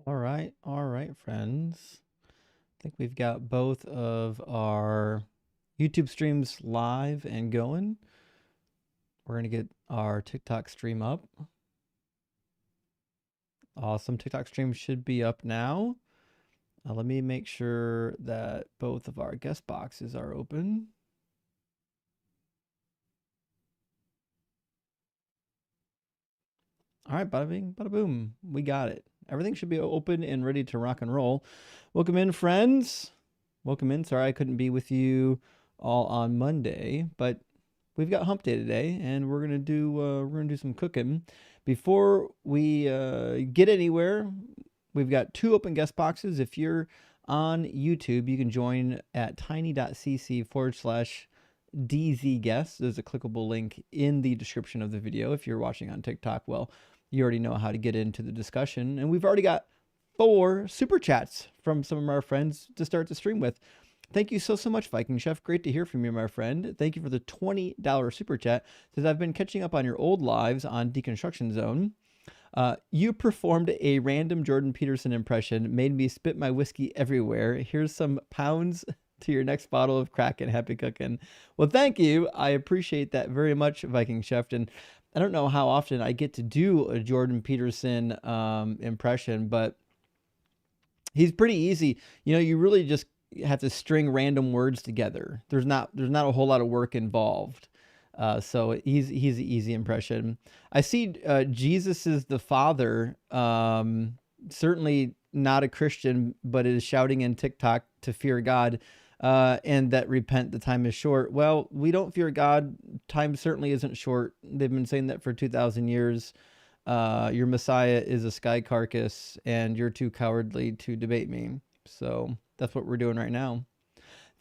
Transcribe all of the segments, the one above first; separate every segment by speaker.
Speaker 1: All right, friends. I think we've got both of our YouTube streams live and going. We're going to get our TikTok stream up. Awesome. TikTok stream should be up now. Let me make sure that both of our guest boxes are open. All right, bada bing, bada boom. We got it. Everything should be open and ready to rock and roll. Welcome in, friends. Welcome in. Sorry I couldn't be with you all on Monday, but we've got hump day today, and we're gonna do some cooking. Before we get anywhere, we've got 2 open guest boxes. If you're on YouTube, you can join at tiny.cc/dzguest. There's a clickable link in the description of the video. If you're watching on TikTok, well, you already know how to get into the discussion. And we've already got 4 super chats from some of our friends to start the stream with. Thank you so much, Viking Chef. Great to hear from you, my friend. Thank you for the $20 super chat. Says, I've been catching up on your old lives on Deconstruction Zone. You performed a random Jordan Peterson impression, made me spit my whiskey everywhere. Here's some pounds to your next bottle of Kraken. Happy cooking. Well, thank you. I appreciate that very much, Viking Chef. And I don't know how often I get to do a Jordan Peterson impression, but he's pretty easy. You know, you really just have to string random words together. There's not a whole lot of work involved. So he's an easy impression. I see Jesus is the Father. Certainly not a Christian, but is shouting in TikTok to fear God and that repent, the time is short. Well, we don't fear God. Time certainly isn't short. They've been saying that for 2,000 years. Your Messiah is a sky carcass and you're too cowardly to debate me. So that's what we're doing right now.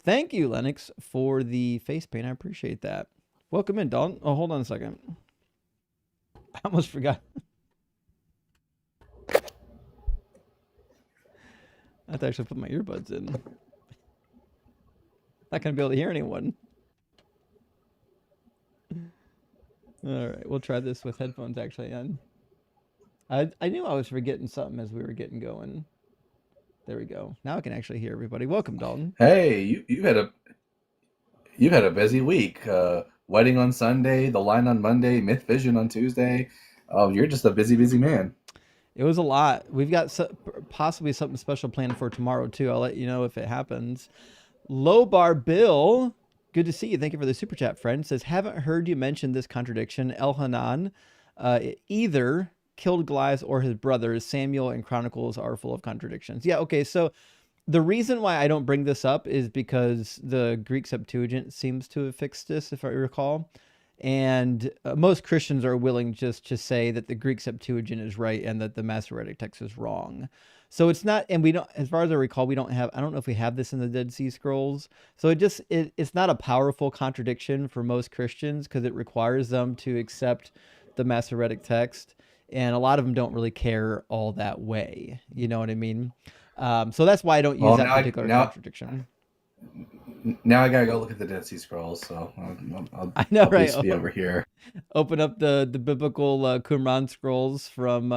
Speaker 1: Thank you, Lennox, for the face paint. I appreciate that. Welcome in, Dalton. Oh, hold on a second. I almost forgot. I have to actually put my earbuds in. Not going to be able to hear anyone. All right, we'll try this with headphones actually on. I knew I was forgetting something as we were getting going. There we go. Now I can actually hear everybody. Welcome, Dalton.
Speaker 2: Hey, you've had a busy week. Wedding on Sunday, the line on Monday, Myth Vision on Tuesday. Oh, you're just a busy man.
Speaker 1: It was a lot. We've got possibly something special planned for tomorrow too. I'll let you know if it happens. Low Bar Bill, good to see you. Thank you for the super chat, friend. Says, haven't heard you mention this contradiction. Elhanan either killed Goliath or his brothers. Samuel and Chronicles are full of contradictions. Yeah, okay, so the reason why I don't bring this up is because the Greek Septuagint seems to have fixed this, if I recall. And most Christians are willing just to say that the Greek Septuagint is right and that the Masoretic text is wrong. So it's not, and we don't, as far as I recall, we don't have, I don't know if we have this in the Dead Sea Scrolls. So it's not a powerful contradiction for most Christians because it requires them to accept the Masoretic text. And a lot of them don't really care all that way. You know what I mean? So that's why I don't use
Speaker 2: Well,
Speaker 1: that particular contradiction.
Speaker 2: now I gotta go look at the Dead Sea Scrolls. So
Speaker 1: I know,
Speaker 2: I'll
Speaker 1: right?
Speaker 2: be over here.
Speaker 1: Open up the biblical Qumran scrolls from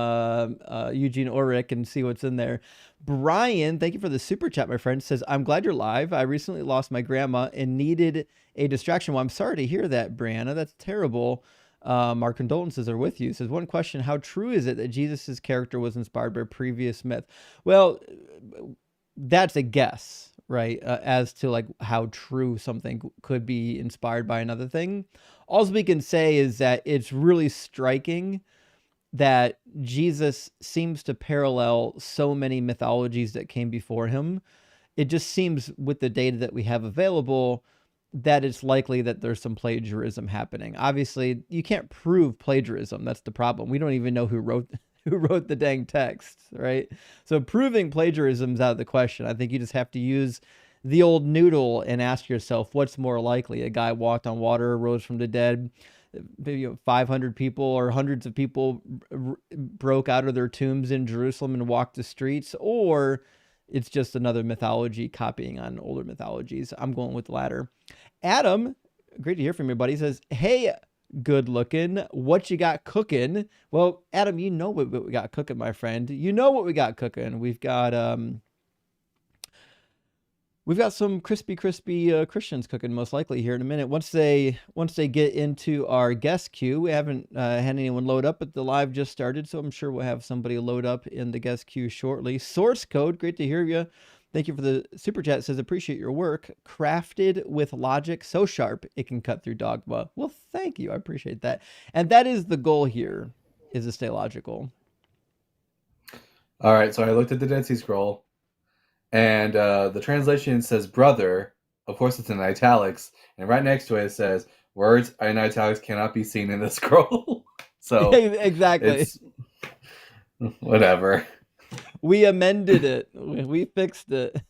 Speaker 1: Eugene Ulrich and see what's in there. Brian, thank you for the super chat, my friend. Says, I'm glad you're live. I recently lost my grandma and needed a distraction. Well, I'm sorry to hear that, Brianna. That's terrible. Our condolences are with you. Says, one question, how true is it that Jesus's character was inspired by previous myth? Well, that's a guess, right? As to like how true something could be inspired by another thing. All we can say is that it's really striking that Jesus seems to parallel so many mythologies that came before him. It just seems with the data that we have available that it's likely that there's some plagiarism happening. Obviously, you can't prove plagiarism. That's the problem. We don't even know who wrote the dang text, right? So proving plagiarism is out of the question. I think you just have to use the old noodle and ask yourself, what's more likely? A guy walked on water, rose from the dead, 500 people or hundreds of people broke out of their tombs in Jerusalem and walked the streets, or it's just another mythology copying on older mythologies. I'm going with the latter. Adam, great to hear from you, buddy. Says, hey, good looking. What you got cooking? Well, Adam, you know what we got cooking, my friend. You know what we got cooking. We've got some crispy Christians cooking most likely here in a minute. Once they get into our guest queue, we haven't had anyone load up, but the live just started, so I'm sure we'll have somebody load up in the guest queue shortly. Source code, great to hear you. Thank you for the super chat. It says appreciate your work. Crafted with logic so sharp it can cut through dogma. Well, thank you. I appreciate that. And that is the goal here, is to stay logical.
Speaker 2: All right, so I looked at the Dead Sea Scroll, and the translation says brother. Of course, it's in italics, and right next to it says words in italics cannot be seen in the scroll. So
Speaker 1: Exactly.
Speaker 2: it's whatever.
Speaker 1: We amended it. We fixed it.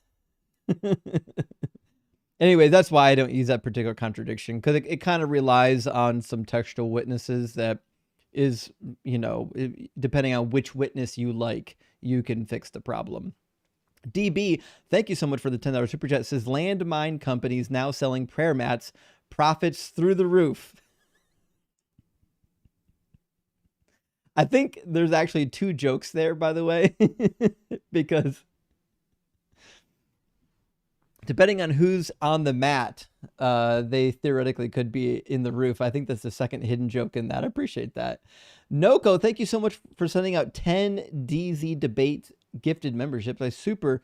Speaker 1: Anyway, that's why I don't use that particular contradiction, because it kind of relies on some textual witnesses that is, depending on which witness you like, you can fix the problem. DB, thank you so much for the $10 super chat. It says landmine companies now selling prayer mats, profits through the roof. I think there's actually two jokes there, by the way, because depending on who's on the mat, they theoretically could be in the roof. I think that's the second hidden joke in that. I appreciate that. Noko, thank you so much for sending out 10 DZ Debate gifted memberships. I super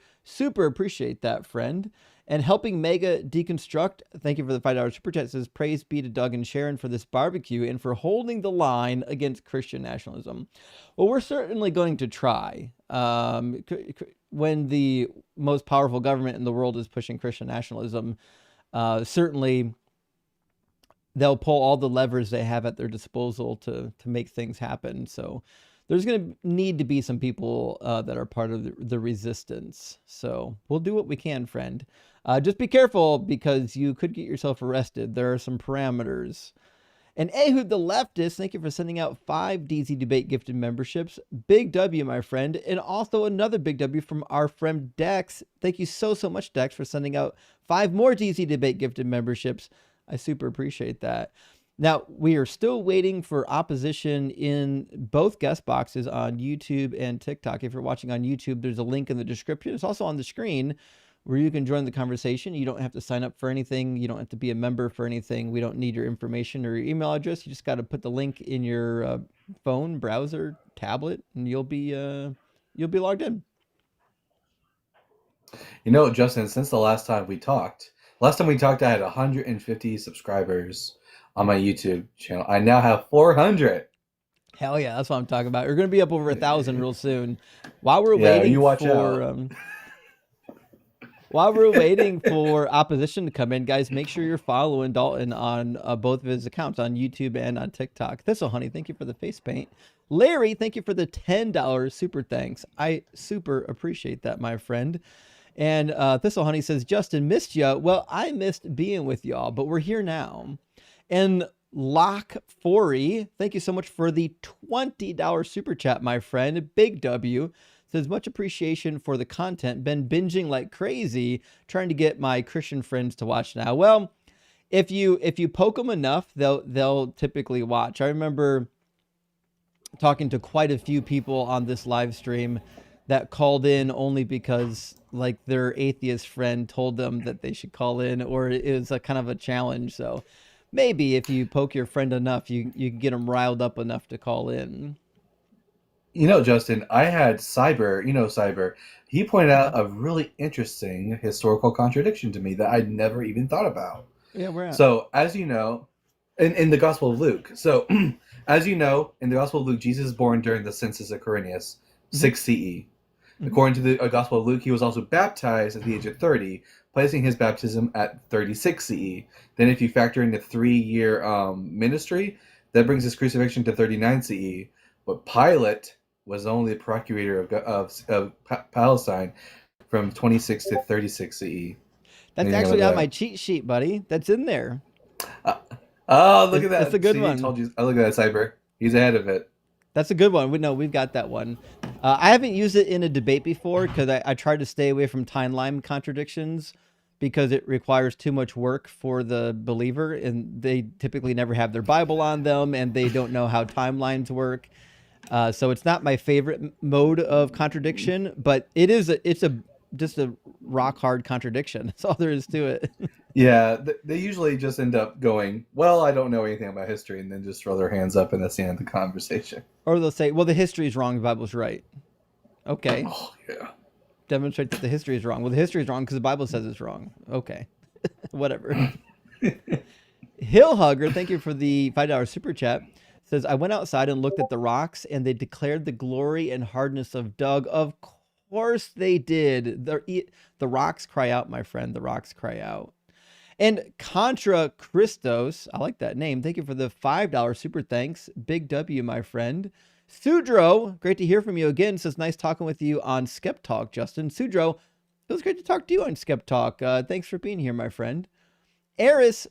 Speaker 1: appreciate that, friend. And helping Mega Deconstruct, thank you for the $5 super chat. It says praise be to Doug and Sharon for this barbecue and for holding the line against Christian nationalism. Well, we're certainly going to try. When the most powerful government in the world is pushing Christian nationalism, certainly they'll pull all the levers they have at their disposal to make things happen. So there's going to need to be some people that are part of the resistance. So we'll do what we can, friend. Just be careful, because you could get yourself arrested. There are some parameters. And Ehud the Leftist, thank you for sending out 5 DZ Debate gifted memberships. Big W, my friend. And also another big W from our friend Dex. Thank you so much, Dex, for sending out 5 more DZ Debate gifted memberships. I super appreciate that. Now, we are still waiting for opposition in both guest boxes on YouTube and TikTok. If you're watching on YouTube, there's a link in the description. It's also on the screen where you can join the conversation. You don't have to sign up for anything. You don't have to be a member for anything. We don't need your information or your email address. You just got to put the link in your phone, browser, tablet, and you'll be logged in.
Speaker 2: You know, Justin, since the last time we talked, I had 150 subscribers on my YouTube channel. I now have 400.
Speaker 1: Hell yeah, that's what I'm talking about. We're going to be up over 1,000 real soon. While we're waiting for opposition to come in, guys, make sure you're following Dalton on both of his accounts on YouTube and on TikTok. Thistle Honey, thank you for the face paint. Larry, thank you for the $10 super thanks. I super appreciate that, my friend. And Thistle Honey says, Justin, missed ya. Well, I missed being with y'all, but we're here now. And Lock Forey, thank you so much for the $20 super chat, my friend. Big W says, much appreciation for the content. Been binging like crazy, trying to get my Christian friends to watch now. Well, if you poke them enough, they'll typically watch. I remember talking to quite a few people on this live stream that called in only because like their atheist friend told them that they should call in, or it was a kind of a challenge. So maybe if you poke your friend enough, you can get them riled up enough to call in.
Speaker 2: You know, Justin, I had Cyber. He pointed out a really interesting historical contradiction to me that I'd never even thought about.
Speaker 1: Yeah, we're at.
Speaker 2: So, as you know, in the Gospel of Luke, as you know, in the Gospel of Luke, Jesus is born during the census of Quirinius, 6 CE. According to the Gospel of Luke, he was also baptized at the age of 30, placing his baptism at 36 CE. Then if you factor in the 3-year ministry, that brings his crucifixion to 39 CE. But Pilate was only the procurator of Palestine from 26 to 36 CE.
Speaker 1: That's actually on my cheat sheet, buddy. That's in there.
Speaker 2: Look at that.
Speaker 1: That's a good one.
Speaker 2: I told you. Look at that, Cyber. He's ahead of it.
Speaker 1: That's a good one. We've got that one. I haven't used it in a debate before because I tried to stay away from timeline contradictions because it requires too much work for the believer, and they typically never have their Bible on them, and they don't know how timelines work. So it's not my favorite mode of contradiction, but it's just a rock hard contradiction. That's all there is to it.
Speaker 2: Yeah, they usually just end up going, well, I don't know anything about history, and then just throw their hands up, and that's the end of the conversation.
Speaker 1: Or they'll say, well, the history is wrong, the Bible's right. Okay.
Speaker 2: Oh, yeah.
Speaker 1: Demonstrate that the history is wrong. Well, the history is wrong because the Bible says it's wrong. Okay. Whatever. Hill Hugger, thank you for the $5 super chat. Says, I went outside and looked at the rocks, and they declared the glory and hardness of Doug. Of course they did. The rocks cry out, my friend. The rocks cry out. And Contra Christos, I like that name. Thank you for the $5 super thanks. Big W, my friend. Sudro, great to hear from you again. Says, nice talking with you on Skep Talk, Justin. Sudro, it was great to talk to you on Skep Talk. Thanks for being here, my friend. Eris,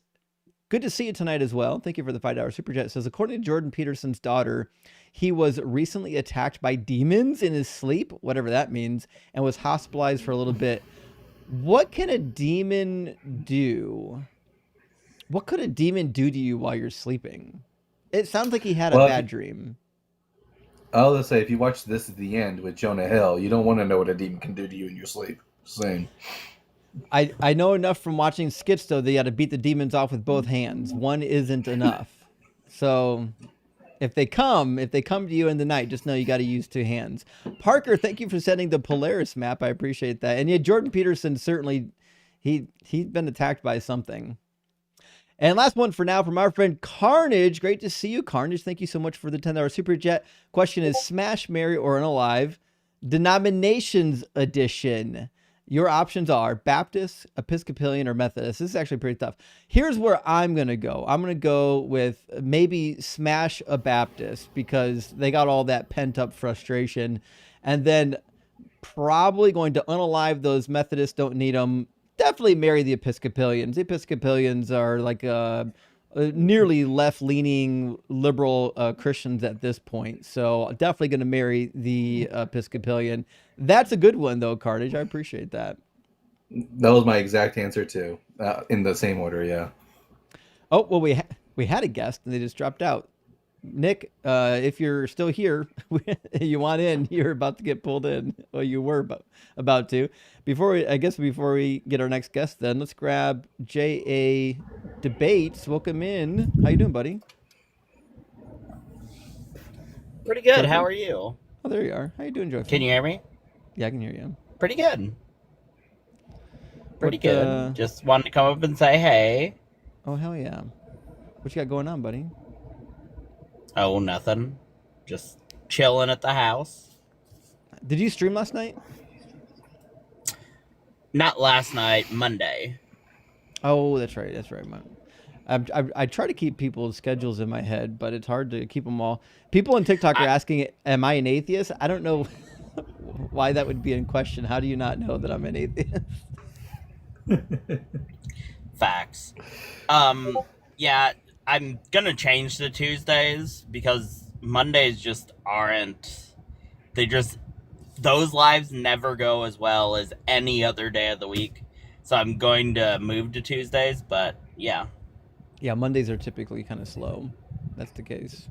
Speaker 1: good to see you tonight as well. Thank you for the $5 super chat. It says, according to Jordan Peterson's daughter, he was recently attacked by demons in his sleep, whatever that means, and was hospitalized for a little bit. What can a demon do? What could a demon do to you while you're sleeping? It sounds like he had a bad dream.
Speaker 2: I'll just say, if you watch This Is the End with Jonah Hill, you don't want to know what a demon can do to you in your sleep. Same.
Speaker 1: I know enough from watching skits, though, that you got to beat the demons off with both hands. One isn't enough. So if they come to you in the night, just know you got to use two hands. Parker, thank you for sending the Polaris map. I appreciate that. And yeah, Jordan Peterson, certainly, he's been attacked by something. And last one for now from our friend Carnage. Great to see you, Carnage. Thank you so much for the $10 super chat. Question is, smash, marry, or unalive? Denominations edition. Your options are Baptist, Episcopalian, or Methodist. This is actually pretty tough. Here's where I'm going to go. I'm going to go with maybe smash a Baptist because they got all that pent-up frustration. And then probably going to unalive those Methodists, don't need them. Definitely marry the Episcopalians. The Episcopalians are like nearly left-leaning liberal Christians at this point. So definitely going to marry the Episcopalian. That's a good one, though, Carnage. I appreciate that.
Speaker 2: That was my exact answer, too. In the same order, yeah.
Speaker 1: Oh, well, we had a guest, and they just dropped out. Nick, if you're still here, you want in, you're about to get pulled in. Well, you were about to. Before we get our next guest, then, let's grab J.A. Debates. Welcome in. How you doing, buddy?
Speaker 3: Pretty good. Joyful. How are you?
Speaker 1: Oh, there you are. How you doing, Joyful?
Speaker 3: Can you hear me?
Speaker 1: Yeah, I can hear you.
Speaker 3: Pretty good. Pretty good. Just wanted to come up and say hey.
Speaker 1: Oh, hell yeah. What you got going on, buddy?
Speaker 3: Oh, nothing. Just chilling at the house.
Speaker 1: Did you stream last night?
Speaker 3: Not last night, Monday.
Speaker 1: Oh, that's right. That's right. I try to keep people's schedules in my head, but it's hard to keep them all. People on TikTok are asking, am I an atheist? I don't know why that would be in question. How do you not know that I'm an atheist?
Speaker 3: Facts. Yeah, I'm going to change to Tuesdays because Mondays just aren't. Those lives never go as well as any other day of the week. So I'm going to move to Tuesdays, but yeah.
Speaker 1: Yeah, Mondays are typically kind of slow. That's the case.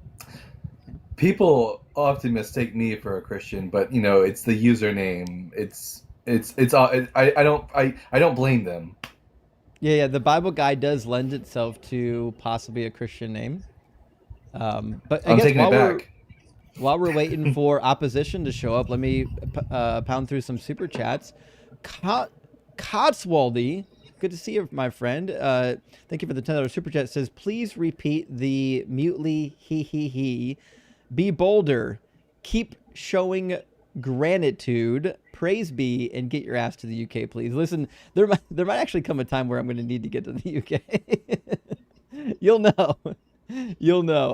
Speaker 2: People often mistake me for a Christian, but it's the username. I don't blame them.
Speaker 1: Yeah, the Bible guide does lend itself to possibly a Christian name. But I guess while we're waiting for opposition to show up, let me pound through some super chats. Cotswoldy, good to see you, my friend. Thank you for the $10 super chat. It says, please repeat the mutely he. Be bolder. Keep showing gratitude. Praise be, and get your ass to the UK, please. Listen, there might actually come a time where I'm going to need to get to the UK. You'll know.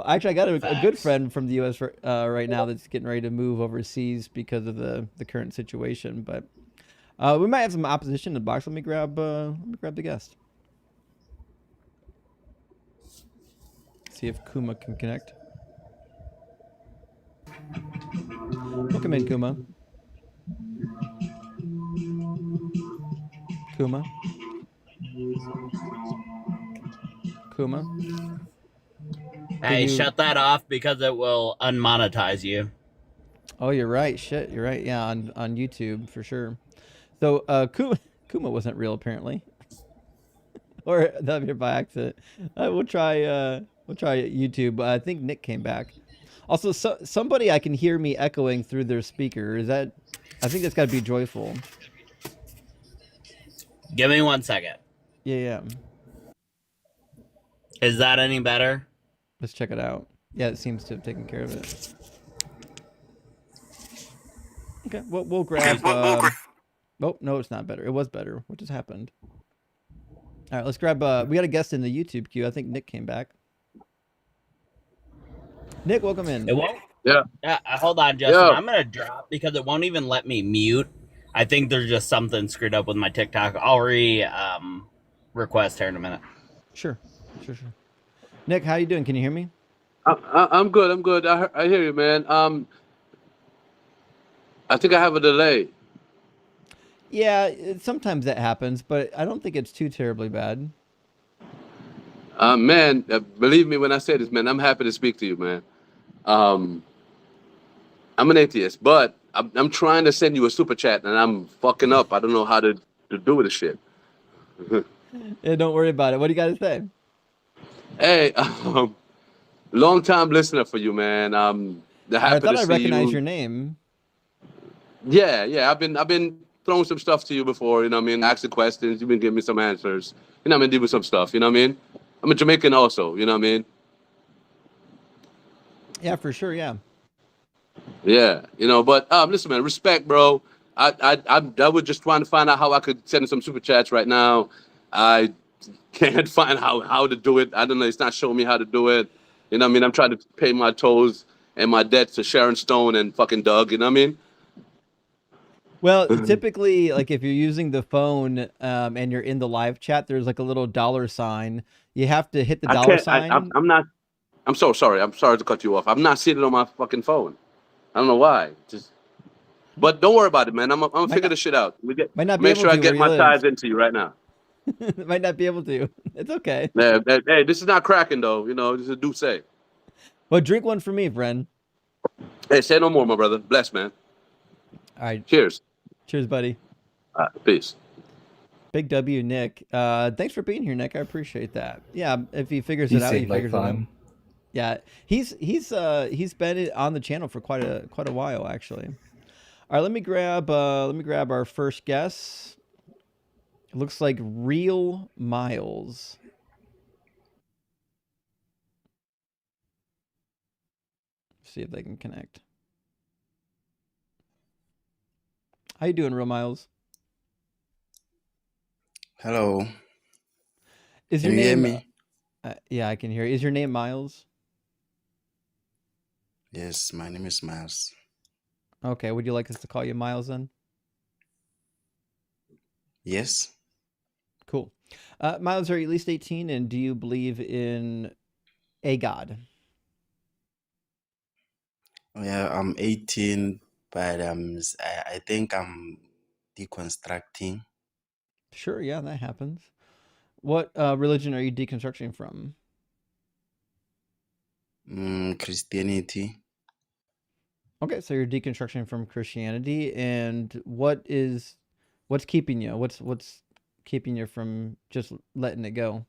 Speaker 1: Actually, I got a good friend from the U.S. Right now that's getting ready to move overseas because of the current situation. But we might have some opposition in the box. Let me grab the guest. See if Kuma can connect. Welcome in, Kuma. Kuma, can
Speaker 3: Hey,
Speaker 1: you?
Speaker 3: shut that off because it will unmonetize you.
Speaker 1: Oh, you're right. Shit, you're right. Yeah, on YouTube for sure. So Kuma wasn't real apparently, or that'd be by accident. We'll try YouTube. I think Nick came back. Also, somebody I can hear me echoing through their speaker. Is that? I think that's got to be joyful.
Speaker 3: Give me 1 second.
Speaker 1: Yeah, yeah.
Speaker 3: Is that any better?
Speaker 1: Let's check it out. Yeah, it seems to have taken care of it. Okay, we'll grab. Oh no, it's not better. It was better. What just happened? All right, let's grab. We got a guest in the YouTube queue. I think Nick came back. Nick, welcome
Speaker 3: It
Speaker 1: in.
Speaker 3: won't.
Speaker 4: Yeah,
Speaker 3: Hold on, Justin.
Speaker 4: yeah.
Speaker 3: I'm gonna drop because it won't even let me mute. I think there's just something screwed up with my TikTok. I'll request here in a minute.
Speaker 1: Sure. Nick, how you doing? Can you hear me?
Speaker 4: I'm good. I'm good. I hear you, man. I think I have a delay.
Speaker 1: Yeah, sometimes that happens, but I don't think it's too terribly bad.
Speaker 4: Man, believe me when I say this, man. I'm happy to speak to you, man. I'm an atheist, but I'm trying to send you a super chat, and I'm fucking up. I don't know how to do this shit.
Speaker 1: Yeah, don't worry about it. What do you got to say?
Speaker 4: Hey, long time listener for you, man.
Speaker 1: I
Speaker 4: Happy
Speaker 1: thought
Speaker 4: to
Speaker 1: I
Speaker 4: see
Speaker 1: recognized
Speaker 4: you.
Speaker 1: your name.
Speaker 4: Yeah. I've been throwing some stuff to you before. You know what I mean? Asking questions. You've been giving me some answers. You know what I mean? Doing some stuff. You know what I mean? I'm a Jamaican also. You know what I mean?
Speaker 1: Yeah, for sure. Yeah.
Speaker 4: Yeah. You know, but listen, man. Respect, bro. I was just trying to find out how I could send some super chats right now. I can't find how to do it. I don't know. It's not showing me how to do it. You know what I mean? I'm trying to pay my tolls and my debts to Sharon Stone and fucking Doug. You know what I mean?
Speaker 1: Well, typically, like if you're using the phone and you're in the live chat, there's like a little dollar sign. You have to hit the
Speaker 4: I
Speaker 1: dollar
Speaker 4: can't.
Speaker 1: sign.
Speaker 4: I'm not. I'm so sorry. I'm sorry to cut you off. I'm not seeing it on my fucking phone. I don't know why. But don't worry about it, man. I'm gonna
Speaker 1: Might
Speaker 4: figure
Speaker 1: not
Speaker 4: this shit out.
Speaker 1: might not be
Speaker 4: Make
Speaker 1: able
Speaker 4: sure I
Speaker 1: to where
Speaker 4: get
Speaker 1: you
Speaker 4: my
Speaker 1: live.
Speaker 4: tithes into you right now.
Speaker 1: Might not be able to. It's okay.
Speaker 4: Hey, this is not cracking though. You know, this is a do say.
Speaker 1: Well, drink one for me, friend.
Speaker 4: Hey, say no more, my brother. Bless, man.
Speaker 1: All right.
Speaker 4: Cheers.
Speaker 1: Cheers, buddy.
Speaker 4: Peace.
Speaker 1: Big W, Nick. Thanks for being here, Nick. I appreciate that. Yeah, if he figures
Speaker 2: He
Speaker 1: it out, he
Speaker 2: seemed like
Speaker 1: figures it out.
Speaker 2: fun.
Speaker 1: Yeah, he's been on the channel for quite a while actually. All right, let me grab our first guest. It looks like Real Miles. See if they can connect. How you doing, Real Miles?
Speaker 5: Hello,
Speaker 1: Is
Speaker 5: can
Speaker 1: your
Speaker 5: you hear
Speaker 1: name?
Speaker 5: me?
Speaker 1: Yeah, I can hear. Is your name Miles?
Speaker 5: Yes, my name is Miles.
Speaker 1: Okay. Would you like us to call you Miles then?
Speaker 5: Yes,
Speaker 1: Cool. Miles, are you at least 18, and do you believe in a God?
Speaker 5: yeah, I'm 18, but I think I'm deconstructing.
Speaker 1: Sure. Yeah, that happens. What religion are you deconstructing from?
Speaker 5: Christianity.
Speaker 1: Okay, so you're deconstructing from Christianity, and what's keeping you? What's keeping you from just letting it go?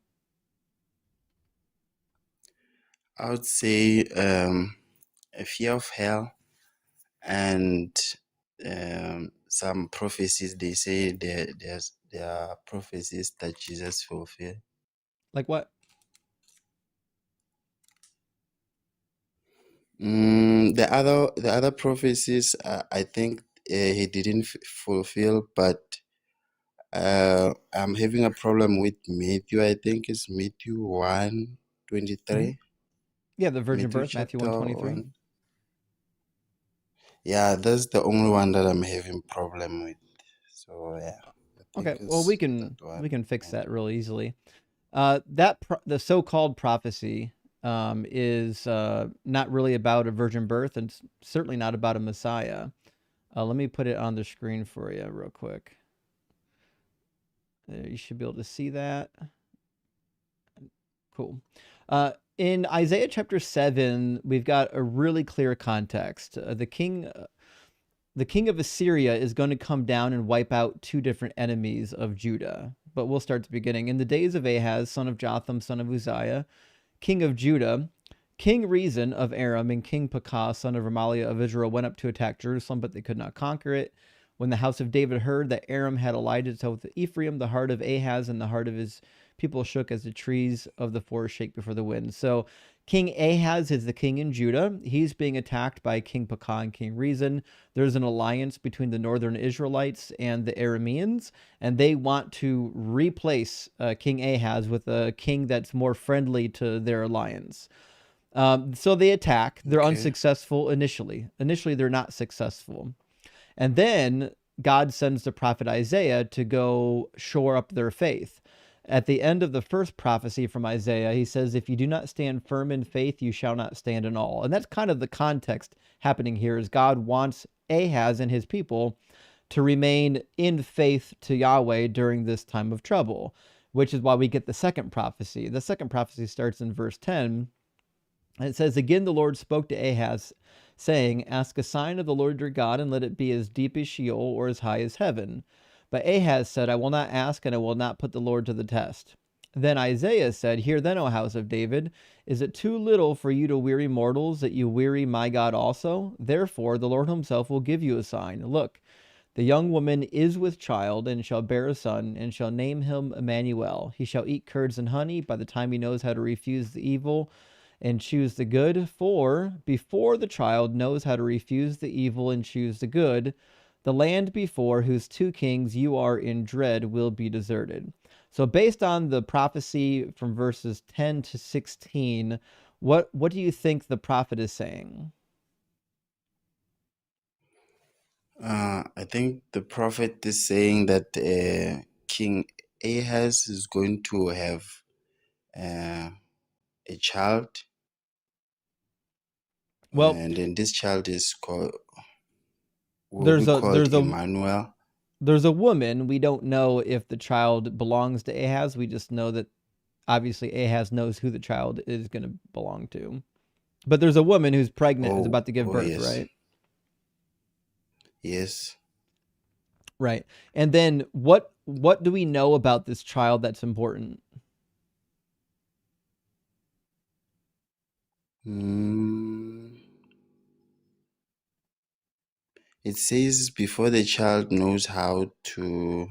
Speaker 5: I would say a fear of hell and some prophecies. They say there are prophecies that Jesus fulfilled.
Speaker 1: Like what?
Speaker 5: The other prophecies, I think he didn't fulfill, but I'm having a problem with Matthew. I think it's Matthew 1:23.
Speaker 1: Yeah, the virgin
Speaker 5: Matthew
Speaker 1: birth, Matthew
Speaker 5: chapter
Speaker 1: 1:23.
Speaker 5: 1. Yeah, that's the only one that I'm having problem with. So yeah, I
Speaker 1: Okay,
Speaker 5: think
Speaker 1: well
Speaker 5: it's that one.
Speaker 1: we can fix that real easily. The so-called prophecy is not really about a virgin birth, and certainly not about a Messiah. Let me put it on the screen for you real quick. You should be able to see that. Cool. In Isaiah chapter 7, we've got a really clear context. The king of Assyria is going to come down and wipe out two different enemies of Judah. But we'll start at the beginning. In the days of Ahaz, son of Jotham, son of Uzziah, king of Judah, King Rezin of Aram and King Pekah, son of Remaliah of Israel, went up to attack Jerusalem, but they could not conquer it. When the house of David heard that Aram had allied itself with Ephraim, the heart of Ahaz and the heart of his people shook as the trees of the forest shake before the wind. So King Ahaz is the king in Judah. He's being attacked by King Pekah and King Rezin. There's an alliance between the northern Israelites and the Arameans, and they want to replace King Ahaz with a king that's more friendly to their alliance. So they attack. They're unsuccessful initially. Initially, they're not successful. And then God sends the prophet Isaiah to go shore up their faith. At the end of the first prophecy from Isaiah, he says, if you do not stand firm in faith, you shall not stand in all. And that's kind of the context happening here, is God wants Ahaz and his people to remain in faith to Yahweh during this time of trouble, which is why we get the second prophecy. The second prophecy starts in verse 10. And it says, again, the Lord spoke to Ahaz, saying, ask a sign of the Lord your God, and let it be as deep as Sheol or as high as heaven. But Ahaz said, I will not ask, and I will not put the Lord to the test. Then Isaiah said, hear then, O house of David, is it too little for you to weary mortals, that you weary my God also? Therefore the Lord himself will give you a sign. Look, the young woman is with child, and shall bear a son, and shall name him Emmanuel. He shall eat curds and honey by the time he knows how to refuse the evil and choose the good. For before the child knows how to refuse the evil and choose the good, the land before whose two kings you are in dread will be deserted. So based on the prophecy from verses 10 to 16, what do you think the prophet is saying?
Speaker 5: I think the prophet is saying that King Ahaz is going to have a child,
Speaker 1: Well,
Speaker 5: and then this child is will
Speaker 1: there's
Speaker 5: be
Speaker 1: a
Speaker 5: called
Speaker 1: there's a
Speaker 5: Emmanuel.
Speaker 1: there's a woman. We don't know if the child belongs to Ahaz. We just know that obviously Ahaz knows who the child is going to belong to. But there's a woman who's pregnant, is about to give birth,
Speaker 5: Yes.
Speaker 1: right?
Speaker 5: Yes.
Speaker 1: Right. And then what do we know about this child that's important?
Speaker 5: It says before the child knows how to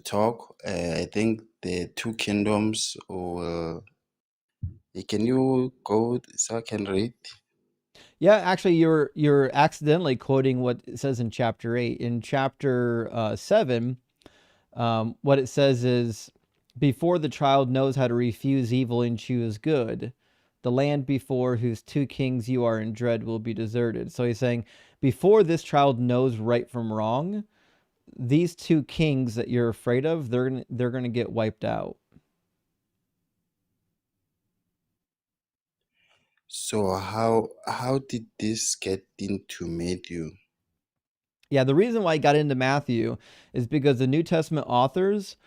Speaker 5: talk, I think the two kingdoms will. Can you go so I can read?
Speaker 1: Yeah, actually, you're accidentally quoting what it says in chapter 8. In chapter 7, what it says is, before the child knows how to refuse evil and choose good, the land before whose two kings you are in dread will be deserted. So he's saying, before this child knows right from wrong, these two kings that you're afraid of, they're gonna get wiped out.
Speaker 5: So how did this get into Matthew?
Speaker 1: Yeah, the reason why I got into Matthew is because the New Testament authors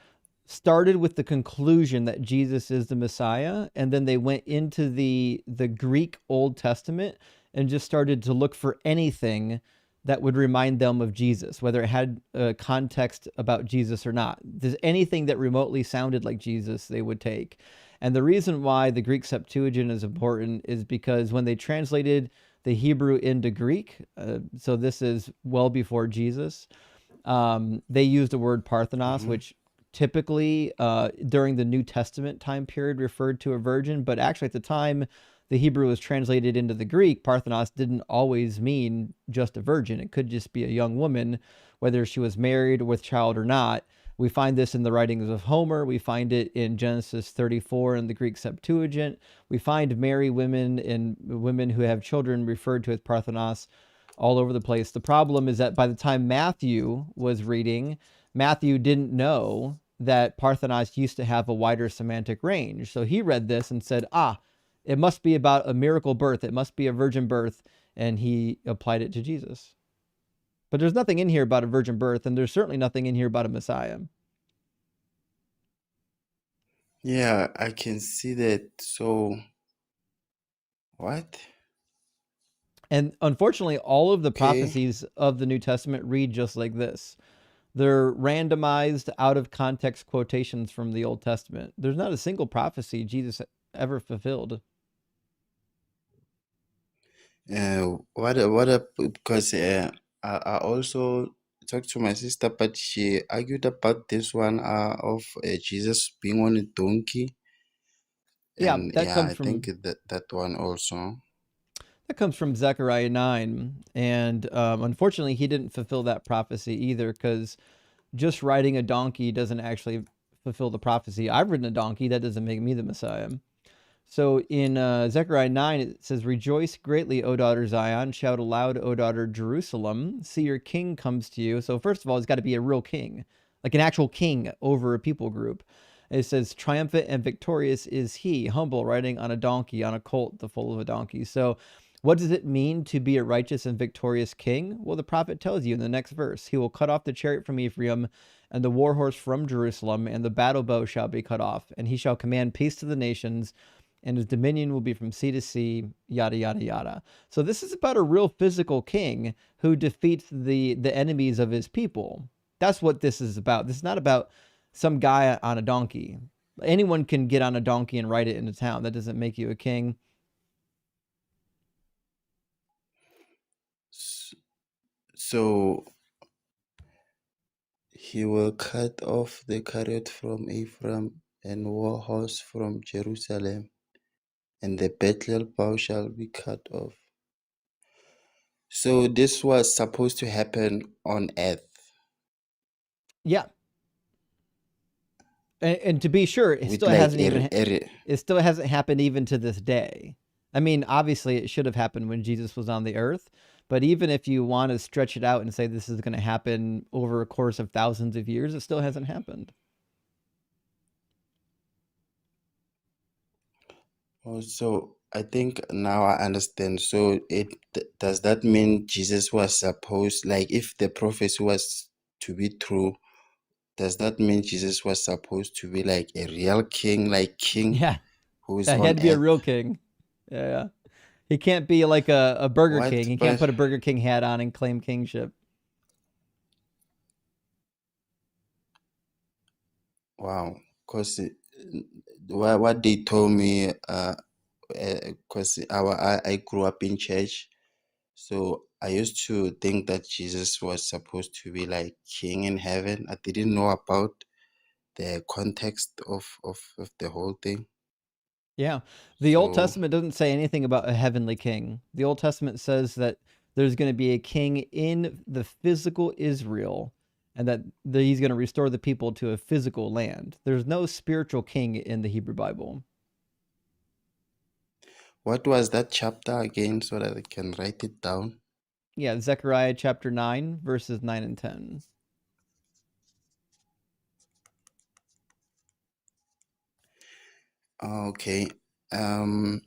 Speaker 1: started with the conclusion that Jesus is the Messiah, and then they went into the Greek Old Testament and just started to look for anything that would remind them of Jesus, whether it had a context about Jesus or not. There's anything that remotely sounded like Jesus, they would take. And the reason why the Greek Septuagint is important is because when they translated the Hebrew into Greek, so this is well before Jesus, they used the word Parthenos, which typically during the New Testament time period referred to a virgin, but actually at the time the Hebrew was translated into the Greek, Parthenos didn't always mean just a virgin. It could just be a young woman, whether she was married with child or not. We find this in the writings of Homer. We find it in Genesis 34 in the Greek Septuagint. We find married women and women who have children referred to as Parthenos all over the place. The problem is that by the time Matthew was reading, Matthew didn't know that Parthenos used to have a wider semantic range. So he read this and said, it must be about a miracle birth. It must be a virgin birth. And he applied it to Jesus. But there's nothing in here about a virgin birth, and there's certainly nothing in here about a Messiah.
Speaker 5: Yeah, I can see that. So, what?
Speaker 1: And unfortunately, all of the
Speaker 5: Okay.
Speaker 1: prophecies of the New Testament read just like this. They're randomized out of context quotations from the Old Testament. There's not a single prophecy Jesus ever fulfilled.
Speaker 5: Because I also talked to my sister, but she argued about this one of Jesus being on a donkey.
Speaker 1: Yeah,
Speaker 5: And
Speaker 1: that
Speaker 5: yeah,
Speaker 1: comes
Speaker 5: I think
Speaker 1: from
Speaker 5: that one also.
Speaker 1: Zechariah 9, and unfortunately, he didn't fulfill that prophecy either, because just riding a donkey doesn't actually fulfill the prophecy. I've ridden a donkey; that doesn't make me the Messiah. So in Zechariah 9, it says, "Rejoice greatly, O daughter Zion. Shout aloud, O daughter Jerusalem. See, your king comes to you." So first of all, he's got to be a real king, like an actual king over a people group. It says, "Triumphant and victorious is he, humble, riding on a donkey, on a colt, the foal of a donkey." So what does it mean to be a righteous and victorious king? Well, the prophet tells you in the next verse, "He will cut off the chariot from Ephraim and the war horse from Jerusalem, and the battle bow shall be cut off, and he shall command peace to the nations, and his dominion will be from sea to sea," yada yada yada. So this is about a real physical king who defeats the enemies of his people. That's what this is about. This is not about some guy on a donkey. Anyone can get on a donkey and ride it into town. That doesn't make you a king.
Speaker 5: S- So he will cut off the chariot from Ephraim and war horse from Jerusalem, and the battle bow shall be cut off. So this was supposed to happen on earth
Speaker 1: Yeah, and to be sure, it
Speaker 5: with
Speaker 1: still
Speaker 5: like
Speaker 1: hasn't even it still hasn't happened even to this day. I mean, obviously, it should have happened when Jesus was on the earth. But even if you want to stretch it out and say this is going to happen over a course of thousands of years, it still hasn't happened.
Speaker 5: So I think now I understand. So does that mean Jesus was supposed, like if the prophecy was to be true, does that mean Jesus was supposed to be like a real king, like king
Speaker 1: Yeah,
Speaker 5: who is
Speaker 1: yeah, he had
Speaker 5: on
Speaker 1: to be a
Speaker 5: earth?
Speaker 1: real king. Yeah, yeah. He can't be like a Burger King.
Speaker 5: What?
Speaker 1: He can't
Speaker 5: But
Speaker 1: put a Burger King hat on and claim kingship.
Speaker 5: wow, because what they told me, because I grew up in church, so I used to think that Jesus was supposed to be like king in heaven. I didn't know about the context of the whole thing.
Speaker 1: Yeah. The Old
Speaker 5: So
Speaker 1: Testament doesn't say anything about a heavenly king. The Old Testament says that there's going to be a king in the physical Israel, and that he's going to restore the people to a physical land. There's no spiritual king in the Hebrew Bible.
Speaker 5: what was that chapter again so that I can write it down?
Speaker 1: Yeah, Zechariah chapter 9, verses 9 and 10.
Speaker 5: Okay. Um,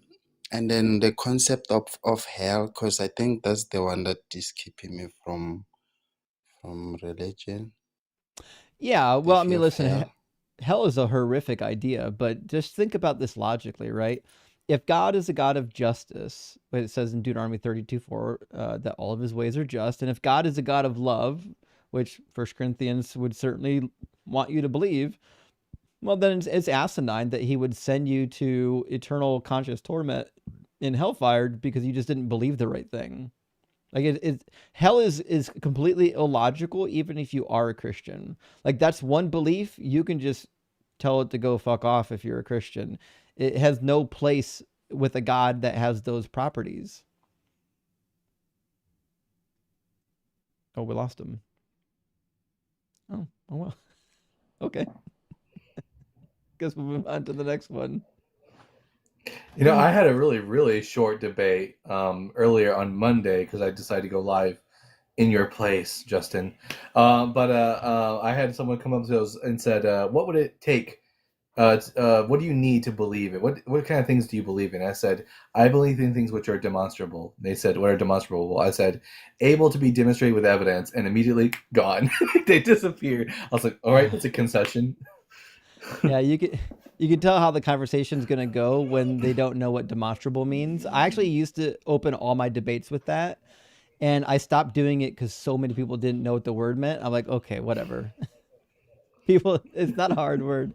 Speaker 5: and then the concept of hell, because I think that's the one that is keeping me from religion.
Speaker 1: Yeah,
Speaker 5: The
Speaker 1: well, I
Speaker 5: fear
Speaker 1: mean,
Speaker 5: of
Speaker 1: listen,
Speaker 5: hell.
Speaker 1: hell is a horrific idea, but just think about this logically, right? If God is a God of justice, but it says in Deuteronomy 32:4 that all of his ways are just, and if God is a God of love, which First Corinthians would certainly want you to believe, well, then it's asinine that he would send you to eternal conscious torment in hellfire because you just didn't believe the right thing. Like hell is completely illogical, even if you are a Christian. Like that's one belief you can just tell it to go fuck off if you're a Christian. It has no place with a God that has those properties. Oh, we lost him. Oh well. Okay. Guess we'll move on to the next one.
Speaker 2: You know, I had a really, really short debate earlier on Monday because I decided to go live in your place, Justin. But I had someone come up to us and said, "What would it take What do you need to believe in? What kind of things do you believe in? I said, I believe in things which are demonstrable. They said, what are demonstrable? I said, able to be demonstrated with evidence, and immediately gone. They disappeared. I was like, all right, that's a concession.
Speaker 1: Yeah, you can tell how the conversation's gonna go when they don't know what demonstrable means. I actually used to open all my debates with that, and I stopped doing it because so many people didn't know what the word meant. I'm like, okay, whatever. People, it's not a hard word.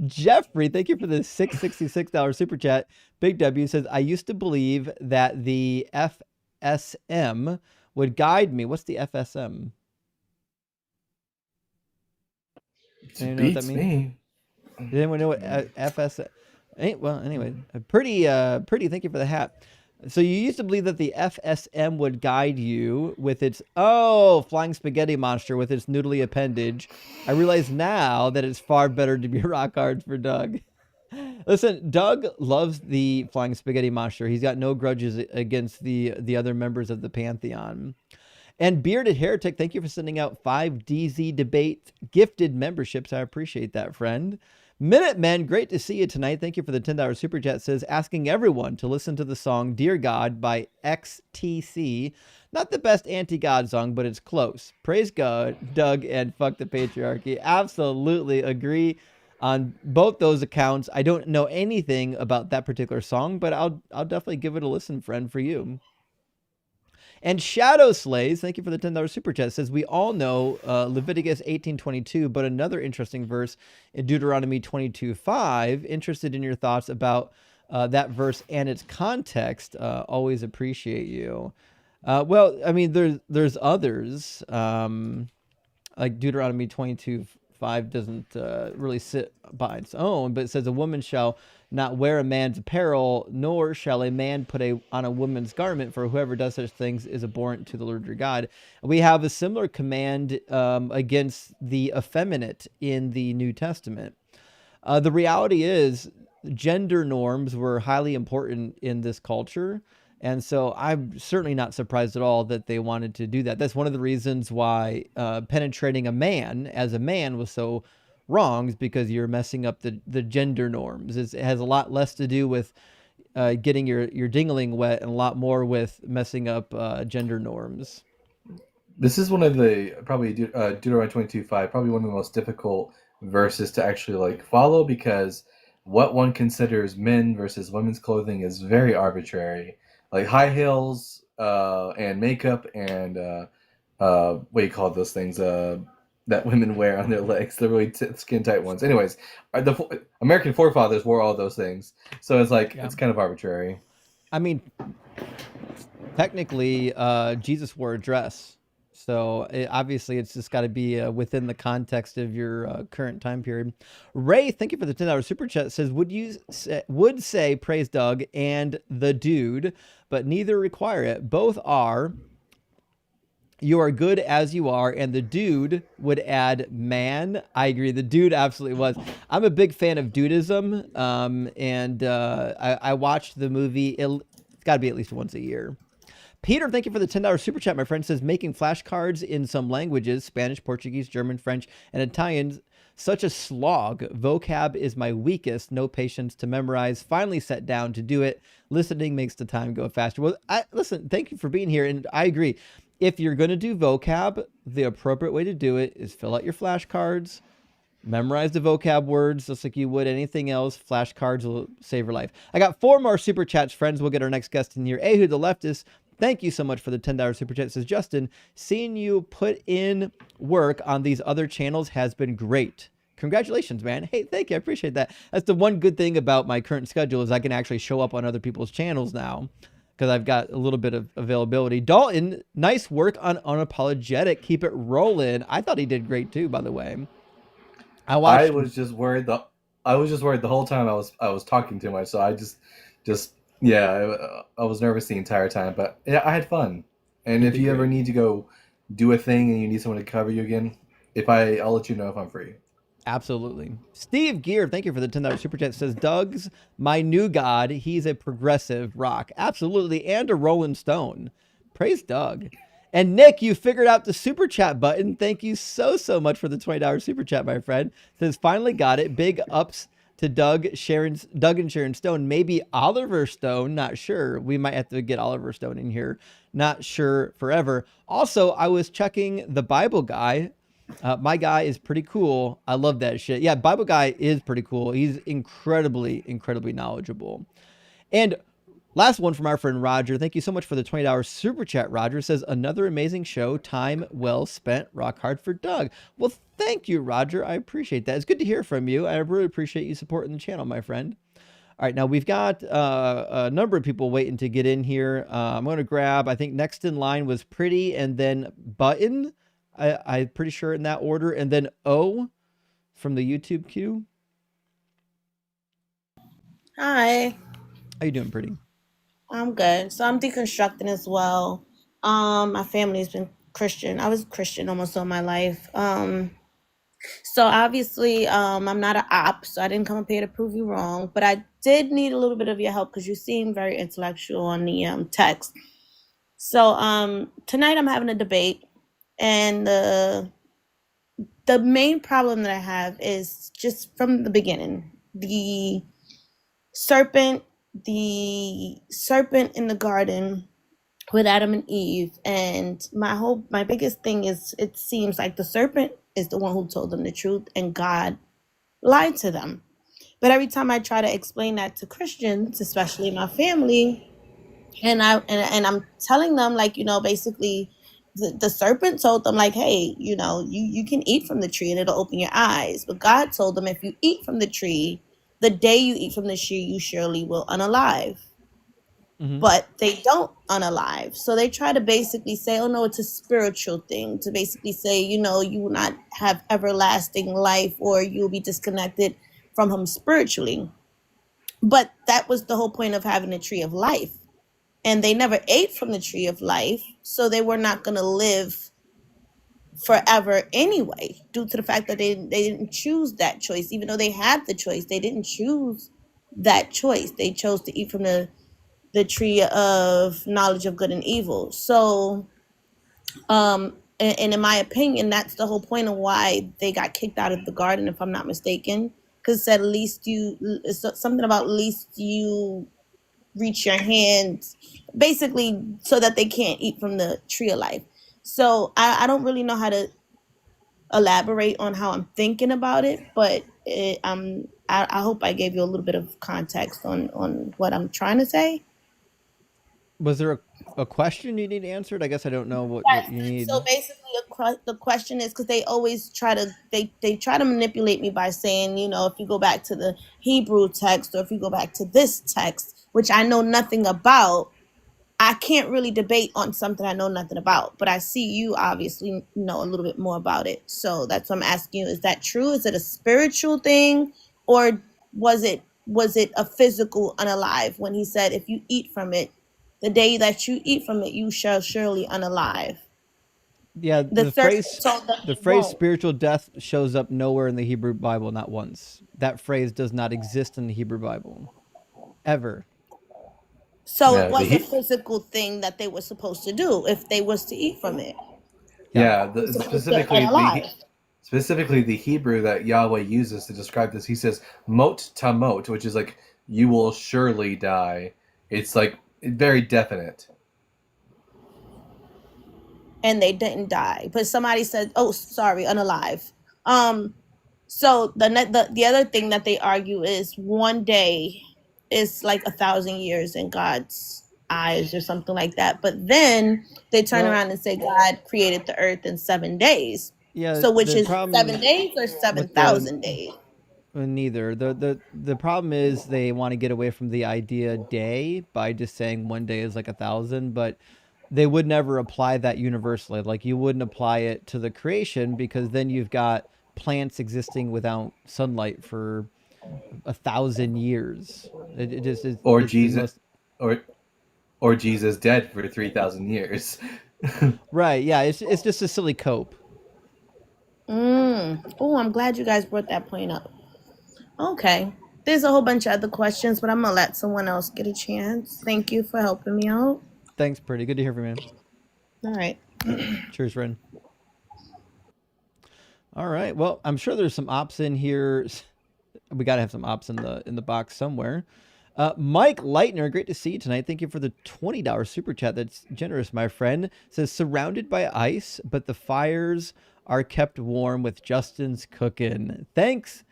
Speaker 1: Jeffrey, thank you for the $666 super chat. Big W says, I used to believe that the FSM would guide me. What's the FSM? Anyone know what that
Speaker 2: Beats
Speaker 1: means?
Speaker 2: me.
Speaker 1: Does anyone know what FSM? Well, anyway, pretty. Thank you for the hat. So you used to believe that the FSM would guide you with its flying spaghetti monster with its noodly appendage. I realize now that it's far better to be rock hard for Doug. Listen, Doug loves the flying spaghetti monster. He's got no grudges against the other members of the Pantheon. And Bearded Heretic, thank you for sending out 5 DZ Debate gifted memberships. I appreciate that, friend. Minutemen, great to see you tonight. Thank you for the $10 super chat. Says, asking everyone to listen to the song Dear God by XTC. Not the best anti-God song, but it's close. Praise God, Doug, and fuck the patriarchy. Absolutely agree on both those accounts. I don't know anything about that particular song, but I'll definitely give it a listen, friend, for you. And Shadow Slays, thank you for the $10 super chat, says, we all know Leviticus 18:22, but another interesting verse in Deuteronomy 22:5. Interested in your thoughts about that verse and its context. Always appreciate you. Well, I mean, there's others. Like Deuteronomy 22:5 doesn't really sit by its own, but it says, a woman shall not wear a man's apparel, nor shall a man put on a woman's garment, for whoever does such things is abhorrent to the Lord your God. We have a similar command against the effeminate in the New Testament. The reality is gender norms were highly important in this culture. And so I'm certainly not surprised at all that they wanted to do that. That's one of the reasons why penetrating a man as a man was so wrong, is because you're messing up the gender norms. It has a lot less to do with getting your dingling wet and a lot more with messing up gender norms.
Speaker 2: This is one of the probably Deuteronomy 22:5, probably one of the most difficult verses to actually like follow, because what one considers men versus women's clothing is very arbitrary. Like high heels and makeup and what do you call those things that women wear on their legs, the really skin tight ones. Anyways, the American forefathers wore all those things, so it's like it's kind of arbitrary.
Speaker 1: I mean, technically, Jesus wore a dress. So obviously, it's just got to be within the context of your current time period. Ray, thank you for the $10 super chat. Says, would say praise Doug and the dude, but neither require it. Both are. You are good as you are, and the dude would add man. I agree. The dude absolutely was. I'm a big fan of dudism, and I watched the movie. It's got to be at least once a year. Peter, thank you for the $10 super chat. My friend says, making flashcards in some languages, Spanish, Portuguese, German, French, and Italian, such a slog. Vocab is my weakest. No patience to memorize. Finally sat down to do it. Listening makes the time go faster. Well, listen, thank you for being here. And I agree. If you're going to do vocab, the appropriate way to do it is fill out your flashcards, memorize the vocab words just like you would anything else. Flashcards will save your life. I got 4 more super chats, friends. We'll get our next guest in here. Ehud the Leftist, thank you so much for the $10 super chat. It says, Justin, seeing you put in work on these other channels has been great. Congratulations, man. Hey, thank you. I appreciate that. That's the one good thing about my current schedule, is I can actually show up on other people's channels now, because I've got a little bit of availability. Dalton, nice work on Unapologetic. Keep it rolling. I thought he did great too, by the way. I
Speaker 2: was just worried the whole time I was talking too much, so I I was nervous the entire time, but yeah, I had fun. And if you ever need to go do a thing and you need someone to cover you again, I'll let you know if I'm free.
Speaker 1: Absolutely. Steve Gear, thank you for the $10 super chat. Says, Doug's my new god. He's a progressive rock. Absolutely. And a Rolling Stone. Praise Doug. And Nick, you figured out the super chat button. Thank you so much for the $20 super chat, my friend. Says, finally got it. Big ups to Doug and Sharon Stone, maybe Oliver Stone, not sure. We might have to get Oliver Stone in here, not sure forever. Also, I was checking the Bible guy. My guy is pretty cool. I love that shit. Yeah, Bible guy is pretty cool. He's incredibly knowledgeable. And last one from our friend Roger. Thank you so much for the $20 super chat. Roger says, another amazing show. Time well spent. Rock hard for Doug. Well, thank you, Roger. I appreciate that. It's good to hear from you. I really appreciate you supporting the channel, my friend. All right, now we've got a number of people waiting to get in here. I'm going to grab, I think next in line was Pretty and then Button. I'm pretty sure in that order. And then O from the YouTube queue.
Speaker 6: Hi.
Speaker 1: How you doing, Pretty?
Speaker 6: I'm good. So I'm deconstructing as well. My family's been Christian. I was Christian almost all my life. So obviously, I'm not an op, so I didn't come up here to prove you wrong. But I did need a little bit of your help because you seem very intellectual on the text. So tonight I'm having a debate, and the main problem that I have is just from the beginning. The serpent in the garden with Adam and Eve, and my biggest thing is it seems like the serpent is the one who told them the truth and God lied to them. But every time I try to explain that to Christians, especially my family, and I'm telling them, like, basically the serpent told them, like, hey, you can eat from the tree and it'll open your eyes. But God told them, if you eat from the tree, the day you eat from the tree, you surely will unalive.
Speaker 1: Mm-hmm.
Speaker 6: But they don't unalive. So they try to basically say, oh no, it's a spiritual thing. To basically say, you will not have everlasting life, or you'll be disconnected from him spiritually. But that was the whole point of having a tree of life. And they never ate from the tree of life, so they were not going to live forever anyway, due to the fact that they didn't choose that choice. Even though they had the choice, they didn't choose that choice. They chose to eat from the tree of knowledge of good and evil. So and in my opinion, that's the whole point of why they got kicked out of the garden, if I'm not mistaken, because it said something about least you reach your hands, basically, so that they can't eat from the tree of life. So I don't really know how to elaborate on how I'm thinking about it, but I hope I gave you a little bit of context on what I'm trying to say.
Speaker 1: Was there a question you need answered? I guess I don't know what you need.
Speaker 6: So basically, the question is, because they always try to they try to manipulate me by saying, if you go back to the Hebrew text, or if you go back to this text, which I know nothing about, I can't really debate on something I know nothing about. But I see you obviously know a little bit more about it. So that's what I'm asking you. Is that true? Is it a spiritual thing, or was it a physical unalive when he said, if you eat from it, the day that you eat from it, you shall surely unalive?
Speaker 1: Yeah, the phrase
Speaker 6: won't.
Speaker 1: spiritual death shows up nowhere in the Hebrew Bible, not once. That phrase does not exist in the Hebrew Bible. Ever.
Speaker 6: So
Speaker 2: Yeah,
Speaker 6: it was a physical thing that they were supposed to do if they was to eat from it.
Speaker 2: Yeah,
Speaker 6: Specifically
Speaker 2: the Hebrew that Yahweh uses to describe this, he says mot tamot, which is like you will surely die. It's like very definite.
Speaker 6: And they didn't die, but somebody said, "Oh, sorry, unalive." So the other thing that they argue is one day is like 1,000 years in God's eyes, or something like that. But then they turn around and say God created the earth in 7 days.
Speaker 1: Yeah.
Speaker 6: So which is 7 days or 7,000 days?
Speaker 1: Neither. The problem is they want to get away from the idea day by just saying one day is like 1,000, but they would never apply that universally. Like you wouldn't apply it to the creation, because then you've got plants existing without sunlight for 1,000 years. It just is.
Speaker 2: Or Jesus, or Jesus dead for 3,000 years.
Speaker 1: Right. Yeah. It's just a silly cope.
Speaker 6: Oh, I'm glad you guys brought that point up. Okay. There's a whole bunch of other questions, but I'm going to let someone else get a chance. Thank you for helping me out.
Speaker 1: Thanks, Pretty. Good to hear from you.
Speaker 6: All right.
Speaker 1: Cheers, friend. All right. Well, I'm sure there's some ops in here We got to have some ops in the box somewhere. Mike Leitner, great to see you tonight. Thank you for the $20 super chat. That's generous, my friend. Says surrounded by ice, but the fires are kept warm with Justin's cooking. Thank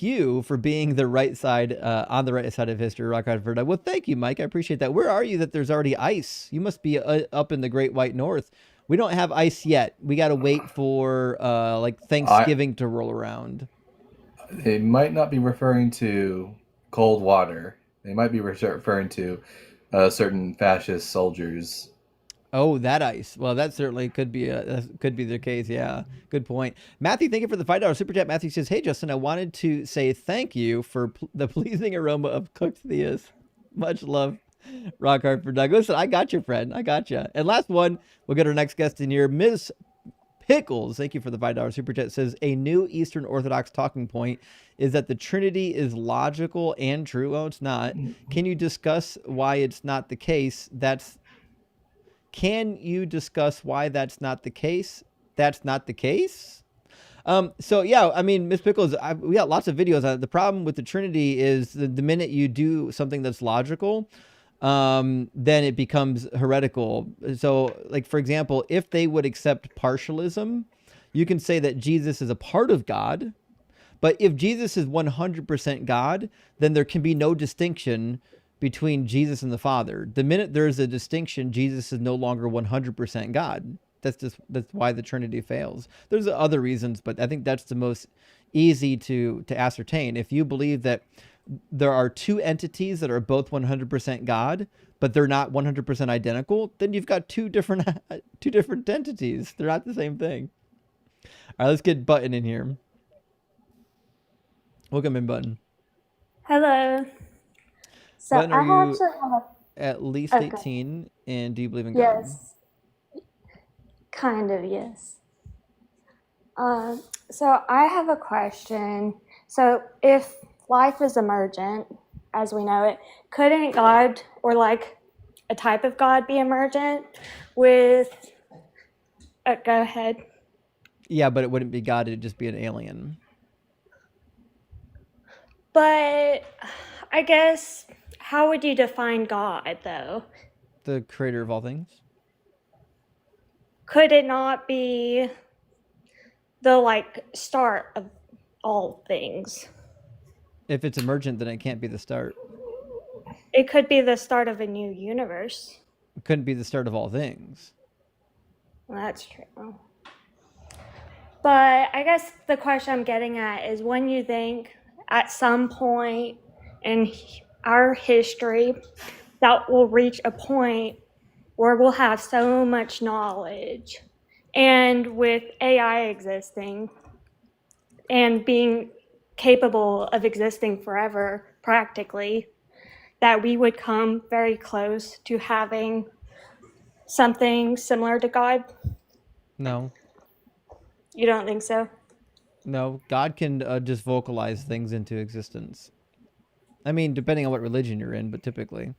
Speaker 1: you for being the right side, on the right side of history, Rock Hard Verda. Well, thank you, Mike. I appreciate that. Where are you that there's already ice? You must be up in the Great White North. We don't have ice yet. We got to wait for like Thanksgiving to roll around.
Speaker 2: They might not be referring to cold water. They might be referring to certain fascist soldiers.
Speaker 1: Oh, that ice. Well, that certainly could be the case. Yeah, good point. Matthew, thank you for the $5 super chat. Matthew says, "Hey Justin, I wanted to say thank you for the pleasing aroma of cooked theas. Much love, Rock Hard for Doug. Listen, I got you, friend. I got you." And last one, we'll get our next guest in here, Ms. Pickles. Thank you for the $5 super chat. Says a new Eastern Orthodox talking point is that the Trinity is logical and true. Well, it's not. Can you discuss why it's not the case? Can you discuss why that's not the case? That's not the case? So yeah, I mean, Miss Pickles, we got lots of videos on it. The problem with the Trinity is the minute you do something that's logical, then it becomes heretical. So, like, for example, if they would accept partialism, you can say that Jesus is a part of God. But if Jesus is 100% God, then there can be no distinction between Jesus and the Father. The minute there's a distinction, Jesus is no longer 100% God. That's why the Trinity fails. There's other reasons, but I think that's the most easy to ascertain. If you believe that there are two entities that are both 100% God, but they're not 100% identical, then you've got two different entities. They're not the same thing. All right, let's get Button in here. Welcome in, Button.
Speaker 7: Hello. So
Speaker 1: Button,
Speaker 7: I
Speaker 1: are you
Speaker 7: actually have
Speaker 1: at least
Speaker 7: okay.
Speaker 1: 18, and do you believe in God?
Speaker 7: Yes. Kind of, yes. So I have a question. So if life is emergent, as we know it, couldn't God or like a type of God be emergent with... go ahead.
Speaker 1: Yeah, but it wouldn't be God. It'd just be an alien.
Speaker 7: But I guess, how would you define God, though?
Speaker 1: The creator of all things.
Speaker 7: Could it not be the like start of all things?
Speaker 1: If it's emergent, then it can't be the start.
Speaker 7: It could be the start of a new universe.
Speaker 1: It couldn't be the start of all things.
Speaker 7: Well, that's true. But I guess the question I'm getting at is when you think at some point in our history that we'll reach a point where we'll have so much knowledge, and with AI existing and being capable of existing forever practically, that we would come very close to having something similar to God?
Speaker 1: No.
Speaker 7: You don't think so?
Speaker 1: No, God can just vocalize things into existence. I mean, depending on what religion you're in, but typically.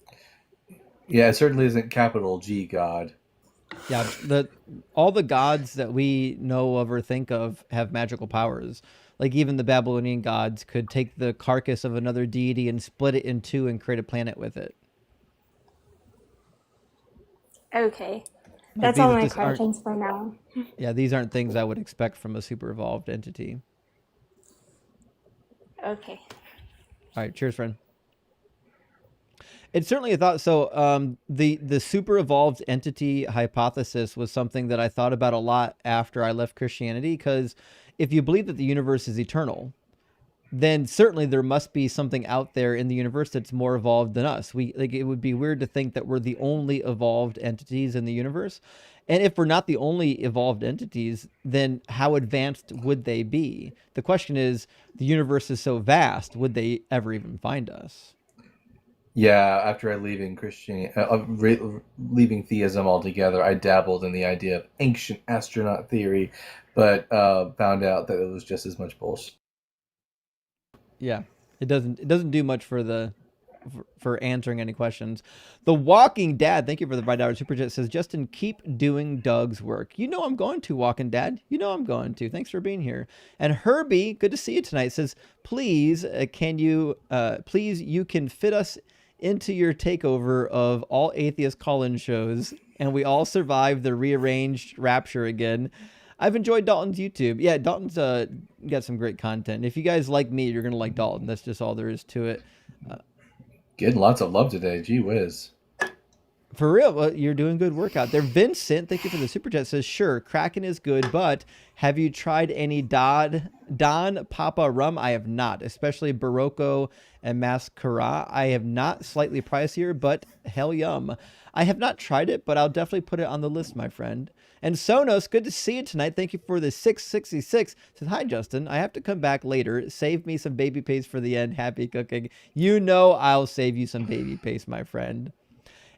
Speaker 2: Yeah, it certainly isn't capital G God.
Speaker 1: Yeah, all the gods that we know of or think of have magical powers. Like even the Babylonian gods could take the carcass of another deity and split it in two and create a planet with it.
Speaker 7: Okay.
Speaker 1: Like
Speaker 7: That's all my questions for now.
Speaker 1: Yeah, these aren't things I would expect from a super evolved entity.
Speaker 7: Okay.
Speaker 1: All right, cheers, friend. It's certainly a thought. So the super evolved entity hypothesis was something that I thought about a lot after I left Christianity, because if you believe that the universe is eternal, then certainly there must be something out there in the universe that's more evolved than us. It would be weird to think that we're the only evolved entities in the universe. And if we're not the only evolved entities, then how advanced would they be? The question is, the universe is so vast, would they ever even find us?
Speaker 2: Yeah, after leaving Christianity, leaving theism altogether, I dabbled in the idea of ancient astronaut theory, but found out that it was just as much bullshit.
Speaker 1: Yeah, it doesn't do much for the for answering any questions. The Walking Dad, thank you for the $5 super chat, says, Justin, keep doing Doug's work. You know I'm going to, Walking Dad. You know I'm going to. Thanks for being here. And Herbie, good to see you tonight, says, please, please, you can fit us into your takeover of all atheist call-in shows, and we all survive the rearranged rapture again. I've enjoyed Dalton's YouTube. Yeah, Dalton's got some great content. If you guys like me, you're gonna like Dalton. That's just all there is to it.
Speaker 2: Getting lots of love today. Gee whiz.
Speaker 1: For real, well, you're doing good work out there. Vincent, thank you for the super chat, says, sure, Kraken is good, but have you tried any Don Papa rum? I have not, especially Barocco and Mascara. I have not. Slightly pricier, but hell yum. I have not tried it, but I'll definitely put it on the list, my friend. And Sonos, good to see you tonight. Thank you for the 666. Says, hi, Justin. I have to come back later. Save me some baby paste for the end. Happy cooking. You know I'll save you some baby paste, my friend.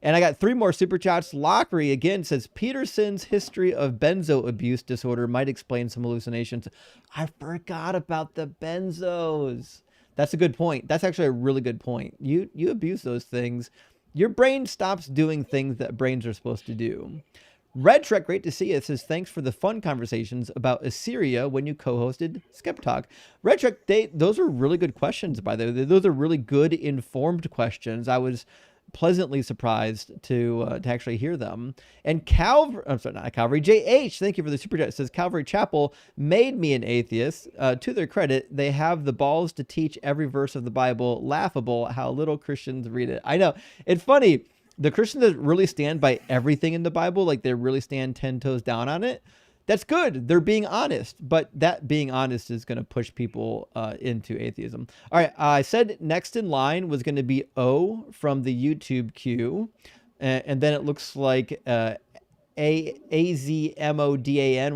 Speaker 1: And I got 3 more super chats. Lockery again says, Peterson's history of benzo abuse disorder might explain some hallucinations. I forgot about the benzos. That's a good point. That's actually a really good point. You abuse those things, your brain stops doing things that brains are supposed to do. Red Trek, great to see you. It says, thanks for the fun conversations about Assyria when you co-hosted Skep Talk. Red Trek, those are really good questions, by the way. Those are really good, informed questions. I was pleasantly surprised to actually hear them. And I'm sorry, not Calvary, JH, thank you for the super chat. It says, Calvary Chapel made me an atheist. To their credit, they have the balls to teach every verse of the Bible. Laughable how little Christians read it. I know. It's funny. The Christians that really stand by everything in the Bible, like they really stand 10 toes down on it. That's good. They're being honest, but that being honest is going to push people into atheism. All right. I said next in line was going to be O from the YouTube queue. And then it looks like AZMODAN,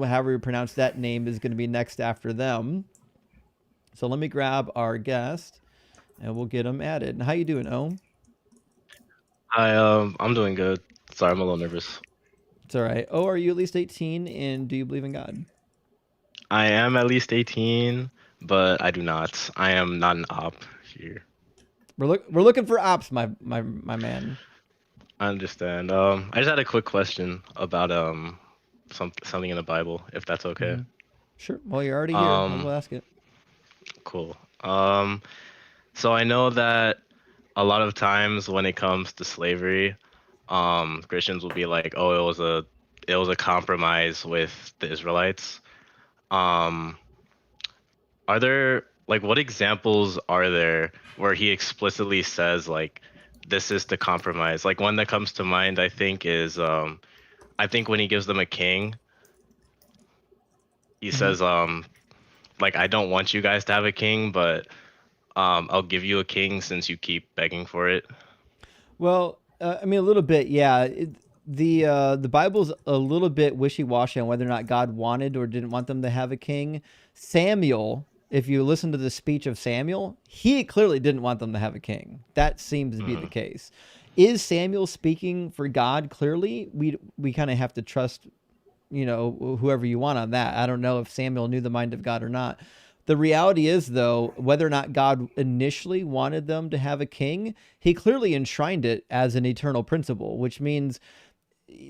Speaker 1: however you pronounce that name, is going to be next after them. So let me grab our guest and we'll get them added. And how you doing, O?
Speaker 8: Hi, I'm doing good. Sorry, I'm a little nervous.
Speaker 1: It's all right. Oh, are you at least 18 and do you believe in God?
Speaker 8: I am at least 18, but I do not. I am not an op here.
Speaker 1: We're looking for ops, my man.
Speaker 8: I understand. I just had a quick question about something in the Bible, if that's okay.
Speaker 1: Mm-hmm. Sure. Well, you're already here. I'll ask it.
Speaker 8: Cool. So I know that a lot of times when it comes to slavery, Christians will be like, "Oh, it was a compromise with the Israelites." Are there what examples are there where he explicitly says like, "This is the compromise"? Like one that comes to mind, I think, is I think when he gives them a king, he says like, "I don't want you guys to have a king, but I'll give you a king since you keep begging for it."
Speaker 1: Well, I mean, a little bit, yeah. The Bible's a little bit wishy-washy on whether or not God wanted or didn't want them to have a king. Samuel, if you listen to the speech of Samuel, he clearly didn't want them to have a king. That seems to be the case. Is Samuel speaking for God clearly? We kind of have to trust, whoever you want on that. I don't know if Samuel knew the mind of God or not. The reality is, though, whether or not God initially wanted them to have a king, he clearly enshrined it as an eternal principle, which means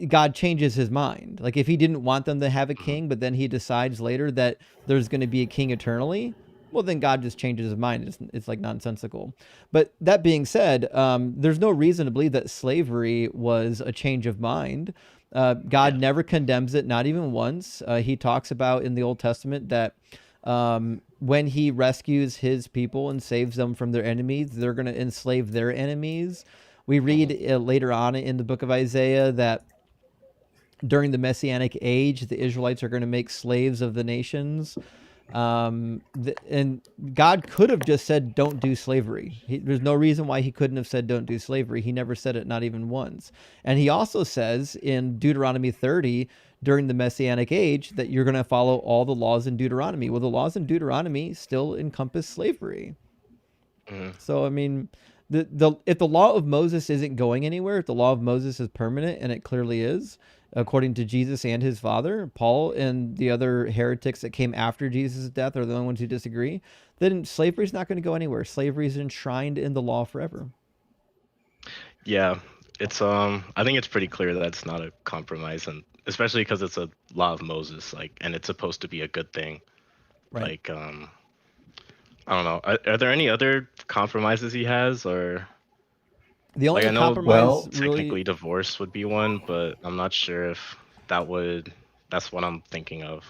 Speaker 1: God changes his mind. Like if he didn't want them to have a king, but then he decides later that there's going to be a king eternally, well, then God just changes his mind. It's like nonsensical. But that being said, there's no reason to believe that slavery was a change of mind. God never condemns it, not even once. He talks about in the Old Testament that when he rescues his people and saves them from their enemies, they're going to enslave their enemies. We read later on in the book of Isaiah that during the Messianic age, the Israelites are going to make slaves of the nations. And God could have just said, don't do slavery. There's no reason why he couldn't have said, don't do slavery. He never said it, not even once. And he also says in Deuteronomy 30, during the Messianic age, that you're going to follow all the laws in Deuteronomy. Well, the laws in Deuteronomy still encompass slavery. So, I mean, if the law of Moses isn't going anywhere, if the law of Moses is permanent, and it clearly is, according to Jesus and his father, Paul and the other heretics that came after Jesus' death are the only ones who disagree, then slavery is not going to go anywhere. Slavery is enshrined in the law forever.
Speaker 8: Yeah, it's I think it's pretty clear that it's not a compromise, and especially because it's a law of Moses, like, and it's supposed to be a good thing.
Speaker 1: Right.
Speaker 8: Like, I don't know. Are there any other compromises he has, or
Speaker 1: The
Speaker 8: like,
Speaker 1: only
Speaker 8: I know
Speaker 1: compromise
Speaker 2: Well,
Speaker 1: really.
Speaker 8: technically divorce would be one, but I'm not sure if that would. That's what I'm thinking of.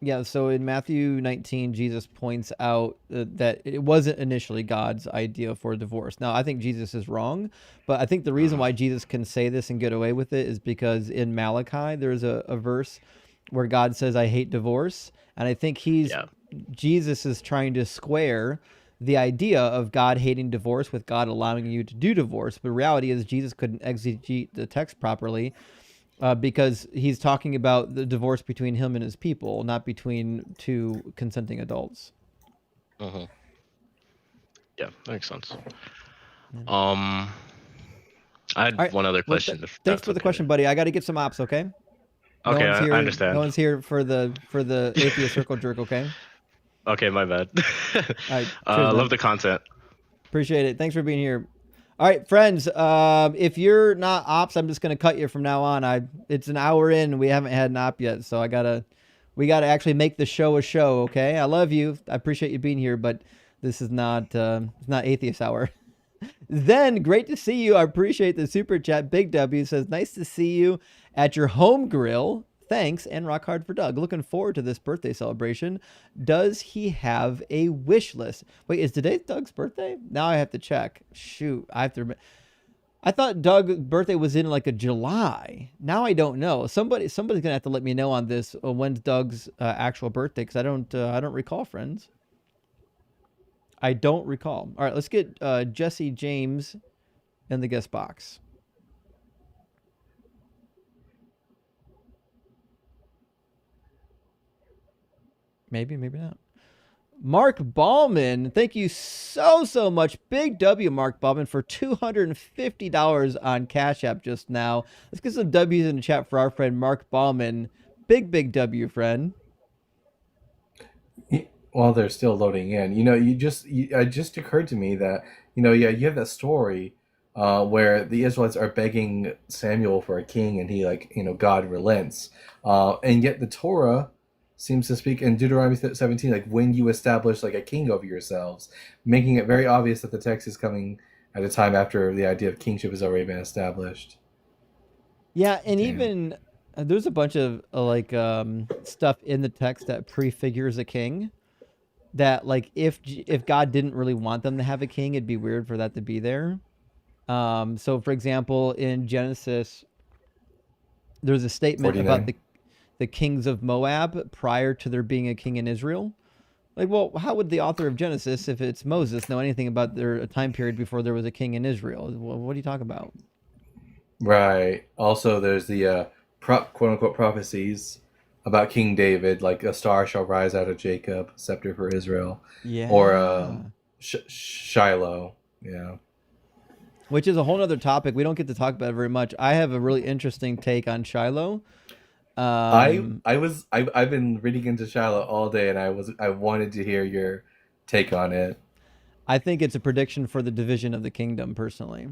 Speaker 1: Yeah, so in Matthew 19, Jesus points out that it wasn't initially God's idea for divorce. Now, I think Jesus is wrong, but I think the reason
Speaker 8: Mhm.
Speaker 1: why Jesus can say this and get away with it is because in Malachi, there's a verse where God says, I hate divorce. And I think
Speaker 8: Yeah.
Speaker 1: Jesus is trying to square the idea of God hating divorce with God allowing you to do divorce. But the reality is, Jesus couldn't exegete the text properly because he's talking about the divorce between him and his people, not between two consenting adults.
Speaker 8: hmm Yeah, that makes sense.
Speaker 1: Yeah.
Speaker 8: Um, I
Speaker 1: All
Speaker 8: had
Speaker 1: right.
Speaker 8: one other
Speaker 1: Well,
Speaker 8: question, if
Speaker 1: thanks
Speaker 8: that's
Speaker 1: for the
Speaker 8: okay.
Speaker 1: question, buddy. I got to get some ops. Okay. No
Speaker 8: Okay,
Speaker 1: one's
Speaker 8: I
Speaker 1: here. No
Speaker 8: understand.
Speaker 1: one's here for the atheist circle jerk. Okay.
Speaker 8: Okay, my bad.
Speaker 1: All right. Cheers,
Speaker 8: Love
Speaker 1: man.
Speaker 8: the content.
Speaker 1: Appreciate it. Thanks for being here. All right, friends. If you're not ops, I'm just gonna cut you from now on. It's an hour in, and we haven't had an op yet, so we gotta actually make the show a show. Okay. I love you. I appreciate you being here, but this is not it's not atheist hour. Then, great to see you. I appreciate the super chat. Big W says, nice to see you at your home grill. Thanks, and rock hard for Doug. Looking forward to this birthday celebration. Does he have a wish list? Wait, is today Doug's birthday? Now I have to check. Shoot, I have to. I thought Doug's birthday was in like a July. Now I don't know. Somebody's gonna have to let me know on this. When's Doug's actual birthday? Because I don't recall, friends. I don't recall. All right, let's get Jesse James in the guest box. Maybe, maybe not. Mark Ballman, thank you so much. Big W, Mark Ballman, for $250 on Cash App just now. Let's get some W's in the chat for our friend Mark Ballman. Big W, friend.
Speaker 2: While they're still loading in, it just occurred to me that, yeah, you have that story where the Israelites are begging Samuel for a king, and he, like, God relents, and yet the Torah seems to speak in Deuteronomy 17, like, when you establish like a king over yourselves, making it very obvious that the text is coming at a time after the idea of kingship has already been established.
Speaker 1: Yeah, and
Speaker 2: Damn.
Speaker 1: even there's a bunch of stuff in the text that prefigures a king. That, like, if God didn't really want them to have a king, it'd be weird for that to be there. So for example, in Genesis, there's a statement about
Speaker 2: 49.
Speaker 1: the kings of Moab prior to there being a king in Israel. Like, well, how would the author of Genesis, if it's Moses, know anything about a time period before there was a king in Israel? Well, what are you talking about?
Speaker 2: Right. Also, there's the quote unquote prophecies about King David, like a star shall rise out of Jacob, scepter for Israel,
Speaker 1: Yeah.
Speaker 2: or Shiloh. Yeah.
Speaker 1: Which is a whole other topic. We don't get to talk about it very much. I have a really interesting take on Shiloh.
Speaker 2: I've been reading into Shiloh all day, and I wanted to hear your take on it.
Speaker 1: I think it's a prediction for the division of the kingdom, personally.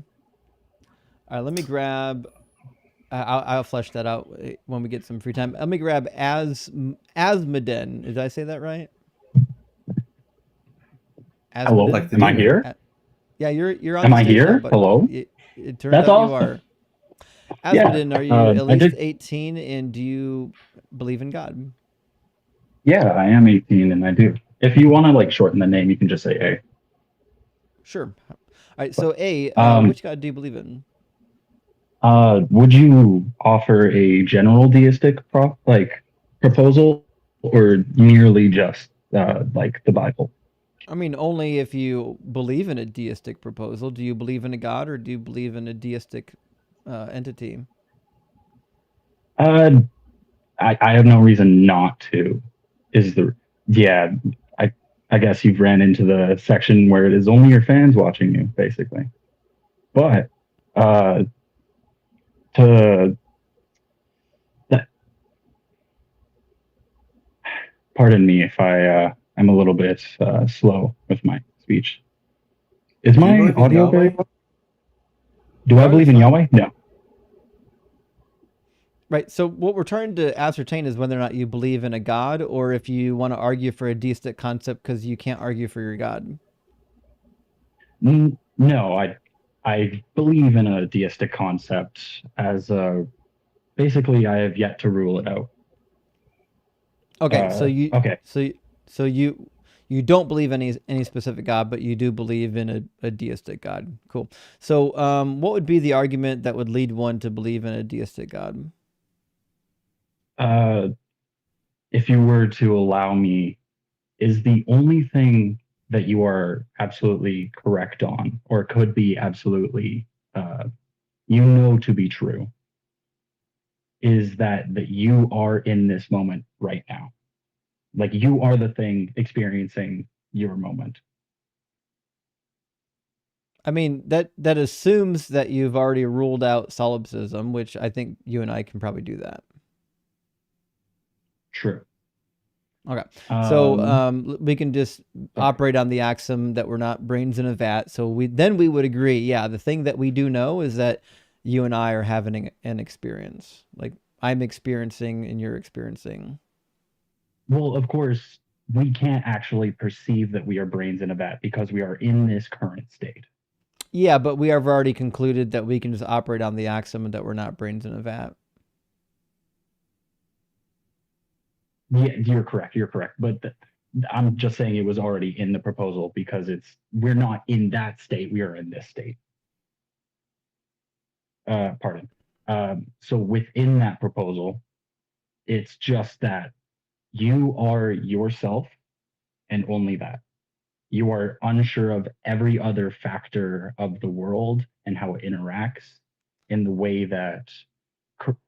Speaker 1: All right, let me grab. I'll flesh that out when we get some free time. Let me grab Asmodin. Did I say that right?
Speaker 9: Hello,
Speaker 2: Like the
Speaker 9: am I
Speaker 2: demon.
Speaker 9: here?
Speaker 1: Yeah, you're on
Speaker 9: Am
Speaker 1: the
Speaker 9: I
Speaker 1: stage now,
Speaker 9: here?
Speaker 1: but
Speaker 9: Hello?
Speaker 1: it turns
Speaker 9: That's
Speaker 1: out you
Speaker 9: awesome.
Speaker 1: are. Asmodin,
Speaker 9: Yeah,
Speaker 1: are you at
Speaker 9: I
Speaker 1: least
Speaker 9: did.
Speaker 1: 18 and do you believe in God?
Speaker 9: Yeah, I am 18 and I do. If you want to like shorten the name, you can just say A.
Speaker 1: Sure. All right,
Speaker 9: But,
Speaker 1: so A, which God do you believe in?
Speaker 9: would you offer a general deistic proposal or merely just like the Bible?
Speaker 1: I mean, only if you believe in a deistic proposal. Do you believe in a God or do you believe in a deistic entity?
Speaker 9: Uh, I have no reason not to. Is the Yeah, I I guess you've ran into the section where it is only your fans watching you, basically. But uh, to pardon me if I'm a little bit slow with my speech. Is
Speaker 2: Do you
Speaker 9: my
Speaker 2: believe in
Speaker 9: audio very
Speaker 2: Yahweh?
Speaker 9: well? Do I believe in Yahweh? No.
Speaker 1: Right. So what we're trying to ascertain is whether or not you believe in a God, or if you want to argue for a deistic concept because you can't argue for your God.
Speaker 9: No, I believe in a deistic concept as basically I have yet to rule it out.
Speaker 1: Okay, so
Speaker 9: Okay.
Speaker 1: you don't believe any specific God, but you do believe in a deistic God. Cool. So what would be the argument that would lead one to believe in a deistic God?
Speaker 9: If you were to allow me, is the only thing that you are absolutely correct on, or could be absolutely, to be true, is that you are in this moment right now. Like you are the thing experiencing your moment.
Speaker 1: I mean, that assumes that you've already ruled out solipsism, which I think you and I can probably do that.
Speaker 9: True.
Speaker 1: Okay. So we can just operate on the axiom that we're not brains in a vat. So we would agree, yeah, the thing that we do know is that you and I are having an experience. Like I'm experiencing and you're experiencing.
Speaker 9: Well, of course, we can't actually perceive that we are brains in a vat because we are in this current state.
Speaker 1: Yeah, but we have already concluded that we can just operate on the axiom that we're not brains in a vat.
Speaker 9: Yeah, you're correct. But I'm just saying it was already in the proposal because we're not in that state. We are in this state. Pardon. So within that proposal, it's just that you are yourself and only that. You are unsure of every other factor of the world and how it interacts in the way that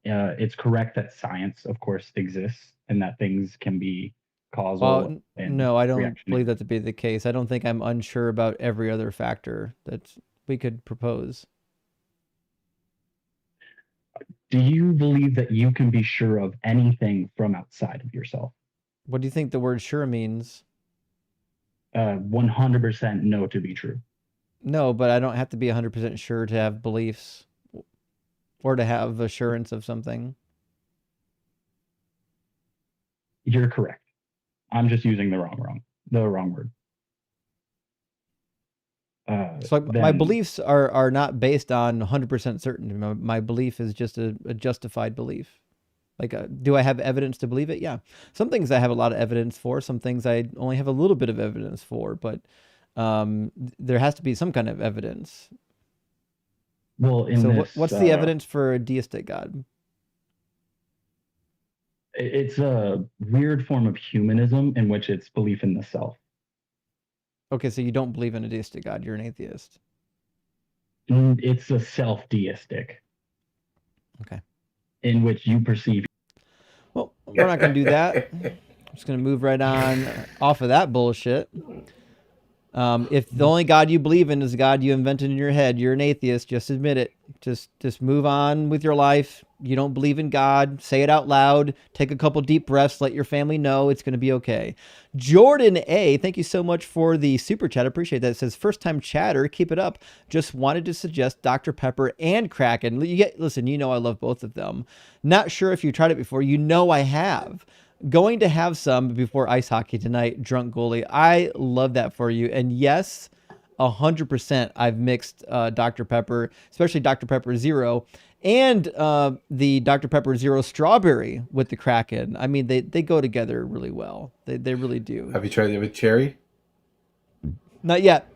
Speaker 9: it's correct that science, of course, exists and that things can be causal.
Speaker 1: No, I don't believe that to be the case. I don't think I'm unsure about every other factor that we could propose.
Speaker 9: Do you believe that you can be sure of anything from outside of yourself?
Speaker 1: What do you think the word sure means?
Speaker 9: 100% know to be true.
Speaker 1: No, but I don't have to be 100% sure to have beliefs or to have assurance of something.
Speaker 9: You're correct. I'm just using the wrong word.
Speaker 1: So my beliefs are not based on 100% certainty. My belief is just a justified belief. Like, do I have evidence to believe it? Yeah. Some things I have a lot of evidence for. Some things I only have a little bit of evidence for. But there has to be some kind of evidence.
Speaker 9: Well,
Speaker 1: what's the evidence for a deistic God?
Speaker 9: It's a weird form of humanism in which it's belief in the self.
Speaker 1: Okay, so you don't believe in a deistic God. You're an atheist.
Speaker 9: It's a self-deistic.
Speaker 1: Okay.
Speaker 9: In which you perceive.
Speaker 1: Well, we're not going to do that. I'm just going to move right on off of that bullshit. If the only God you believe in is the God you invented in your head, you're an atheist. Just admit it. Just move on with your life. You don't believe in God. Say it out loud. Take a couple deep breaths. Let your family know it's going to be okay. Jordan A, thank you so much for the super chat. I appreciate that. It says, first time chatter. Keep it up. Just wanted to suggest Dr. Pepper and Kraken. Listen, you know I love both of them. Not sure if you tried it before. You know I have. Going to have some before ice hockey tonight, drunk goalie. I love that for you. And yes, 100% I've mixed Dr. Pepper, especially Dr. Pepper Zero, and the Dr. Pepper Zero Strawberry with the Kraken. I mean, they go together really well. They really do.
Speaker 2: Have you tried it with cherry?
Speaker 1: Not yet,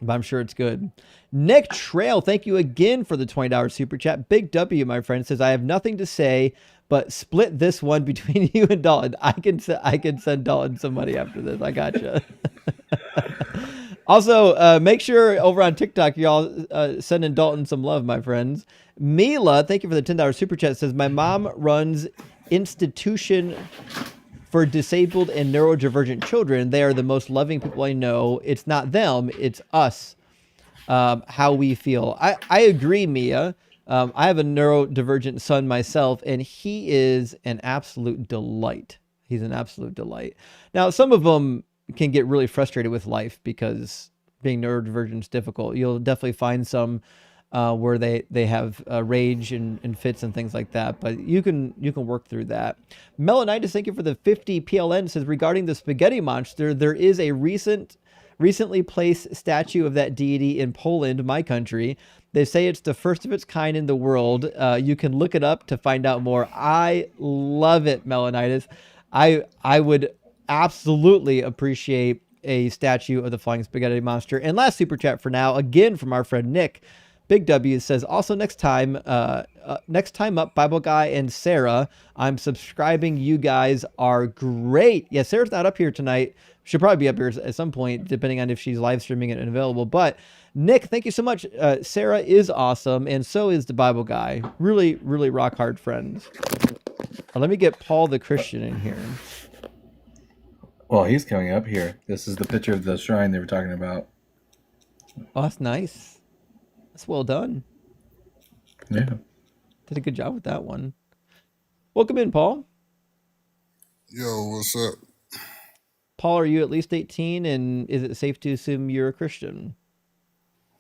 Speaker 1: but I'm sure it's good. Nick Trail, thank you again for the $20 super chat. Big W, my friend, says, I have nothing to say, but split this one between you and Dalton. I can send Dalton some money after this. I gotcha. Also, make sure over on TikTok, y'all sending Dalton some love, my friends. Mila, thank you for the $10 super chat, says, my mom runs institution for disabled and neurodivergent children. They are the most loving people I know. It's not them, it's us. How we feel. I agree, Mia. I have a neurodivergent son myself, and he is an absolute delight. He's an absolute delight. Now, some of them can get really frustrated with life because being neurodivergent is difficult. You'll definitely find some where they have rage and fits and things like that. But you can work through that. Melanitis, thank you for the 50 PLN. Says regarding the spaghetti monster, there is a recently placed statue of that deity in Poland, my country. They say it's the first of its kind in the world. You can look it up to find out more. I love it, Melanitis. I would absolutely appreciate a statue of the flying spaghetti monster. And last super chat for now, again from our friend Nick. Big W says, also next time up, Bible Guy and Sarah, I'm subscribing. You guys are great. Yeah, Sarah's not up here tonight. She'll probably be up here at some point, depending on if she's live streaming it and available. But Nick, thank you so much. Sarah is awesome, and so is the Bible Guy. Really, really rock hard friends. Let me get Paul the Christian in here.
Speaker 2: Well, he's coming up here. This is the picture of the shrine they were talking about.
Speaker 1: Oh, that's nice. That's well done.
Speaker 2: Yeah.
Speaker 1: Did a good job with that one. Welcome in, Paul.
Speaker 10: Yo, what's up?
Speaker 1: Paul, are you at least 18, and is it safe to assume you're a Christian?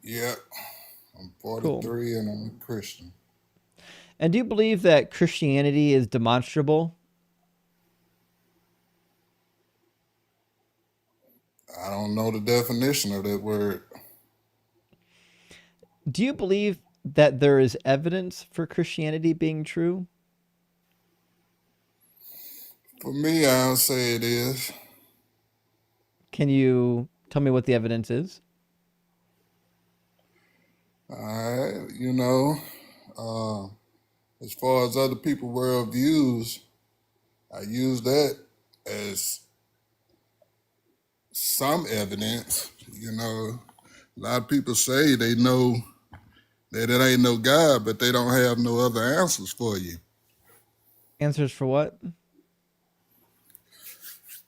Speaker 10: Yeah, I'm 43
Speaker 1: Cool.
Speaker 10: and I'm a Christian.
Speaker 1: And do you believe that Christianity is demonstrable?
Speaker 10: I don't know the definition of that word.
Speaker 1: Do you believe that there is evidence for Christianity being true?
Speaker 10: For me, I'll say it is.
Speaker 1: Can you tell me what the evidence is?
Speaker 10: You know, as far as other people's worldviews, I use that as some evidence. You know, a lot of people say they know that it ain't no God, but they don't have no other answers for you.
Speaker 1: Answers for what?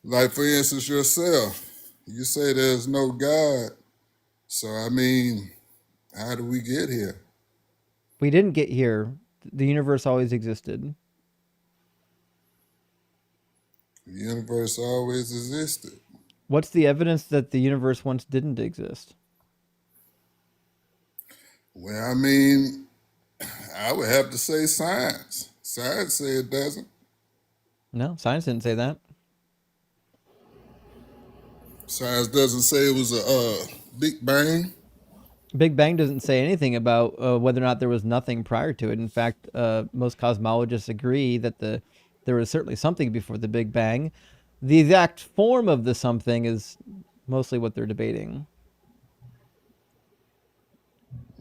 Speaker 10: Like, for instance, yourself, you say there's no God. So, I mean, how do we get here?
Speaker 1: We didn't get here. The universe always existed.
Speaker 10: The universe always existed.
Speaker 1: What's the evidence that the universe once didn't exist?
Speaker 10: Well, I mean, I would have to say science. Science say it doesn't.
Speaker 1: No, science didn't say that.
Speaker 10: Science doesn't say it was a Big Bang.
Speaker 1: Big Bang doesn't say anything about whether or not there was nothing prior to it. In fact, most cosmologists agree that there was certainly something before the Big Bang. The exact form of the something is mostly what they're debating.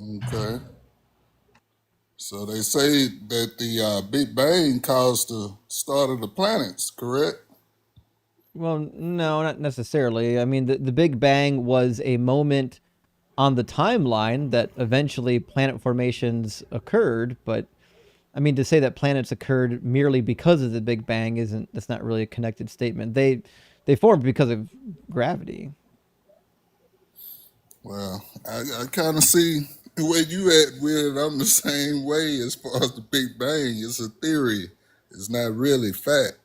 Speaker 10: Okay. So they say that the Big Bang caused the start of the planets, correct?
Speaker 1: Well, no, not necessarily. I mean, the Big Bang was a moment on the timeline that eventually planet formations occurred, but I mean, to say that planets occurred merely because of the Big Bang that's not really a connected statement. They formed because of gravity.
Speaker 10: Well, I kind of see where you at with it. I'm the same way as far as the Big Bang. It's a theory. It's not really fact.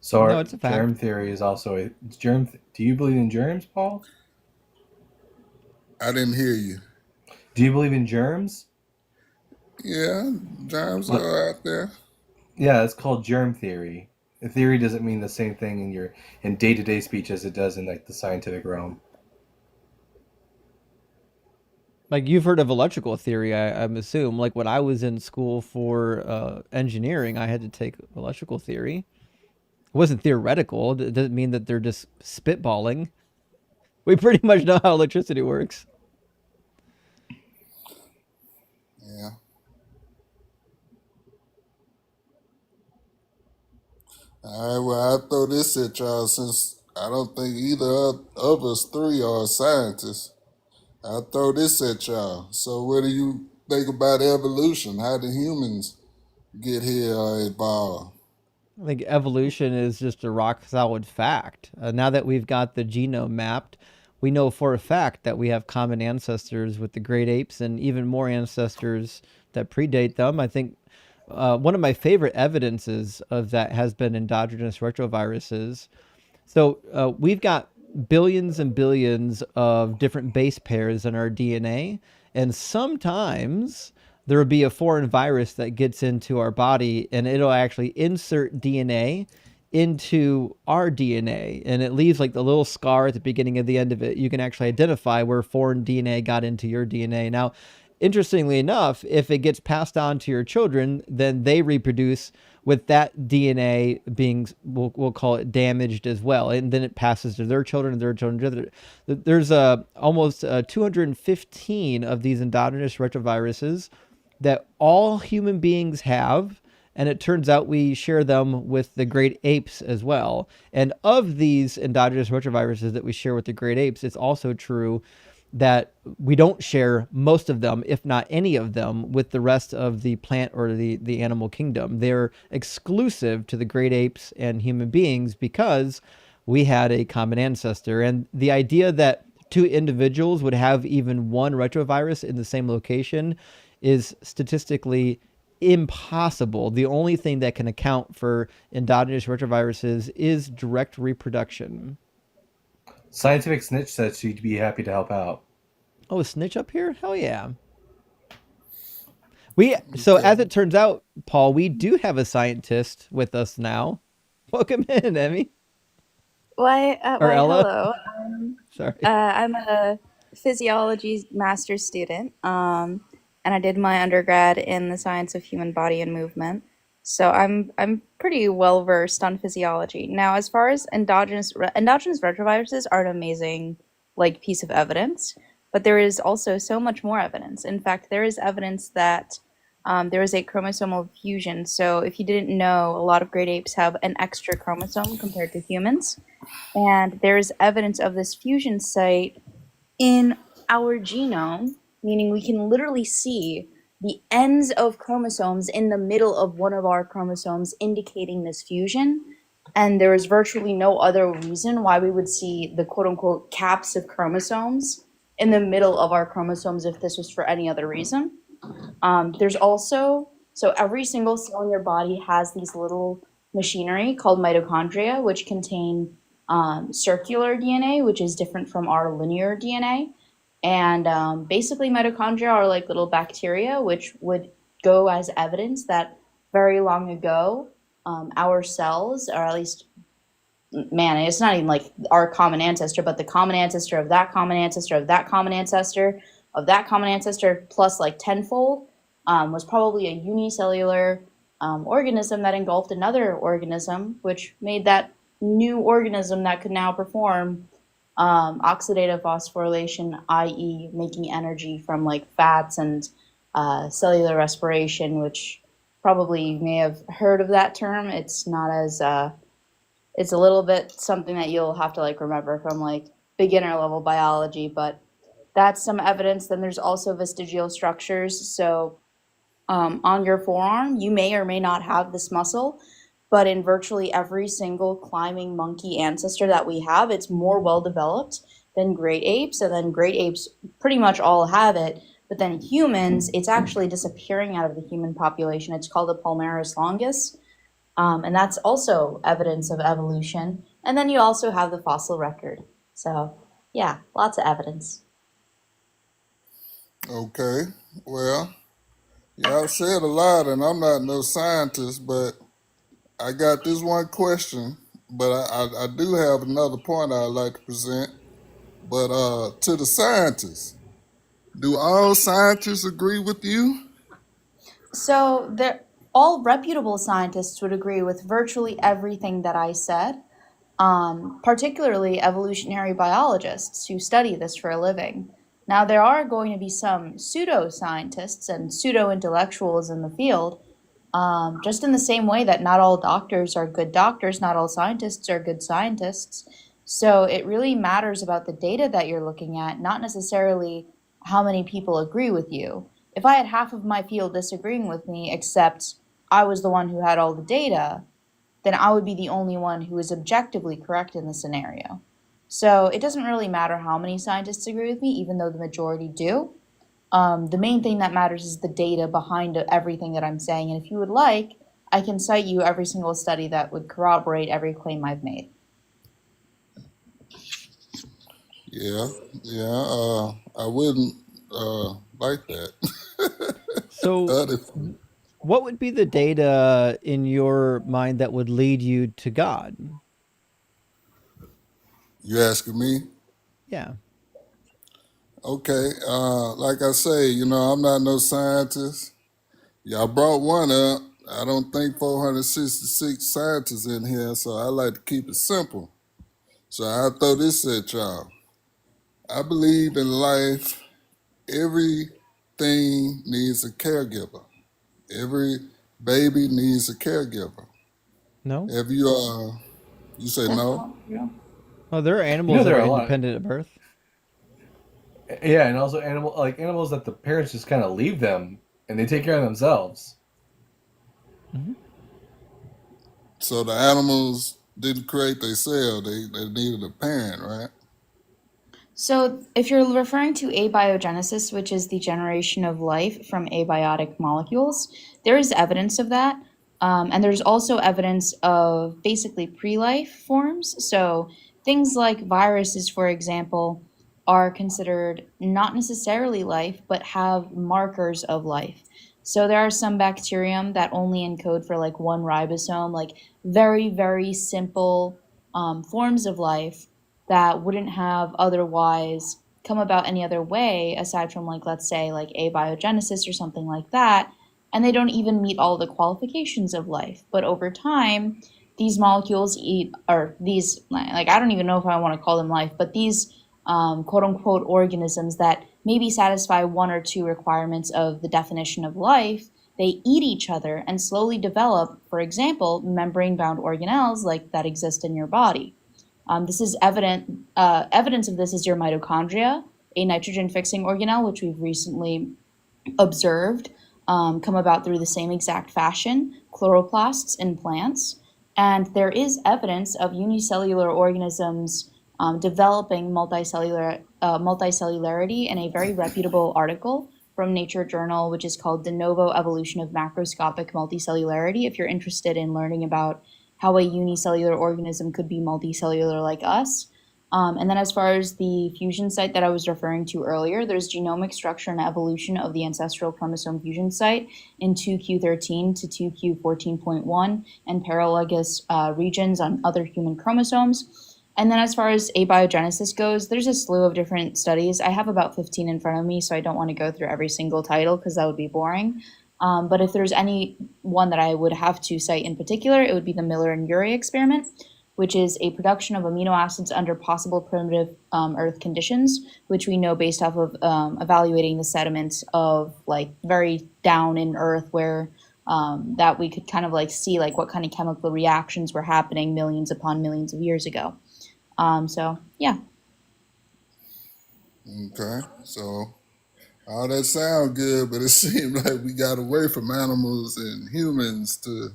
Speaker 2: So
Speaker 1: No, it's a fact.
Speaker 2: germ theory is also it's germ. Do you believe in germs, Paul?
Speaker 10: I didn't hear you.
Speaker 2: Do you believe in germs?
Speaker 10: Yeah, germs
Speaker 2: What?
Speaker 10: are out there.
Speaker 2: Yeah, it's called germ theory. A theory doesn't mean the same thing in day-to-day speech as it does in like the scientific realm.
Speaker 1: Like you've heard of electrical theory, I'm assume. Like when I was in school for engineering, I had to take electrical theory. It wasn't theoretical. It doesn't mean that they're just spitballing. We pretty much know how electricity works.
Speaker 10: Yeah. All right, well, I'll throw this at y'all since I don't think either of us three are scientists. I'll throw this at y'all. So what do you think about evolution? How did humans get here or evolve?
Speaker 1: I think evolution is just a rock solid fact. Now that we've got the genome mapped, we know for a fact that we have common ancestors with the great apes and even more ancestors that predate them. I think one of my favorite evidences of that has been endogenous retroviruses. So we've got billions and billions of different base pairs in our DNA. And sometimes there will be a foreign virus that gets into our body and it'll actually insert DNA into our DNA, and it leaves like the little scar at the beginning of the end of it. You can actually identify where foreign DNA got into your DNA. Now, interestingly enough, if it gets passed on to your children, then they reproduce with that DNA being, we'll call it damaged as well, and then it passes to their children and their children. There's almost 215 of these endogenous retroviruses that all human beings have, and it turns out we share them with the great apes as well. And of these endogenous retroviruses that we share with the great apes, it's also true that we don't share most of them, if not any of them, with the rest of the plant or the animal kingdom. They're exclusive to the great apes and human beings because we had a common ancestor. And the idea that two individuals would have even one retrovirus in the same location is statistically impossible. The only thing that can account for endogenous retroviruses is direct reproduction.
Speaker 2: Scientific Snitch said she'd be happy to help out.
Speaker 1: Oh, a snitch up here? Hell yeah. So as it turns out, Paul, we do have a scientist with us now. Welcome in, Emmy.
Speaker 11: Why,
Speaker 1: Ella.
Speaker 11: hello.
Speaker 1: Sorry.
Speaker 11: I'm a physiology master's student, and I did my undergrad in the science of human body and movement. So I'm pretty well versed on physiology. Now, as far as endogenous retroviruses are an amazing piece of evidence, but there is also so much more evidence. In fact, there is evidence that there is a chromosomal fusion. So if you didn't know, a lot of great apes have an extra chromosome compared to humans. And there is evidence of this fusion site in our genome, meaning we can literally see the ends of chromosomes in the middle of one of our chromosomes indicating this fusion. And there is virtually no other reason why we would see the quote unquote caps of chromosomes in the middle of our chromosomes if this was for any other reason. There's also, so every single cell in your body has these little machinery called mitochondria, which contain circular DNA, which is different from our linear DNA. And basically mitochondria are like little bacteria, which would go as evidence that very long ago, our cells, or at least, man, it's not even like our common ancestor, but the common ancestor of that common ancestor of that common ancestor of that common ancestor plus like tenfold, was probably a unicellular organism that engulfed another organism, which made that new organism that could now perform oxidative phosphorylation, i.e. making energy from like fats and cellular respiration, which probably you may have heard of that term. It's not as, it's a little bit something that you'll have to like remember from like beginner level biology, but that's some evidence. Then there's also vestigial structures. So on your forearm, you may or may not have this muscle, but in virtually every single climbing monkey ancestor that we have, it's more well developed than great apes. And then great apes pretty much all have it. But then humans, it's actually disappearing out of the human population. It's called the palmaris longus. And that's also evidence of evolution. And then you also have the fossil record. So yeah, lots of evidence.
Speaker 10: Okay, well, y'all said a lot, and I'm not no scientist, but I got this one question. But I do have another point I'd like to present. But to the scientists, do all scientists agree with you?
Speaker 11: So all reputable scientists would agree with virtually everything that I said, particularly evolutionary biologists who study this for a living. Now, there are going to be some pseudoscientists and pseudo-intellectuals in the field, just in the same way that not all doctors are good doctors, not all scientists are good scientists. So it really matters about the data that you're looking at, not necessarily how many people agree with you. If I had half of my field disagreeing with me, except I was the one who had all the data, then I would be the only one who is objectively correct in the scenario. So it doesn't really matter how many scientists agree with me, even though the majority do. The main thing that matters is the data behind everything that I'm saying. And if you would like, I can cite you every single study that would corroborate every claim I've made.
Speaker 10: Yeah. I wouldn't like that.
Speaker 1: So,
Speaker 10: Honestly.
Speaker 1: what would be the data in your mind that would lead you to God?
Speaker 10: You asking me?
Speaker 1: Yeah.
Speaker 10: Okay. Like I say, I'm not no scientist. Y'all brought one up. I don't think 466 scientists in here, so I like to keep it simple. So I'll throw this at y'all. I believe in life, everything needs a caregiver. Every baby needs a caregiver.
Speaker 1: No.
Speaker 10: Have you say
Speaker 11: That's
Speaker 10: no?
Speaker 11: not true.
Speaker 1: Oh, there are
Speaker 2: You
Speaker 1: animals
Speaker 2: know,
Speaker 1: that
Speaker 2: there
Speaker 1: are
Speaker 2: are a lot.
Speaker 1: independent at birth.
Speaker 2: Yeah, and also animals that the parents just kind of leave them and they take care of themselves.
Speaker 1: Mm-hmm.
Speaker 10: So the animals didn't create themselves. They needed a parent, right?
Speaker 11: So, if you're referring to abiogenesis, which is the generation of life from abiotic molecules, there is evidence of that. And there's also evidence of basically pre life forms. So, things like viruses, for example, are considered not necessarily life, but have markers of life. So, there are some bacterium that only encode for like one ribosome, like very, very simple forms of life that wouldn't have otherwise come about any other way aside from, like, let's say like abiogenesis or something like that, and they don't even meet all the qualifications of life. But over time, these molecules eat, or these, like, I don't even know if I want to call them life, but these quote unquote organisms that maybe satisfy one or two requirements of the definition of life, they eat each other and slowly develop, for example, membrane bound organelles like that exist in your body. This is evident. Evidence of this is your mitochondria, a nitrogen fixing organelle, which we've recently observed come about through the same exact fashion, chloroplasts in plants. And there is evidence of unicellular organisms developing multicellularity in a very reputable article from Nature Journal, which is called De Novo Evolution of Macroscopic Multicellularity. If you're interested in learning about how a unicellular organism could be multicellular like us. And then, as far as the fusion site that I was referring to earlier, there's genomic structure and evolution of the ancestral chromosome fusion site in 2q13 to 2q14.1 and paralogous regions on other human chromosomes. And then, as far as abiogenesis goes, there's a slew of different studies. I have about 15 in front of me, so I don't want to go through every single title because that would be boring. But if there's any one that I would have to cite in particular, it would be the Miller and Urey experiment, which is a production of amino acids under possible primitive Earth conditions, which we know based off of evaluating the sediment of like very down in Earth, where that we could kind of like see like what kind of chemical reactions were happening millions upon millions of years ago. So yeah.
Speaker 10: Okay. So all that sound good, but it seemed like we got away from animals and humans to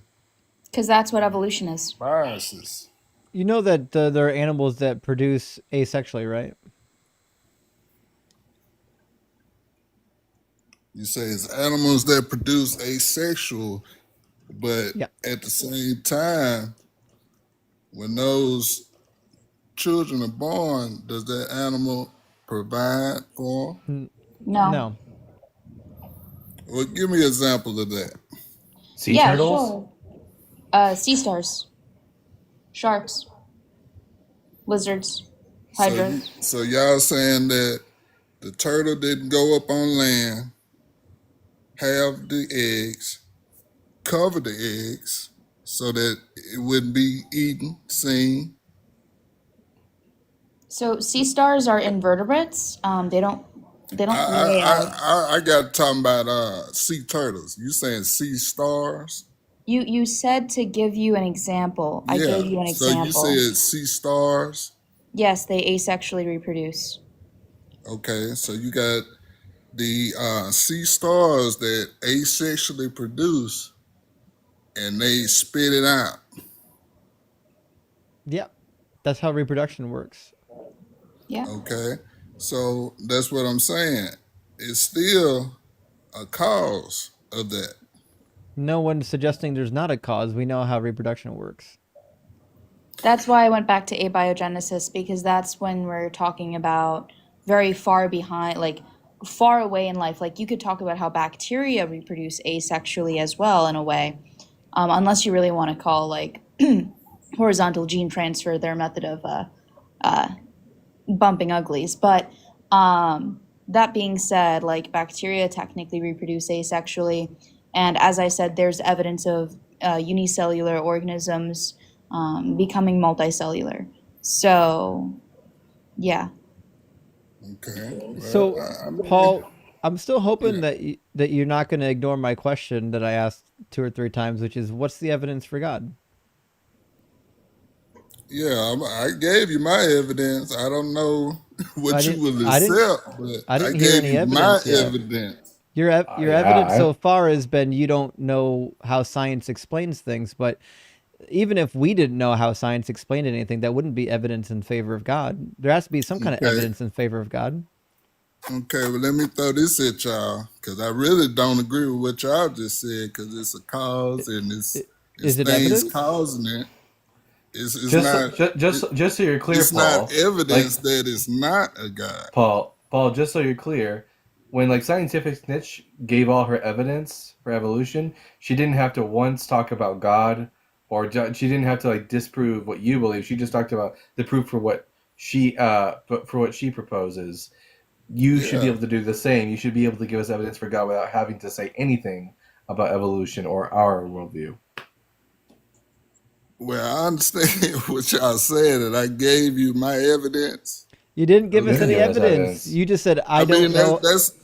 Speaker 11: Because that's what evolution is.
Speaker 10: viruses.
Speaker 1: You know that there are animals that produce asexually, right?
Speaker 10: You say it's animals that produce asexual, but
Speaker 1: Yeah.
Speaker 10: at the same time, when those children are born, does that animal provide for 'em?
Speaker 11: No.
Speaker 1: No.
Speaker 10: Well, give me an example of that.
Speaker 2: Sea
Speaker 11: Yeah,
Speaker 2: turtles?
Speaker 11: sure. Sea stars, sharks, lizards, hydras.
Speaker 10: So y'all saying that the turtle didn't go up on land, have the eggs, cover the eggs so that it wouldn't be eaten, seen.
Speaker 11: So sea stars are invertebrates. They don't lay eggs.
Speaker 10: I got talking about sea turtles. You saying sea stars?
Speaker 11: You said to give you an example. I
Speaker 10: Yeah.
Speaker 11: gave you an
Speaker 10: So you
Speaker 11: example.
Speaker 10: said sea stars.
Speaker 11: Yes, they asexually reproduce.
Speaker 10: Okay. So you got the sea stars that asexually produce and they spit it out.
Speaker 1: Yeah. That's how reproduction works.
Speaker 11: Yeah.
Speaker 10: Okay. So that's what I'm saying. It's still a cause of that.
Speaker 1: No one's suggesting there's not a cause. We know how reproduction works.
Speaker 11: That's why I went back to abiogenesis, because that's when we're talking about very far behind, like far away in life. Like you could talk about how bacteria reproduce asexually as well in a way, unless you really want to call like horizontal gene transfer their method of bumping uglies. But that being said, like bacteria technically reproduce asexually, and as I said, there's evidence of unicellular organisms becoming multicellular. So yeah.
Speaker 10: Okay. Well,
Speaker 1: So,
Speaker 10: I mean,
Speaker 1: Paul, I'm still
Speaker 10: yeah,
Speaker 1: hoping that you're not going to ignore my question that I asked 2 or 3 times, which is, what's the evidence for God?
Speaker 10: yeah. I gave you my evidence. I don't know
Speaker 1: I
Speaker 10: what you
Speaker 1: didn't,
Speaker 10: will
Speaker 1: I didn't,
Speaker 10: accept, but
Speaker 1: I
Speaker 10: I
Speaker 1: didn't hear
Speaker 10: gave
Speaker 1: any
Speaker 10: you my
Speaker 1: evidence yet.
Speaker 10: evidence.
Speaker 1: Your evidence
Speaker 2: Yeah,
Speaker 1: so far has been you don't know how science explains things, but even if we didn't know how science explained anything, that wouldn't be evidence in favor of God. There has to be some kind of
Speaker 10: Okay.
Speaker 1: evidence in favor of God.
Speaker 10: Okay. Well, let me throw this at y'all because I really don't agree with what y'all just said because it's a cause and it's
Speaker 1: Is it
Speaker 10: things
Speaker 1: evidence?
Speaker 10: causing it. It's
Speaker 2: just
Speaker 10: not
Speaker 2: just so you're clear,
Speaker 10: it's not
Speaker 2: Paul.
Speaker 10: evidence
Speaker 2: Like
Speaker 10: that it's not a God.
Speaker 2: Paul, just so you're clear, when like Scientific Snitch gave all her evidence for evolution, she didn't have to once talk about God, or she didn't have to like disprove what you believe. She just talked about the proof for what she proposes. You should be
Speaker 10: Yeah.
Speaker 2: able to do the same. You should be able to give us evidence for God without having to say anything about evolution or our worldview.
Speaker 10: Well, I understand what y'all saying, and I gave you my evidence.
Speaker 1: You didn't give
Speaker 2: You
Speaker 1: us
Speaker 2: didn't
Speaker 1: any
Speaker 10: Okay.
Speaker 2: give us
Speaker 1: evidence.
Speaker 2: evidence.
Speaker 1: You just said I
Speaker 10: I
Speaker 1: don't
Speaker 10: mean,
Speaker 1: know.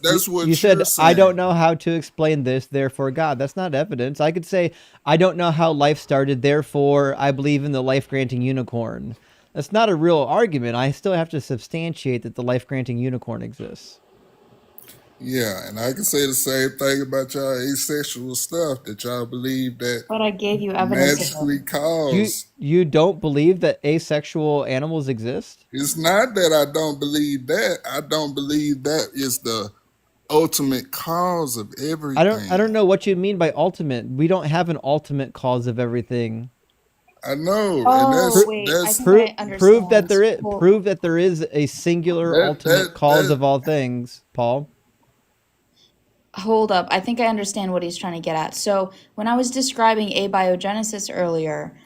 Speaker 10: that's
Speaker 1: You
Speaker 10: what
Speaker 1: said
Speaker 10: you're
Speaker 1: I don't
Speaker 10: saying.
Speaker 1: know how to explain this, therefore God. That's not evidence. I could say I don't know how life started, therefore I believe in the life-granting unicorn. That's not a real argument. I still have to substantiate that the life-granting unicorn exists.
Speaker 10: Yeah, and I can say the same thing about y'all asexual stuff that y'all believe that
Speaker 11: But I gave you evidence of it.
Speaker 10: magically
Speaker 1: You
Speaker 10: caused.
Speaker 1: you don't believe that asexual animals exist?
Speaker 10: It's not that I don't believe that. I don't believe that is the ultimate cause of
Speaker 1: I don't
Speaker 10: everything.
Speaker 1: know what you mean by ultimate. We don't have an ultimate cause of everything.
Speaker 10: I know, and
Speaker 11: Oh,
Speaker 1: Pro-
Speaker 11: wait, I think
Speaker 1: prove
Speaker 11: I
Speaker 1: prove that
Speaker 11: understand.
Speaker 1: there is
Speaker 11: Well,
Speaker 1: prove that there is a singular
Speaker 10: that
Speaker 1: ultimate cause
Speaker 10: that
Speaker 1: of all things, Paul.
Speaker 11: hold up. I think I understand what he's trying to get at. So, when I was describing abiogenesis earlier,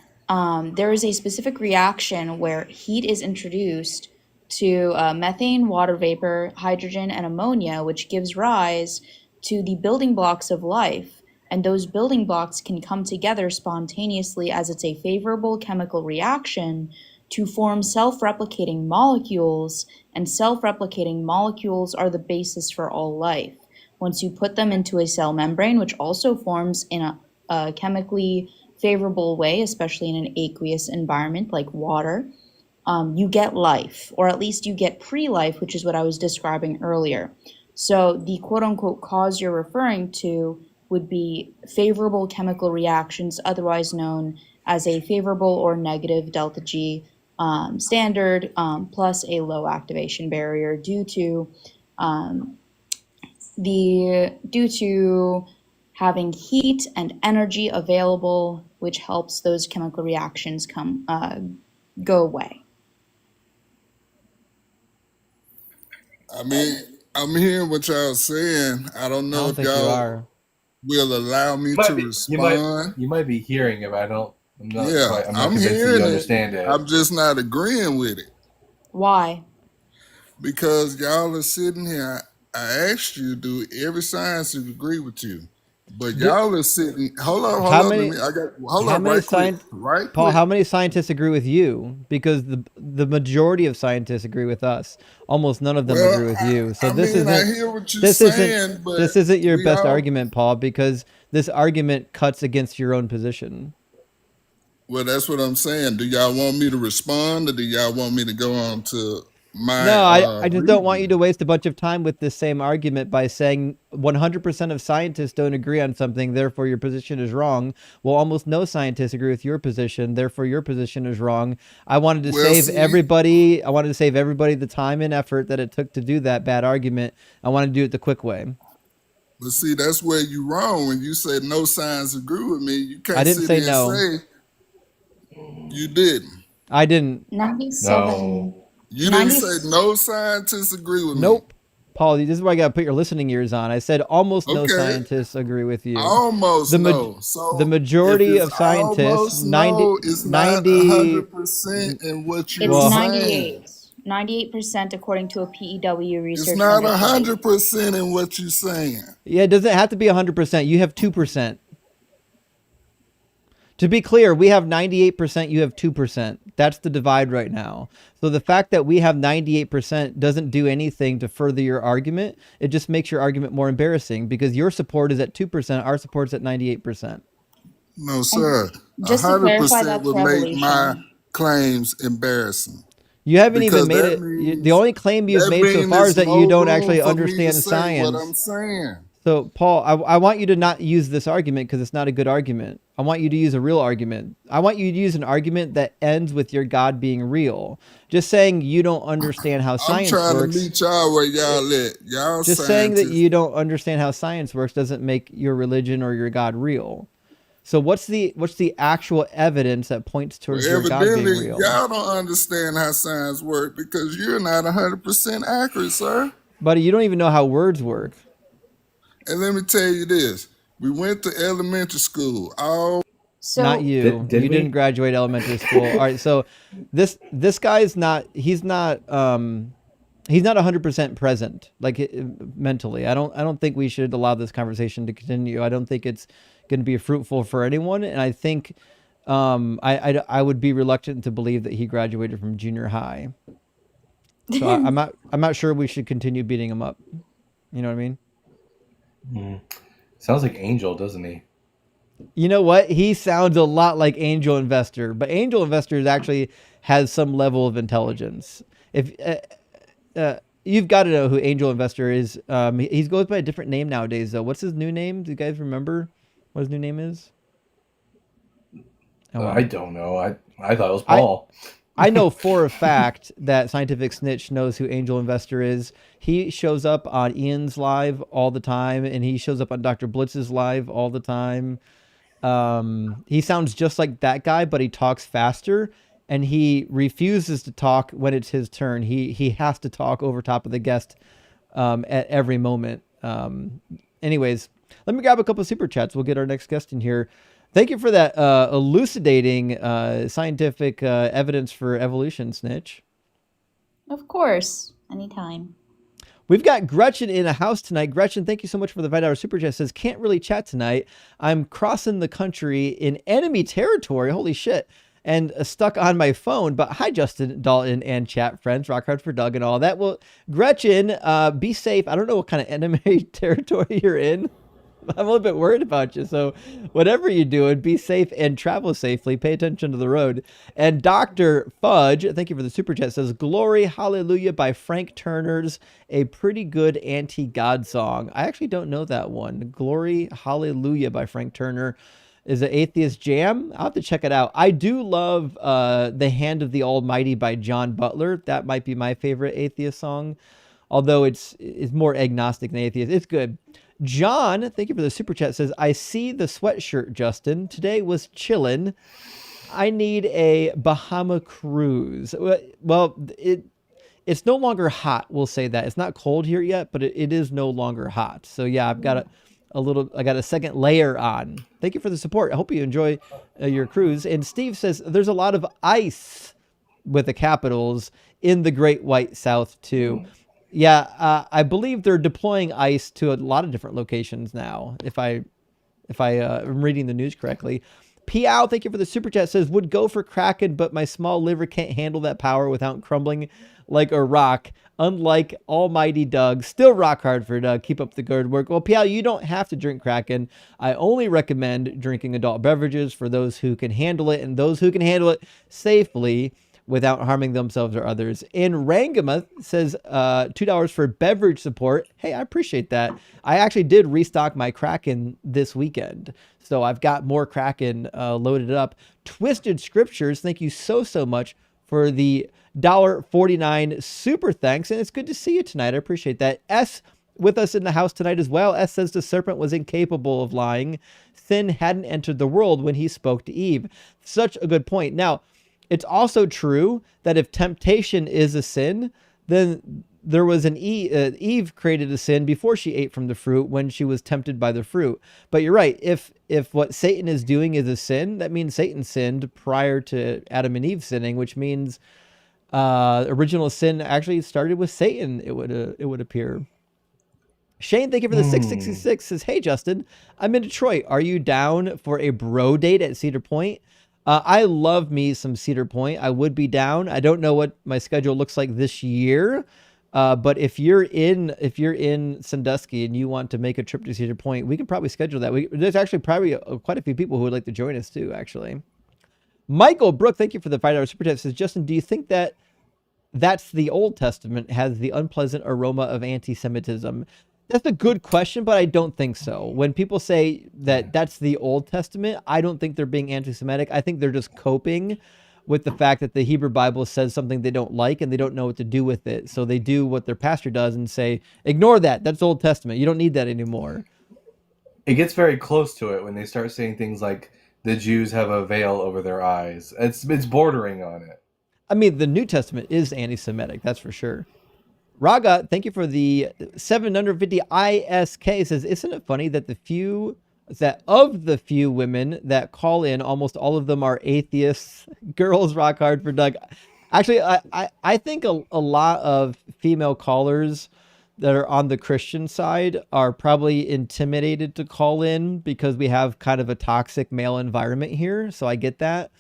Speaker 11: there is a specific reaction where heat is introduced to methane, water vapor, hydrogen, and ammonia, which gives rise to the building blocks of life. And those building blocks can come together spontaneously as it's a favorable chemical reaction to form self replicating molecules. And self replicating molecules are the basis for all life. Once you put them into a cell membrane, which also forms in a chemically favorable way, especially in an aqueous environment like water, you get life, or at least you get pre-life, which is what I was describing earlier. So the quote-unquote cause you're referring to would be favorable chemical reactions, otherwise known as a favorable or negative delta G standard, plus a low activation barrier um, due to having heat and energy available, which helps those chemical reactions go away.
Speaker 10: I mean, I'm hearing what y'all saying. I don't
Speaker 1: I
Speaker 10: know
Speaker 1: don't
Speaker 10: if
Speaker 1: think you
Speaker 10: y'all
Speaker 1: are.
Speaker 10: will allow me to respond.
Speaker 2: You might be hearing it, but
Speaker 10: Yeah,
Speaker 2: I'm not
Speaker 10: I'm
Speaker 2: convinced that you
Speaker 10: hearing it.
Speaker 2: understand it.
Speaker 10: I'm just not agreeing with it
Speaker 11: Why?
Speaker 10: because y'all are sitting here. I asked you, do every science agree with you? But
Speaker 1: Do,
Speaker 10: y'all are sitting. Hold
Speaker 1: how
Speaker 10: up. Let
Speaker 1: many
Speaker 10: me. I got. Hold
Speaker 1: how
Speaker 10: up,
Speaker 1: many
Speaker 10: right
Speaker 1: Paul,
Speaker 10: quick.
Speaker 1: how many scientists agree with you? Because the majority of scientists agree with us. Almost none of them
Speaker 10: Well,
Speaker 1: agree with you. So
Speaker 10: I mean, I hear what you're
Speaker 1: this isn't
Speaker 10: saying, but
Speaker 1: this isn't your
Speaker 10: we
Speaker 1: best
Speaker 10: all.
Speaker 1: argument, Paul, because this argument cuts against your own position.
Speaker 10: Well, that's what I'm saying. Do y'all want me to respond, or do y'all want me to go on to my
Speaker 1: No, I just don't want you to
Speaker 10: reason?
Speaker 1: waste a bunch of time with this same argument by saying 100% of scientists don't agree on something, therefore your position is wrong. Well, almost no scientists agree with your position, therefore your position is wrong.
Speaker 10: Well, see,
Speaker 1: I wanted to save everybody the time and effort that it took to do that bad argument. I want to do it the quick way.
Speaker 10: but see, that's where you wrong. When you say no science agree with me, you
Speaker 1: I
Speaker 10: can't
Speaker 1: didn't
Speaker 10: sit
Speaker 1: say
Speaker 10: here and
Speaker 1: no.
Speaker 10: say you didn't.
Speaker 1: I didn't.
Speaker 11: 97,
Speaker 2: No.
Speaker 10: You didn't
Speaker 11: 90,
Speaker 10: say no scientists agree with me.
Speaker 1: Nope. Paul, this is why I got to put your listening ears on. I said almost no
Speaker 10: Okay,
Speaker 1: scientists agree with you.
Speaker 10: almost
Speaker 1: The
Speaker 10: no.
Speaker 1: the
Speaker 10: So if
Speaker 1: majority
Speaker 10: it's
Speaker 1: of scientists,
Speaker 10: almost no, it's not
Speaker 1: 90
Speaker 10: 100% in what
Speaker 11: It's
Speaker 10: you're
Speaker 1: well,
Speaker 10: saying.
Speaker 11: 98% according to a PEW
Speaker 10: It's
Speaker 11: research
Speaker 10: not
Speaker 11: understudy.
Speaker 10: 100% in what you're saying.
Speaker 1: yeah, it doesn't have to be 100%. You have 2%. To be clear, we have 98%, you have 2%. That's the divide right now. So the fact that we have 98% doesn't do anything to further your argument. It just makes your argument more embarrassing because your support is at 2%, our support's at 98%.
Speaker 10: No,
Speaker 11: And
Speaker 10: sir.
Speaker 11: just to clarify,
Speaker 10: 100%
Speaker 11: that's
Speaker 10: would make my
Speaker 11: revolution.
Speaker 10: claims embarrassing
Speaker 1: You haven't even
Speaker 10: because
Speaker 1: made
Speaker 10: that
Speaker 1: it. The
Speaker 10: means
Speaker 1: only claim you've made so far is
Speaker 10: there's
Speaker 1: that you
Speaker 10: no
Speaker 1: don't
Speaker 10: room
Speaker 1: actually
Speaker 10: for me to
Speaker 1: understand
Speaker 10: say what I'm
Speaker 1: science.
Speaker 10: saying.
Speaker 1: So, Paul, I want you to not use this argument because it's not a good argument. I want you to use a real argument. I want you to use an argument that ends with your God being real. Just saying you don't understand how
Speaker 10: I'm
Speaker 1: science
Speaker 10: trying to
Speaker 1: works.
Speaker 10: meet y'all where y'all at. Y'all
Speaker 1: Just saying that
Speaker 10: scientists.
Speaker 1: you don't understand how science works doesn't make your religion or your God real. So what's the actual evidence that points
Speaker 10: Well,
Speaker 1: towards your God being
Speaker 10: evidently,
Speaker 1: real?
Speaker 10: y'all don't understand how science works because you're not 100% accurate, sir.
Speaker 1: Buddy, you don't even know how words work.
Speaker 10: And let me tell you this. We went to elementary school. All
Speaker 1: Not
Speaker 11: So
Speaker 1: you.
Speaker 2: Did
Speaker 1: You didn't
Speaker 2: we?
Speaker 1: graduate elementary school. All right, so this guy's not he's not 100% present like mentally. I don't think we should allow this conversation to continue. I don't think it's going to be fruitful for anyone, and I think I would be reluctant to believe that he graduated from junior high. So I'm not sure we should continue beating him up. You know what I mean?
Speaker 2: Sounds like Angel, doesn't he?
Speaker 1: You know what? He sounds a lot like Angel Investor, but Angel Investor actually has some level of intelligence. If you've got to know who Angel Investor is, he goes by a different name nowadays. Though, what's his new name? Do you guys remember what his new name is? Oh,
Speaker 2: I don't know. I thought it was
Speaker 1: I
Speaker 2: Paul.
Speaker 1: I know for a fact that Scientific Snitch knows who Angel Investor is. He shows up on Ian's live all the time, and he shows up on Dr. Blitz's live all the time. He sounds just like that guy, but he talks faster, and he refuses to talk when it's his turn. He has to talk over top of the guest at every moment. Anyways, let me grab a couple of super chats. We'll get our next guest in here. Thank you for that elucidating scientific evidence for evolution, Snitch.
Speaker 11: of course, anytime.
Speaker 1: We've got Gretchen in a house tonight. Gretchen, thank you so much for the $5 super chat. Says, can't really chat tonight. I'm crossing the country in enemy territory. Holy shit. And stuck on my phone. But hi, Justin, Dalton, and chat friends. Rock hard for Doug and all that. Well, Gretchen, be safe. I don't know what kind of enemy territory you're in. I'm a little bit worried about you. So whatever you're doing, be safe and travel safely. Pay attention to the road. And Dr. Fudge, thank you for the super chat, says, Glory Hallelujah by Frank Turner's a pretty good anti-God song. I actually don't know that one. Glory Hallelujah by Frank Turner is an atheist jam. I'll have to check it out. I do love The Hand of the Almighty by John Butler. That might be my favorite atheist song, although it's more agnostic than atheist. It's good. John, thank you for the super chat, says, I see the sweatshirt, Justin. Today was chillin'. I need a Bahama cruise. Well, it's no longer hot. We'll say that. It's not cold here yet, but it is no longer hot. So yeah, I've got I got a second layer on. Thank you for the support. I hope you enjoy your cruise. And Steve says, there's a lot of ice with the capitals in the Great White South too. Yeah, I believe they're deploying ICE to a lot of different locations now, if I am reading the news correctly. Piao, thank you for the super chat, says, would go for Kraken, but my small liver can't handle that power without crumbling like a rock. Unlike almighty Doug, still rock hard for Doug. Keep up the good work. Well, Piao, you don't have to drink Kraken. I only recommend drinking adult beverages for those who can handle it, and those who can handle it safely without harming themselves or others. And Rangama says $2 for beverage support. Hey, I appreciate that. I actually did restock my Kraken this weekend, so I've got more Kraken loaded up. Twisted Scriptures, thank you so much for the $1.49 super thanks, and it's good to see you tonight. I appreciate that. S with us in the house tonight as well. S says the serpent was incapable of lying. Sin hadn't entered the world when he spoke to Eve. Such a good point. Now, it's also true that if temptation is a sin, then there was an Eve created a sin before she ate from the fruit when she was tempted by the fruit. But you're right. If what Satan is doing is a sin, that means Satan sinned prior to Adam and Eve sinning, which means original sin actually started with Satan. It would appear. Shane, thank you for the 666. Says, hey Justin, I'm in Detroit. Are you down for a bro date at Cedar Point? I love me some Cedar Point. I would be down. I don't know what my schedule looks like this year. But if you're in Sandusky and you want to make a trip to Cedar Point, we can probably schedule that. There's actually probably quite a few people who would like to join us too, actually. Michael Brook, thank you for the $5 super chat. Says, Justin, do you think that's the Old Testament has the unpleasant aroma of anti-Semitism? That's a good question, but I don't think so. When people say that that's the Old Testament, I don't think they're being anti-Semitic. I think they're just coping with the fact that the Hebrew Bible says something they don't like and they don't know what to do with it. So they do what their pastor does and say, ignore that. That's Old Testament. You don't need that anymore.
Speaker 2: It gets very close to it when they start saying things like the Jews have a veil over their eyes. It's bordering on it.
Speaker 1: I mean, the New Testament is anti-Semitic. That's for sure. Raga, thank you for the 750 ISK. Says, isn't it funny that the few women that call in, almost all of them are atheists? Girls rock hard for Doug. Actually, I think a lot of female callers that are on the Christian side are probably intimidated to call in because we have kind of a toxic male environment here. So I get that.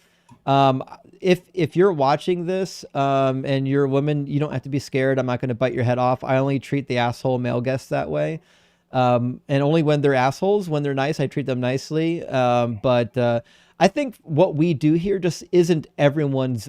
Speaker 1: If you're watching this and you're a woman, you don't have to be scared. I'm not going to bite your head off. I only treat the asshole male guests that way. And only when they're assholes. When they're nice, I treat them nicely. But I think what we do here just isn't everyone's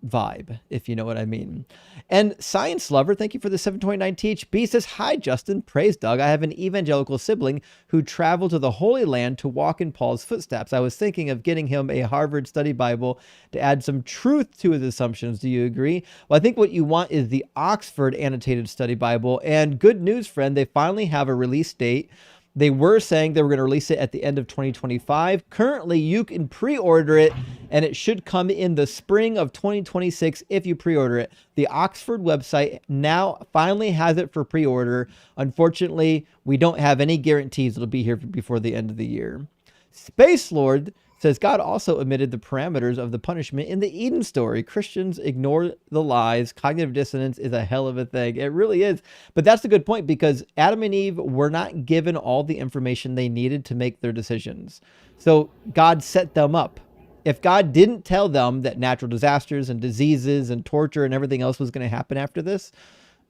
Speaker 1: vibe, if you know what I mean. And Science Lover, thank you for the 729 THB, says, hi Justin, praise Doug. I have an evangelical sibling who traveled to the Holy Land to walk in Paul's footsteps. I was thinking of getting him a Harvard Study Bible to add some truth to his assumptions. Do you agree? Well, I think what you want is the Oxford Annotated Study Bible. And good news, friend, they finally have a release date. They were saying they were going to release it at the end of 2025. Currently, you can pre-order it, and it should come in the spring of 2026 if you pre-order it. The Oxford website now finally has it for pre-order. Unfortunately, we don't have any guarantees it'll be here before the end of the year. Space Lord says, God also omitted the parameters of the punishment in the Eden story. Christians ignore the lies. Cognitive dissonance is a hell of a thing. It really is. But that's a good point, because Adam and Eve were not given all the information they needed to make their decisions. So God set them up. If God didn't tell them that natural disasters and diseases and torture and everything else was going to happen after this,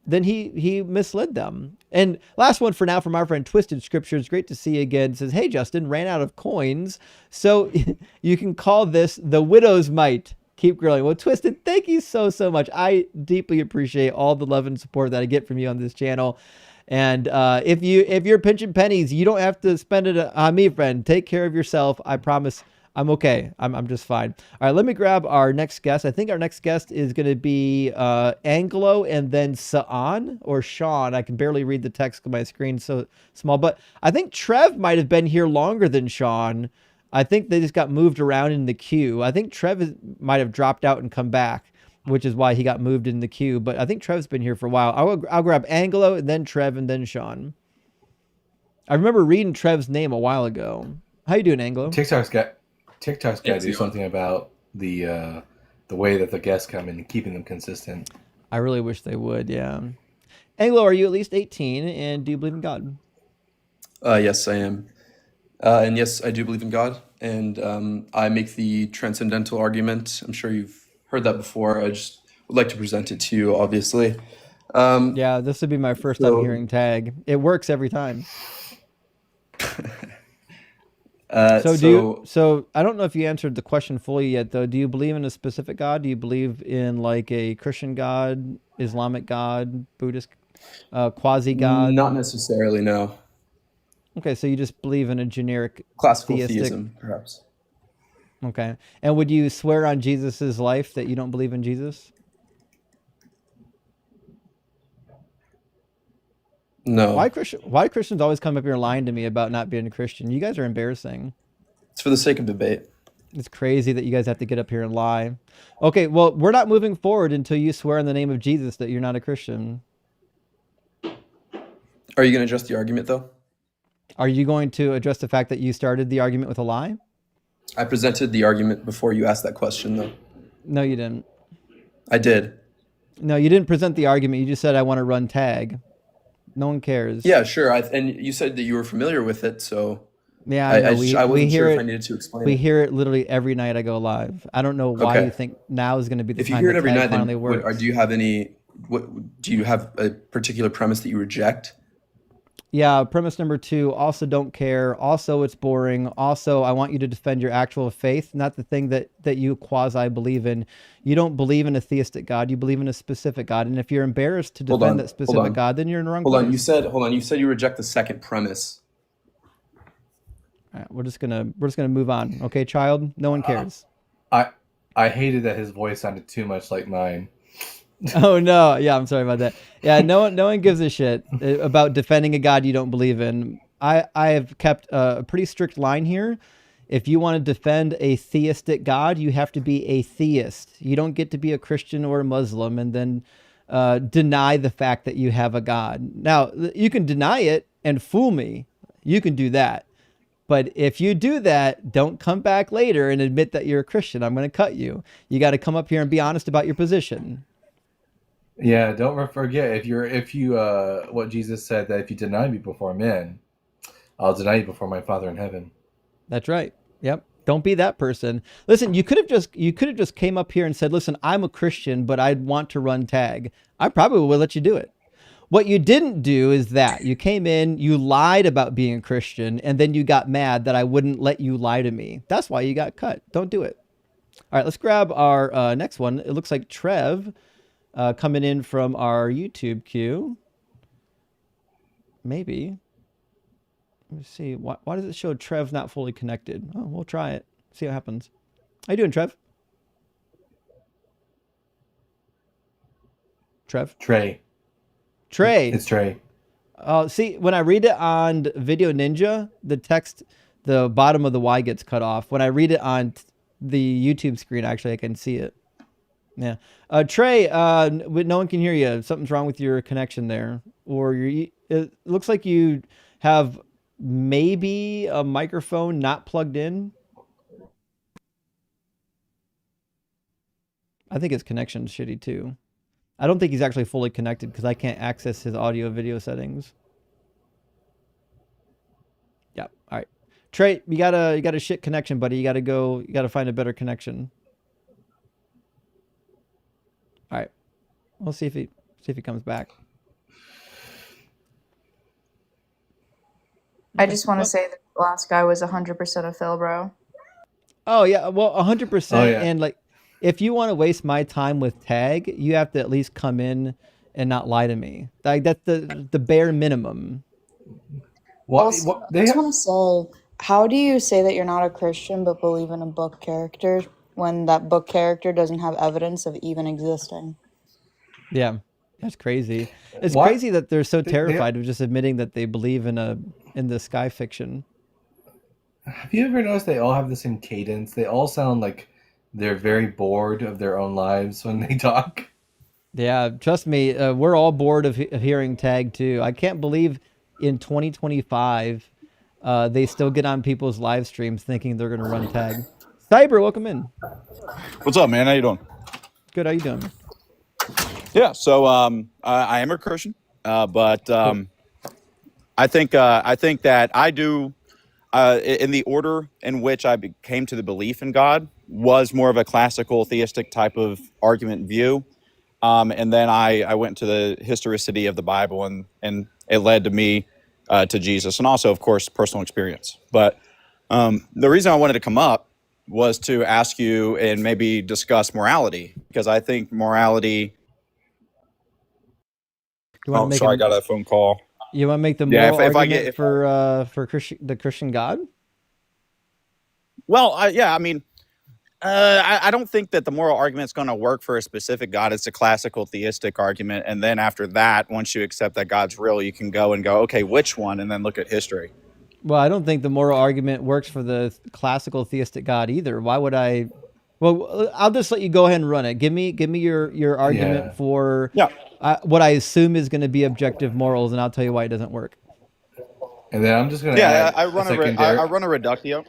Speaker 1: then he misled them. And last one for now from our friend Twisted Scriptures. Great to see you again. It says, hey, Justin, ran out of coins, so you can call this the widow's mite. Keep growing. Well, Twisted, thank you so much. I deeply appreciate all the love and support that I get from you on this channel. And if you're pinching pennies, you don't have to spend it on me, friend. Take care of yourself. I promise. I'm okay. I'm just fine. All right, let me grab our next guest. I think our next guest is going to be Anglo and then Saan or Sean. I can barely read the text because my screen's so small. But I think Trev might have been here longer than Sean. I think they just got moved around in the queue. I think might have dropped out and come back, which is why he got moved in the queue. But I think Trev's been here for a while. I'll grab Anglo and then Trev and then Sean. I remember reading Trev's name a while ago. How you doing, Anglo?
Speaker 2: TikTok's got to do something about the way that the guests come and keeping them consistent.
Speaker 1: I really wish they would, yeah. Anglo, are you at least 18, and do you believe in God?
Speaker 12: Yes, I am. And yes, I do believe in God, and I make the transcendental argument. I'm sure you've heard that before. I just would like to present it to you, obviously.
Speaker 1: Yeah, this would be my first time hearing tag. It works every time. So I don't know if you answered the question fully yet, though. Do you believe in a specific God? Do you believe in like a Christian God, Islamic God, Buddhist, quasi-God?
Speaker 12: Not necessarily, no.
Speaker 1: Okay, so you just believe in a generic
Speaker 12: classical
Speaker 1: theistic...
Speaker 12: theism, perhaps.
Speaker 1: Okay, and would you swear on Jesus's life that you don't believe in Jesus?
Speaker 12: No.
Speaker 1: Why Christians always come up here lying to me about not being a Christian? You guys are embarrassing.
Speaker 12: It's for the sake of debate.
Speaker 1: It's crazy that you guys have to get up here and lie. Okay, well, we're not moving forward until you swear in the name of Jesus that you're not a Christian.
Speaker 12: Are you going to address the argument, though?
Speaker 1: Are you going to address the fact that you started the argument with a lie?
Speaker 12: I presented the argument before you asked that question, though.
Speaker 1: No, you didn't.
Speaker 12: I did.
Speaker 1: No, you didn't present the argument. You just said, I want to run tag. No one cares.
Speaker 12: Yeah, sure. And you said that you were familiar with it, so
Speaker 1: Yeah,
Speaker 12: I
Speaker 1: know.
Speaker 12: wasn't
Speaker 1: we hear
Speaker 12: sure
Speaker 1: it,
Speaker 12: if I needed to explain
Speaker 1: we
Speaker 12: it.
Speaker 1: hear it literally every night I go live. I don't know why you think now is going to be the
Speaker 12: If you
Speaker 1: time
Speaker 12: hear it
Speaker 1: that
Speaker 12: every
Speaker 1: tag
Speaker 12: night, then
Speaker 1: finally works.
Speaker 12: do you have do you have a particular premise that you reject?
Speaker 1: Yeah, premise number 2, also don't care. Also, it's boring. Also, I want you to defend your actual faith, not the thing that you quasi believe in. You don't believe in a theistic God. You believe in a specific God. And if you're embarrassed to defend that specific God, then you're in the wrong place.
Speaker 12: You said you reject the second premise.
Speaker 1: All right, we're just gonna move on. Okay, child? No one cares.
Speaker 2: I hated that his voice sounded too much like mine.
Speaker 1: Oh no, yeah, I'm sorry about that. Yeah, no one gives a shit about defending a God you don't believe in. I have kept a pretty strict line here. If you want to defend a theistic God, you have to be a theist. You don't get to be a Christian or a Muslim and then deny the fact that you have a God. Now, you can deny it and fool me. You can do that. But if you do that, don't come back later and admit that you're a Christian. I'm going to cut you. You got to come up here and be honest about your position.
Speaker 2: Yeah, don't forget if you what Jesus said, that if you deny me before men, I'll deny you before my Father in heaven.
Speaker 1: That's right. Yep. Don't be that person. Listen, you could have just came up here and said, "Listen, I'm a Christian, but I'd want to run tag." I probably would let you do it. What you didn't do is that you came in, you lied about being a Christian, and then you got mad that I wouldn't let you lie to me. That's why you got cut. Don't do it. All right, let's grab our next one. It looks like Trev. Coming in from our YouTube queue. Maybe. Let me see. Why does it show Trev not fully connected? Oh, we'll try it. See what happens. How you doing, Trev? Trev?
Speaker 2: Trey. It's Trey.
Speaker 1: See, when I read it on Video Ninja, the text, the bottom of the Y gets cut off. When I read it on the YouTube screen, actually, I can see it. Yeah. Trey, no one can hear you. Something's wrong with your connection there. Or it looks like you have maybe a microphone not plugged in. I think his connection's shitty too. I don't think he's actually fully connected because I can't access his audio video settings. Yeah. All right. Trey, you got a shit connection, buddy. You gotta find a better connection. All right, we'll see if he comes back.
Speaker 11: I just want to say that the last guy was 100% a Phil, bro.
Speaker 1: Oh yeah, well 100%.
Speaker 2: Oh, yeah.
Speaker 1: And like, if you want to waste my time with tag, you have to at least come in and not lie to me. Like that's the bare minimum.
Speaker 2: I
Speaker 13: just want to say, how do you say that you're not a Christian but believe in a book character when that book character doesn't have evidence of even existing?
Speaker 1: Yeah, that's crazy. It's crazy that they're so terrified of just admitting that they believe in the sky fiction.
Speaker 2: Have you ever noticed they all have the same cadence? They all sound like they're very bored of their own lives when they talk.
Speaker 1: Yeah, trust me, we're all bored of hearing tag too. I can't believe in 2025 they still get on people's live streams thinking they're going to run tag. Cyber, welcome in.
Speaker 14: What's up, man? How you doing?
Speaker 1: Good. How you doing?
Speaker 14: Yeah. So I am a Christian, but I think that I do in the order in which I came to the belief in God was more of a classical theistic type of argument view. And then I went to the historicity of the Bible, and it led to me to Jesus, and also, of course, personal experience. But the reason I wanted to come up was to ask you and maybe discuss morality, because I think morality. Sorry, I got a phone call.
Speaker 1: You want to make the moral argument for the Christian God?
Speaker 14: Well, yeah, I mean, I don't think that the moral argument is going to work for a specific God. It's a classical theistic argument. And then after that, once you accept that God's real, you can go, okay, which one? And then look at history.
Speaker 1: Well, I don't think the moral argument works for the classical theistic God either. Why would I? Well, I'll just let you go ahead and run it. Give me your argument
Speaker 2: Yeah.
Speaker 1: for
Speaker 14: Yeah.
Speaker 1: what I assume is going to be objective morals, and I'll tell you why it doesn't work.
Speaker 2: And then I'm just going to
Speaker 14: Yeah,
Speaker 2: add
Speaker 14: I
Speaker 2: a
Speaker 14: run
Speaker 2: secondary.
Speaker 14: I run a reductio.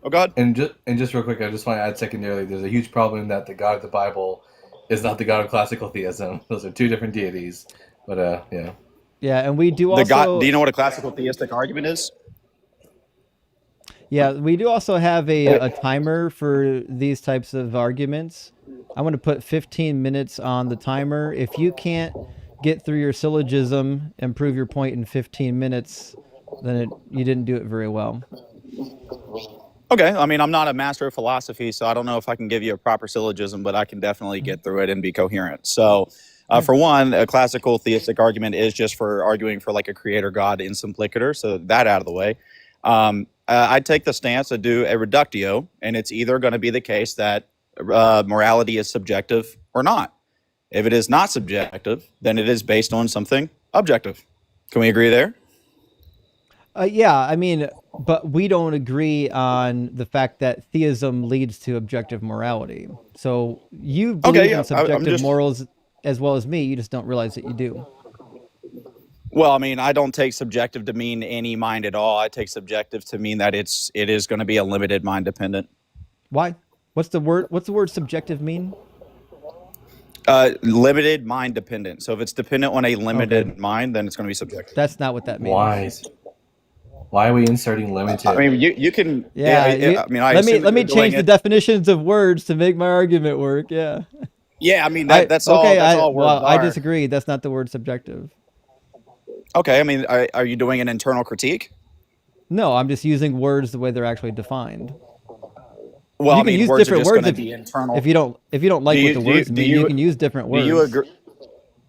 Speaker 14: Oh, God.
Speaker 2: And just real quick, I just want to add secondarily, there's a huge problem that the God of the Bible is not the God of classical theism. Those are two different deities. But yeah.
Speaker 1: Yeah, and we do
Speaker 14: The God.
Speaker 1: also.
Speaker 14: Do you know what a classical theistic argument is?
Speaker 1: Yeah, we do also have a timer for these types of arguments. I want to put 15 minutes on the timer. If you can't get through your syllogism and prove your point in 15 minutes, then you didn't do it very well.
Speaker 14: Okay, I mean, I'm not a master of philosophy, so I don't know if I can give you a proper syllogism, but I can definitely get through it and be coherent. So, for one, a classical theistic argument is just for arguing for like a creator God in simplicator, so that out of the way. I'd take the stance to do a reductio, and it's either going to be the case that morality is subjective or not. If it is not subjective, then it is based on something objective. Can we agree there?
Speaker 1: Yeah, I mean, but we don't agree on the fact that theism leads to objective morality. So you believe in subjective morals as well as me, you just don't realize that you do.
Speaker 14: Well, I mean, I don't take subjective to mean any mind at all. I take subjective to mean that it is going to be a limited mind dependent.
Speaker 1: Why? What's the word subjective mean?
Speaker 14: Limited mind dependent. So if it's dependent on a limited mind, then it's going to be subjective.
Speaker 1: That's not what that means.
Speaker 2: Why are we inserting limited?
Speaker 14: I mean, you can.
Speaker 1: Yeah. Let me change the definitions of words to make my argument work. Yeah.
Speaker 14: Yeah, I mean that's all. That's all words are.
Speaker 1: I disagree. That's not the word subjective.
Speaker 14: Okay, I mean, are you doing an internal critique?
Speaker 1: No, I'm just using words the way they're actually defined.
Speaker 14: Well,
Speaker 1: you can use different words
Speaker 14: if
Speaker 1: you don't like what the words mean. You can use different words.
Speaker 14: Do you agree?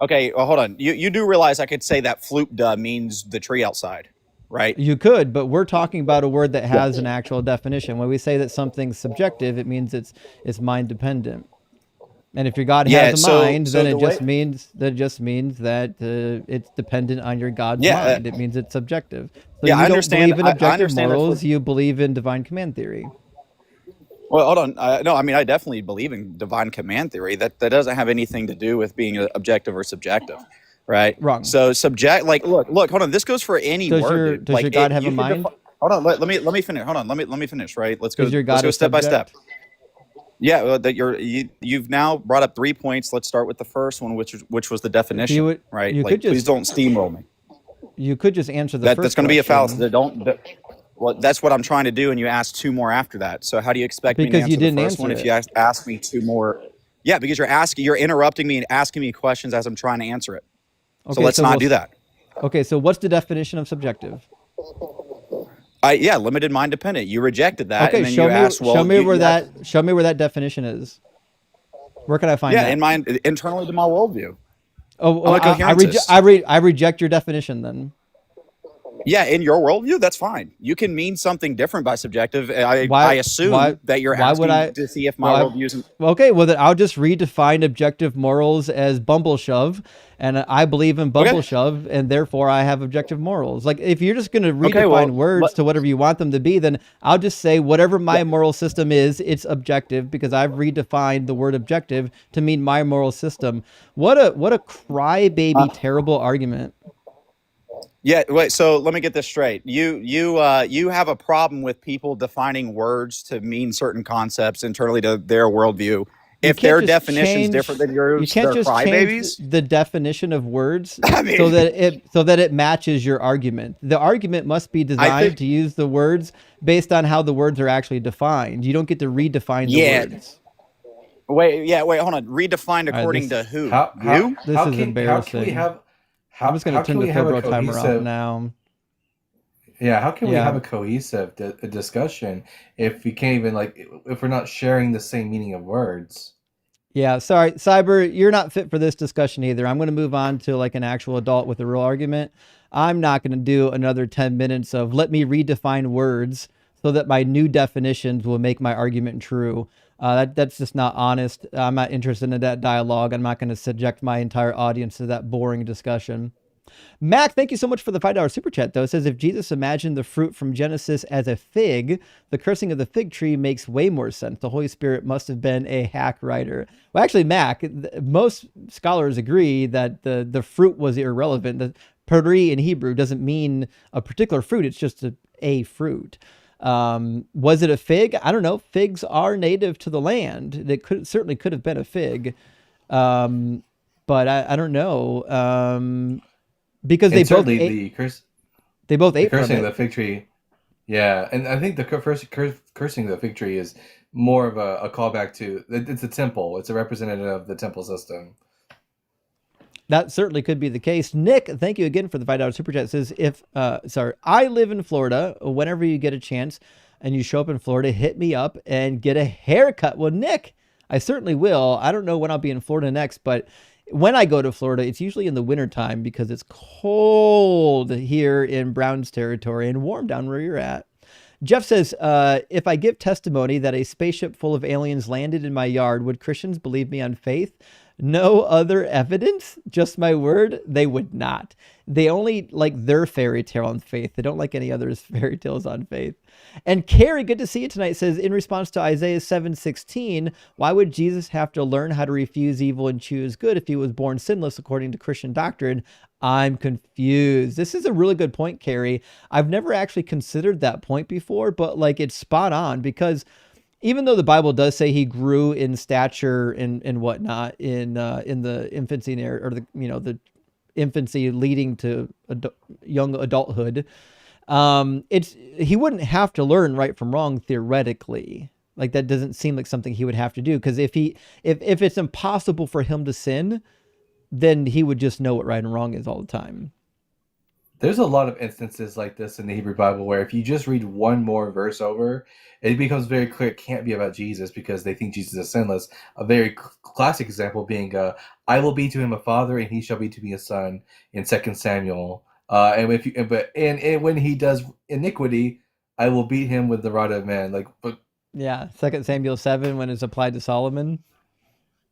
Speaker 14: Okay, well, hold on. You do realize I could say that flute means the tree outside, right?
Speaker 1: You could, but we're talking about a word that has an actual definition. When we say that something's subjective, it means it's mind dependent. And if your God has a mind, then it just means that it's dependent on your God's mind. It means it's subjective. So you don't believe in objective morals. You believe in divine command theory.
Speaker 14: Well, hold on. No, I mean, I definitely believe in divine command theory. That doesn't have anything to do with being objective or subjective, right?
Speaker 1: Wrong.
Speaker 14: So look, hold on. This goes for any word.
Speaker 1: Does your God have a mind?
Speaker 14: Hold on. Let me finish. Hold on. Let me finish. Right. Let's go step by step. Yeah, you've now brought up 3 points. Let's start with the first one, which was the definition, right? Please don't steamroll me.
Speaker 1: You could just answer the first.
Speaker 14: That's going to be a fallacy. Well, that's what I'm trying to do, and you asked 2 more after that. So how do you expect me to answer the first one if you ask me 2 more? Yeah, because you're interrupting me and asking me questions as I'm trying to answer it. Okay, so let's not do that.
Speaker 1: Okay, so what's the definition of subjective?
Speaker 14: Limited mind dependent. You rejected that,
Speaker 1: okay,
Speaker 14: and then you asked, well,
Speaker 1: show me where that definition is. Where can I find that?
Speaker 14: Yeah, internally to my worldview.
Speaker 1: Oh, I reject your definition then.
Speaker 14: Yeah, in your worldview, that's fine. You can mean something different by subjective. I assume that you're asking to see if my worldview is...
Speaker 1: Okay, well, then I'll just redefine objective morals as bumbleshove, and I believe in bumbleshove, and therefore I have objective morals. Like, if you're just going to redefine words to whatever you want them to be, then I'll just say whatever my moral system is, it's objective, because I've redefined the word objective to mean my moral system. What a crybaby, terrible argument.
Speaker 14: Yeah, wait, so let me get this straight. You have a problem with people defining words to mean certain concepts internally to their worldview. If their definition is different than yours,
Speaker 1: you can't just change the definition of words so that it matches your argument. The argument must be designed to use the words based on how the words are actually defined. You don't get to redefine the words.
Speaker 14: Wait, hold on. Redefined according to who?
Speaker 1: This is embarrassing. I'm just going to turn the Fibro timer off now.
Speaker 2: Yeah, how can we have a cohesive discussion if we can't even, if we're not sharing the same meaning of words?
Speaker 1: Yeah, sorry, Cyber, you're not fit for this discussion either. I'm going to move on to an actual adult with a real argument. I'm not going to do another 10 minutes of let me redefine words so that my new definitions will make my argument true. That's just not honest. I'm not interested in that dialogue. I'm not going to subject my entire audience to that boring discussion. Mac, thank you so much for the $5 super chat, though. It says, if Jesus imagined the fruit from Genesis as a fig, the cursing of the fig tree makes way more sense. The Holy Spirit must have been a hack writer. Well, actually, Mac, most scholars agree that the fruit was irrelevant. The peri in Hebrew doesn't mean a particular fruit. It's just a fruit. Was it a fig? I don't know. Figs are native to the land. It certainly could have been a fig. But I don't know. Because they both ate, they both ate
Speaker 2: cursing
Speaker 1: from
Speaker 2: of the fig tree. Yeah, and I think the cursing of the fig tree is more of a callback to, it's a temple. It's a representative of the temple system.
Speaker 1: That certainly could be the case. Nick, thank you again for the $5 super chat. Says, I live in Florida. Whenever you get a chance and you show up in Florida, hit me up and get a haircut. Well, Nick, I certainly will. I don't know when I'll be in Florida next, but when I go to Florida, it's usually in the wintertime because it's cold here in Brown's territory and warm down where you're at. Jeff says, if I give testimony that a spaceship full of aliens landed in my yard, would Christians believe me on faith? No other evidence? Just my word? They would not. They only like their fairy tale on faith. They don't like any others' fairy tales on faith. And Carrie, good to see you tonight, says, in response to Isaiah 7:16, why would Jesus have to learn how to refuse evil and choose good if he was born sinless according to Christian doctrine? I'm confused. This is a really good point, Carrie. I've never actually considered that point before, but like it's spot on, because even though the Bible does say he grew in stature and whatnot in the infancy or the infancy leading to young adulthood, he wouldn't have to learn right from wrong theoretically. Like that doesn't seem like something he would have to do, because if it's impossible for him to sin, then he would just know what right and wrong is all the time.
Speaker 2: There's a lot of instances like this in the Hebrew Bible where if you just read one more verse over, it becomes very clear it can't be about Jesus because they think Jesus is sinless. A very classic example being, I will be to him a father and he shall be to me a son in 2 Samuel. And when he does iniquity, I will beat him with the rod of man.
Speaker 1: Yeah, 2 Samuel 7 when it's applied to Solomon.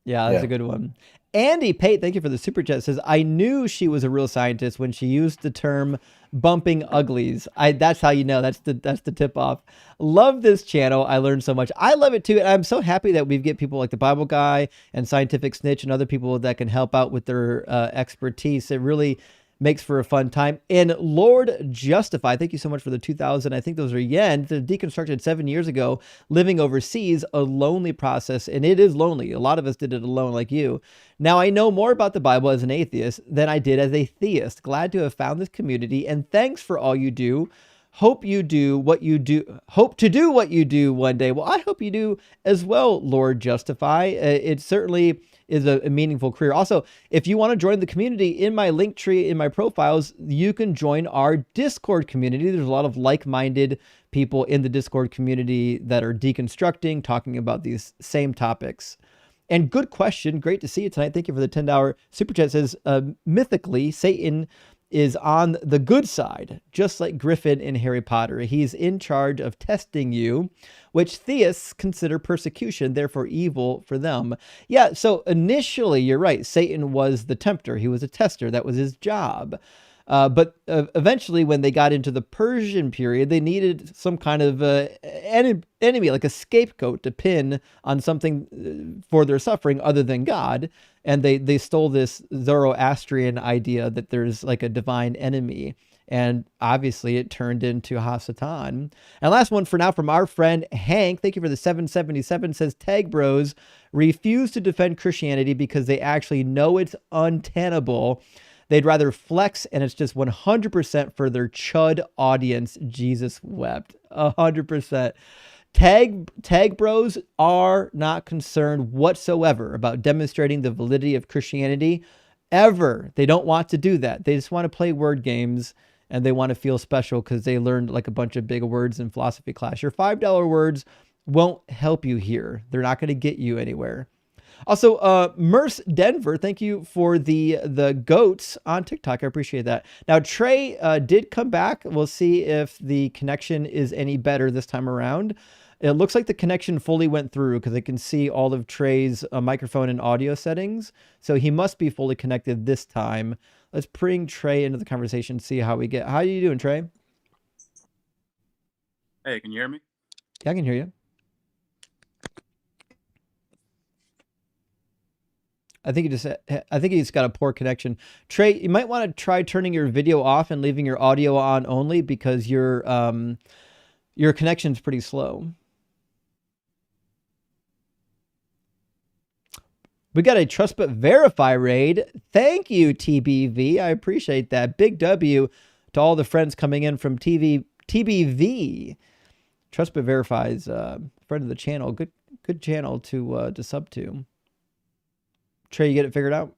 Speaker 1: Yeah, that's a good one. Andy Pate, thank you for the super chat, says, I knew she was a real scientist when she used the term bumping uglies. That's how you know. That's the tip off. Love this channel. I learned so much. I love it too. And I'm so happy that we get people like the Bible Guy and Scientific Snitch and other people that can help out with their expertise. It really makes for a fun time. And Lord Justify, thank you so much for the 2,000. I think those are yen. The Deconstruction 7 years ago, living overseas, a lonely process. And it is lonely. A lot of us did it alone like you. Now I know more about the Bible as an atheist than I did as a theist. Glad to have found this community, and thanks for all you do. Hope to do what you do one day. Well, I hope you do as well, Lord Justify. It certainly is a meaningful career. Also, if you want to join the community, in my link tree, in my profiles, you can join our Discord community. There's a lot of like-minded people in the Discord community that are deconstructing, talking about these same topics. And good question. Great to see you tonight. Thank you for the $10 super chat. It says, mythically, Satan is on the good side, just like Griffin in Harry Potter. He's in charge of testing you, which theists consider persecution, therefore evil for them. Yeah, so initially, you're right. Satan was the tempter. He was a tester. That was his job. But eventually, when they got into the Persian period, they needed some kind of enemy, like a scapegoat to pin on something for their suffering other than God. And they stole this Zoroastrian idea that there's like a divine enemy. And obviously, it turned into Hasatan. And last one for now from our friend Hank. Thank you for the 777. Says, Tag Bros refuse to defend Christianity because they actually know it's untenable. They'd rather flex, and it's just 100% for their chud audience. Jesus wept. 100%. Tag Bros are not concerned whatsoever about demonstrating the validity of Christianity ever. They don't want to do that. They just want to play word games, and they want to feel special because they learned like a bunch of big words in philosophy class. Your $5 words won't help you here. They're not going to get you anywhere. Also, Merce Denver, thank you for the goats on TikTok. I appreciate that. Now, Trey did come back. We'll see if the connection is any better this time around. It looks like the connection fully went through because I can see all of Trey's microphone and audio settings. So he must be fully connected this time. let's bring Trey into the conversation, see how we get. How are you doing, Trey?
Speaker 15: Hey, can you hear me?
Speaker 1: Yeah, I can hear you. I think he's got a poor connection. Trey, you might want to try turning your video off and leaving your audio on only, because your connection's pretty slow. We got a Trust But Verify raid. Thank you, TBV. I appreciate that. Big W to all the friends coming in from TBV. Trust But Verify is a friend of the channel. Good channel to sub to. Trey, you get it figured out?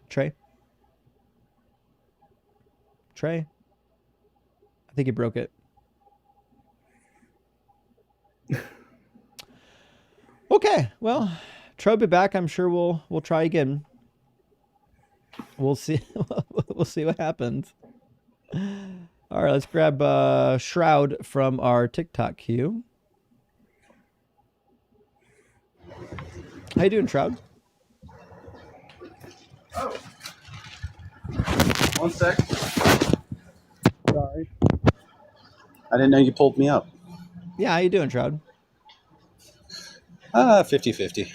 Speaker 1: Trey? I think he broke it. Okay, well, Trey will be back. I'm sure we'll try again. We'll see. We'll see what happens. All right, let's grab Shroud from our TikTok queue. How you doing, Shroud?
Speaker 16: Oh. 1 sec. Sorry. I didn't know you pulled me up.
Speaker 1: Yeah, how you doing, Shroud?
Speaker 16: 50-50.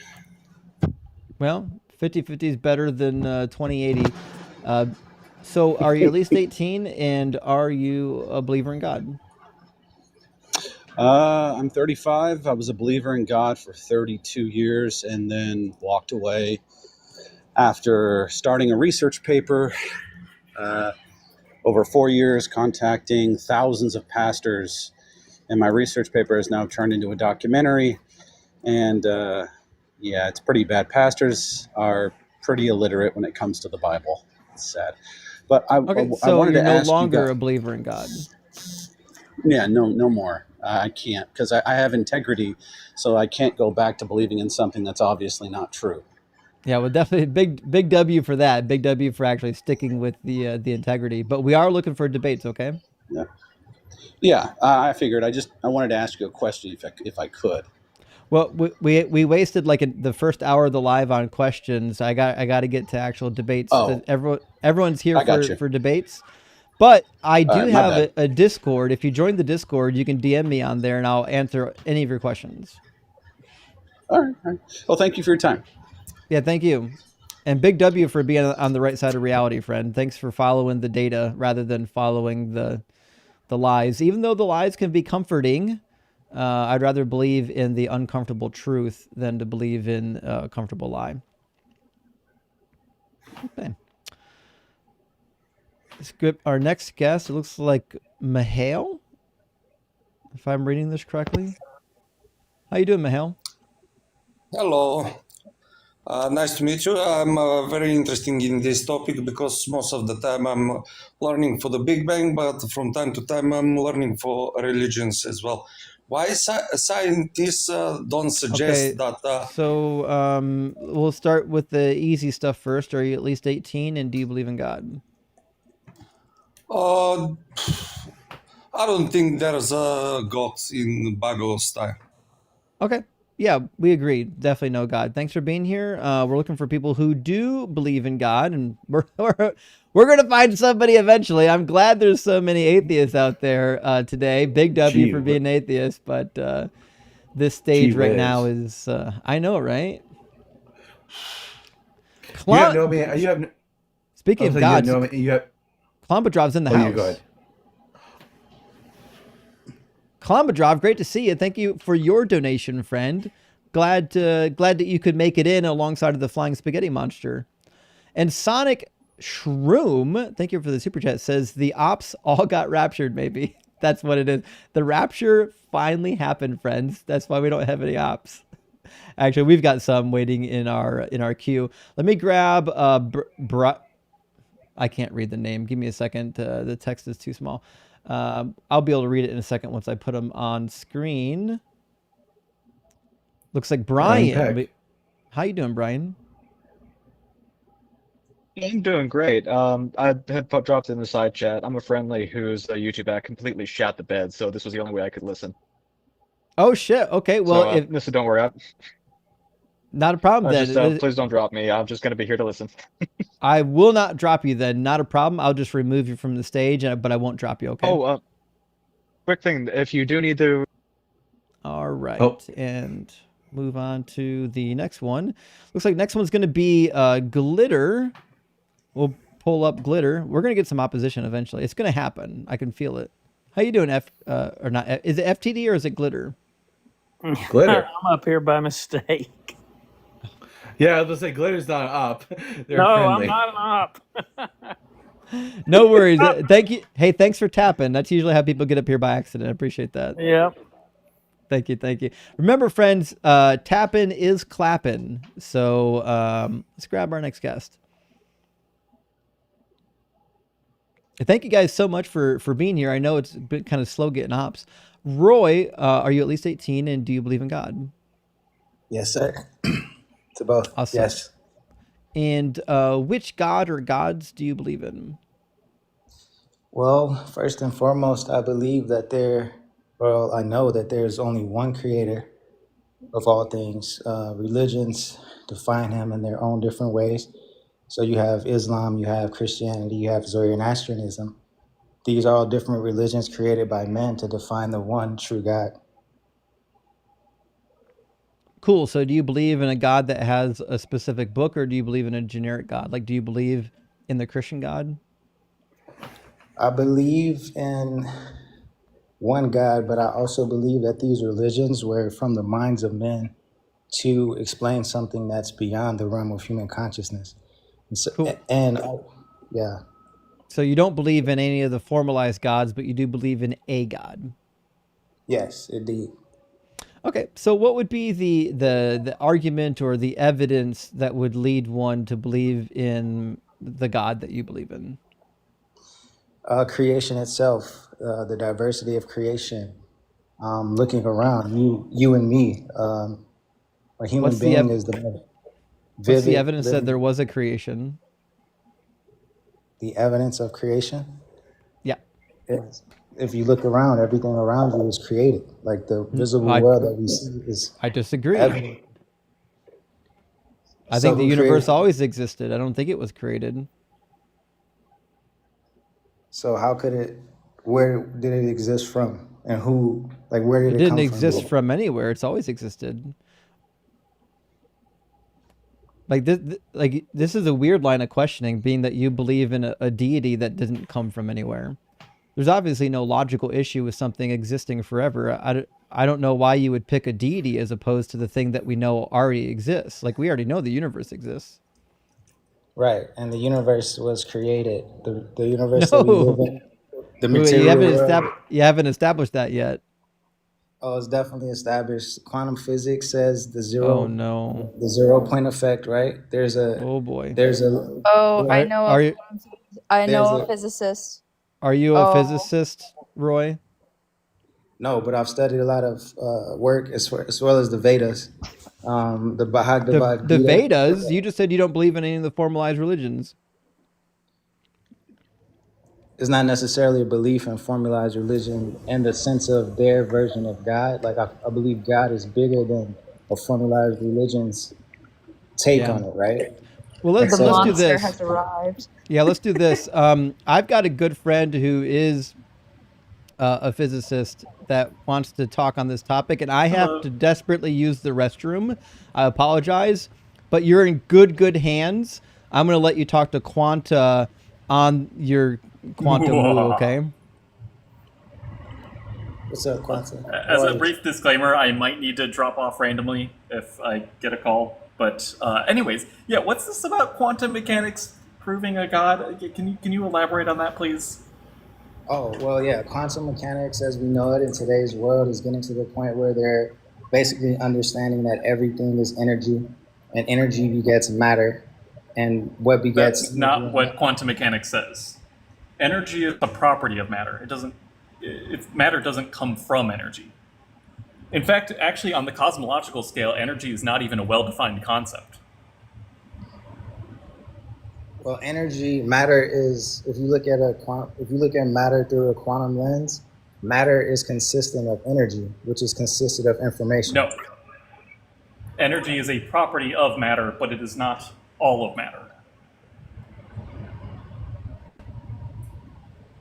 Speaker 1: Well, 50-50 is better than 20-80. So are you at least 18, and are you a believer in God?
Speaker 16: I'm 35. I was a believer in God for 32 years and then walked away after starting a research paper over 4 years, contacting thousands of pastors. And my research paper has now turned into a documentary. And yeah, it's pretty bad. Pastors are pretty illiterate when it comes to the Bible. It's sad. But I wanted
Speaker 1: you're
Speaker 16: to
Speaker 1: no
Speaker 16: ask
Speaker 1: longer
Speaker 16: you guys,
Speaker 1: a believer in God.
Speaker 16: Yeah, no more. I can't, because I have integrity, so I can't go back to believing in something that's obviously not true.
Speaker 1: Yeah, well, definitely big W for that. Big W for actually sticking with the integrity. But we are looking for debates, okay?
Speaker 16: Yeah. I figured. I wanted to ask you a question if I could.
Speaker 1: Well, we wasted like the first hour of the live on questions. I got to get to actual debates.
Speaker 16: Oh.
Speaker 1: Everyone's here
Speaker 16: I got you.
Speaker 1: for debates. But I do
Speaker 16: my
Speaker 1: have
Speaker 16: bad.
Speaker 1: a Discord. If you join the Discord, you can DM me on there, and I'll answer any of your questions.
Speaker 16: All right. Well, thank you for your time.
Speaker 1: Yeah, thank you. And big W for being on the right side of reality, friend. Thanks for following the data rather than following the lies. Even though the lies can be comforting, I'd rather believe in the uncomfortable truth than to believe in a comfortable lie. Okay. Our next guest, it looks like Mihail, if I'm reading this correctly. How you doing, Mihail?
Speaker 17: Hello. Nice to meet you. I'm very interested in this topic because most of the time I'm learning for the Big Bang, but from time to time I'm learning for religions as well. Why scientists don't suggest that...
Speaker 1: So we'll start with the easy stuff first. Are you at least 18, and do you believe in God?
Speaker 17: I don't think there's a God in Bible style.
Speaker 1: Okay. Yeah, we agree. Definitely no God. Thanks for being here. We're looking for people who do believe in God, and we're going to find somebody eventually. I'm glad there's so many atheists out there today. Big W for being an atheist, but this stage right now is, I know, right? Speaking of God, Klombadrov's in the house.
Speaker 2: Go ahead.
Speaker 1: Klombadrov, great to see you. Thank you for your donation, friend. Glad that you could make it in alongside of the Flying Spaghetti Monster. And Sonic Shroom, thank you for the super chat, says the ops all got raptured, maybe. That's what it is. The rapture finally happened, friends. That's why we don't have any ops. Actually, we've got some waiting in our queue. Let me grab I can't read the name. Give me a second. The text is too small. I'll be able to read it in a second once I put them on screen. Looks like Brian. How you doing, Brian?
Speaker 18: I'm doing great. I had dropped in the side chat. I'm a friendly whose YouTube app completely shat the bed, so this was the only way I could listen.
Speaker 1: Oh shit. Okay. Well,
Speaker 18: so, don't worry.
Speaker 1: Not a problem then.
Speaker 18: Just please don't drop me. I'm just gonna be here to listen.
Speaker 1: I will not drop you then. Not a problem. I'll just remove you from the stage, but I won't drop you. Okay.
Speaker 18: Oh, quick thing. If you do need to.
Speaker 1: All right, and move on to the next one. Looks like next one's going to be Glitter. We'll pull up Glitter. We're going to get some opposition eventually. It's going to happen. I can feel it. How you doing, or not? Is it FTD or is it Glitter?
Speaker 2: Glitter.
Speaker 15: I'm up here by mistake.
Speaker 2: Yeah, I was gonna say Glitter's not up. They're
Speaker 15: No,
Speaker 2: friendly.
Speaker 15: I'm not up.
Speaker 1: No worries. Thank you. Hey, thanks for tapping. That's usually how people get up here by accident. I appreciate that.
Speaker 15: Yep.
Speaker 1: Thank you. Thank you. Remember, friends, tapping is clapping. So let's grab our next guest. Thank you guys so much for being here. I know it's been kind of slow getting hops. Roy, are you at least 18 and do you believe in God?
Speaker 19: Yes, sir. To both.
Speaker 1: Awesome.
Speaker 19: Yes.
Speaker 1: And which God or gods do you believe in?
Speaker 19: Well, first and foremost, I believe that I know that there's only one creator of all things. Religions define him in their own different ways. So you have Islam, you have Christianity, you have Zoroastrianism. These are all different religions created by men to define the one true God.
Speaker 1: Cool. So do you believe in a God that has a specific book, or do you believe in a generic God? Like, do you believe in the Christian God?
Speaker 19: I believe in one God, but I also believe that these religions were from the minds of men to explain something that's beyond the realm of human consciousness. And so,
Speaker 1: cool.
Speaker 19: Yeah.
Speaker 1: So you don't believe in any of the formalized gods, but you do believe in a God.
Speaker 19: Yes, indeed.
Speaker 1: Okay, so what would be the argument or the evidence that would lead one to believe in the God that you believe in?
Speaker 19: Creation itself, the diversity of creation, looking around, you and me. A human being is the most vivid.
Speaker 1: What's the evidence that there was a creation?
Speaker 19: The evidence of creation?
Speaker 1: Yeah.
Speaker 19: If you look around, everything around you is created. Like the visible world that we see is.
Speaker 1: I disagree.
Speaker 19: Evident.
Speaker 1: I think the universe always existed. I don't think it was created.
Speaker 19: So how could it? Where did it exist from? And who? Like where did it come from?
Speaker 1: It didn't exist from anywhere. It's always existed. Like this is a weird line of questioning, being that you believe in a deity that didn't come from anywhere. There's obviously no logical issue with something existing forever. I don't know why you would pick a deity as opposed to the thing that we know already exists. Like, we already know the universe exists.
Speaker 19: Right, and the universe was created. The universe that we live in, the material
Speaker 1: you haven't established that yet.
Speaker 19: Oh, it's definitely established. Quantum physics says the zero.
Speaker 1: Oh no.
Speaker 19: The 0 point effect, right? There's a.
Speaker 1: Oh boy.
Speaker 19: There's a.
Speaker 11: Oh, I know. I know a physicist.
Speaker 1: Are you a physicist, Roy?
Speaker 19: No, but I've studied a lot of work as well as the Vedas. The Bhagavad Gita.
Speaker 1: The Vedas? You just said you don't believe in any of the formalized religions.
Speaker 19: It's not necessarily a belief in formalized religion in the sense of their version of God. Like I believe God is bigger than a formalized religion's take on it, right?
Speaker 1: Well, let's do this.
Speaker 11: Has arrived.
Speaker 1: Yeah, let's do this. I've got a good friend who is a physicist that wants to talk on this topic, and I have to desperately use the restroom. I apologize, but you're in good hands. I'm going to let you talk to Quanta on your quantum woo, okay?
Speaker 19: What's up, Quanta?
Speaker 20: As a brief disclaimer, I might need to drop off randomly if I get a call. But anyways, yeah, what's this about quantum mechanics proving a god? Can you elaborate on that, please?
Speaker 19: Oh, well, yeah, quantum mechanics as we know it in today's world is getting to the point where they're basically understanding that everything is energy, and energy begets matter, and what begets...
Speaker 20: That's not what quantum mechanics says. Energy is a property of matter. Matter doesn't come from energy. In fact, actually, on the cosmological scale, energy is not even a well-defined concept.
Speaker 19: Well, matter is, if you look at matter through a quantum lens, matter is consistent of energy, which is consistent of information.
Speaker 20: No. Energy is a property of matter, but it is not all of matter.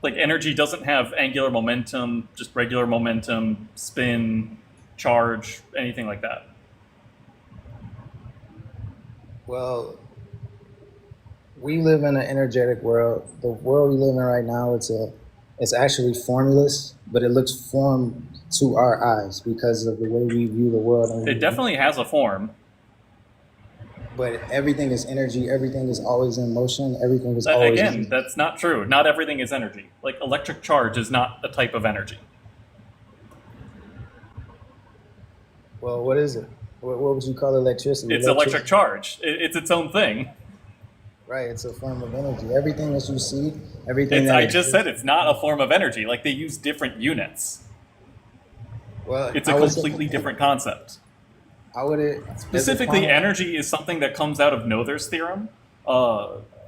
Speaker 20: Like energy doesn't have angular momentum, just regular momentum, spin, charge, anything like that.
Speaker 19: Well, we live in an energetic world. The world we live in right now, it's actually formless, but it looks formed to our eyes because of the way we view the world. And
Speaker 20: It definitely has a form.
Speaker 19: But everything is energy. Everything is always in motion. Everything is always.
Speaker 20: Again, that's not true. Not everything is energy. Like electric charge is not a type of energy.
Speaker 19: Well, what is it? What would you call electricity?
Speaker 20: It's electric charge. It's its own thing.
Speaker 19: Right, it's a form of energy. Everything that you see, everything that
Speaker 20: I just said it's not a form of energy. Like they use different units.
Speaker 19: Well,
Speaker 20: it's a completely different concept.
Speaker 19: How would it
Speaker 20: specifically? Energy is something that comes out of Noether's theorem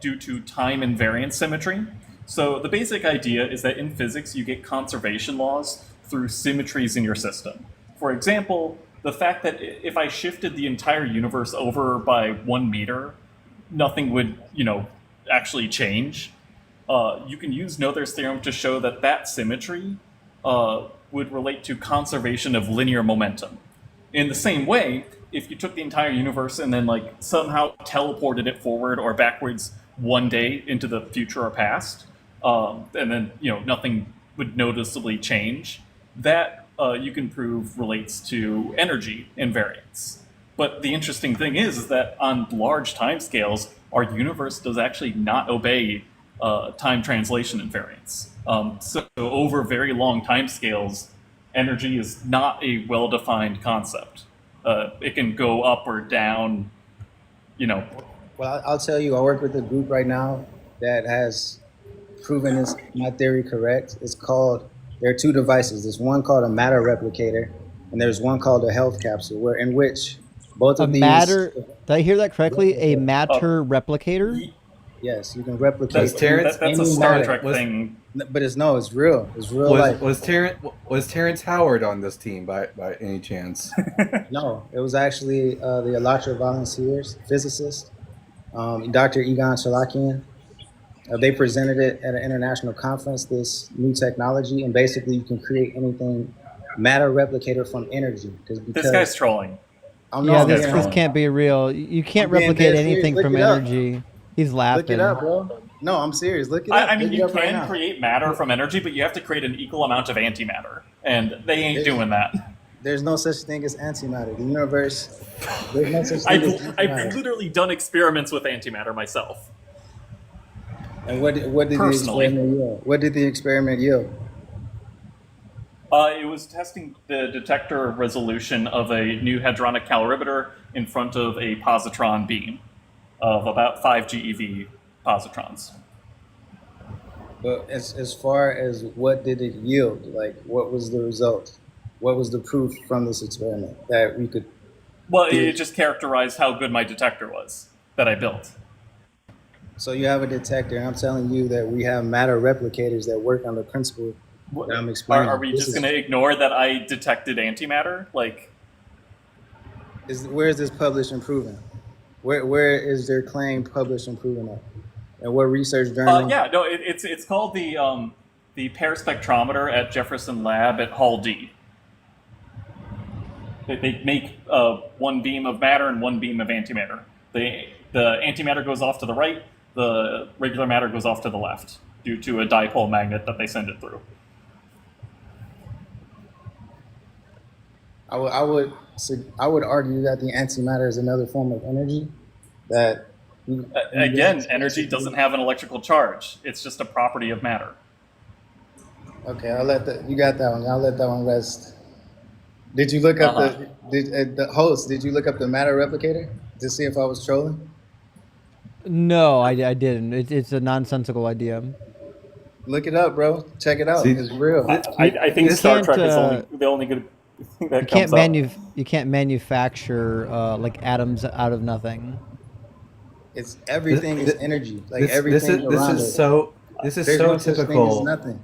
Speaker 20: due to time invariant symmetry. So the basic idea is that in physics you get conservation laws through symmetries in your system. For example, the fact that if I shifted the entire universe over by 1 meter, nothing would, actually change. You can use Noether's theorem to show that that symmetry would relate to conservation of linear momentum. In the same way, if you took the entire universe and then somehow teleported it forward or backwards 1 day into the future or past, and then nothing would noticeably change, that you can prove relates to energy invariance. But the interesting thing is that on large timescales, our universe does actually not obey time translation invariance. So over very long timescales, energy is not a well-defined concept. It can go up or down,
Speaker 19: Well, I'll tell you, I work with a group right now that has proven my theory correct. There are two devices. There's one called a matter replicator, and there's one called a health capsule, in which both of these...
Speaker 1: Did I hear that correctly? A matter replicator?
Speaker 19: Yes, you can replicate.
Speaker 20: That's a Star Trek thing.
Speaker 19: But it's real. It's real life.
Speaker 2: Was Terrence Howard on this team by any chance?
Speaker 19: No, it was actually the Alatra Volunteers, physicist, Dr. Egon Shalakian. They presented it at an international conference, this new technology, and basically you can create anything matter replicator from energy.
Speaker 20: This guy's trolling.
Speaker 1: This can't be real. You can't replicate anything from energy. He's laughing.
Speaker 19: Look it up, bro. No, I'm serious. Look it up.
Speaker 20: I mean, you can create matter from energy, but you have to create an equal amount of antimatter, and they ain't doing that.
Speaker 19: There's no such thing as antimatter. The universe, there's no such thing as antimatter.
Speaker 20: I've literally done experiments with antimatter myself.
Speaker 19: And what did the experiment yield? What did the experiment yield?
Speaker 20: It was testing the detector resolution of a new hadronic calorimeter in front of a positron beam of about 5 GeV positrons.
Speaker 19: But as far as what did it yield, what was the result? What was the proof from this experiment that we could...
Speaker 20: Well, it just characterized how good my detector was that I built.
Speaker 19: So you have a detector, and I'm telling you that we have matter replicators that work on the principle that I'm explaining.
Speaker 20: Are we just going to ignore that I detected antimatter?
Speaker 19: Where is this published and proven? Where is their claim published and proven at? And what research journal?
Speaker 20: It's called the pair spectrometer at Jefferson Lab at Hall D. They make one beam of matter and one beam of antimatter. The antimatter goes off to the right, the regular matter goes off to the left due to a dipole magnet that they send it through.
Speaker 19: I would argue that the antimatter is another form of energy. That
Speaker 20: again, energy doesn't have an electrical charge. It's just a property of matter.
Speaker 19: Okay, you got that one. I'll let that one rest. Did you look up the host? Did you look up the matter replicator to see if I was trolling?
Speaker 1: No, I didn't. It's a nonsensical idea.
Speaker 19: Look it up, bro. Check it out. It's real.
Speaker 20: I think Star Trek is the only good thing that comes up.
Speaker 1: You can't manufacture atoms out of nothing.
Speaker 19: It's everything is energy. Everything around
Speaker 2: This is so typical.
Speaker 19: Nothing.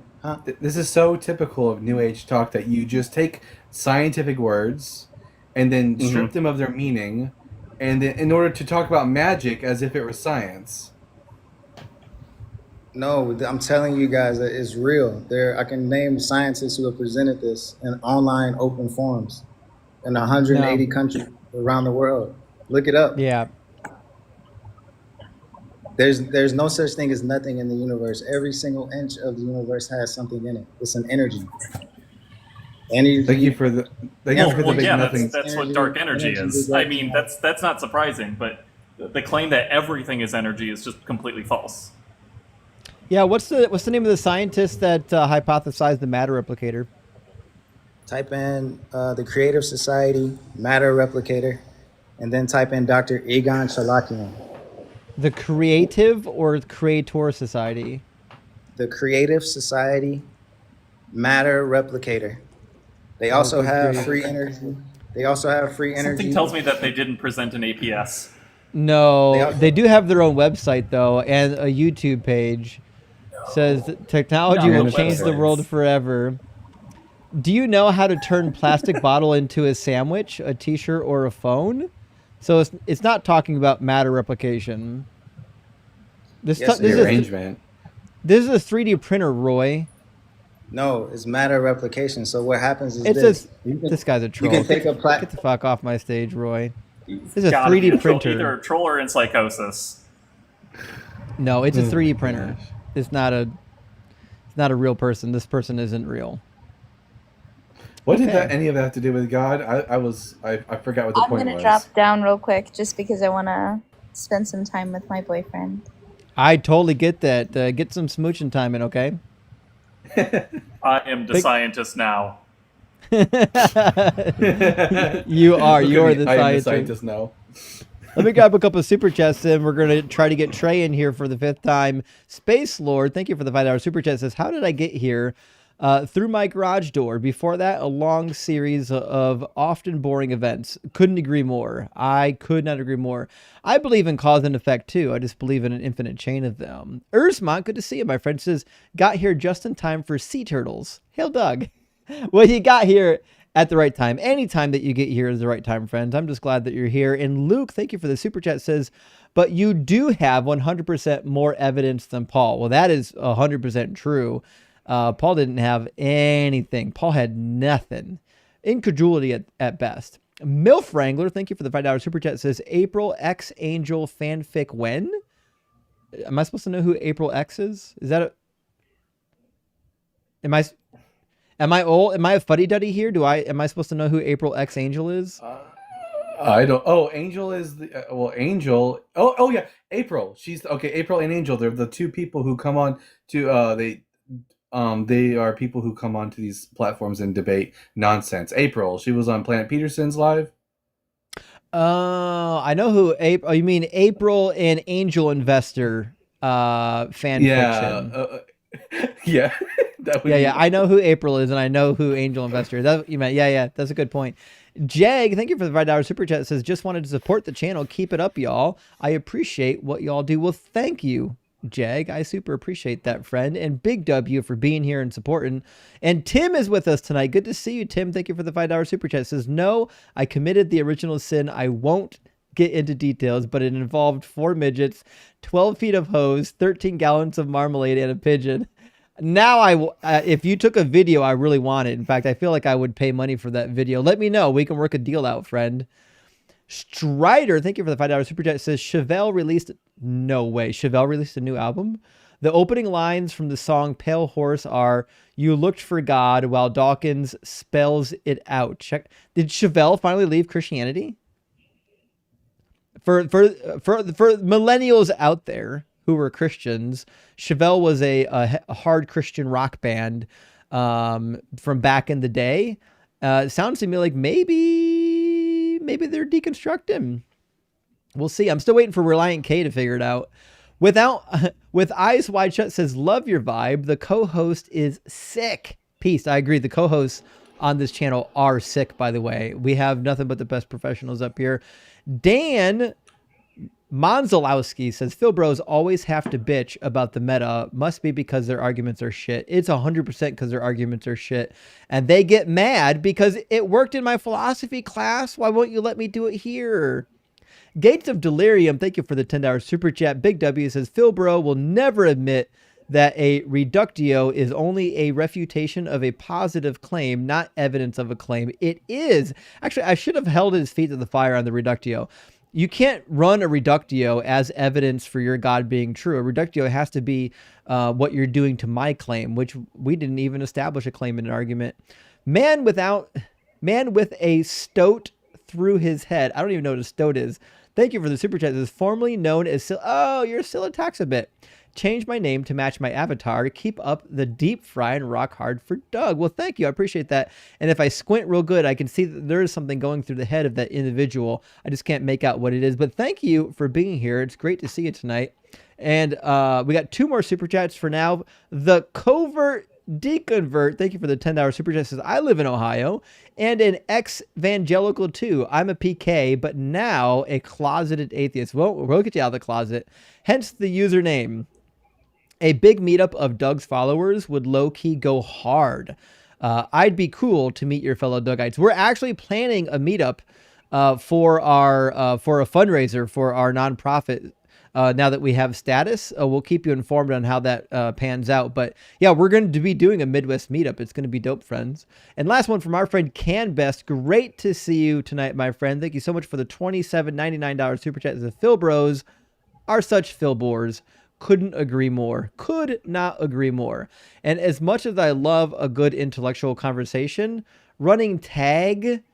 Speaker 2: This is so typical of New Age talk that you just take scientific words and then strip them of their meaning, and then in order to talk about magic as if it were science.
Speaker 19: No, I'm telling you guys that it's real. I can name scientists who have presented this in online open forums in 180 countries around the world. Look it up.
Speaker 1: Yeah.
Speaker 19: There's no such thing as nothing in the universe. Every single inch of the universe has something in it. It's an energy. Energy.
Speaker 2: Thank you for the big
Speaker 20: Yeah,
Speaker 2: nothing.
Speaker 20: that's what dark energy is. I mean, that's not surprising, but the claim that everything is energy is just completely false.
Speaker 1: Yeah, what's the name of the scientist that hypothesized the matter replicator?
Speaker 19: Type in the Creative Society Matter Replicator, and then type in Dr. Egon Chalakian.
Speaker 1: The Creative or Creator Society?
Speaker 19: The Creative Society Matter Replicator. They also have free energy. They also have free energy.
Speaker 20: Something tells me that they didn't present an APS.
Speaker 1: No, they do have their own website though, and a YouTube page. Says that technology will change the world forever. Do you know how to turn plastic bottle into a sandwich, a t-shirt, or a phone? So it's not talking about matter replication. This is a 3D printer, Roy.
Speaker 19: No, it's matter replication. So what happens is
Speaker 1: this guy's a troll.
Speaker 19: You can take
Speaker 1: Get the fuck off my stage, Roy. This is a
Speaker 20: Gotta be
Speaker 1: 3D printer.
Speaker 20: Either a troll or in psychosis.
Speaker 1: No, it's a 3D printer. It's not a real person. This person isn't real.
Speaker 2: What did any of that have to do with God? I forgot what the point was.
Speaker 11: I'm gonna drop down real quick just because I want to spend some time with my boyfriend.
Speaker 1: I totally get that. Get some smooching time in, okay?
Speaker 20: I am the scientist now.
Speaker 1: You are. You're the
Speaker 2: I am the
Speaker 1: scientist.
Speaker 2: scientist now.
Speaker 1: Let me grab a couple of super chats and we're going to try to get Trey in here for the 5th time. Space Lord, thank you for the $5 super chat. Says, how did I get here? Through my garage door. Before that, a long series of often boring events. Couldn't agree more. I could not agree more. I believe in cause and effect too. I just believe in an infinite chain of them. Ursmont, good to see you, my friend. Says, got here just in time for sea turtles. Hail, Doug. Well, you got here at the right time. Any time that you get here is the right time, friends. I'm just glad that you're here. And Luke, thank you for the super chat, says, but you do have 100% more evidence than Paul. Well, that is 100% true. Paul didn't have anything. Paul had nothing. Incredulity at best. Milf Wrangler, thank you for the $5 super chat, says, April X Angel fanfic when? Am I supposed to know who April X is? Is that a... Am I old? Am I a fuddy-duddy here? Am I supposed to know who April X Angel is?
Speaker 2: I don't. Oh, Angel is the Angel. Oh yeah, April. She's okay. April and Angel. They're the two people who come on to. They are people who come onto these platforms and debate nonsense. April. She was on Planet Peterson's live.
Speaker 1: Oh, I know who April. Oh, you mean April and Angel Investor fan fiction?
Speaker 2: Yeah.
Speaker 1: Yeah. I know who April is, and I know who Angel Investor is. That's what you meant. Yeah. That's a good point. Jag, thank you for the $5 super chat. It says, just wanted to support the channel. Keep it up, y'all. I appreciate what y'all do. Well, thank you, Jag. I super appreciate that, friend. And big W for being here and supporting. And Tim is with us tonight. Good to see you, Tim. Thank you for the $5 super chat. It says, no, I committed the original sin. I won't get into details, but it involved 4 midgets, 12 feet of hose, 13 gallons of marmalade, and a pigeon. Now, if you took a video, I really want it. In fact, I feel like I would pay money for that video. Let me know. We can work a deal out, friend. Strider, thank you for the $5 super chat. It says, Chevelle released... No way. Chevelle released a new album? The opening lines from the song Pale Horse are, you looked for God while Dawkins spells it out. Check. Did Chevelle finally leave Christianity? For millennials out there who were Christians, Chevelle was a hard Christian rock band from back in the day. It sounds to me like maybe they're deconstructing. We'll see. I'm still waiting for Reliant K to figure it out. With Eyes Wide Shut says, love your vibe. The co-host is sick. Peace. I agree. The co-hosts on this channel are sick, by the way. We have nothing but the best professionals up here. Dan Monzalowski says, Phil bros always have to bitch about the meta. Must be because their arguments are shit. It's 100% because their arguments are shit. And they get mad because it worked in my philosophy class. Why won't you let me do it here? Gates of Delirium, thank you for the $10 super chat. Big W says, Phil bro will never admit that a reductio is only a refutation of a positive claim, not evidence of a claim. It is. Actually, I should have held his feet to the fire on the reductio. You can't run a reductio as evidence for your God being true. A reductio has to be what you're doing to my claim, which we didn't even establish a claim in an argument. Man with a stoat through his head. I don't even know what a stoat is. Thank you for the super chat. This is formerly known as you're still attacks a bit. Change my name to match my avatar. Keep up the deep fry and rock hard for Doug. Well, thank you. I appreciate that. And if I squint real good, I can see that there is something going through the head of that individual. I just can't make out what it is. But thank you for being here. It's great to see you tonight. And we got 2 more super chats for now. The Covert Deconvert, thank you for the $10 super chat. Says, I live in Ohio and an ex-evangelical too. I'm a PK, but now a closeted atheist. Well, we'll get you out of the closet. Hence the username. A big meetup of Doug's followers would low-key go hard. I'd be cool to meet your fellow Dougites. We're actually planning a meetup for a fundraiser for our nonprofit. Now that we have status, we'll keep you informed on how that pans out. But yeah, we're going to be doing a Midwest meetup. It's going to be dope, friends. And last one from our friend Can Best. Great to see you tonight, my friend. Thank you so much for the $27.99 super chat. The Phil Bros are such Phil Bores. Couldn't agree more. Could not agree more. And as much as I love a good intellectual conversation, running tag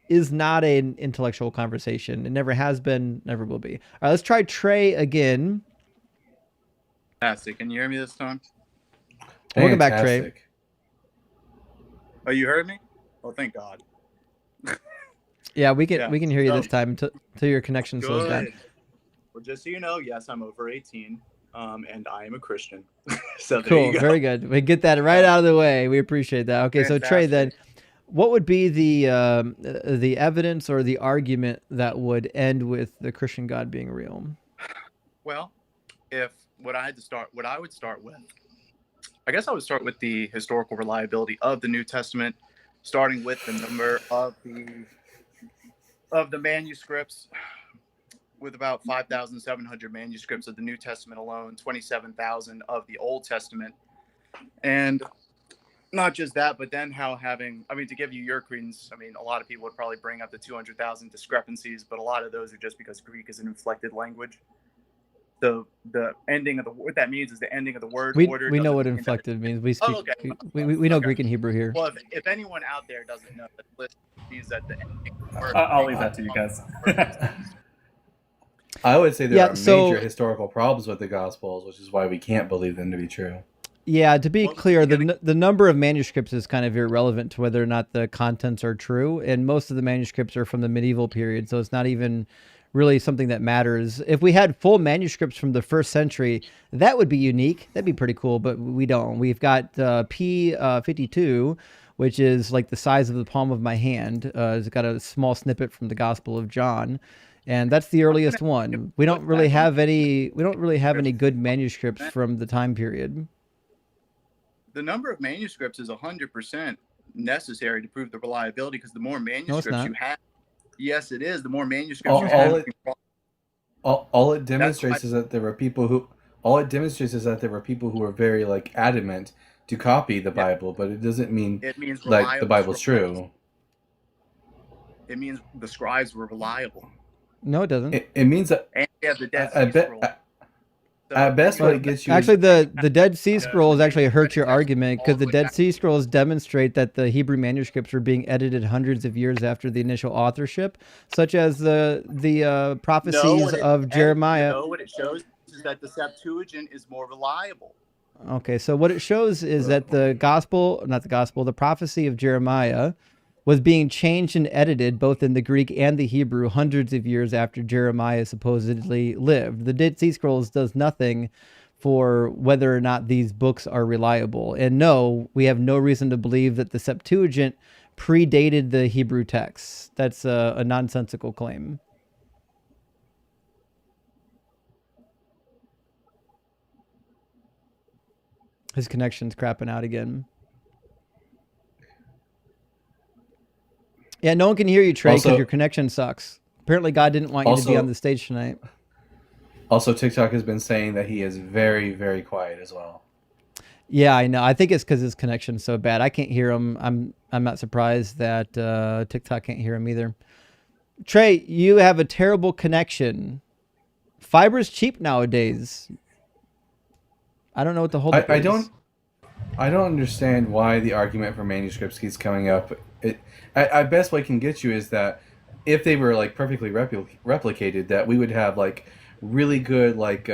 Speaker 1: is not an intellectual conversation. It never has been, never will be. All right, let's try Trey again.
Speaker 21: Fantastic. Can you hear me this time?
Speaker 1: Welcome back, Trey.
Speaker 21: Oh, you heard me? Oh, thank God.
Speaker 1: Yeah, we can hear you this time until your connection slows down.
Speaker 21: Well, just so you know, yes, I'm over 18, and I am a Christian. So there
Speaker 1: Cool,
Speaker 21: you go.
Speaker 1: very good. We get that right out of the way. We appreciate that. Okay, so Trey, then, what would be the evidence or the argument that would end with the Christian God being real?
Speaker 21: Well, if what I would start with, I guess I would start with the historical reliability of the New Testament, starting with the number of the manuscripts. With about 5,700 manuscripts of the New Testament alone, 27,000 of the Old Testament. And not just that, but then to give you your credence, a lot of people would probably bring up the 200,000 discrepancies, but a lot of those are just because Greek is an inflected language. The ending of what that means is the ending of the word order.
Speaker 1: We know what inflected means. We speak. We know Greek and Hebrew here.
Speaker 21: Well, if anyone out there doesn't know, the list means that the ending of the word.
Speaker 20: I'll leave that to you guys.
Speaker 2: I would say there are major historical problems with the Gospels, which is why we can't believe them to be true.
Speaker 1: Yeah, to be clear, the number of manuscripts is kind of irrelevant to whether or not the contents are true, and most of the manuscripts are from the medieval period, so it's not even really something that matters. If we had full manuscripts from the 1st century, that would be unique. That'd be pretty cool, but we don't. We've got P52, which is like the size of the palm of my hand. It's got a small snippet from the Gospel of John. And that's the earliest one. We don't really have any good manuscripts from the time period.
Speaker 21: The number of manuscripts is 100% necessary to prove the reliability, because the more manuscripts you have, yes, it is. The more manuscripts you have.
Speaker 2: All it demonstrates is that there were people who. All it demonstrates is that there were people who were very adamant to copy the Bible, but it doesn't mean the Bible's true.
Speaker 21: It means the scribes were reliable.
Speaker 1: No, it doesn't.
Speaker 2: It means that.
Speaker 21: And we have the Dead Sea Scrolls.
Speaker 2: At best, what it gets you.
Speaker 1: Actually, the Dead Sea Scrolls actually hurt your argument, because the Dead Sea Scrolls demonstrate that the Hebrew manuscripts were being edited hundreds of years after the initial authorship, such as the prophecies of Jeremiah.
Speaker 21: No, what it shows is that the Septuagint is more reliable.
Speaker 1: Okay, so what it shows is that the prophecy of Jeremiah was being changed and edited both in the Greek and the Hebrew hundreds of years after Jeremiah supposedly lived. The Dead Sea Scrolls does nothing for whether or not these books are reliable. And no, we have no reason to believe that the Septuagint predated the Hebrew texts. That's a nonsensical claim. His connection's crapping out again. Yeah, no one can hear you, Trey, because
Speaker 2: Also-
Speaker 1: your connection sucks. Apparently, God didn't want you to be
Speaker 2: Also-
Speaker 1: on the stage tonight.
Speaker 2: Also, TikTok has been saying that he is very, very quiet as well.
Speaker 1: Yeah, I know. I think it's because his connection's so bad. I can't hear him. I'm not surprised that TikTok can't hear him either. Trey, you have a terrible connection. Fiber's cheap nowadays. I don't know what the whole.
Speaker 2: I don't understand why the argument for manuscripts keeps coming up. At best, what I can get you is that if they were like perfectly replicated, that we would have like really good like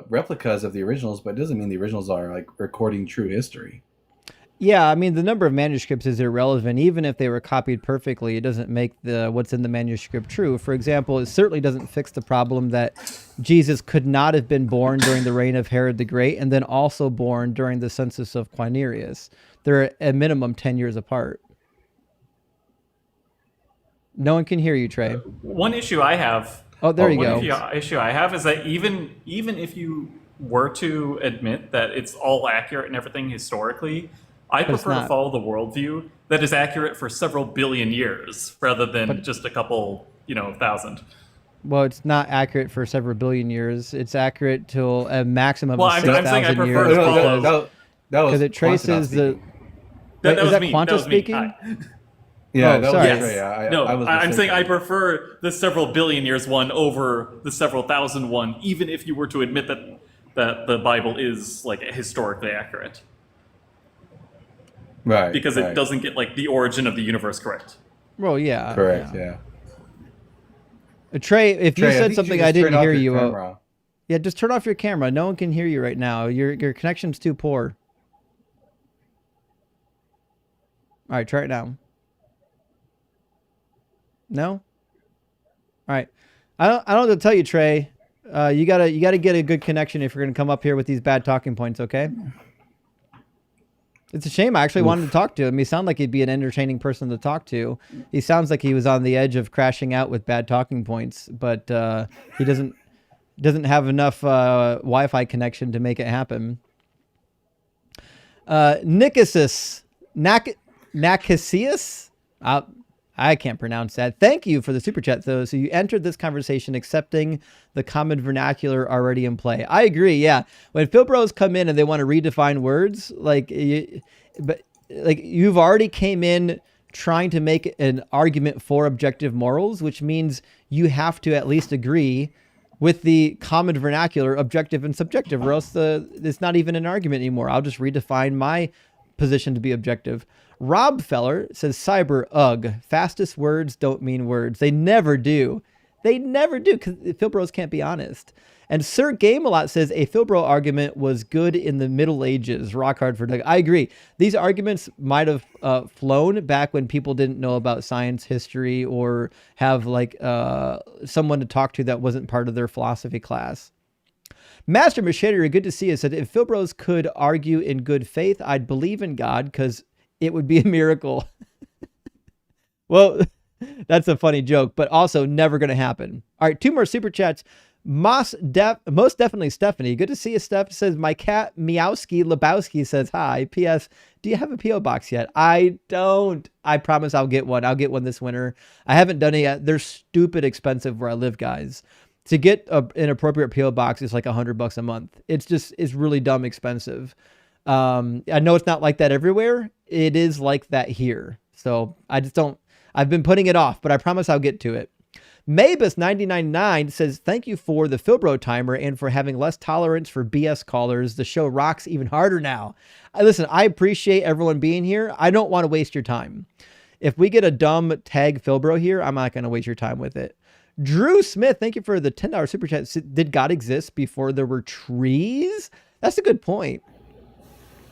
Speaker 2: replicas of the originals, but it doesn't mean the originals are like recording true history.
Speaker 1: Yeah, I mean the number of manuscripts is irrelevant. Even if they were copied perfectly, it doesn't make what's in the manuscript true. For example, it certainly doesn't fix the problem that Jesus could not have been born during the reign of Herod the Great and then also born during the census of Quirinius. They're at minimum 10 years apart. No one can hear you, Trey.
Speaker 20: One issue I have.
Speaker 1: Oh, there you go.
Speaker 20: One issue I have is that even if you were to admit that it's all accurate and everything historically, I prefer to follow the worldview that is accurate for several billion years rather than just a couple, thousand.
Speaker 1: Well, it's not accurate for several billion years. It's accurate till a maximum of
Speaker 20: I'm saying I
Speaker 1: 6,000
Speaker 20: prefer
Speaker 1: years.
Speaker 20: to follow.
Speaker 1: Because it traces the.
Speaker 20: That
Speaker 1: is
Speaker 20: was
Speaker 1: that
Speaker 20: me.
Speaker 1: Quanta
Speaker 20: That was me.
Speaker 1: speaking?
Speaker 20: Hi.
Speaker 2: Yeah,
Speaker 1: Oh,
Speaker 2: that
Speaker 1: sorry.
Speaker 2: was Trey.
Speaker 20: I'm saying I prefer the several billion years one over the several thousand one, even if you were to admit that the Bible is like historically accurate.
Speaker 2: Right.
Speaker 20: Because it doesn't get like the origin of the universe correct.
Speaker 1: Well, yeah.
Speaker 2: Correct. Yeah.
Speaker 1: Trey, if you
Speaker 2: Trey, I
Speaker 1: said
Speaker 2: think
Speaker 1: something
Speaker 2: you
Speaker 1: I
Speaker 2: should just
Speaker 1: didn't
Speaker 2: turn off
Speaker 1: hear
Speaker 2: your
Speaker 1: you.
Speaker 2: camera.
Speaker 1: Yeah, just turn off your camera. No one can hear you right now. Your connection's too poor. All right, try it now. No? All right. I don't know what to tell you, Trey. You gotta get a good connection if you're gonna come up here with these bad talking points, okay? It's a shame. I actually wanted to talk to him. He sounded like he'd be an entertaining person to talk to. He sounds like he was on the edge of crashing out with bad talking points, but he doesn't have enough Wi-Fi connection to make it happen. Nikasis, Nakasius? I can't pronounce that. Thank you for the super chat, though. So you entered this conversation accepting the common vernacular already in play. I agree. Yeah, when Phil Bros come in and they want to redefine words, but you've already came in trying to make an argument for objective morals, which means you have to at least agree with the common vernacular, objective and subjective, or else it's not even an argument anymore. I'll just redefine my position to be objective. Rob Feller says, cyber, ugh, fastest words don't mean words. They never do. They never do, because Phil Bros can't be honest. And Sir Game-A-Lot says, a Phil Bro argument was good in the Middle Ages. Rock hard for Doug. I agree. These arguments might have flown back when people didn't know about science, history, or have someone to talk to that wasn't part of their philosophy class. Master Macheter, good to see you, said, if Phil Bros could argue in good faith, I'd believe in God, because it would be a miracle. Well, that's a funny joke, but also never going to happen. All right, 2 more super chats. Most definitely Stephanie. Good to see you, Steph. Says, my cat Meowski Lebowski says hi. P.S. Do you have a P.O. box yet? I don't. I promise I'll get one. I'll get one this winter. I haven't done it yet. They're stupid expensive where I live, guys. To get an appropriate P.O. box is like $100 a month. It's really dumb expensive. I know it's not like that everywhere. It is like that here. So I've been putting it off, but I promise I'll get to it. Mabus999 says, thank you for the Philbro timer and for having less tolerance for BS callers. The show rocks even harder now. Listen, I appreciate everyone being here. I don't want to waste your time. If we get a dumb tag Philbro here, I'm not going to waste your time with it. Drew Smith, thank you for the $10 super chat. Did God exist before there were trees? That's a good point.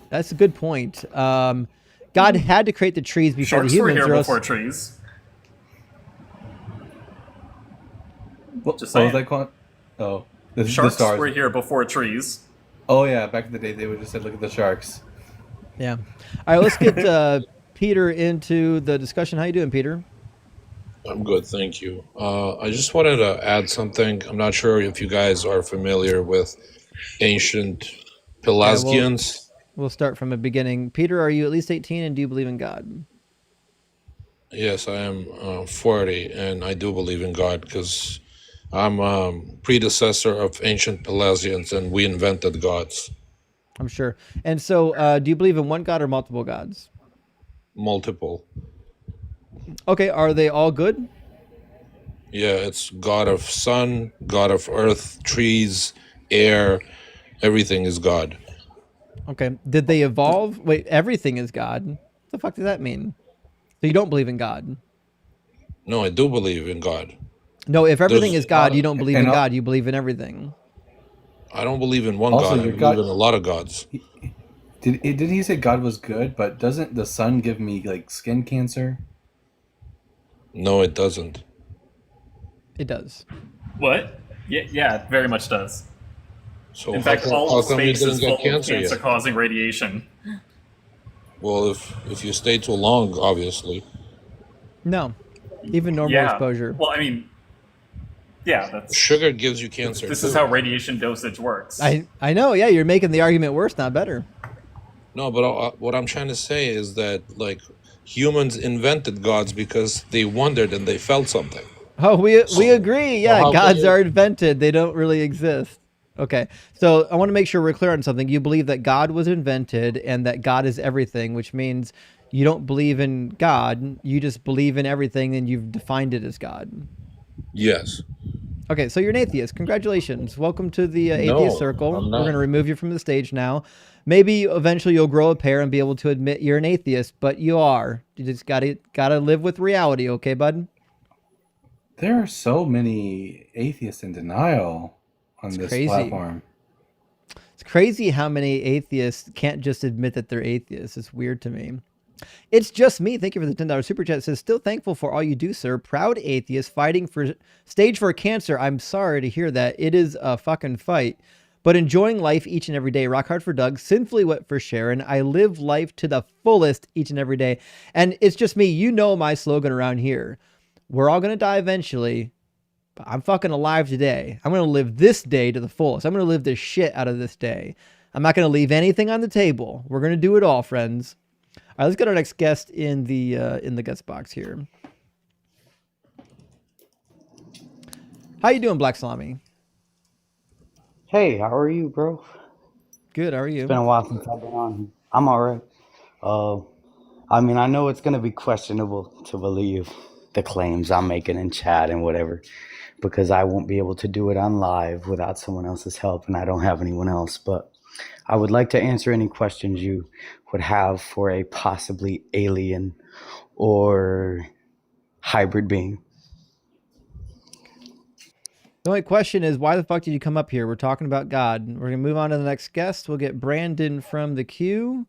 Speaker 1: That's a good point. God had to create the trees before
Speaker 20: Sharks
Speaker 1: the humans.
Speaker 20: were here before trees.
Speaker 2: What was that called? Oh, the
Speaker 20: Sharks
Speaker 2: stars
Speaker 20: were here before trees.
Speaker 2: Oh yeah, back in the day they would just say, "Look at the sharks."
Speaker 1: Yeah. All right, let's get Peter into the discussion. How you doing, Peter?
Speaker 3: I'm good, thank you. I just wanted to add something. I'm not sure if you guys are familiar with ancient Pelasgians.
Speaker 1: We'll start from the beginning. Peter, are you at least 18 and do you believe in God?
Speaker 3: Yes, I am 40, and I do believe in God because I'm a predecessor of ancient Pelagians, and we invented gods.
Speaker 1: I'm sure. And so, do you believe in one God or multiple gods?
Speaker 3: Multiple.
Speaker 1: Okay, are they all good?
Speaker 3: Yeah, it's God of sun, God of earth, trees, air, everything is God.
Speaker 1: Okay. Did they evolve? Wait, everything is God. What the fuck does that mean? So you don't believe in God?
Speaker 3: No, I do believe in God.
Speaker 1: No, if everything
Speaker 3: There's
Speaker 1: is God, you don't believe
Speaker 2: And
Speaker 1: in God. You believe in everything.
Speaker 3: I don't believe in one
Speaker 2: also,
Speaker 3: God. I
Speaker 2: your
Speaker 3: believe
Speaker 2: God.
Speaker 3: in a lot of gods.
Speaker 2: Did he say God was good? But doesn't the sun give me like skin cancer?
Speaker 3: No, it doesn't.
Speaker 1: It does.
Speaker 20: What? Yeah, it very much does.
Speaker 3: So
Speaker 20: In fact, all
Speaker 3: how
Speaker 20: of
Speaker 3: come you
Speaker 20: space
Speaker 3: didn't
Speaker 20: is
Speaker 3: get
Speaker 20: full of
Speaker 3: cancer yet?
Speaker 20: cancer-causing radiation.
Speaker 3: Well, if you stay too long, obviously.
Speaker 1: No, even normal
Speaker 20: Yeah.
Speaker 1: exposure.
Speaker 20: Well, I mean, yeah, that's
Speaker 3: Sugar gives you cancer
Speaker 20: this is
Speaker 3: too.
Speaker 20: how radiation dosage works.
Speaker 1: I know. Yeah, you're making the argument worse, not better.
Speaker 3: No, but what I'm trying to say is that like humans invented gods because they wondered and they felt something.
Speaker 1: Oh, we
Speaker 3: So,
Speaker 1: agree.
Speaker 3: so
Speaker 1: Yeah,
Speaker 3: how can
Speaker 1: gods
Speaker 3: you?
Speaker 1: are invented. They don't really exist. Okay. So I want to make sure we're clear on something. You believe that God was invented and that God is everything, which means you don't believe in God. You just believe in everything and you've defined it as God.
Speaker 3: Yes.
Speaker 1: Okay, so you're an atheist. Congratulations. Welcome to the atheist
Speaker 3: No,
Speaker 1: circle.
Speaker 3: I'm
Speaker 1: We're going
Speaker 3: not.
Speaker 1: to remove you from the stage now. Maybe eventually you'll grow a pair and be able to admit you're an atheist, but you are. You just gotta live with reality, okay, bud?
Speaker 2: There are so many atheists in denial on
Speaker 1: It's
Speaker 2: this
Speaker 1: crazy.
Speaker 2: platform.
Speaker 1: It's crazy how many atheists can't just admit that they're atheists. It's weird to me. It's just me. Thank you for the $10 super chat. It says, still thankful for all you do, sir. Proud atheist fighting for stage 4 cancer. I'm sorry to hear that. It is a fucking fight. But enjoying life each and every day. Rock hard for Doug. Sinfully wet for Sharon. I live life to the fullest each and every day. And it's just me. You know my slogan around here. We're all going to die eventually. But I'm fucking alive today. I'm going to live this day to the fullest. I'm going to live the shit out of this day. I'm not going to leave anything on the table. We're going to do it all, friends. All right, let's get our next guest in the guest box here. How you doing, Black Salami?
Speaker 4: Hey, how are you, bro?
Speaker 1: Good. How are
Speaker 4: It's
Speaker 1: you?
Speaker 4: been a while since I've been on. I'm all right. I mean, I know it's gonna be questionable to believe the claims I'm making in chat and whatever, because I won't be able to do it on live without someone else's help, and I don't have anyone else. But I would like to answer any questions you would have for a possibly alien or hybrid being.
Speaker 1: The only question is, why the fuck did you come up here? We're talking about God. We're gonna move on to the next guest. We'll get Brandon from the queue.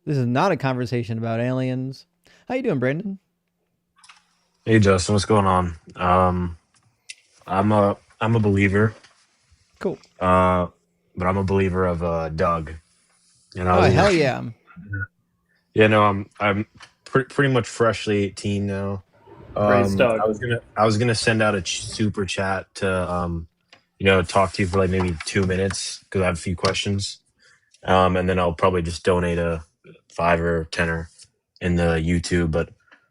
Speaker 1: This is not a conversation about aliens. How you doing, Brandon?
Speaker 22: Hey Justin, what's going on? I'm a believer.
Speaker 1: Cool.
Speaker 22: But I'm a believer of Doug. And I
Speaker 1: Oh
Speaker 22: was
Speaker 1: hell
Speaker 22: gonna,
Speaker 1: yeah!
Speaker 22: yeah, no, I'm pretty much freshly 18 now.
Speaker 20: Praise Doug.
Speaker 22: I was gonna send out a super chat to talk to you for like maybe 2 minutes because I have a few questions. And then I'll probably just donate a 5 or 10 in the YouTube. But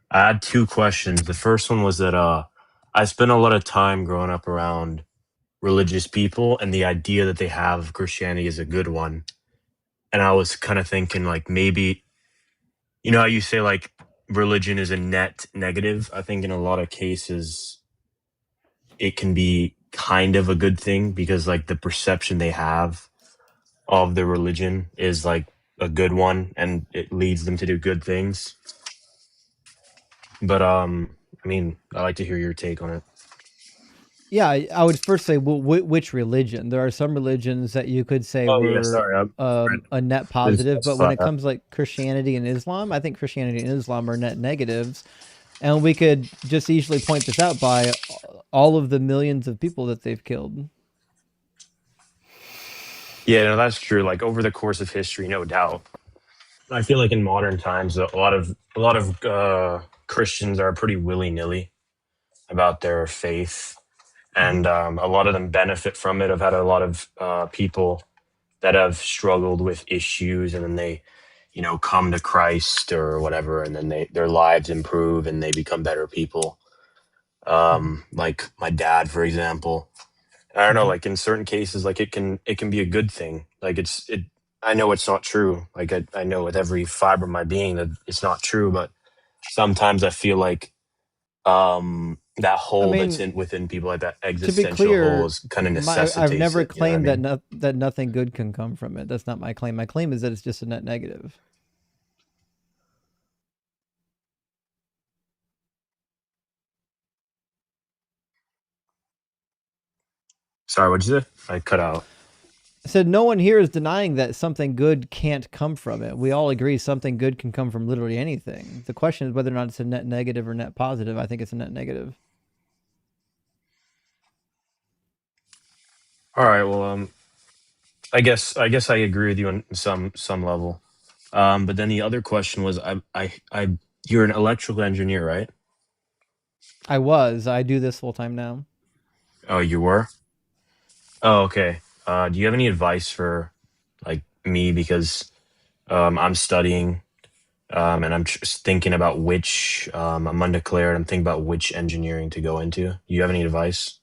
Speaker 22: I had two questions. The first one was that I spent a lot of time growing up around religious people, and the idea that they have of Christianity is a good one. And I was kind of thinking like maybe, how you say like religion is a net negative. I think in a lot of cases it can be kind of a good thing because like the perception they have of the religion is like a good one and it leads them to do good things. But I mean, I like to hear your take on it.
Speaker 1: Yeah, I would first say, well, which religion? There are some religions that you could say
Speaker 22: Oh yeah,
Speaker 1: were
Speaker 22: sorry.
Speaker 1: a net
Speaker 22: Didn't
Speaker 1: positive, but when
Speaker 22: specify
Speaker 1: it
Speaker 22: that.
Speaker 1: comes like Christianity and Islam, I think Christianity and Islam are net negatives. And we could just easily point this out by all of the millions of people that they've killed.
Speaker 22: Yeah, no, that's true. Like over the course of history, no doubt. I feel like in modern times, a lot of Christians are pretty willy nilly about their faith,
Speaker 1: Mhm.
Speaker 22: and a lot of them benefit from it. I've had a lot of people that have struggled with issues, and then they, come to Christ or whatever, and then their lives improve and they become better people. Like my dad, for example. I don't know,
Speaker 1: Mhm.
Speaker 22: like in certain cases, like it can be a good thing. Like I know it's not true. Like I know with every fiber of my being that it's not true, but sometimes I feel like that
Speaker 1: I
Speaker 22: hole that's
Speaker 1: mean,
Speaker 22: in within people, like that
Speaker 1: to be
Speaker 22: existential hole,
Speaker 1: clear,
Speaker 22: is kind of
Speaker 1: I've
Speaker 22: necessitates
Speaker 1: never
Speaker 22: it. You know what I
Speaker 1: claimed
Speaker 22: mean?
Speaker 1: that nothing good can come from it. That's not my claim. My claim is that it's just a net negative.
Speaker 22: Sorry, what'd you say? I cut out.
Speaker 1: I said no one here is denying that something good can't come from it. We all agree something good can come from literally anything. The question is whether or not it's a net negative or net positive. I think it's a net negative.
Speaker 22: All right. Well, I guess I agree with you on some level. But then the other question was, you're an electrical engineer, right?
Speaker 1: I was. I do this full time now.
Speaker 22: Oh, you were? Oh, okay. Do you have any advice for like me, because I'm studying, and I'm just thinking about which I'm undeclared. I'm thinking about which engineering to go into. Do you have any advice?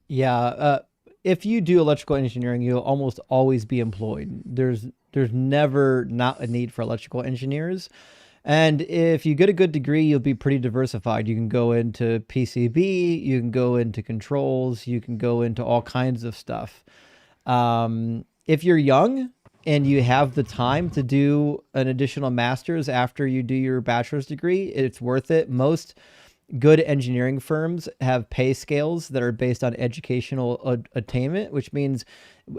Speaker 1: Yeah. If you do electrical engineering, you'll almost always be employed. There's never not a need for electrical engineers. And if you get a good degree, you'll be pretty diversified. You can go into PCB, you can go into controls, you can go into all kinds of stuff. If you're young and you have the time to do an additional master's after you do your bachelor's degree, it's worth it. Most good engineering firms have pay scales that are based on educational attainment, which means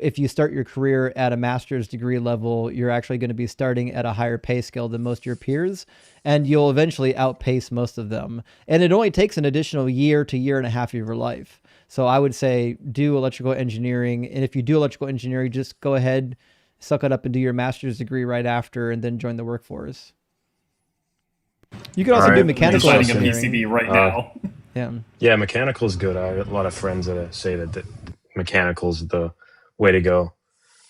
Speaker 1: if you start your career at a master's degree level, you're actually going to be starting at a higher pay scale than most of your peers, and you'll eventually outpace most of them. And it only takes an additional year to year and a half of your life. So I would say do electrical engineering. And if you do electrical engineering, just go ahead, suck it up and do your master's degree right after, and then join the workworkforce. You could
Speaker 22: All
Speaker 1: also do
Speaker 22: right.
Speaker 1: mechanical
Speaker 20: Deciding a
Speaker 1: engineering.
Speaker 20: PCB right now.
Speaker 1: Yeah.
Speaker 22: Yeah, mechanical is good. I have a lot of friends that say that mechanical is the way to go.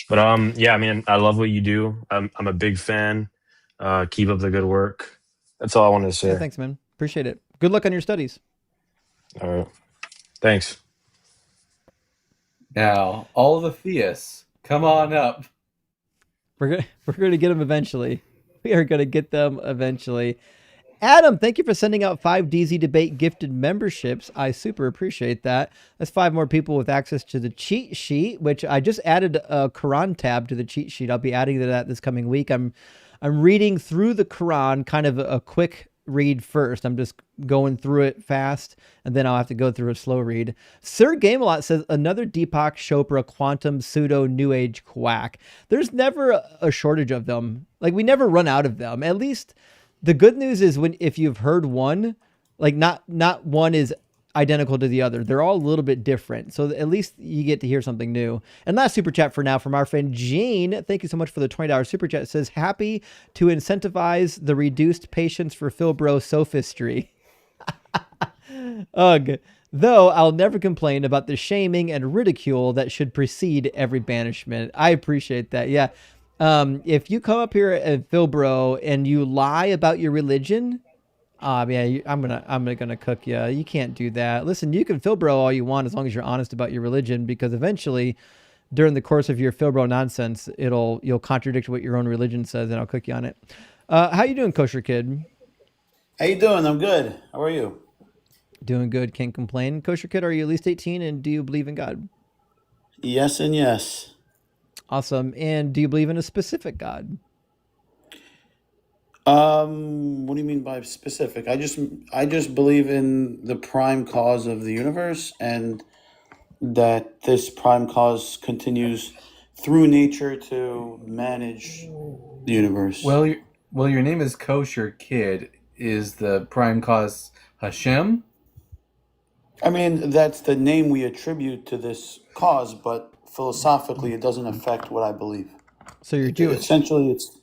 Speaker 22: But yeah, I mean, I love what you do. I'm a big fan. Keep up the good work. That's all I wanted to
Speaker 1: Yeah,
Speaker 22: say.
Speaker 1: thanks, man. Appreciate it. Good luck on your studies.
Speaker 22: All right. Thanks.
Speaker 2: Now, all the theists, come on up.
Speaker 1: We're gonna get them eventually. We are gonna get them eventually. Adam, thank you for sending out 5 DZ Debate gifted memberships. I super appreciate that. That's 5 more people with access to the cheat sheet, which I just added a Quran tab to the cheat sheet. I'll be adding to that this coming week. I'm reading through the Quran, kind of a quick read first. I'm just going through it fast, and then I'll have to go through a slow read. Sir Gamelot says, another Deepak Chopra quantum pseudo new age quack. There's never a shortage of them. Like, we never run out of them. At least the good news is if you've heard one, like not one is identical to the other. They're all a little bit different. So at least you get to hear something new. And last super chat for now from our friend Gene. Thank you so much for the $20 super chat. It says, happy to incentivize the reduced patience for Philbro sophistry. Ugh. Though I'll never complain about the shaming and ridicule that should precede every banishment. I appreciate that. Yeah. If you come up here at Philbro and you lie about your religion, yeah, I'm gonna cook you. You can't do that. Listen, you can Philbro all you want as long as you're honest about your religion, because eventually, during the course of your Philbro nonsense, you'll contradict what your own religion says, and I'll cook you on it. How you doing, Kosher Kid?
Speaker 5: How you doing? I'm good. How are you?
Speaker 1: Doing good. Can't complain. Kosher Kid, are you at least 18, and do you believe in God?
Speaker 5: Yes and yes.
Speaker 1: Awesome. And do you believe in a specific God?
Speaker 5: What do you mean by specific? I just believe in the prime cause of the universe, and that this prime cause continues through nature to manage the universe.
Speaker 2: Well, your name is Kosher Kid. Is the prime cause Hashem?
Speaker 5: I mean, that's the name we attribute to this cause, but philosophically, it doesn't affect what I believe.
Speaker 1: So you're Jewish.
Speaker 5: Essentially, it's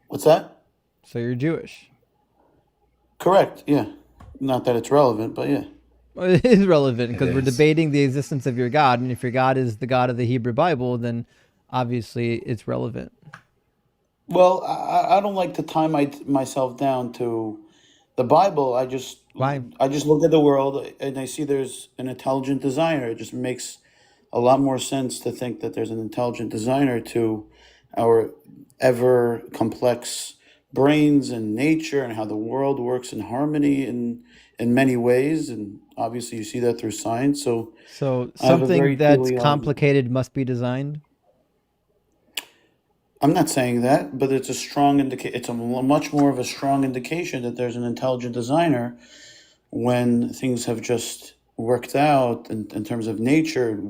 Speaker 5: what's that?
Speaker 1: So you're Jewish.
Speaker 5: Correct. Yeah. Not that it's relevant, but yeah.
Speaker 1: Well, it is relevant because
Speaker 5: It
Speaker 1: we're
Speaker 5: is.
Speaker 1: debating the existence of your God, and if your God is the God of the Hebrew Bible, then obviously it's relevant.
Speaker 5: Well, I don't like to tie myself down to the Bible.
Speaker 1: Why?
Speaker 5: I just look at the world and I see there's an intelligent designer. It just makes a lot more sense to think that there's an intelligent designer to our ever complex brains and nature and how the world works in harmony in many ways. And obviously, you see that through science. So
Speaker 1: So
Speaker 5: I have a
Speaker 1: something
Speaker 5: very
Speaker 1: that's
Speaker 5: teleological.
Speaker 1: complicated must be designed.
Speaker 5: I'm not saying that, but it's a strong indication. It's a much more of a strong indication that there's an intelligent designer when things have just worked out in terms of nature.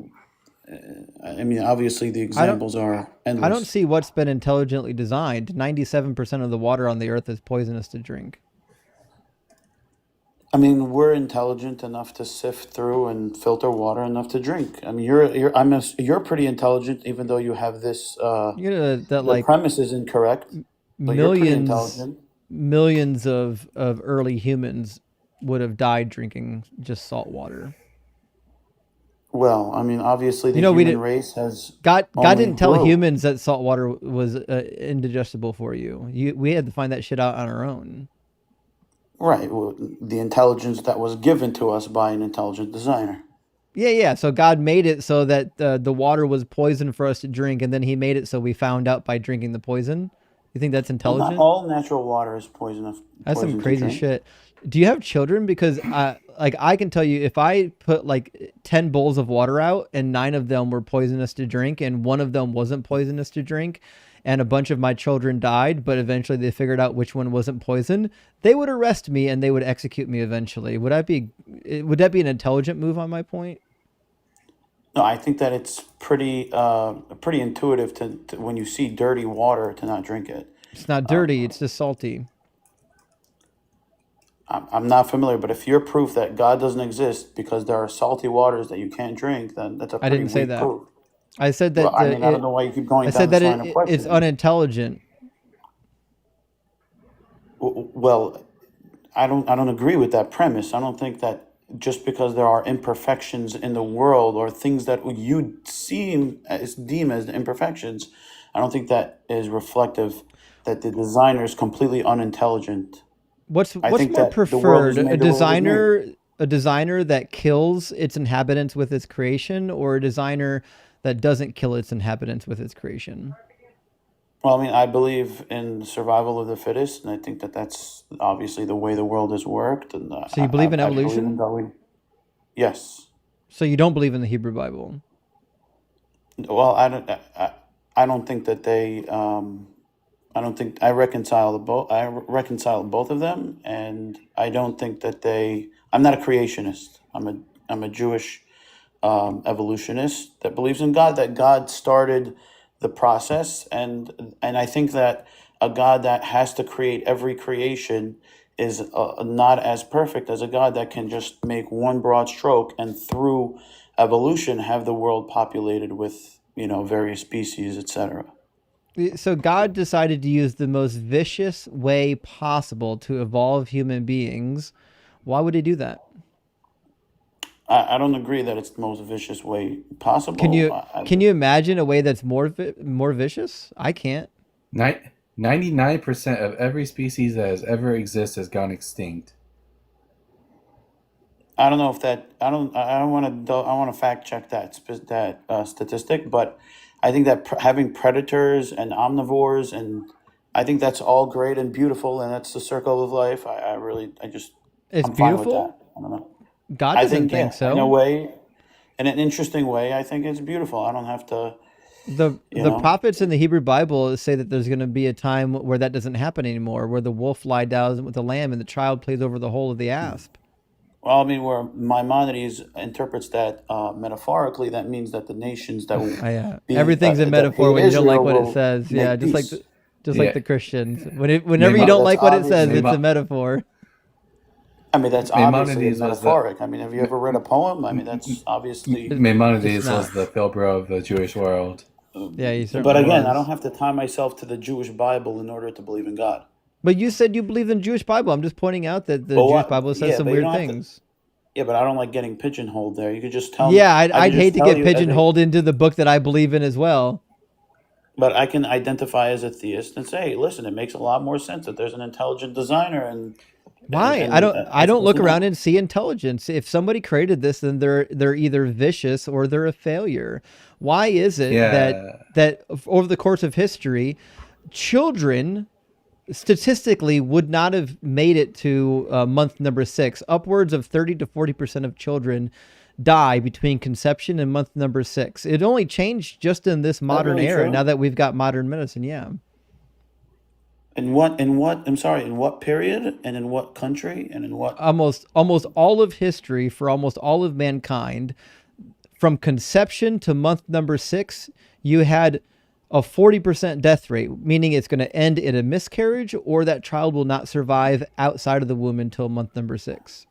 Speaker 5: I mean, obviously the
Speaker 1: I don't
Speaker 5: examples are
Speaker 1: I don't
Speaker 5: endless.
Speaker 1: see what's been intelligently designed. 97% of the water on the earth is poisonous to drink.
Speaker 5: I mean, we're intelligent enough to sift through and filter water enough to drink. I mean, you're pretty intelligent, even though you have this.
Speaker 1: You know that
Speaker 5: The
Speaker 1: like
Speaker 5: premise is incorrect, but you're pretty
Speaker 1: millions
Speaker 5: intelligent.
Speaker 1: millions of early humans would have died drinking just salt water.
Speaker 5: Well, I mean, obviously the
Speaker 1: You know,
Speaker 5: human race has
Speaker 1: God
Speaker 5: only
Speaker 1: didn't tell
Speaker 5: grew.
Speaker 1: humans that salt water was indigestible for you. We had to find that shit out on our own.
Speaker 5: Right. Well, the intelligence that was given to us by an intelligent designer.
Speaker 1: Yeah. So God made it so that the water was poison for us to drink, and then He made it so we found out by drinking the poison. You think that's
Speaker 5: Well, not
Speaker 1: intelligent?
Speaker 5: all natural water is
Speaker 1: That's some
Speaker 5: poison to
Speaker 1: crazy
Speaker 5: drink.
Speaker 1: shit. Do you have children? Because I can tell you, if I put like 10 bowls of water out and 9 of them were poisonous to drink and one of them wasn't poisonous to drink, and a bunch of my children died, but eventually they figured out which one wasn't poison, they would arrest me and they would execute me eventually. Would that be an intelligent move on my point?
Speaker 5: No, I think that it's pretty intuitive to when you see dirty water to not drink it.
Speaker 1: It's not dirty, it's just salty.
Speaker 5: I'm not familiar, but if you're proof that God doesn't exist because there are salty waters that you can't drink, then that's a
Speaker 1: I
Speaker 5: pretty
Speaker 1: didn't say
Speaker 5: weak
Speaker 1: that.
Speaker 5: proof.
Speaker 1: I said
Speaker 5: Well,
Speaker 1: that
Speaker 5: I mean, I don't know why you keep going
Speaker 1: I
Speaker 5: down
Speaker 1: said that
Speaker 5: this line of
Speaker 1: it's
Speaker 5: questioning.
Speaker 1: unintelligent.
Speaker 5: Well, I don't agree with that premise. I don't think that just because there are imperfections in the world or things that you deem as imperfections, I don't think that is reflective that the designer is completely unintelligent.
Speaker 1: What's
Speaker 5: I think
Speaker 1: more
Speaker 5: that the world
Speaker 1: preferred?
Speaker 5: was made the way it was made.
Speaker 1: A designer that kills its inhabitants with its creation, or a designer that doesn't kill its inhabitants with its creation?
Speaker 5: Well, I mean, I believe in survival of the fittest, and I think that that's obviously the way the world has worked. And
Speaker 1: So you believe in
Speaker 5: I believe in
Speaker 1: evolution?
Speaker 5: Darwin. Yes.
Speaker 1: So you don't believe in the Hebrew Bible?
Speaker 5: Well, I don't think that they. I don't think I reconcile the both. I reconcile both of them, and I don't think that they. I'm not a creationist. I'm a Jewish evolutionist that believes in God. That God started the process, and I think that a God that has to create every creation is not as perfect as a God that can just make one broad stroke and through evolution have the world populated with various species, etc.
Speaker 1: So God decided to use the most vicious way possible to evolve human beings. Why would He do that?
Speaker 5: I don't agree that it's the most vicious way possible.
Speaker 1: Can you imagine a way that's more vicious? I can't.
Speaker 2: 99% of every species that has ever existed has gone extinct.
Speaker 5: I don't know if that I don't want to I want to fact check that statistic, but I think that having predators and omnivores and I think that's all great and beautiful, and that's the circle of life.
Speaker 1: It's
Speaker 5: I'm fine with that.
Speaker 1: beautiful?
Speaker 5: I don't know.
Speaker 1: God
Speaker 5: I
Speaker 1: doesn't
Speaker 5: think
Speaker 1: think
Speaker 5: in a
Speaker 1: so.
Speaker 5: way, in an interesting way, I think it's beautiful. I don't have to,
Speaker 1: The prophets in the Hebrew Bible say that there's going to be a time where that doesn't happen anymore, where the wolf lies down with the lamb and the child plays over the hole of the asp.
Speaker 5: Well, I mean, where Maimonides interprets that metaphorically, that means that the nations that will
Speaker 1: Everything's a
Speaker 5: that
Speaker 1: metaphor
Speaker 5: hate
Speaker 1: when you don't like
Speaker 5: Israel
Speaker 1: what it
Speaker 5: will
Speaker 1: says. Yeah,
Speaker 5: make peace.
Speaker 1: just like
Speaker 2: Yeah.
Speaker 1: the Christians. Whenever you don't
Speaker 5: That's
Speaker 1: like what it says,
Speaker 5: obviously.
Speaker 1: it's a metaphor.
Speaker 5: I mean, that's obviously
Speaker 2: Maimonides was the
Speaker 5: metaphoric. I mean, have you ever read a poem? I mean, that's obviously.
Speaker 2: Maimonides
Speaker 1: It's
Speaker 2: was
Speaker 1: not.
Speaker 2: the Philbro of the Jewish world.
Speaker 1: Yeah, he
Speaker 5: But
Speaker 1: certainly
Speaker 5: again, I
Speaker 1: was.
Speaker 5: don't have to tie myself to the Jewish Bible in order to believe in God.
Speaker 1: But you said you believe in Jewish Bible. I'm just pointing out that the
Speaker 5: Well,
Speaker 1: Jewish Bible says some
Speaker 5: but you
Speaker 1: weird
Speaker 5: don't have to.
Speaker 1: things.
Speaker 5: Yeah, but I don't like getting pigeonholed there. You could just tell me.
Speaker 1: Yeah,
Speaker 5: I could
Speaker 1: I'd
Speaker 5: just
Speaker 1: hate to
Speaker 5: tell
Speaker 1: get
Speaker 5: you as a.
Speaker 1: pigeonholed into the book that I believe in as well.
Speaker 5: But I can identify as a theist and say, hey, listen, it makes a lot more sense that there's an intelligent designer
Speaker 1: Why? I
Speaker 5: as
Speaker 1: don't
Speaker 5: opposed
Speaker 1: look
Speaker 5: to
Speaker 1: around
Speaker 5: not.
Speaker 1: and see intelligence. If somebody created this, then they're either vicious or they're a failure. Why is it that
Speaker 2: Yeah.
Speaker 1: over the course of history, children statistically would not have made it to month number 6? Upwards of 30 to 40% of children die between conception and month number 6. It only changed just in this
Speaker 5: Is that
Speaker 1: modern
Speaker 5: really
Speaker 1: era. Now
Speaker 5: true?
Speaker 1: that we've got modern medicine, yeah.
Speaker 5: I'm sorry, in what period and in what country and in what?
Speaker 1: Almost all of history for almost all of mankind, from conception to month number 6, you had a 40% death rate, meaning it's going to end in a miscarriage or that child will not survive outside of the womb until month number 6.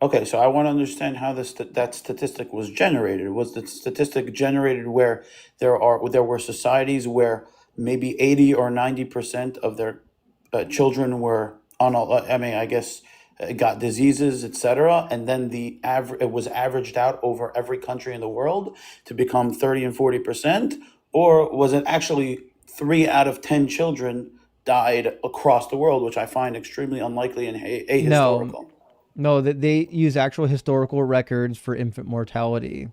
Speaker 5: Okay, so I want to understand how that statistic was generated. Was the statistic generated where there were societies where maybe 80 or 90% of their children were I mean, I guess got diseases, etc., and then it was averaged out over every country in the world to become 30 and 40%, or was it actually 3 out of 10 children died across the world, which I find extremely unlikely and
Speaker 1: No,
Speaker 5: ahistorical.
Speaker 1: no, that they use actual historical records for infant mortality.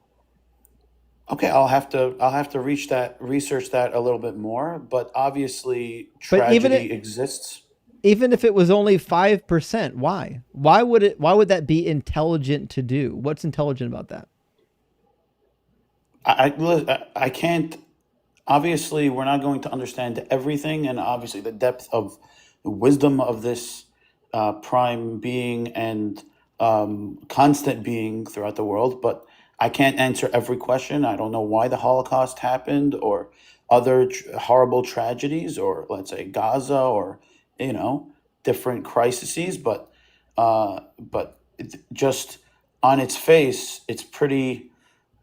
Speaker 5: Okay, I'll have to research that a little bit more, but obviously
Speaker 1: But
Speaker 5: tragedy exists.
Speaker 1: even if it was only 5%, why? Why would that be intelligent to do? What's intelligent about that?
Speaker 5: I can't, obviously we're not going to understand everything, and obviously the depth of the wisdom of this prime being and constant being throughout the world, but I can't answer every question. I don't know why the Holocaust happened or other horrible tragedies, or let's say Gaza, or you know different crises, but just on its face it's pretty,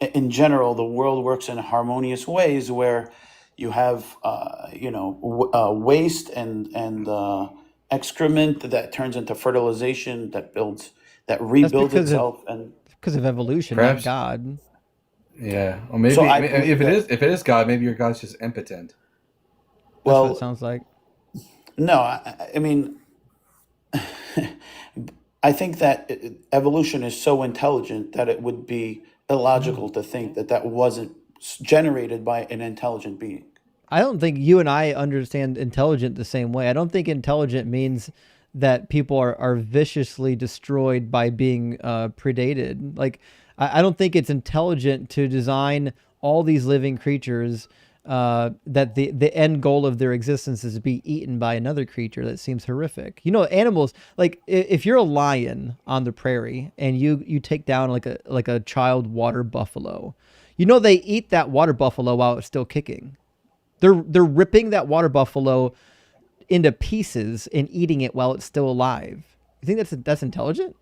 Speaker 5: in general, the world works in harmonious ways where you have, waste and excrement that turns into fertilization that
Speaker 1: That's
Speaker 5: rebuilds itself, and
Speaker 1: because of evolution, not
Speaker 2: Perhaps.
Speaker 1: God.
Speaker 2: Yeah. Or
Speaker 5: so
Speaker 2: maybe
Speaker 5: I believe that.
Speaker 2: if it is God, maybe your God's just impotent.
Speaker 1: That's what it
Speaker 5: Well,
Speaker 1: sounds like.
Speaker 5: no, I mean, I think that evolution is so intelligent that it would be illogical to think that that wasn't generated by an intelligent being.
Speaker 1: I don't think you and I understand intelligent the same way. I don't think intelligent means that people are viciously destroyed by being predated. Like, I don't think it's intelligent to design all these living creatures that the end goal of their existence is to be eaten by another creature. That seems horrific. You know, animals, like if you're a lion on the prairie and you take down like a child water buffalo, you know they eat that water buffalo while it's still kicking. They're ripping that water buffalo into pieces and eating it while it's still alive. You think that's intelligent?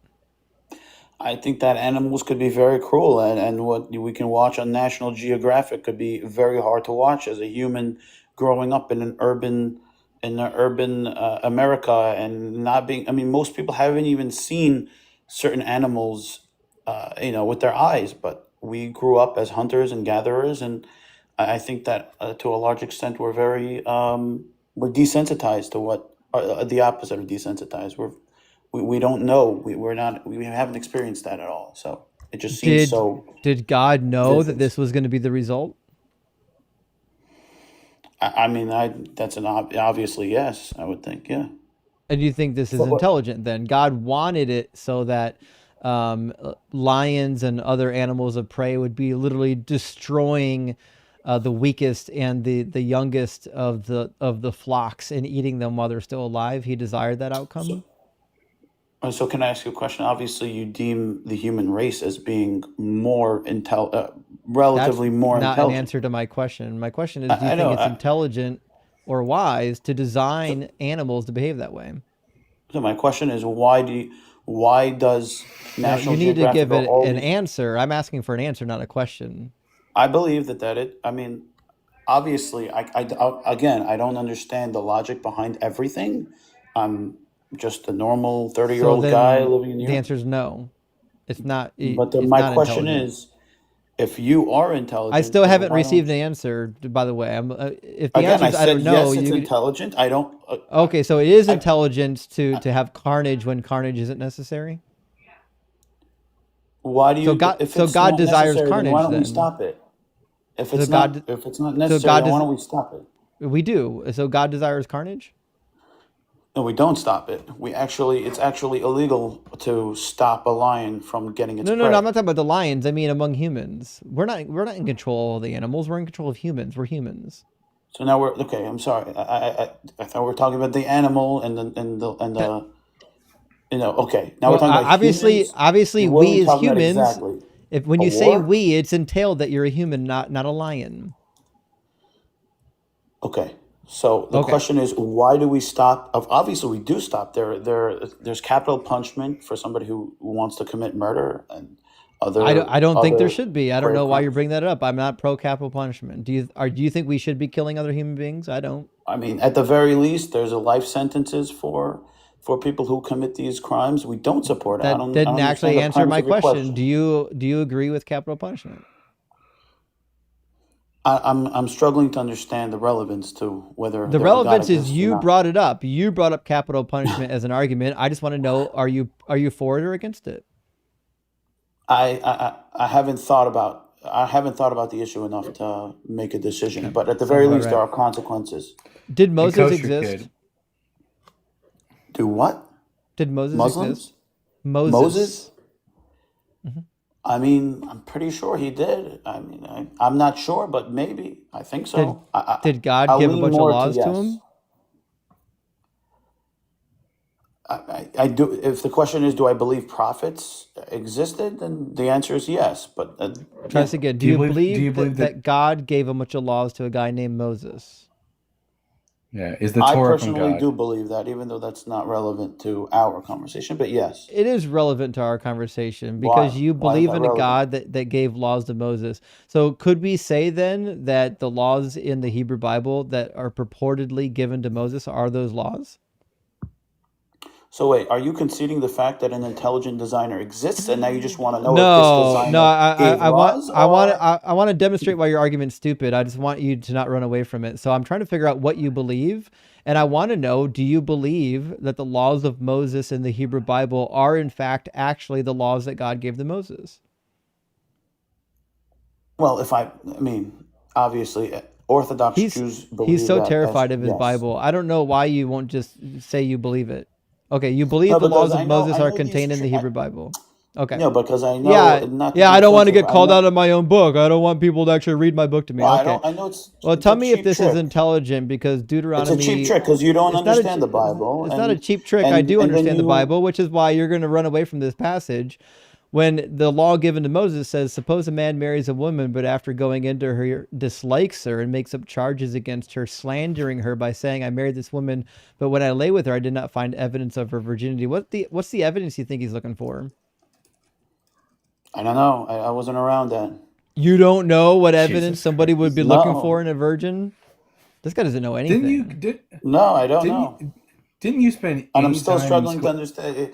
Speaker 5: I think that animals could be very cruel, and what we can watch on National Geographic could be very hard to watch as a human growing up in an urban America and not being. I mean, most people haven't even seen certain animals, with their eyes, but we grew up as hunters and gatherers, and I think that to a large extent we're desensitized to what the opposite of desensitized. We don't know. We're not. We haven't experienced that at all. So it just seems
Speaker 1: Did
Speaker 5: so
Speaker 1: did God know that
Speaker 5: vivid.
Speaker 1: this was going to be the result?
Speaker 5: I mean, that's obviously yes. I would think, yeah.
Speaker 1: And you think this is
Speaker 5: But
Speaker 1: intelligent then? God wanted it so that lions and other animals of prey would be literally destroying the weakest and the youngest of the flocks and eating them while they're still alive. He desired that outcome.
Speaker 5: so can I ask you a question? Obviously, you deem the human race as being
Speaker 1: That's
Speaker 5: relatively more
Speaker 1: not an
Speaker 5: intelligent.
Speaker 1: answer to my question. My question is, do you
Speaker 5: I
Speaker 1: think
Speaker 5: know.
Speaker 1: it's intelligent or wise to
Speaker 5: So,
Speaker 1: design animals to behave that way?
Speaker 5: so my question is, why does
Speaker 1: No,
Speaker 5: National
Speaker 1: you need to
Speaker 5: Geographic
Speaker 1: give
Speaker 5: or
Speaker 1: it
Speaker 5: all
Speaker 1: an
Speaker 5: these?
Speaker 1: answer. I'm asking for an answer, not a question.
Speaker 5: I believe I mean, obviously, again, I don't understand the logic behind everything. I'm just a normal 30-year-old
Speaker 1: So
Speaker 5: old guy
Speaker 1: then
Speaker 5: living in
Speaker 1: the
Speaker 5: Europe.
Speaker 1: answer is no. It's not.
Speaker 5: But
Speaker 1: It's
Speaker 5: my
Speaker 1: not
Speaker 5: question
Speaker 1: intelligent.
Speaker 5: is, If you are
Speaker 1: I
Speaker 5: intelligent,
Speaker 1: still
Speaker 5: then
Speaker 1: haven't
Speaker 5: why
Speaker 1: received
Speaker 5: don't
Speaker 1: an
Speaker 5: you?
Speaker 1: answer. By the way, if the
Speaker 5: Again,
Speaker 1: answer
Speaker 5: I
Speaker 1: is I don't
Speaker 5: said
Speaker 1: know,
Speaker 5: yes, it's
Speaker 1: you could.
Speaker 5: intelligent. I don't.
Speaker 1: Okay, so it is
Speaker 5: I,
Speaker 1: intelligent to have carnage when carnage isn't necessary.
Speaker 5: why do
Speaker 1: So
Speaker 5: you?
Speaker 1: God,
Speaker 5: If
Speaker 1: so
Speaker 5: it's
Speaker 1: God
Speaker 5: not
Speaker 1: desires
Speaker 5: necessary, then why
Speaker 1: carnage.
Speaker 5: don't we
Speaker 1: Then
Speaker 5: stop it? If
Speaker 1: so
Speaker 5: it's
Speaker 1: God,
Speaker 5: not
Speaker 1: so
Speaker 5: necessary,
Speaker 1: God
Speaker 5: then why
Speaker 1: does.
Speaker 5: don't we stop it?
Speaker 1: We do. So God desires carnage.
Speaker 5: No, we don't stop it. It's actually illegal to stop a lion from getting its
Speaker 1: No, no, no. I'm
Speaker 5: prey.
Speaker 1: not talking about the lions. I mean, among humans, we're not in control of the animals. We're in control of humans. We're humans.
Speaker 5: So now we're okay. I'm sorry. I thought we were talking about the animal and the Okay, now we're
Speaker 1: Well,
Speaker 5: talking about
Speaker 1: obviously,
Speaker 5: humans.
Speaker 1: obviously,
Speaker 5: What are we
Speaker 1: we as
Speaker 5: talking about
Speaker 1: humans,
Speaker 5: exactly?
Speaker 1: if when
Speaker 5: A
Speaker 1: you say
Speaker 5: war?
Speaker 1: we, it's entailed that you're a human, not a lion.
Speaker 5: Okay. So the
Speaker 1: Okay.
Speaker 5: question is, why do we stop? Obviously, we do stop. There's capital punishment for somebody who wants to commit murder and
Speaker 1: I don't think there
Speaker 5: other
Speaker 1: should be. I don't
Speaker 5: grave
Speaker 1: know why you're
Speaker 5: crimes.
Speaker 1: bringing that up. I'm not pro capital punishment. Do you think we should be killing other human beings? I don't.
Speaker 5: I mean, at the very least, there's a life sentences for people who commit these crimes. We don't support it.
Speaker 1: That
Speaker 5: I don't
Speaker 1: didn't
Speaker 5: understand
Speaker 1: actually
Speaker 5: the
Speaker 1: answer
Speaker 5: premise
Speaker 1: my
Speaker 5: of your
Speaker 1: question.
Speaker 5: question.
Speaker 1: Do you agree with capital punishment?
Speaker 5: I'm struggling to understand the relevance to whether
Speaker 1: The
Speaker 5: God
Speaker 1: relevance is
Speaker 5: exists or
Speaker 1: you
Speaker 5: not.
Speaker 1: brought it up. You brought up capital punishment as an argument. I just want to know, are you for it or against it?
Speaker 5: I haven't thought about the issue enough to make a decision.
Speaker 1: Okay.
Speaker 5: But at the
Speaker 1: Sounds
Speaker 5: very
Speaker 1: about
Speaker 5: least, there
Speaker 1: right.
Speaker 5: are consequences.
Speaker 1: Did
Speaker 2: Hey,
Speaker 1: Moses
Speaker 2: kosher
Speaker 1: exist?
Speaker 2: kid.
Speaker 5: Do what?
Speaker 1: Did Moses exist?
Speaker 5: Muslims? Moses?
Speaker 1: Moses. Mhm.
Speaker 5: I mean, I'm pretty sure he did. I mean, I'm not sure, but maybe. I think
Speaker 1: Did
Speaker 5: so.
Speaker 1: did God
Speaker 5: I'll
Speaker 1: give a
Speaker 5: lean
Speaker 1: bunch of
Speaker 5: more to
Speaker 1: laws to
Speaker 5: yes.
Speaker 1: him?
Speaker 5: I do. If the question is, do I believe prophets existed? Then the answer is yes. But
Speaker 1: Try
Speaker 5: yeah.
Speaker 1: this again.
Speaker 2: Do you believe
Speaker 1: that,
Speaker 2: that?
Speaker 1: that God gave a bunch of laws to a guy named Moses?
Speaker 2: Yeah, is the
Speaker 5: I
Speaker 2: Torah from
Speaker 5: personally
Speaker 2: God?
Speaker 5: do believe that, even though that's not relevant to our conversation. But yes.
Speaker 1: It is relevant to our conversation
Speaker 5: Why?
Speaker 1: because you
Speaker 5: Why is
Speaker 1: believe
Speaker 5: that
Speaker 1: in a
Speaker 5: relevant?
Speaker 1: God that gave laws to Moses. So could we say then that the laws in the Hebrew Bible that are purportedly given to Moses are those laws?
Speaker 5: So wait, are you conceding the fact that an intelligent designer exists, and now you just want to know if this
Speaker 1: No.
Speaker 5: designer gave
Speaker 1: I want
Speaker 5: laws,
Speaker 1: I want
Speaker 5: or
Speaker 1: I want to demonstrate why your argument's stupid. I just want you to not run away from it. So I'm trying to figure out what you believe, and I want to know: do you believe that the laws of Moses in the Hebrew Bible are in fact actually the laws that God gave to Moses?
Speaker 5: well, I mean, obviously, Orthodox
Speaker 1: He's
Speaker 5: Jews
Speaker 1: he's
Speaker 5: believe
Speaker 1: so
Speaker 5: that as
Speaker 1: terrified of his
Speaker 5: yes.
Speaker 1: Bible. I don't know why you won't just say you believe it. Okay, you believe
Speaker 5: No,
Speaker 1: the
Speaker 5: because
Speaker 1: laws of Moses
Speaker 5: I
Speaker 1: are
Speaker 5: know these.
Speaker 1: contained in the Hebrew Bible. Okay.
Speaker 5: No, because I know
Speaker 1: Yeah,
Speaker 5: not to
Speaker 1: yeah,
Speaker 5: be
Speaker 1: I don't want to
Speaker 5: offensive.
Speaker 1: get
Speaker 5: I
Speaker 1: called out
Speaker 5: know.
Speaker 1: of my own book. I don't want people to actually read my book to me.
Speaker 5: Well, I
Speaker 1: Okay.
Speaker 5: don't. I know
Speaker 1: Well,
Speaker 5: it's
Speaker 1: tell
Speaker 5: a
Speaker 1: me if
Speaker 5: cheap
Speaker 1: this is
Speaker 5: trick.
Speaker 1: intelligent because
Speaker 5: It's a cheap
Speaker 1: Deuteronomy
Speaker 5: trick because you don't
Speaker 1: it's not a
Speaker 5: understand the Bible,
Speaker 1: it's not a cheap trick. I do
Speaker 5: and then
Speaker 1: understand the
Speaker 5: you.
Speaker 1: Bible, which is why you're going to run away from this passage. When the law given to Moses says, suppose a man marries a woman, but after going into her dislikes her and makes up charges against her, slandering her by saying, I married this woman, but when I lay with her, I did not find evidence of her virginity. What's the evidence you think he's looking for?
Speaker 5: I don't know. I wasn't around then.
Speaker 1: You don't know what evidence
Speaker 2: Jesus
Speaker 1: somebody would be
Speaker 2: Christ.
Speaker 1: looking for
Speaker 5: No,
Speaker 1: in a virgin? This guy doesn't know
Speaker 2: Didn't you
Speaker 1: anything.
Speaker 5: no, I don't
Speaker 2: didn't
Speaker 5: know.
Speaker 2: you didn't you spend
Speaker 5: And I'm
Speaker 2: any
Speaker 5: still
Speaker 2: time in
Speaker 5: struggling to
Speaker 2: school?
Speaker 5: understand.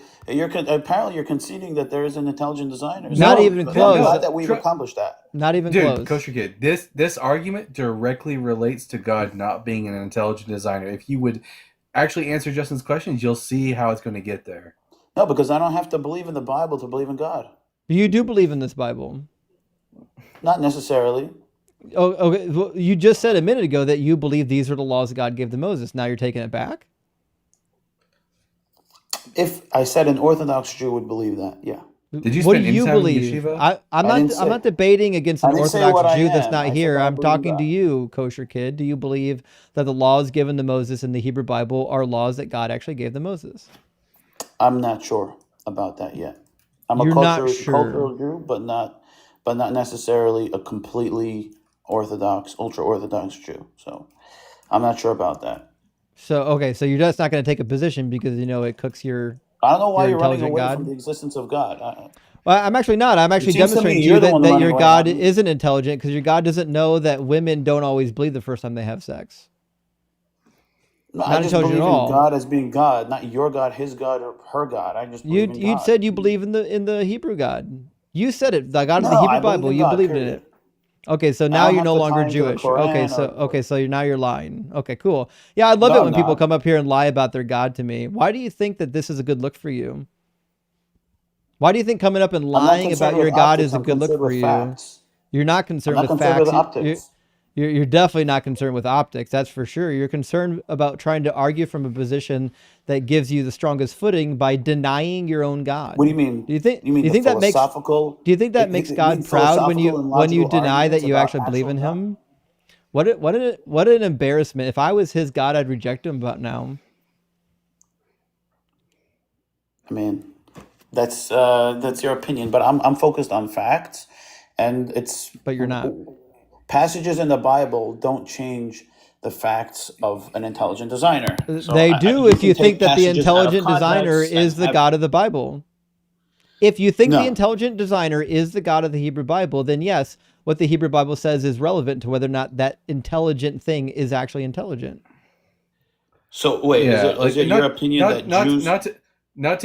Speaker 5: Apparently you're conceding that there is an intelligent designer.
Speaker 1: Not
Speaker 2: No,
Speaker 1: even
Speaker 5: So I'm
Speaker 1: close.
Speaker 5: glad that we've accomplished that.
Speaker 1: Not even
Speaker 2: dude,
Speaker 1: close.
Speaker 2: kosher kid. This argument directly relates to God not being an intelligent designer. If you would actually answer Justin's questions, you'll see how it's going to get there.
Speaker 5: No, because I don't have to believe in the Bible to believe in God.
Speaker 1: You do believe in this Bible.
Speaker 5: Not necessarily.
Speaker 1: Oh, okay. Well, you just said a minute ago that you believe these are the laws that God gave to Moses. Now you're taking it back?
Speaker 5: If I said an Orthodox Jew would believe that, yeah.
Speaker 2: Did you
Speaker 1: What do
Speaker 2: spend any
Speaker 1: you
Speaker 2: time in
Speaker 1: believe?
Speaker 2: yeshiva?
Speaker 1: I'm
Speaker 5: I didn't
Speaker 1: not I'm
Speaker 5: say
Speaker 1: not debating against
Speaker 5: I
Speaker 1: an
Speaker 5: didn't say
Speaker 1: Orthodox
Speaker 5: what I
Speaker 1: Jew that's
Speaker 5: am.
Speaker 1: not
Speaker 5: I said
Speaker 1: here.
Speaker 5: that I
Speaker 1: I'm
Speaker 5: believe
Speaker 1: talking to
Speaker 5: that.
Speaker 1: you, kosher kid. Do you believe that the laws given to Moses in the Hebrew Bible are laws that God actually gave to Moses?
Speaker 5: I'm not sure about that yet. I'm a
Speaker 1: You're not sure.
Speaker 5: cultural Jew, but not necessarily a completely Orthodox, ultra Orthodox Jew. So I'm not sure about that.
Speaker 1: So okay, so you're just not going to take a position because you know it cooks your
Speaker 5: I don't know why you're running
Speaker 1: intelligent
Speaker 5: away from
Speaker 1: God.
Speaker 5: the existence of God.
Speaker 1: Well, I'm actually not. I'm
Speaker 5: It
Speaker 1: actually
Speaker 5: seems to me
Speaker 1: demonstrating to you
Speaker 5: you're the one
Speaker 1: that
Speaker 5: running
Speaker 1: your
Speaker 5: away, not
Speaker 1: God
Speaker 5: me.
Speaker 1: isn't intelligent because your God doesn't know that women don't always bleed the first time they have sex.
Speaker 5: No, I
Speaker 1: Not
Speaker 5: just
Speaker 1: intelligent at
Speaker 5: believe in
Speaker 1: all.
Speaker 5: God as being God, not your God, his God, or her God. I just believe in
Speaker 1: You'd
Speaker 5: God.
Speaker 1: said you believe in the Hebrew God. You said it. The God of the
Speaker 5: No,
Speaker 1: Hebrew
Speaker 5: I believe
Speaker 1: Bible.
Speaker 5: in
Speaker 1: You
Speaker 5: God.
Speaker 1: believed in
Speaker 5: Period.
Speaker 1: it. Okay, so
Speaker 5: I
Speaker 1: now
Speaker 5: don't
Speaker 1: you're
Speaker 5: have
Speaker 1: no
Speaker 5: to
Speaker 1: longer
Speaker 5: tie into the
Speaker 1: Jewish. Okay,
Speaker 5: Quran
Speaker 1: so
Speaker 5: or
Speaker 1: now you're lying. Okay, cool. Yeah, I love
Speaker 5: no,
Speaker 1: it
Speaker 5: I'm
Speaker 1: when people
Speaker 5: not.
Speaker 1: come up here and lie about their God to me. Why do you think that this is a good look for you? Why do you think coming up and
Speaker 5: I'm not
Speaker 1: lying about
Speaker 5: concerned
Speaker 1: your
Speaker 5: with
Speaker 1: God
Speaker 5: optics.
Speaker 1: is a
Speaker 5: I'm
Speaker 1: good look
Speaker 5: concerned
Speaker 1: for
Speaker 5: with
Speaker 1: you?
Speaker 5: facts.
Speaker 1: You're not
Speaker 5: I'm
Speaker 1: concerned
Speaker 5: not
Speaker 1: with
Speaker 5: concerned with
Speaker 1: facts.
Speaker 5: optics.
Speaker 1: You're definitely not concerned with optics. That's for sure. You're concerned about trying to argue from a position that gives you the strongest footing by denying your own God.
Speaker 5: What do you mean?
Speaker 1: Do you think?
Speaker 5: You mean
Speaker 1: Do you
Speaker 5: the
Speaker 1: think that makes?
Speaker 5: philosophical?
Speaker 1: Do you think that makes
Speaker 5: You mean
Speaker 1: God proud when
Speaker 5: philosophical
Speaker 1: you
Speaker 5: and logical
Speaker 1: deny that
Speaker 5: arguments
Speaker 1: you
Speaker 5: about
Speaker 1: actually believe
Speaker 5: actual
Speaker 1: in
Speaker 5: God?
Speaker 1: Him? What an embarrassment! If I was His God, I'd reject Him about now.
Speaker 5: I mean, that's your opinion, but I'm focused on facts, and it's
Speaker 1: But you're not.
Speaker 5: passages in the Bible don't change the facts of an intelligent designer. So
Speaker 1: They do
Speaker 5: you
Speaker 1: if
Speaker 5: can
Speaker 1: you think
Speaker 5: take
Speaker 1: that the
Speaker 5: passages out of
Speaker 1: intelligent designer
Speaker 5: context and
Speaker 1: is the
Speaker 5: have
Speaker 1: God of the Bible. If you think the
Speaker 5: no.
Speaker 1: intelligent designer is the God of the Hebrew Bible, then yes, what the Hebrew Bible says is relevant to whether or not that intelligent thing is actually intelligent.
Speaker 5: So wait,
Speaker 2: Yeah,
Speaker 5: is
Speaker 2: like
Speaker 5: it your opinion that Jews?
Speaker 2: not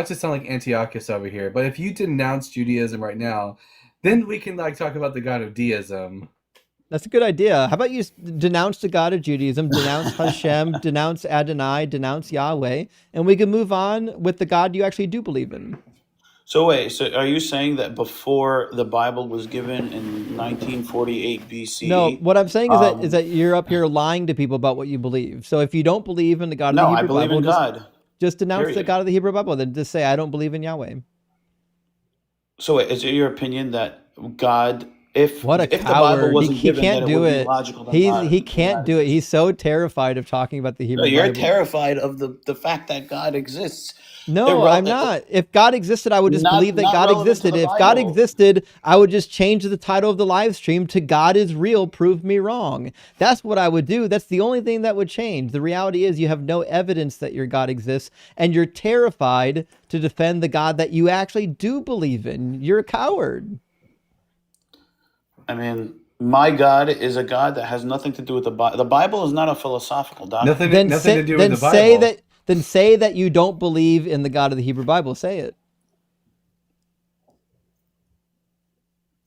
Speaker 2: to sound like Antiochus over here, but if you denounce Judaism right now, then we can like talk about the God of deism.
Speaker 1: That's a good idea. How about you denounce the God of Judaism, denounce Hashem, denounce Adonai, denounce Yahweh, and we can move on with the God you actually do believe in.
Speaker 5: So wait, so are you saying that before the Bible was given in 1948
Speaker 1: No,
Speaker 5: BCE?
Speaker 1: what I'm saying is that you're up here lying to people about what you believe. So if you don't believe in the God of the
Speaker 5: No, I
Speaker 1: Hebrew
Speaker 5: believe
Speaker 1: Bible,
Speaker 5: in God.
Speaker 1: just denounce the
Speaker 5: Period.
Speaker 1: God of the Hebrew Bible. Then just say I don't believe in Yahweh.
Speaker 5: So wait, is it your opinion that God,
Speaker 1: What a
Speaker 5: if the Bible
Speaker 1: coward.
Speaker 5: wasn't
Speaker 1: He
Speaker 5: given, that
Speaker 1: can't
Speaker 5: it
Speaker 1: do
Speaker 5: would be
Speaker 1: it.
Speaker 5: logical that
Speaker 1: He
Speaker 5: God
Speaker 1: can't do it.
Speaker 5: exists?
Speaker 1: He's so terrified of talking about the
Speaker 5: No,
Speaker 1: Hebrew
Speaker 5: you're
Speaker 1: Bible.
Speaker 5: terrified of the fact that God exists.
Speaker 1: No, I'm not. If God existed, I would just believe that
Speaker 5: Not
Speaker 1: God
Speaker 5: relevant to
Speaker 1: existed.
Speaker 5: the
Speaker 1: If God
Speaker 5: Bible.
Speaker 1: existed, I would just change the title of the live stream to God is real, prove me wrong. That's what I would do. That's the only thing that would change. The reality is you have no evidence that your God exists, and you're terrified to defend the God that you actually do believe in. You're a coward.
Speaker 5: I mean, my God is a God that has nothing to do with the Bible. The Bible is not a philosophical doctrine.
Speaker 1: Then
Speaker 2: Nothing to
Speaker 1: say
Speaker 2: do with
Speaker 1: then
Speaker 2: the
Speaker 1: say
Speaker 2: Bible.
Speaker 1: that you don't believe in the God of the Hebrew Bible. Say it.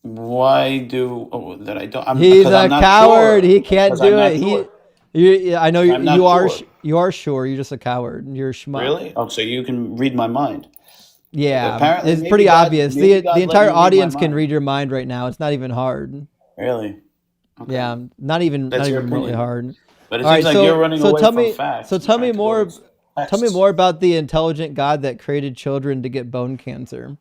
Speaker 5: Why do that I don't?
Speaker 1: He's
Speaker 5: Because I'm
Speaker 1: a
Speaker 5: not
Speaker 1: coward.
Speaker 5: sure.
Speaker 1: He can't
Speaker 5: Because I'm
Speaker 1: do
Speaker 5: not
Speaker 1: it.
Speaker 5: sure.
Speaker 1: I know
Speaker 5: I'm not sure.
Speaker 1: you are sure. You're just a coward. You're a schmuck.
Speaker 5: Really? Oh, so you can read my mind.
Speaker 1: Yeah,
Speaker 5: Apparently,
Speaker 1: it's pretty obvious.
Speaker 5: maybe
Speaker 1: The
Speaker 5: God let
Speaker 1: entire
Speaker 5: me read my
Speaker 1: audience can
Speaker 5: mind.
Speaker 1: read your mind right now. It's not even hard.
Speaker 5: Really? Okay.
Speaker 1: Yeah, not even
Speaker 5: That's your
Speaker 1: remotely
Speaker 5: opinion.
Speaker 1: hard.
Speaker 5: But it
Speaker 1: All
Speaker 5: seems
Speaker 1: right,
Speaker 5: like you're running away
Speaker 1: tell
Speaker 5: from
Speaker 1: me
Speaker 5: facts
Speaker 1: so
Speaker 5: and trying to go to
Speaker 1: tell me
Speaker 5: texts.
Speaker 1: more about the intelligent God that created children to get bone cancer.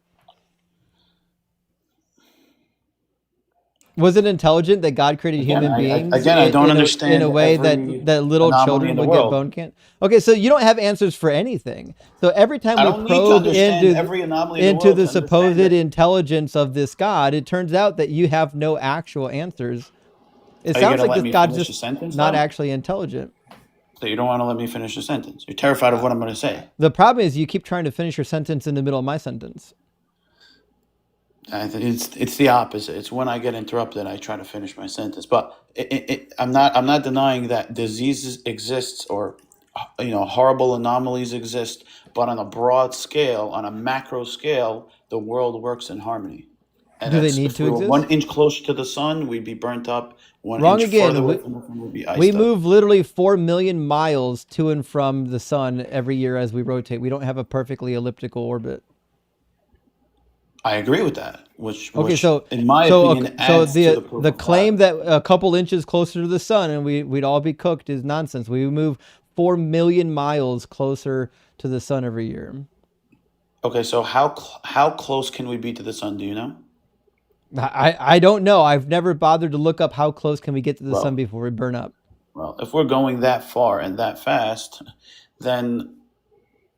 Speaker 1: Was it intelligent that God created
Speaker 5: Again,
Speaker 1: human beings
Speaker 5: I don't
Speaker 1: in
Speaker 5: understand
Speaker 1: a way
Speaker 5: every
Speaker 1: that little
Speaker 5: anomaly in
Speaker 1: children
Speaker 5: the
Speaker 1: would get
Speaker 5: world.
Speaker 1: bone cancer? Okay, so you don't have answers for anything. So every time
Speaker 5: I
Speaker 1: we
Speaker 5: don't need to
Speaker 1: probe
Speaker 5: understand every anomaly in the world
Speaker 1: the
Speaker 5: to
Speaker 1: supposed
Speaker 5: understand that.
Speaker 1: intelligence of this God, it turns out that you have no actual answers. It
Speaker 5: Are you
Speaker 1: sounds
Speaker 5: gonna
Speaker 1: like
Speaker 5: let
Speaker 1: this
Speaker 5: me
Speaker 1: God's
Speaker 5: finish the
Speaker 1: just
Speaker 5: sentence
Speaker 1: not
Speaker 5: though?
Speaker 1: actually intelligent.
Speaker 5: So you don't want to let me finish the sentence. You're terrified of what I'm going to say.
Speaker 1: The problem is you keep trying to finish your sentence in the middle of my sentence.
Speaker 5: I think it's the opposite. It's when I get interrupted, I try to finish my sentence. But I'm not denying that diseases exist or horrible anomalies exist. But on a broad scale, on a macro scale, the world works in harmony. And
Speaker 1: Do they
Speaker 5: that's
Speaker 1: need
Speaker 5: if
Speaker 1: to
Speaker 5: we were 1
Speaker 1: exist?
Speaker 5: inch closer to the sun, we'd be burnt up. One
Speaker 1: Wrong
Speaker 5: inch further
Speaker 1: again.
Speaker 5: away from the sun, we'd be
Speaker 1: We
Speaker 5: iced up.
Speaker 1: move literally 4 million miles to and from the sun every year as we rotate. We don't have a perfectly elliptical orbit.
Speaker 5: I agree with that, which
Speaker 1: Okay,
Speaker 5: in my opinion
Speaker 1: so
Speaker 5: adds to the proof
Speaker 1: the
Speaker 5: of God.
Speaker 1: claim that a couple inches closer to the sun and we'd all be cooked is nonsense. We move 4 million miles closer to the sun every year.
Speaker 5: Okay, so how close can we be to the sun? Do you know?
Speaker 1: I don't know. I've never bothered to look up how close can we get to the sun
Speaker 5: Well,
Speaker 1: before we burn up.
Speaker 5: well, if we're going that far and that fast, then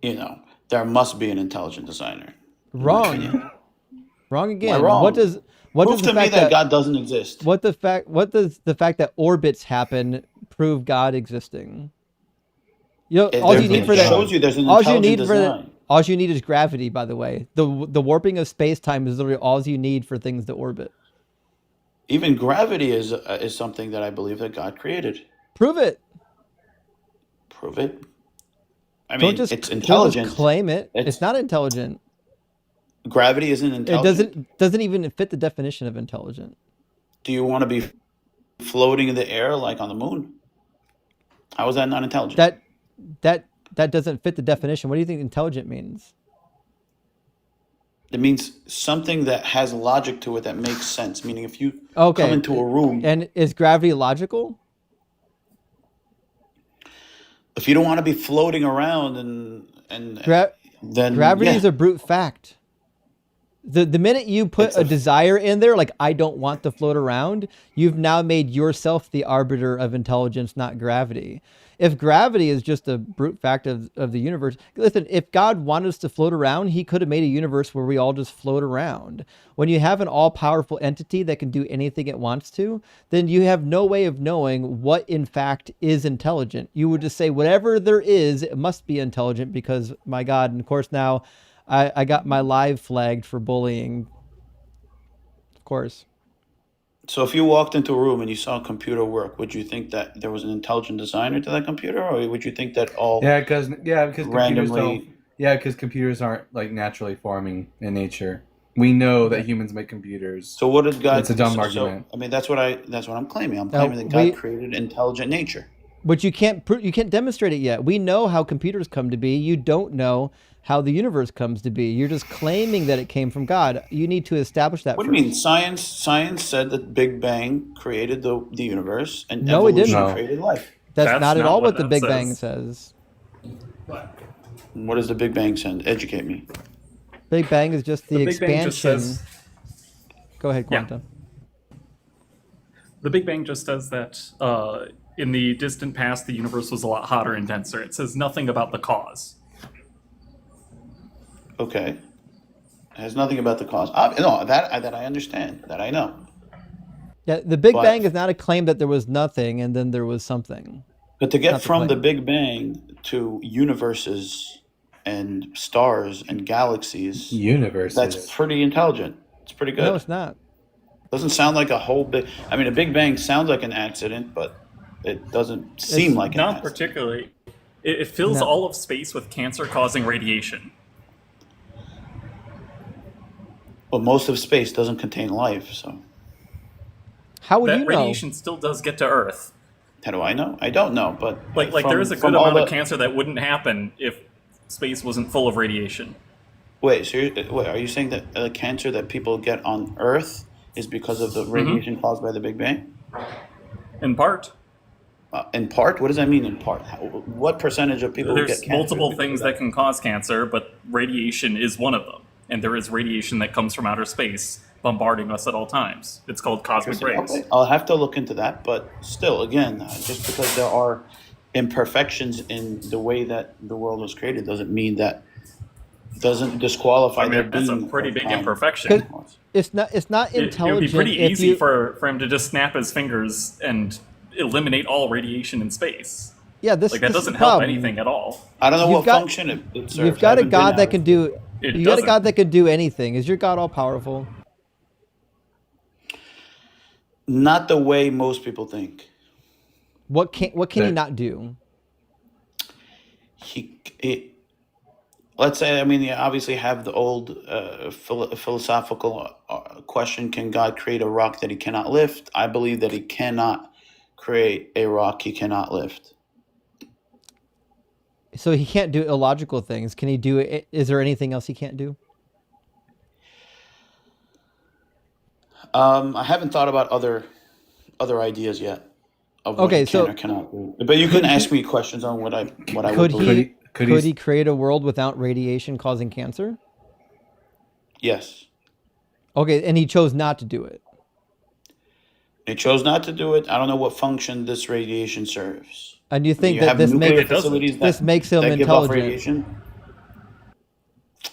Speaker 5: there must be an intelligent designer, in my
Speaker 1: Wrong.
Speaker 5: opinion.
Speaker 1: Wrong
Speaker 5: Why
Speaker 1: again.
Speaker 5: wrong?
Speaker 1: What
Speaker 5: Prove
Speaker 1: does the
Speaker 5: to me
Speaker 1: fact
Speaker 5: that
Speaker 1: that
Speaker 5: God doesn't exist.
Speaker 1: what does the fact that orbits happen prove God existing? All you need
Speaker 5: It
Speaker 1: for that,
Speaker 5: shows you there's an intelligent design.
Speaker 1: all you need is gravity. By the way, the warping of space time is literally all you need for things to orbit.
Speaker 5: Even gravity is something that I believe that God created.
Speaker 1: Prove it.
Speaker 5: Prove it. I
Speaker 1: Don't
Speaker 5: mean,
Speaker 1: just
Speaker 5: it's
Speaker 1: don't just
Speaker 5: intelligent.
Speaker 1: claim it. It's not intelligent.
Speaker 5: Gravity isn't
Speaker 1: It
Speaker 5: intelligent.
Speaker 1: doesn't even fit the definition of intelligent.
Speaker 5: Do you want to be floating in the air like on the moon? How is that not intelligent?
Speaker 1: That doesn't fit the definition. What do you think intelligent means?
Speaker 5: It means something that has logic to it that makes sense. Meaning, if you come
Speaker 1: Okay.
Speaker 5: into a room,
Speaker 1: And is gravity logical?
Speaker 5: if you don't want to be floating around then
Speaker 1: Gravity
Speaker 5: yeah,
Speaker 1: is a brute fact. The minute you put a desire in there, like I don't want to float around, you've now made yourself the arbiter of intelligence, not gravity. If gravity is just a brute fact of the universe, listen, if God wanted us to float around, he could have made a universe where we all just float around. When you have an all-powerful entity that can do anything it wants to, then you have no way of knowing what in fact is intelligent. You would just say whatever there is, it must be intelligent because my God, and of course now I got my live flagged for bullying. Of course.
Speaker 5: So if you walked into a room and you saw a computer work, would you think that there was an intelligent designer to that computer, or would you think that all
Speaker 2: because
Speaker 5: randomly?
Speaker 2: because computers aren't like naturally forming in nature. We know that humans make computers.
Speaker 5: So what did God?
Speaker 2: It's a dumb
Speaker 5: so,
Speaker 2: argument.
Speaker 5: I mean, that's what I'm claiming. I'm claiming that God created intelligent nature.
Speaker 1: But you can't demonstrate it yet. We know how computers come to be. You don't know how the universe comes to be. You're just claiming that it came from God. You need to establish that
Speaker 5: What
Speaker 1: first.
Speaker 5: do you mean? Science said that Big Bang created the universe and
Speaker 1: No, it
Speaker 5: evolution
Speaker 1: didn't.
Speaker 5: created life.
Speaker 1: That's not at all what the Big Bang says.
Speaker 5: What does the Big Bang say? Educate me.
Speaker 1: Big Bang is just the
Speaker 20: Big Bang just
Speaker 1: expansion.
Speaker 20: says-
Speaker 1: Go ahead, Quantum.
Speaker 20: The Big Bang just says that in the distant past, the universe was a lot hotter and denser. It says nothing about the cause.
Speaker 5: Okay. It has nothing about the cause. No, that I understand. That I know.
Speaker 1: Yeah, the Big Bang is not a claim that there was nothing and then there was something.
Speaker 5: But to
Speaker 1: It's
Speaker 5: get
Speaker 1: not
Speaker 5: from the
Speaker 1: claim.
Speaker 5: Big Bang to universes and stars and galaxies,
Speaker 2: Universes.
Speaker 5: that's pretty intelligent. It's pretty good.
Speaker 1: No, it's not.
Speaker 5: Doesn't sound like a whole big. I mean, a Big Bang sounds like an accident, but it doesn't seem like an
Speaker 20: Not
Speaker 5: accident.
Speaker 20: particularly. It fills
Speaker 5: No.
Speaker 20: all of space with cancer-causing radiation.
Speaker 5: But most of space doesn't contain life, so
Speaker 1: How would
Speaker 20: that
Speaker 1: you know?
Speaker 20: radiation still does get to Earth.
Speaker 5: how do I know? I don't know, but
Speaker 20: Like there
Speaker 5: from-
Speaker 20: is a
Speaker 5: from
Speaker 20: good
Speaker 5: all
Speaker 20: amount of
Speaker 5: the-
Speaker 20: cancer that wouldn't happen if space wasn't full of radiation.
Speaker 5: Wait, so are you saying that the cancer that people get on Earth is because of the radiation caused by the Big Bang?
Speaker 20: In part.
Speaker 5: In part? What does that mean in part? What percentage of people
Speaker 20: There's
Speaker 5: get cancer?
Speaker 20: multiple
Speaker 5: because of
Speaker 20: things that can cause cancer, but radiation is one of them. And there is radiation that comes from outer space bombarding us at all times. It's called cosmic rays.
Speaker 5: Okay, I'll have to look into that, but still, again, just because there are imperfections in the way that the world was created doesn't mean that doesn't disqualify
Speaker 20: I
Speaker 5: there
Speaker 20: mean, that's a
Speaker 5: being
Speaker 20: pretty big
Speaker 5: time.
Speaker 20: imperfection.
Speaker 1: It's not
Speaker 20: It would be
Speaker 1: intelligent.
Speaker 20: pretty
Speaker 1: if
Speaker 20: easy
Speaker 1: you,
Speaker 20: for him to just snap his fingers and eliminate all radiation in space.
Speaker 1: Yeah, this
Speaker 20: like that
Speaker 1: this is
Speaker 20: doesn't
Speaker 1: the
Speaker 20: help
Speaker 1: problem.
Speaker 20: anything at all.
Speaker 5: I don't know
Speaker 1: You've
Speaker 5: what
Speaker 1: got-
Speaker 5: function it serves.
Speaker 1: You've
Speaker 5: I
Speaker 1: got a
Speaker 5: haven't been
Speaker 1: God that
Speaker 5: out.
Speaker 1: can do.
Speaker 20: It
Speaker 1: You got a
Speaker 20: doesn't.
Speaker 1: God that can do anything. Is your God all powerful?
Speaker 5: Not the way most people think.
Speaker 1: What can he not do?
Speaker 5: Let's say, I mean, you obviously have the old philosophical question: can God create a rock that he cannot lift? I believe that he cannot create a rock he cannot lift.
Speaker 1: So he can't do illogical things. Can he do it? Is there anything else he can't do?
Speaker 5: I haven't thought about other ideas yet of what
Speaker 1: Okay,
Speaker 5: he can
Speaker 1: so-
Speaker 5: or cannot do. But you can ask me questions on what I would
Speaker 1: Could
Speaker 5: believe.
Speaker 1: he create a world without radiation causing cancer?
Speaker 5: Yes.
Speaker 1: Okay, and he chose not to do it.
Speaker 5: He chose not to do it. I don't know what function this radiation serves.
Speaker 1: And you think
Speaker 5: You
Speaker 1: that
Speaker 5: have
Speaker 1: this
Speaker 5: nuclear
Speaker 1: makes
Speaker 5: facilities
Speaker 1: this
Speaker 5: that-
Speaker 1: makes him
Speaker 5: that give off
Speaker 1: intelligent?
Speaker 5: radiation?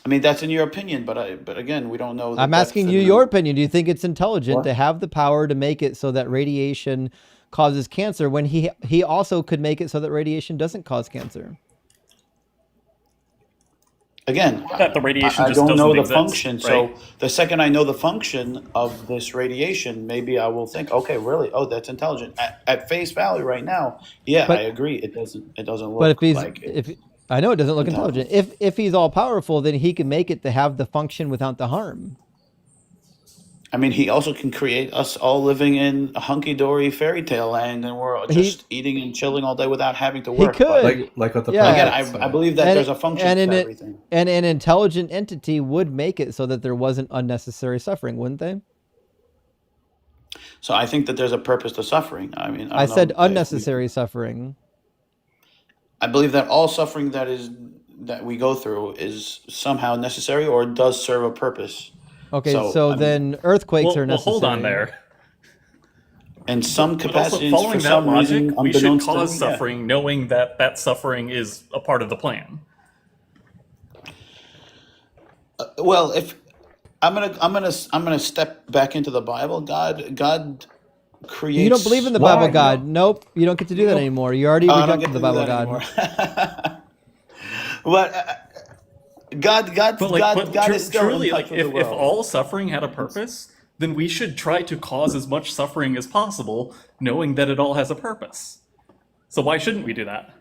Speaker 5: I mean, that's in your opinion, but again, we don't know.
Speaker 1: I'm
Speaker 5: that's
Speaker 1: asking
Speaker 5: in
Speaker 1: you
Speaker 5: the-
Speaker 1: your opinion. Do you think it's intelligent
Speaker 5: What?
Speaker 1: to have the power to make it so that radiation causes cancer when he also could make it so that radiation doesn't cause cancer?
Speaker 5: Again,
Speaker 20: That the radiation
Speaker 5: I
Speaker 20: just
Speaker 5: don't know
Speaker 20: doesn't
Speaker 5: the
Speaker 20: exist,
Speaker 5: function. So
Speaker 20: right?
Speaker 5: the second I know the function of this radiation, maybe I will think, okay, really? Oh, that's intelligent. At face value right now, yeah,
Speaker 1: But-
Speaker 5: I agree. It doesn't
Speaker 1: But if
Speaker 5: look
Speaker 1: he's
Speaker 5: like it.
Speaker 1: I know it doesn't look intelligent. If he's all powerful, then he can make it to have the function without the harm.
Speaker 5: I mean, he also can create us all living in a hunky-dory fairy tale land, and we're just eating and chilling all day without having to work.
Speaker 1: He could,
Speaker 2: like what the
Speaker 5: again,
Speaker 2: prophets
Speaker 5: I believe that there's a function to
Speaker 1: an
Speaker 5: everything.
Speaker 1: And an intelligent entity would make it so that there wasn't unnecessary suffering, wouldn't they?
Speaker 5: So I think that there's a purpose to suffering. I mean,
Speaker 1: I said unnecessary suffering.
Speaker 5: I believe that all suffering that we go through is somehow necessary or does serve a purpose.
Speaker 1: Okay, so then earthquakes are necessary.
Speaker 20: Well, hold on there.
Speaker 5: In some capacities,
Speaker 20: following
Speaker 5: for
Speaker 20: that
Speaker 5: some
Speaker 20: logic,
Speaker 5: reason,
Speaker 20: we should
Speaker 5: unbeknownst
Speaker 20: cause
Speaker 5: to me,
Speaker 20: suffering, knowing that that suffering is a part of the plan.
Speaker 5: Well, if I'm gonna step back into the Bible, God creates.
Speaker 1: You don't believe in the Bible God. Nope, you don't get to do that anymore. You already
Speaker 5: I don't
Speaker 1: rejected
Speaker 5: get
Speaker 1: the
Speaker 5: to do
Speaker 1: Bible
Speaker 5: that
Speaker 1: God.
Speaker 5: But God is still
Speaker 20: truly,
Speaker 5: in touch
Speaker 20: like,
Speaker 5: with
Speaker 20: if
Speaker 5: the world.
Speaker 20: all suffering had a purpose, then we should try to cause as much suffering as possible, knowing that it all has a purpose. So why shouldn't we do that?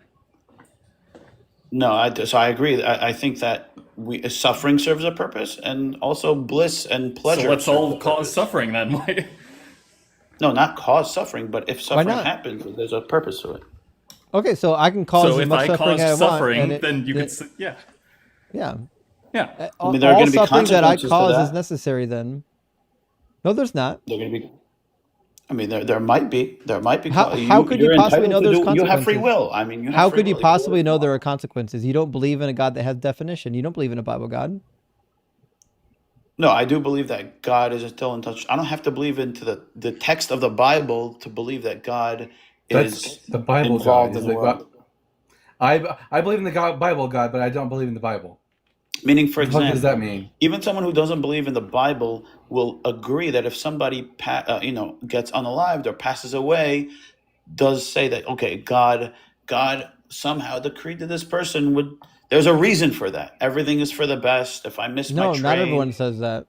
Speaker 5: No, I agree. I think that suffering serves a purpose, and also bliss and pleasure.
Speaker 20: So let's
Speaker 5: serve
Speaker 20: all
Speaker 5: a
Speaker 20: cause
Speaker 5: purpose.
Speaker 20: suffering then.
Speaker 5: No, not cause suffering, but if suffering
Speaker 1: not?
Speaker 5: happens, there's a purpose to it.
Speaker 1: Okay, so I can cause
Speaker 20: So
Speaker 1: as
Speaker 20: if
Speaker 1: much
Speaker 20: I
Speaker 1: suffering
Speaker 20: cause
Speaker 1: as I
Speaker 20: suffering,
Speaker 1: want, and
Speaker 20: then you could, yeah.
Speaker 1: Yeah.
Speaker 20: Yeah.
Speaker 5: I mean, there are
Speaker 1: all
Speaker 5: gonna be
Speaker 1: suffering that I
Speaker 5: consequences to
Speaker 1: cause
Speaker 5: that.
Speaker 1: is necessary. Then, no, there's not.
Speaker 5: They're going to be. I mean, there might be. There might be.
Speaker 1: How could you
Speaker 5: you're
Speaker 1: possibly know
Speaker 5: entitled to
Speaker 1: there's
Speaker 5: do.
Speaker 1: consequences?
Speaker 5: You have free will. I mean, you have
Speaker 1: how
Speaker 5: free
Speaker 1: could you
Speaker 5: will. You can do
Speaker 1: possibly know there are consequences? You don't believe in a God that has definition. You don't believe in a Bible God.
Speaker 5: No, I do believe that God is still in touch. I don't have to believe into the text of the Bible to believe that God
Speaker 2: That's
Speaker 5: is
Speaker 2: the Bible
Speaker 5: involved
Speaker 2: God.
Speaker 5: in the world.
Speaker 2: I believe in the Bible God, but I don't believe in the Bible.
Speaker 5: Meaning, for
Speaker 2: What
Speaker 5: example,
Speaker 2: does that mean?
Speaker 5: even someone who doesn't believe in the Bible will agree that if somebody gets unalived or passes away, does say that okay, God somehow decreed that this person would. There's a reason for that. Everything is for the best. If I miss my
Speaker 1: No,
Speaker 5: train,
Speaker 1: not everyone says that.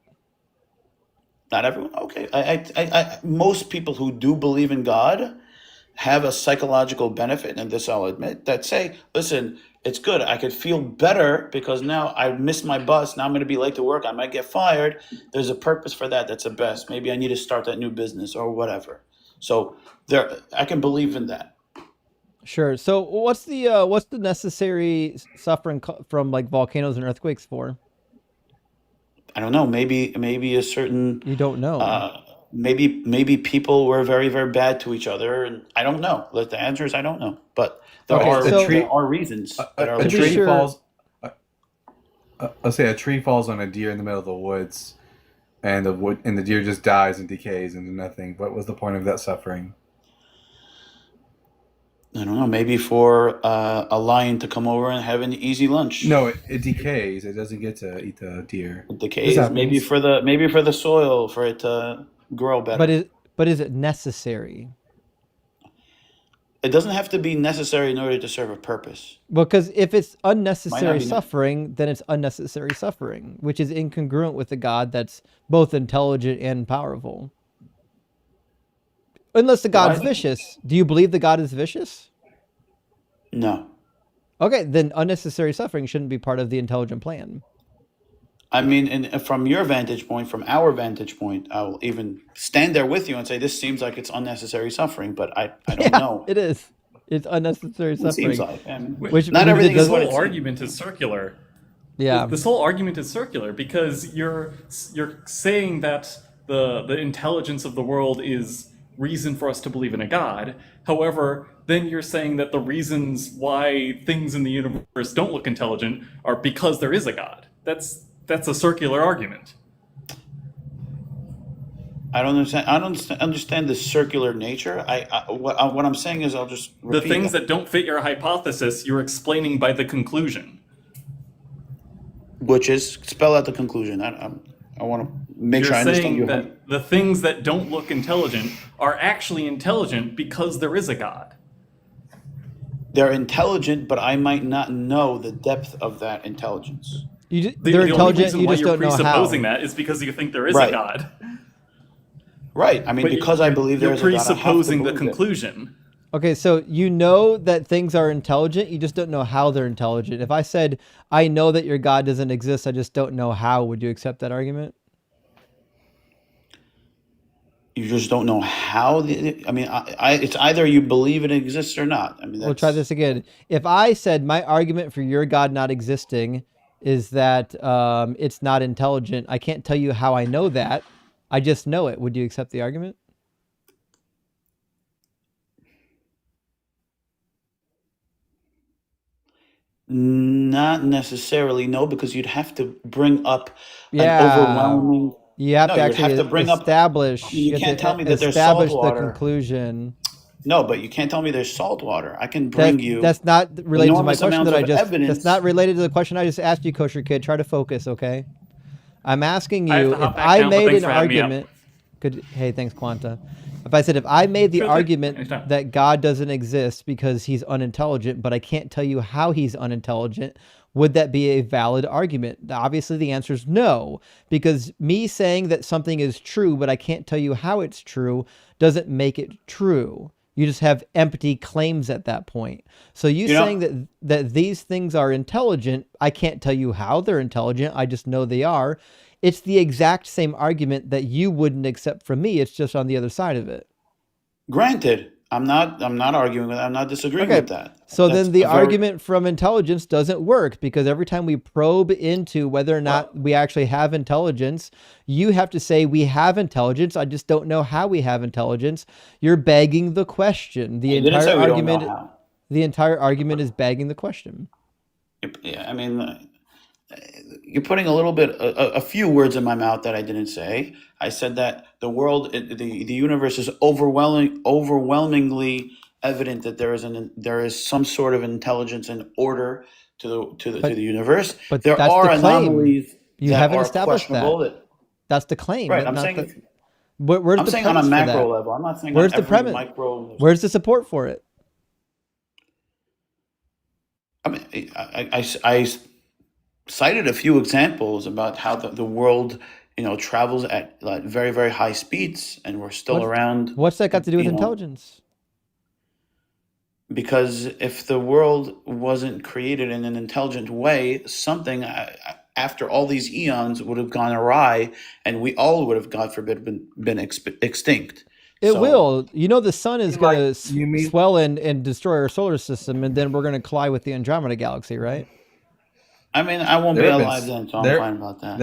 Speaker 5: Not everyone. Okay, most people who do believe in God have a psychological benefit, and this I'll admit, that say, listen, it's good. I could feel better because now I missed my bus. Now I'm going to be late to work. I might get fired. There's a purpose for that. That's the best. Maybe I need to start that new business or whatever. So I can believe in that.
Speaker 1: Sure. So what's the necessary suffering from like volcanoes and earthquakes for?
Speaker 5: I don't know. Maybe a certain.
Speaker 1: You don't know.
Speaker 5: Maybe people were very, very bad to each other, and I don't know. The answer is I don't know. But there are reasons that are.
Speaker 2: A tree falls. Let's say a tree falls on a deer in the middle of the woods, and the deer just dies and decays into nothing. What was the point of that suffering?
Speaker 5: I don't know. Maybe for a lion to come over and have an easy lunch.
Speaker 2: No, it decays. It doesn't get to eat the deer.
Speaker 5: It decays. Maybe for the soil for it to grow better.
Speaker 1: But is it necessary?
Speaker 5: It doesn't have to be necessary in order to serve a purpose.
Speaker 1: Because if it's unnecessary
Speaker 5: be
Speaker 1: suffering, then it's unnecessary suffering, which is incongruent with a God that's both intelligent and powerful. Unless the God's vicious. Do you believe the God is vicious?
Speaker 5: No.
Speaker 1: Okay, then unnecessary suffering shouldn't be part of the intelligent plan.
Speaker 5: I mean, and from your vantage point, from our vantage point, I will even stand there with you and say, this seems like it's unnecessary suffering, but I don't know.
Speaker 1: It is. It's unnecessary suffering.
Speaker 5: It seems like.
Speaker 20: Not everything is what it seems. This whole argument is circular.
Speaker 1: Yeah.
Speaker 20: This whole argument is circular because you're saying that the intelligence of the world is reason for us to believe in a God. However, then you're saying that the reasons why things in the universe don't look intelligent are because there is a God. That's a circular argument.
Speaker 5: I don't understand. I don't understand the circular nature. What I'm saying is, I'll just repeat
Speaker 20: the things that don't fit your hypothesis, you're explaining by the conclusion.
Speaker 5: Which is spell out the conclusion. I want to make sure I understand you.
Speaker 20: You're saying that the things that don't look intelligent are actually intelligent because there is a God.
Speaker 5: They're intelligent, but I might not know the depth of that intelligence.
Speaker 1: They're intelligent. You just don't know how.
Speaker 20: The only reason why you're presupposing that is because you think there is a God.
Speaker 5: Right. I mean, because I believe there's a God,
Speaker 20: you're presupposing the conclusion.
Speaker 1: Okay, so you know that things are intelligent, you just don't know how they're intelligent. If I said, I know that your God doesn't exist, I just don't know how, would you accept that argument?
Speaker 5: You just don't know how. I mean, it's either you believe it exists or not. I mean,
Speaker 1: We'll try
Speaker 5: that's
Speaker 1: this again. If I said my argument for your God not existing is that it's not intelligent, I can't tell you how I know that. I just know it. Would you accept the argument?
Speaker 5: not necessarily no, because you'd have to bring up an
Speaker 1: Yeah.
Speaker 5: overwhelming.
Speaker 1: You have
Speaker 5: No,
Speaker 1: to
Speaker 5: you would have to
Speaker 1: actually
Speaker 5: bring up. I mean,
Speaker 1: establish.
Speaker 5: you
Speaker 1: You have
Speaker 5: can't tell
Speaker 1: to
Speaker 5: me that there's salt
Speaker 1: establish the
Speaker 5: water.
Speaker 1: conclusion.
Speaker 5: No, but you can't tell me there's salt water. I can bring you
Speaker 1: That's not related to my
Speaker 5: enormous
Speaker 1: question
Speaker 5: amounts
Speaker 1: that I
Speaker 5: of
Speaker 1: just. That's
Speaker 5: evidence.
Speaker 1: not related to the question I just asked you, Kosher Kid. Try to focus, okay? I'm asking
Speaker 20: I have
Speaker 1: you
Speaker 20: to
Speaker 1: if
Speaker 20: hop back
Speaker 1: I
Speaker 20: down, but
Speaker 1: made
Speaker 20: thanks
Speaker 1: an
Speaker 20: for having me up.
Speaker 1: argument. Hey, thanks, Quanta. If I said if I made the
Speaker 20: Sure thing.
Speaker 1: argument
Speaker 20: Anytime.
Speaker 1: that God doesn't exist because he's unintelligent, but I can't tell you how he's unintelligent, would that be a valid argument? Obviously, the answer is no, because me saying that something is true, but I can't tell you how it's true, doesn't make it true. You just have empty claims at that point. So you
Speaker 5: You
Speaker 1: saying
Speaker 5: know,
Speaker 1: that these things are intelligent, I can't tell you how they're intelligent. I just know they are. It's the exact same argument that you wouldn't accept from me. It's just on the other side of it.
Speaker 5: granted, I'm not arguing with. I'm not disagreeing
Speaker 1: Okay.
Speaker 5: with that.
Speaker 1: So
Speaker 5: That's
Speaker 1: then the
Speaker 5: a very
Speaker 1: argument from intelligence doesn't work because every time we probe into whether or not we actually have intelligence, you have to say we have intelligence. I just don't know how we have intelligence. You're begging the question.
Speaker 5: I didn't say we don't know how.
Speaker 1: The entire argument is begging the question.
Speaker 5: Yeah, I mean, you're putting a little bit, a few words in my mouth that I didn't say. I said that the universe is overwhelmingly evident that there is some sort of intelligence and order to the universe.
Speaker 1: But
Speaker 5: There
Speaker 1: that's
Speaker 5: are
Speaker 1: the claim.
Speaker 5: anomalies
Speaker 1: You
Speaker 5: that
Speaker 1: haven't
Speaker 5: are
Speaker 1: established that.
Speaker 5: questionable. That
Speaker 1: That's the claim.
Speaker 5: right.
Speaker 1: That
Speaker 5: I'm
Speaker 1: not
Speaker 5: saying
Speaker 1: the. Where's
Speaker 5: I'm
Speaker 1: the
Speaker 5: saying on a
Speaker 1: premise for
Speaker 5: macro
Speaker 1: that?
Speaker 5: level. I'm not saying on
Speaker 1: Where's the
Speaker 5: every
Speaker 1: premise?
Speaker 5: micro.
Speaker 1: Where's the support for it?
Speaker 5: I mean, I cited a few examples about how the world, travels at like very, very high speeds, and we're still around.
Speaker 1: What's that got to do with
Speaker 5: You know,
Speaker 1: intelligence?
Speaker 5: because if the world wasn't created in an intelligent way, something after all these eons would have gone awry, and we all would have, God forbid, been extinct.
Speaker 1: It
Speaker 5: So,
Speaker 1: will. You know, the sun is going to
Speaker 2: You mean
Speaker 1: swell and destroy our solar system, and then we're going to collide with the Andromeda galaxy, right?
Speaker 5: I mean, I won't
Speaker 2: there
Speaker 5: be
Speaker 2: have been
Speaker 5: alive
Speaker 2: s-
Speaker 5: then, so I'm
Speaker 2: there
Speaker 5: fine about that.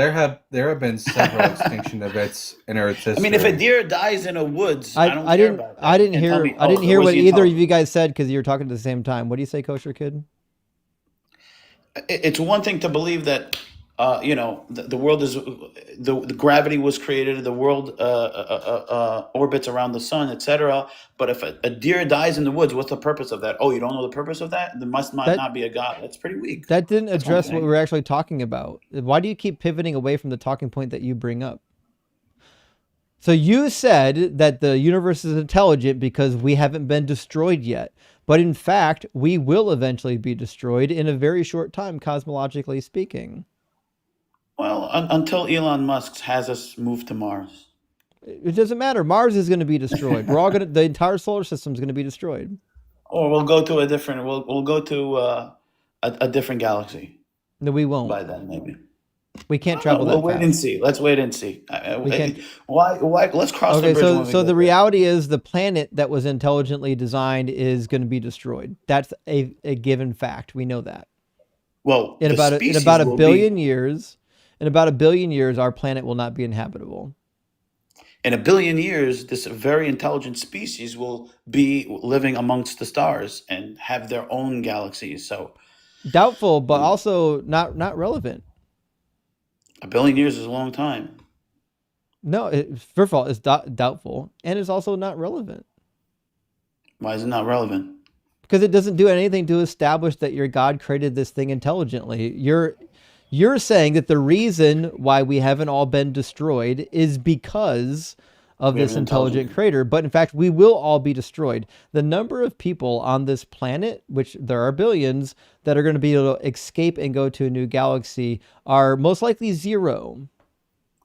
Speaker 2: there have been several extinction events in Earth's
Speaker 5: I
Speaker 2: history.
Speaker 5: mean, if a deer dies in a woods, I don't
Speaker 1: I
Speaker 5: care
Speaker 1: didn't
Speaker 5: about that.
Speaker 1: I
Speaker 5: You
Speaker 1: didn't
Speaker 5: can't tell
Speaker 1: hear
Speaker 5: me,
Speaker 1: I didn't
Speaker 5: oh,
Speaker 1: hear
Speaker 5: was
Speaker 1: what
Speaker 5: he
Speaker 1: either of
Speaker 5: intelligent?
Speaker 1: you guys said because you were talking at the same time. What do you say, Kosher Kid?
Speaker 5: It's one thing to believe that the world is the gravity was created, the world orbits around the sun, etc. But if a deer dies in the woods, what's the purpose of that? Oh, you don't know the purpose of that? There must
Speaker 1: That
Speaker 5: not be a God. That's pretty weak.
Speaker 1: that didn't
Speaker 5: That's one
Speaker 1: address what we
Speaker 5: thing.
Speaker 1: were actually talking about. Why do you keep pivoting away from the talking point that you bring up? So you said that the universe is intelligent because we haven't been destroyed yet. But in fact, we will eventually be destroyed in a very short time, cosmologically speaking.
Speaker 5: Well, until Elon Musk has us move to Mars.
Speaker 1: It doesn't matter. Mars is going to be destroyed. We're all going to, the entire solar system is going to be destroyed.
Speaker 5: Or we'll go to a different. We'll go to a different galaxy
Speaker 1: No, we won't.
Speaker 5: by then, maybe.
Speaker 1: We can't travel
Speaker 5: We'll
Speaker 1: that
Speaker 5: wait
Speaker 1: fast.
Speaker 5: and see. Let's wait and see.
Speaker 1: We can't.
Speaker 5: Why? Let's cross the
Speaker 1: Okay,
Speaker 5: bridge when we
Speaker 1: so
Speaker 5: get
Speaker 1: the
Speaker 5: there.
Speaker 1: reality is the planet that was intelligently designed is going to be destroyed. That's a given fact. We know that.
Speaker 5: Well,
Speaker 1: In
Speaker 5: the
Speaker 1: about
Speaker 5: species
Speaker 1: a
Speaker 5: will
Speaker 1: billion years, in about a billion years, our planet will not be inhabitable.
Speaker 5: in a billion years, this very intelligent species will be living amongst the stars and have their own galaxies. So
Speaker 1: Doubtful, but also not relevant.
Speaker 5: a billion years is a long time.
Speaker 1: No, first of all, it's doubtful, and it's also not relevant
Speaker 5: Why is it not relevant?
Speaker 1: because it doesn't do anything to establish that your God created this thing intelligently. You're saying that the reason why we haven't all been destroyed is because of
Speaker 5: We have
Speaker 1: this
Speaker 5: an
Speaker 1: intelligent creator, but in fact, we will all be destroyed. The number of people on this planet, which there are billions, that are going to be able to escape and go to a new galaxy are most likely zero.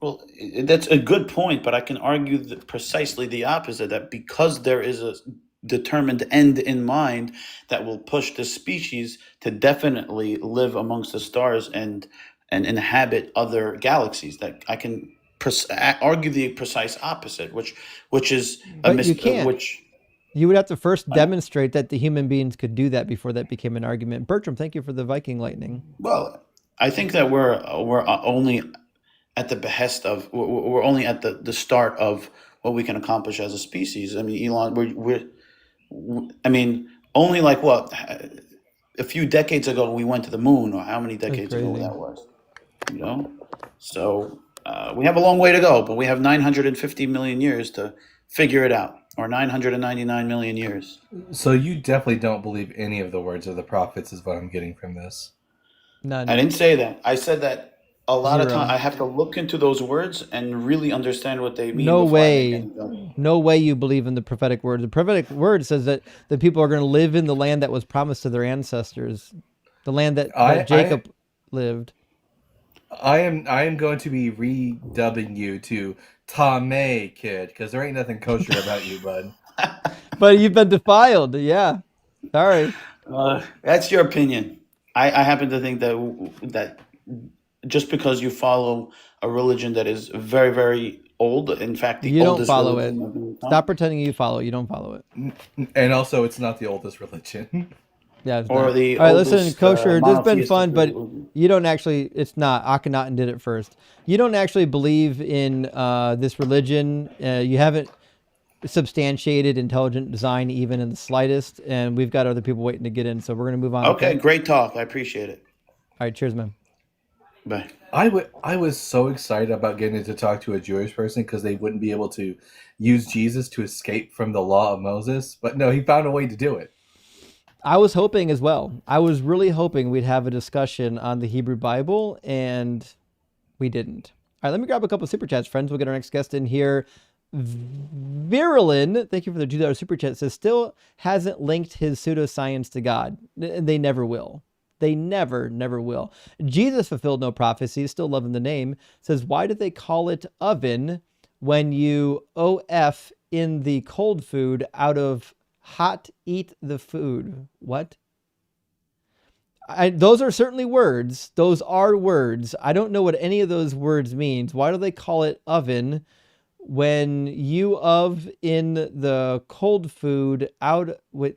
Speaker 5: Well, that's a good point, but I can argue precisely the opposite. That because there is determined end in mind that will push the species to definitely live amongst the stars and inhabit other galaxies. That I can argue the precise opposite, which is
Speaker 1: But you can't.
Speaker 5: which
Speaker 1: You would have to first demonstrate that the human beings could do that before that became an argument. Bertram, thank you for the Viking lightning.
Speaker 5: well, I think that we're only at the behest of we're only at the start of what we can accomplish as a species. I mean, Elon, I mean, only like what a few decades ago we went to the moon, or how many decades ago
Speaker 1: crazy.
Speaker 5: that was, you know. So we have a long way to go, but we have 950 million years to figure it out, or 999 million years.
Speaker 2: So you definitely don't believe any of the words of the prophets, is what I'm getting from this.
Speaker 1: None.
Speaker 5: I didn't say that. I said that a lot of
Speaker 1: Zero.
Speaker 5: time I have to look into those words and really understand what they mean.
Speaker 1: No
Speaker 5: before I make
Speaker 1: way.
Speaker 5: any judgment.
Speaker 1: No way you believe in the prophetic word. The prophetic word says that the people are going to live in the land that was promised to their ancestors, the land that Jacob lived.
Speaker 2: I am going to be redubbing you to Tame Kid, because there ain't nothing kosher about you, bud.
Speaker 1: But you've been defiled. Yeah. Sorry.
Speaker 5: That's your opinion. I happen to think that just because you follow a religion that is very, very old, in fact, the
Speaker 1: You don't
Speaker 5: oldest
Speaker 1: follow it.
Speaker 5: religion of all time.
Speaker 1: Stop pretending you follow. You don't follow it.
Speaker 2: And also, it's not the oldest religion.
Speaker 1: Yeah. It's
Speaker 5: Or
Speaker 1: not.
Speaker 5: the
Speaker 1: All right, listen,
Speaker 5: oldest,
Speaker 1: kosher. This has been
Speaker 5: monotheistic
Speaker 1: fun, but
Speaker 5: religion.
Speaker 1: you don't actually. It's not. Akhenaten did it first. You don't actually believe in this religion. You haven't substantiated intelligent design even in the slightest, and we've got other people waiting to get in, so we're going to move on.
Speaker 5: Okay, great talk. I appreciate it.
Speaker 1: All right, cheers, man.
Speaker 5: Bye.
Speaker 2: I was so excited about getting to talk to a Jewish person because they wouldn't be able to use Jesus to escape from the law of Moses, but no, he found a way to do it.
Speaker 1: I was hoping as well. I was really hoping we'd have a discussion on the Hebrew Bible, and we didn't. All right, let me grab a couple of super chats, friends. We'll get our next guest in here. Virilin, thank you for the $2 super chat, says still hasn't linked his pseudoscience to God. They never will. They never will. Jesus fulfilled no prophecy, still loving the name, says, why did they call it oven when you OF in the cold food out of hot eat the food? What? Those are certainly words. Those are words. I don't know what any of those words means. Why do they call it oven when you of in the cold food out with?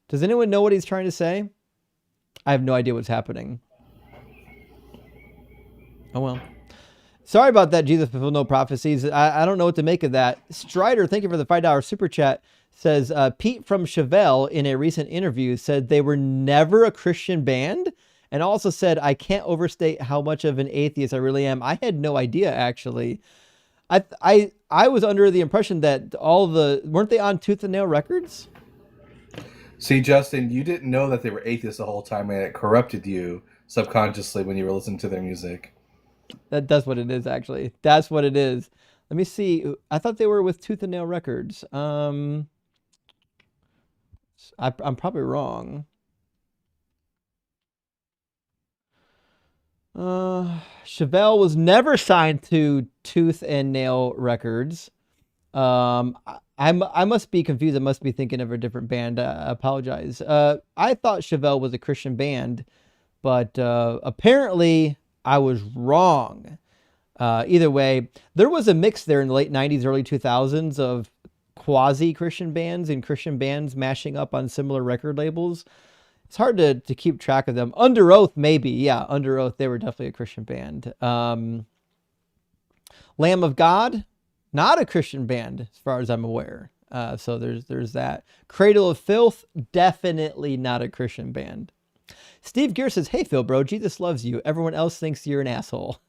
Speaker 1: Does anyone know what he's trying to say? I have no idea what's happening. Oh, well. Sorry about that, Jesus fulfilled no prophecies. I don't know what to make of that. Strider, thank you for the $5 super chat, says, Pete from Chevelle in a recent interview said they were never a Christian band, and also said, I can't overstate how much of an atheist I really am. I had no idea, actually. I was under the impression that weren't they on Tooth and Nail Records?
Speaker 2: See, Justin, you didn't know that they were atheists the whole time, and it corrupted you subconsciously when you were listening to their music.
Speaker 1: That's what it is, actually. That's what it is. Let me see. I thought they were with Tooth and Nail Records. I'm probably wrong. Chevelle was never signed to Tooth and Nail Records. I must be confused. I must be thinking of a different band. I apologize. I thought Chevelle was a Christian band, but apparently I was wrong. Either way, there was a mix there in the late 90s, early 2000s of quasi-Christian bands and Christian bands mashing up on similar record labels. It's hard to keep track of them. Under Oath, maybe. Yeah, Under Oath, they were definitely a Christian band. Lamb of God, not a Christian band, as far as I'm aware. So there's that. Cradle of Filth, definitely not a Christian band. Steve Gear says, hey, Phil, bro, Jesus loves you. Everyone else thinks you're an asshole.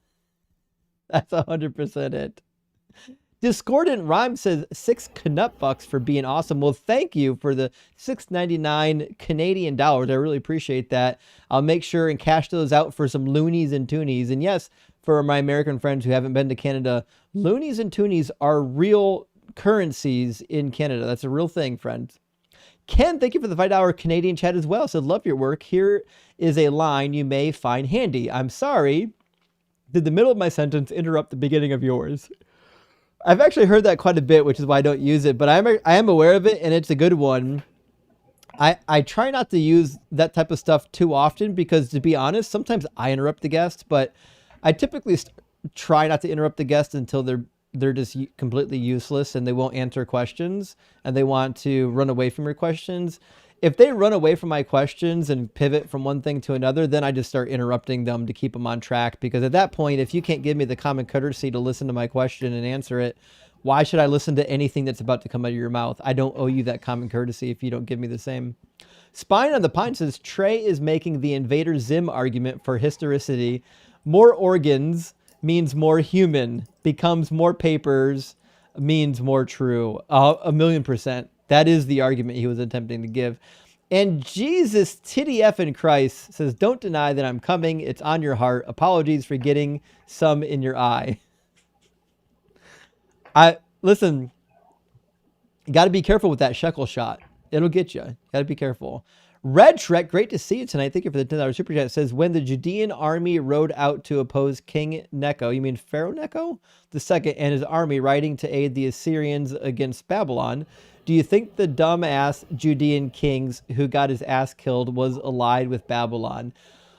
Speaker 1: That's 100% it. Discordant Rhyme says, 6 Canuck bucks for being awesome. Well, thank you for the $6.99 Canadian dollars. I really appreciate that. I'll make sure and cash those out for some loonies and toonies. And yes, for my American friends who haven't been to Canada, loonies and toonies are real currencies in Canada. That's a real thing, friends. Ken, thank you for the $5 Canadian chat as well. Said, love your work. Here is a line you may find handy. I'm sorry. Did the middle of my sentence interrupt the beginning of yours? I've actually heard that quite a bit, which is why I don't use it, but I am aware of it, and it's a good one. I try not to use that type of stuff too often because, to be honest, sometimes I interrupt the guest, but I typically try not to interrupt the guest until they're just completely useless and they won't answer questions and they want to run away from your questions. If they run away from my questions and pivot from one thing to another, then I just start interrupting them to keep them on track. Because at that point, if you can't give me the common courtesy to listen to my question and answer it, why should I listen to anything that's about to come out of your mouth? I don't owe you that common courtesy if you don't give me the same. Spine on the Pine says, Trey is making the Invader Zim argument for historicity. More organs means more human, becomes more papers, means more true. 1,000,000%. That is the argument he was attempting to give. And Jesus Titty F in Christ says, don't deny that I'm coming. It's on your heart. Apologies for getting some in your eye. Listen, you got to be careful with that shekel shot. It'll get you. Got to be careful. Red Shrek, great to see you tonight. Thank you for the $10 super chat. It says, when the Judean army rode out to oppose King Necho, you mean Pharaoh Necho II, and his army riding to aid the Assyrians against Babylon, do you think the dumbass Judean kings who got his ass killed was allied with Babylon?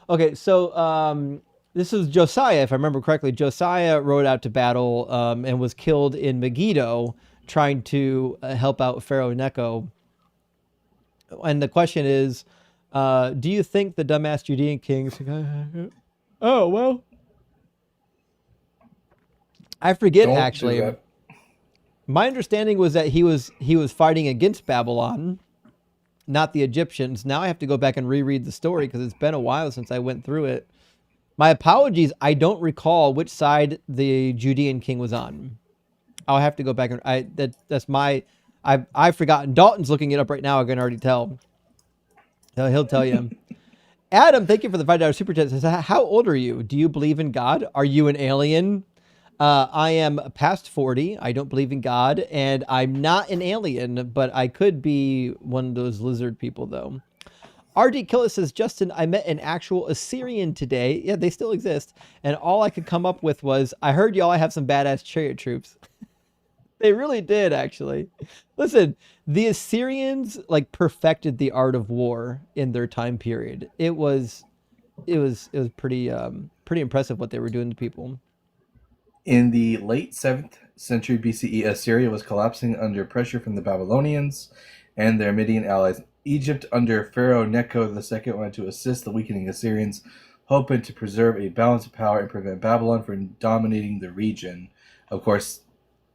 Speaker 1: Okay, so this is Josiah, if I remember correctly. Josiah rode out to battle and was killed in Megiddo trying to help out Pharaoh Necho. And the question is, do you think the dumbass Judean kings... Oh, well... I forget,
Speaker 2: Don't
Speaker 1: actually.
Speaker 2: do that.
Speaker 1: My understanding was that he was fighting against Babylon, not the Egyptians. Now I have to go back and reread the story because it's been a while since I went through it. My apologies. I don't recall which side the Judean king was on. I'll have to go back and I've forgotten. Dalton's looking it up right now. I can already tell. He'll tell you. Adam, thank you for the $5 super chat. Says, how old are you? Do you believe in God? Are you an alien? I am past 40. I don't believe in God, and I'm not an alien, but I could be one of those lizard people, though. RD Killer says, Justin, I met an actual Assyrian today. Yeah, they still exist. And all I could come up with was, I heard y'all have some badass chariot troops. They really did, actually. Listen, the Assyrians like perfected the art of war in their time period. It was pretty impressive what they were doing to people.
Speaker 2: In the late 7th century BCE, Assyria was collapsing under pressure from the Babylonians and their Median allies. Egypt, under Pharaoh Necho II, wanted to assist the weakening Assyrians, hoping to preserve a balance of power and prevent Babylon from dominating the region. Of course,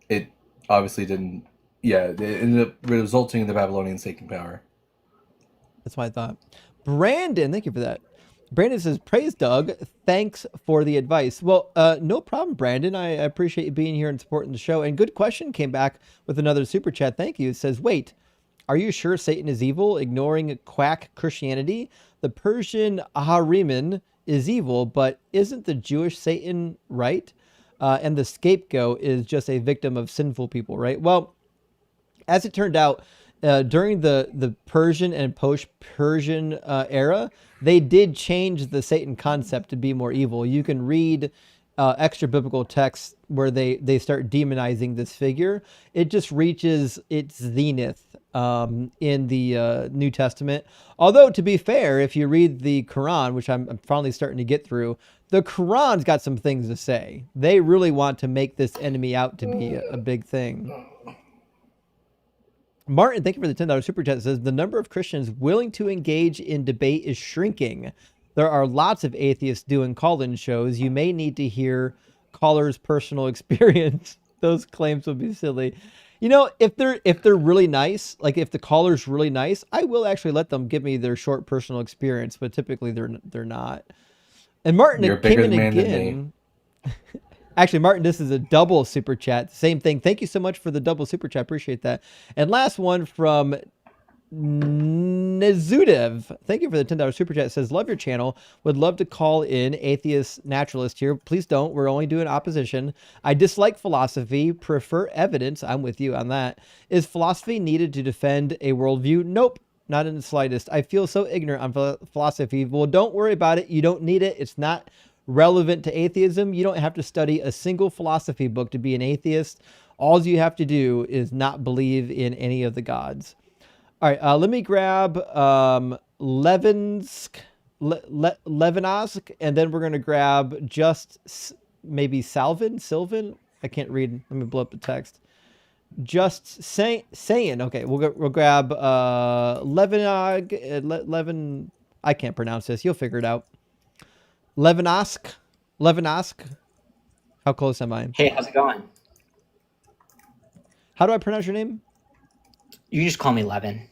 Speaker 2: it obviously didn't. Yeah, it ended up resulting in the Babylonians taking power.
Speaker 1: That's what I thought. Brandon, thank you for that. Brandon says, praise Doug. Thanks for the advice. Well, no problem, Brandon. I appreciate you being here and supporting the show. And good question came back with another super chat. Thank you. It says, wait, are you sure Satan is evil? Ignoring quack Christianity? The Persian Ahriman is evil, but isn't the Jewish Satan right? And the scapegoat is just a victim of sinful people, right? Well, as it turned out, during the Persian and post-Persian era, they did change the Satan concept to be more evil. You can read extra biblical texts where they start demonizing this figure. It just reaches its zenith in the New Testament. Although, to be fair, if you read the Quran, which I'm finally starting to get through, the Quran's got some things to say. They really want to make this enemy out to be a big thing. Martin, thank you for the $10 super chat. It says, the number of Christians willing to engage in debate is shrinking. There are lots of atheists doing call-in shows. You may need to hear callers' personal experience. Those claims would be silly. You know, if they're really nice, like if the caller's really nice, I will actually let them give me their short personal experience, but typically they're not. And Martin,
Speaker 2: You're a
Speaker 1: it came
Speaker 2: bigger
Speaker 1: in
Speaker 2: man than
Speaker 1: again. Actually, Martin, this is a double super chat. Same thing. Thank you so much for the double super chat. Appreciate that. And last one from Nezudev. Thank you for the $10 super chat. It says, love your channel. Would love to call in atheist naturalist here. Please don't. We're only doing opposition. I dislike philosophy. Prefer evidence. I'm with you on that. Is philosophy needed to defend a worldview? Nope. Not in the slightest. I feel so ignorant on philosophy. Well, don't worry about it. You don't need it. It's not relevant to atheism. You don't have to study a single philosophy book to be an atheist. All you have to do is not believe in any of the gods. All right, let me grab Levinsk, Levinovsk, and then we're going to grab just maybe Sylvan. I can't read. Let me blow up the text. Just saying. Okay, we'll grab Levinog, Levin. I can't pronounce this. You'll figure it out. Levinovsk. How close am I?
Speaker 6: Hey, how's it going?
Speaker 1: How do I pronounce your name?
Speaker 6: You can just call me Levin.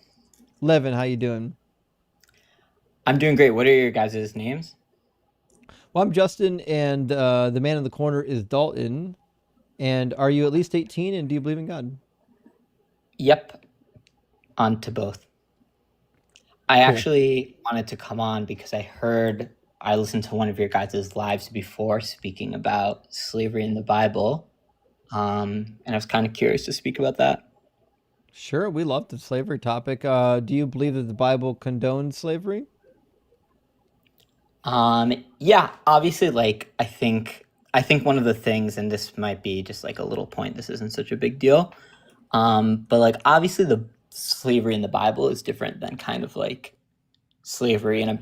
Speaker 1: Levin, how you doing?
Speaker 6: I'm doing great. What are your guys' names?
Speaker 1: Well, I'm Justin, and the man in the corner is Dalton. And are you at least 18, and do you believe in God?
Speaker 6: Yep. On to both. I
Speaker 1: Cool.
Speaker 6: actually wanted to come on because I listened to one of your guys' lives before speaking about slavery in the Bible. And I was kind of curious to speak about that.
Speaker 1: Sure, we love the slavery topic. Do you believe that the Bible condones slavery?
Speaker 6: Yeah, obviously, like I think one of the things, and this might be just like a little point, this isn't such a big deal. But like obviously the slavery in the Bible is different than kind of like slavery in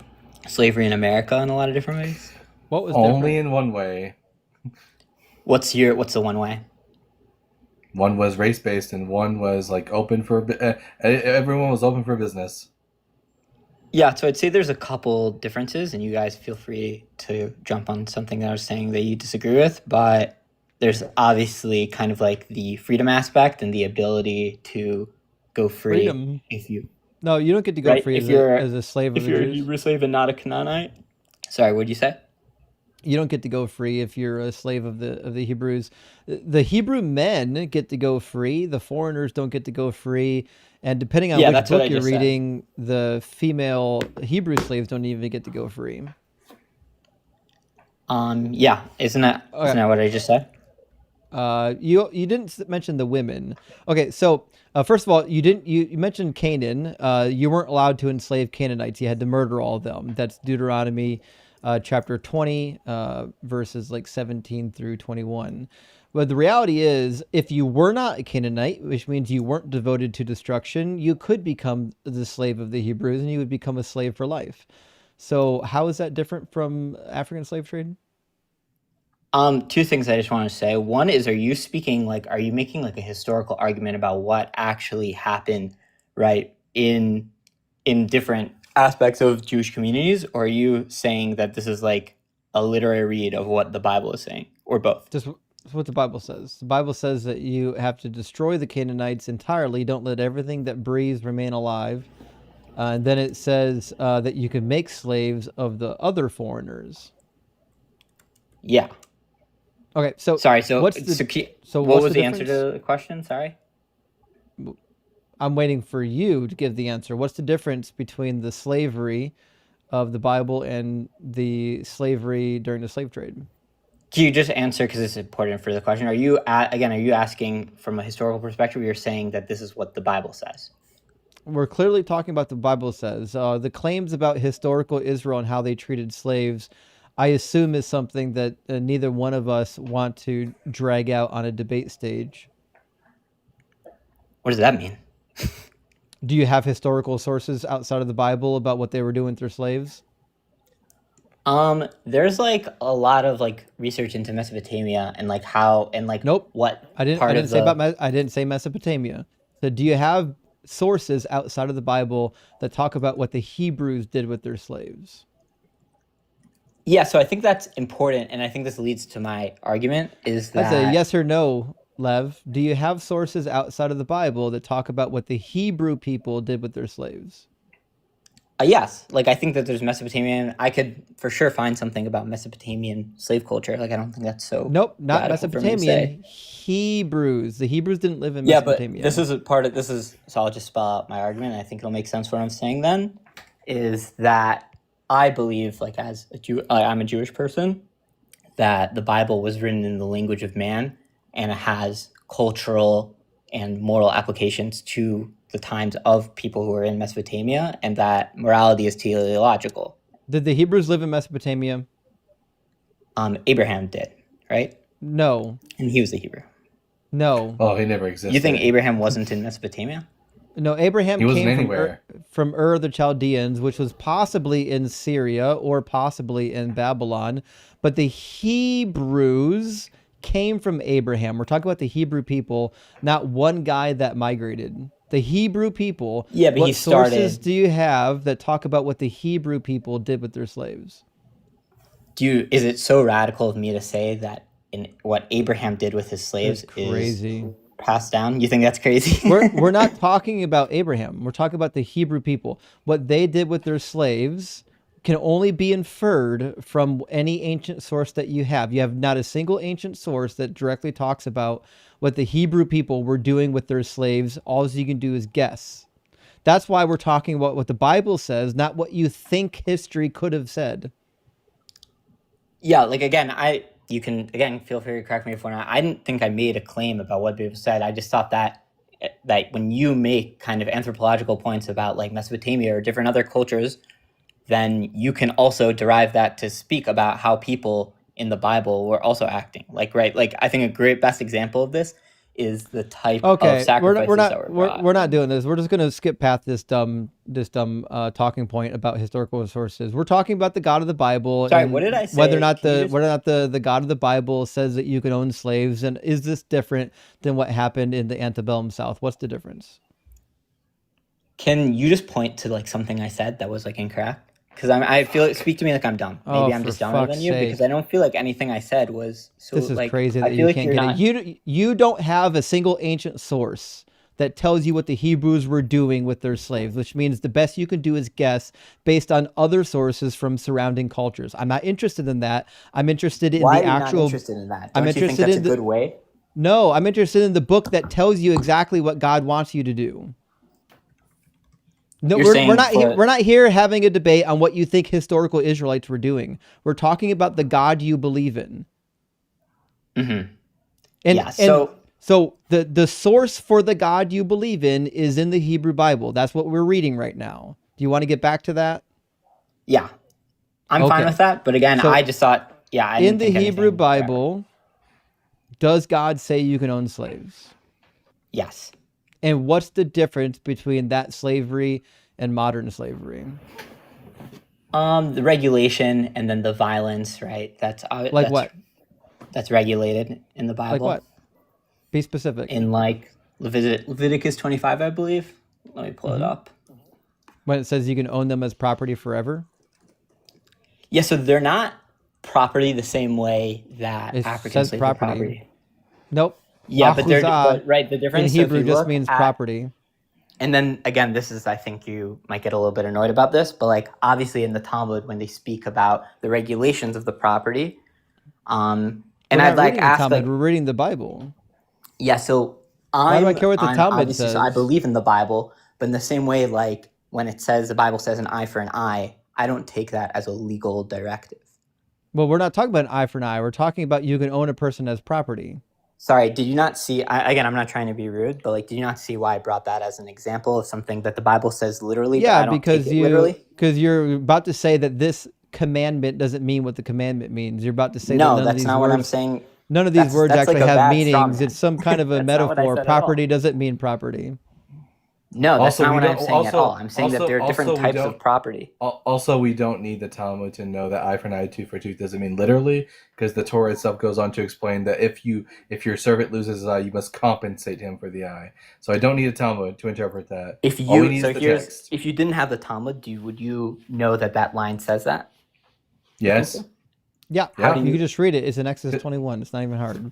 Speaker 6: America in a lot of different ways.
Speaker 1: What was
Speaker 2: Only
Speaker 1: different?
Speaker 2: in one way.
Speaker 6: What's the one way?
Speaker 2: One was race based, and one was like open for everyone was open for business.
Speaker 6: Yeah, so I'd say there's a couple differences, and you guys feel free to jump on something that I was saying that you disagree with, but there's obviously kind of like the freedom aspect and the ability to go free
Speaker 1: Freedom.
Speaker 6: if you
Speaker 1: No, you don't get to go
Speaker 6: right
Speaker 1: free
Speaker 6: if
Speaker 1: as
Speaker 6: you're
Speaker 1: a slave of
Speaker 6: if
Speaker 1: the
Speaker 6: you're a
Speaker 1: Jews.
Speaker 6: Hebrew slave and not a Canaanite. Sorry, what'd you say?
Speaker 1: You don't get to go free if you're a slave of the Hebrews. The Hebrew men get to go free. The foreigners don't get to go free. And depending on
Speaker 6: Yeah,
Speaker 1: which
Speaker 6: that's what
Speaker 1: book
Speaker 6: I
Speaker 1: you're
Speaker 6: just said.
Speaker 1: reading, the female Hebrew slaves don't even get to go free.
Speaker 6: Yeah, isn't that what I just said?
Speaker 1: You didn't mention the women. Okay, so first of all, you mentioned Canaan. You weren't allowed to enslave Canaanites. You had to murder all of them. That's Deuteronomy chapter 20, verses like 17 through 21. But the reality is, if you were not a Canaanite, which means you weren't devoted to destruction, you could become the slave of the Hebrews, and you would become a slave for life. So how is that different from African slave trade?
Speaker 6: Two things I just want to say. One is, are you making like a historical argument about what actually happened, right, in different aspects of Jewish communities, or are you saying that this is like a literary read of what the Bible is saying, or both?
Speaker 1: Just what the Bible says. The Bible says that you have to destroy the Canaanites entirely. Don't let everything that breathes remain alive. And then it says that you can make slaves of the other foreigners.
Speaker 6: Yeah.
Speaker 1: Okay, so
Speaker 6: sorry. So
Speaker 1: what
Speaker 6: was the answer to the question? Sorry.
Speaker 1: I'm waiting for you to give the answer. What's the difference between the slavery of the Bible and the slavery during the slave trade?
Speaker 6: Can you just answer, because it's important for the question? Are you asking from a historical perspective, or you're saying that this is what the Bible says?
Speaker 1: We're clearly talking about the Bible says. The claims about historical Israel and how they treated slaves, I assume, is something that neither one of us want to drag out on a debate stage.
Speaker 6: What does that mean?
Speaker 1: Do you have historical sources outside of the Bible about what they were doing with their slaves?
Speaker 6: There's like a lot of like research into Mesopotamia and like how and like
Speaker 1: Nope.
Speaker 6: what
Speaker 1: I didn't say Mesopotamia. So do you have sources outside of the Bible that talk about what the Hebrews did with their slaves?
Speaker 6: Yeah, so I think that's important, and I think this leads to my argument is that...
Speaker 1: That's a yes or no, Lev. Do you have sources outside of the Bible that talk about what the Hebrew people did with their slaves?
Speaker 6: Yes, like I think that there's Mesopotamian. I could for sure find something about Mesopotamian slave culture. Like I don't think that's so.
Speaker 1: Nope, not
Speaker 6: radical for me to
Speaker 1: Mesopotamian.
Speaker 6: say.
Speaker 1: Hebrews. The Hebrews didn't live in
Speaker 6: Yeah,
Speaker 1: Mesopotamia.
Speaker 6: but this is a part of this is so I'll just spell out my argument. I think it'll make sense what I'm saying then is that I believe, like as a Jew, I'm a Jewish person, that the Bible was written in the language of man and it has cultural and moral applications to the times of people who are in Mesopotamia, and that morality is teleological.
Speaker 1: Did the Hebrews live in Mesopotamia?
Speaker 6: Abraham did, right?
Speaker 1: No.
Speaker 6: And he was the Hebrew.
Speaker 1: No.
Speaker 2: Oh, he never existed.
Speaker 6: You think Abraham wasn't in Mesopotamia?
Speaker 1: No, Abraham
Speaker 2: He wasn't
Speaker 1: came
Speaker 2: anywhere.
Speaker 1: from Ur of the Chaldeans, which was possibly in Syria or possibly in Babylon. But the Hebrews came from Abraham. We're talking about the Hebrew people, not one guy that migrated. The Hebrew people.
Speaker 6: Yeah, but
Speaker 1: what
Speaker 6: he
Speaker 1: sources
Speaker 6: started.
Speaker 1: do you have that talk about what the Hebrew people did with their slaves?
Speaker 6: Is it so radical of me to say that in what Abraham did with his slaves
Speaker 1: Crazy.
Speaker 6: is passed down? You think that's crazy?
Speaker 1: we're not talking about Abraham. We're talking about the Hebrew people. What they did with their slaves can only be inferred from any ancient source that you have. You have not a single ancient source that directly talks about what the Hebrew people were doing with their slaves. All you can do is guess. That's why we're talking about what the Bible says, not what you think history could have said.
Speaker 6: Yeah, like again, you can again feel free to correct me if I'm not. I didn't think I made a claim about what people said. I just thought that when you make kind of anthropological points about like Mesopotamia or different other cultures, then you can also derive that to speak about how people in the Bible were also acting. Like like I think a best example of this is the type of sacrifices that were brought.
Speaker 1: We're not doing this. We're just gonna skip past this dumb talking point about historical sources. We're talking about the God of the Bible.
Speaker 6: Sorry,
Speaker 1: and
Speaker 6: what did I say?
Speaker 1: whether or not the God of the Bible says that you can own slaves, and is this different than what happened in the antebellum South? What's the difference?
Speaker 6: Can you just point to like something I said that was like incorrect? Because I feel it speak to me like I'm dumb. Maybe I'm just dumber than you because I don't feel like anything I said was so.
Speaker 1: This is
Speaker 6: like,
Speaker 1: crazy
Speaker 6: I
Speaker 1: that
Speaker 6: feel
Speaker 1: you can't get it. You don't have a single ancient source that tells you what the Hebrews were doing with their slaves, which means the best you can do is guess based on other sources from surrounding cultures. I'm not interested in that. I'm interested in
Speaker 6: Why
Speaker 1: the
Speaker 6: are you
Speaker 1: actual.
Speaker 6: not interested in that? Don't
Speaker 1: I'm
Speaker 6: you
Speaker 1: interested
Speaker 6: think that's
Speaker 1: in
Speaker 6: a good way?
Speaker 1: No, I'm interested in the book that tells you exactly what God wants you to do. No, we're not here. We're not here having a debate on what you think historical Israelites were doing. We're talking about the God you believe in.
Speaker 6: Mm-hmm.
Speaker 1: So the source for the God you believe in is in the Hebrew Bible. That's what we're reading right now. Do you want to get back to that?
Speaker 6: Yeah, I'm fine with that. But again, I just thought, I
Speaker 1: in
Speaker 6: didn't
Speaker 1: the
Speaker 6: think
Speaker 1: Hebrew Bible, does God say you can own slaves?
Speaker 6: Yes.
Speaker 1: And what's the difference between that slavery and modern slavery?
Speaker 6: The regulation and then the violence, right? That's
Speaker 1: what?
Speaker 6: That's regulated in the Bible.
Speaker 1: Like what? Be specific.
Speaker 6: In like Leviticus 25, I believe. Let me pull it up.
Speaker 1: When it says you can own them as property forever?
Speaker 6: Yeah, so they're not property the same way that African slaves are property.
Speaker 1: Nope.
Speaker 6: Yeah, but right, the difference
Speaker 1: in Hebrew just means property.
Speaker 6: And then again, this is, I think you might get a little bit annoyed about this, but like obviously in the Talmud when they speak about the regulations of the property, and I'd like ask like
Speaker 1: we're reading the Bible.
Speaker 6: Yeah, so
Speaker 1: why do I care what the Talmud says?
Speaker 6: So I believe in the Bible, but in the same way, like when the Bible says an eye for an eye, I don't take that as a legal directive.
Speaker 1: Well, we're not talking about an eye for an eye. We're talking about you can own a person as property.
Speaker 6: Sorry, did you not see? Again, I'm not trying to be rude, but like, did you not see why I brought that as an example of something that the Bible says literally?
Speaker 1: Yeah,
Speaker 6: but I don't
Speaker 1: because
Speaker 6: take it literally.
Speaker 1: Because you're about to say that this commandment doesn't mean what the commandment means. You're about to say
Speaker 6: no,
Speaker 1: that
Speaker 6: that's not what I'm saying.
Speaker 1: None of these words actually have meanings. It's some kind of a
Speaker 6: That's not what I
Speaker 1: metaphor.
Speaker 6: said at
Speaker 1: Property
Speaker 6: all.
Speaker 1: doesn't mean property.
Speaker 6: No, that's
Speaker 2: Also,
Speaker 6: not
Speaker 2: we
Speaker 6: what I'm
Speaker 2: don't-
Speaker 6: saying at
Speaker 2: also-
Speaker 6: all. I'm saying that there are different
Speaker 2: also we
Speaker 6: types
Speaker 2: don't-
Speaker 6: of property.
Speaker 2: Also, we don't need the Talmud to know that eye for an eye, tooth for tooth doesn't mean literally, because the Torah itself goes on to explain that if your servant loses his eye, you must compensate him for the eye. So I don't need a Talmud to interpret that.
Speaker 6: If
Speaker 2: All we
Speaker 6: you
Speaker 2: need is the text.
Speaker 6: if you didn't have the Talmud, would you know that line says that?
Speaker 2: Yes.
Speaker 1: Yeah,
Speaker 6: How do
Speaker 1: you
Speaker 6: you-
Speaker 1: can just read it. It's in Exodus 21. It's not even hard.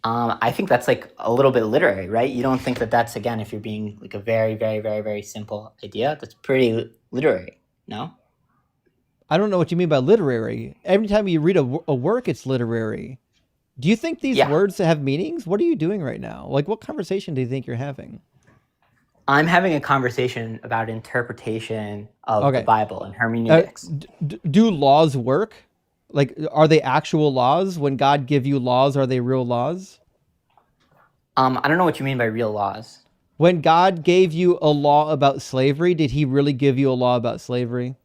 Speaker 6: I think that's like a little bit literary, right? You don't think that that's, again, if you're being like a very, very, very, very simple idea, that's pretty literary, no?
Speaker 1: I don't know what you mean by literary. Every time you read a work, it's literary. Do you think these words have meanings? What are you doing right now? Like, what conversation do you think you're having?
Speaker 6: I'm having a conversation about interpretation of the Bible and hermeneutics.
Speaker 1: Do laws work? Like, are they actual laws? When God give you laws, are they real laws?
Speaker 6: I don't know what you mean by real laws.
Speaker 1: When God gave you a law about slavery, did he really give you a law about slavery?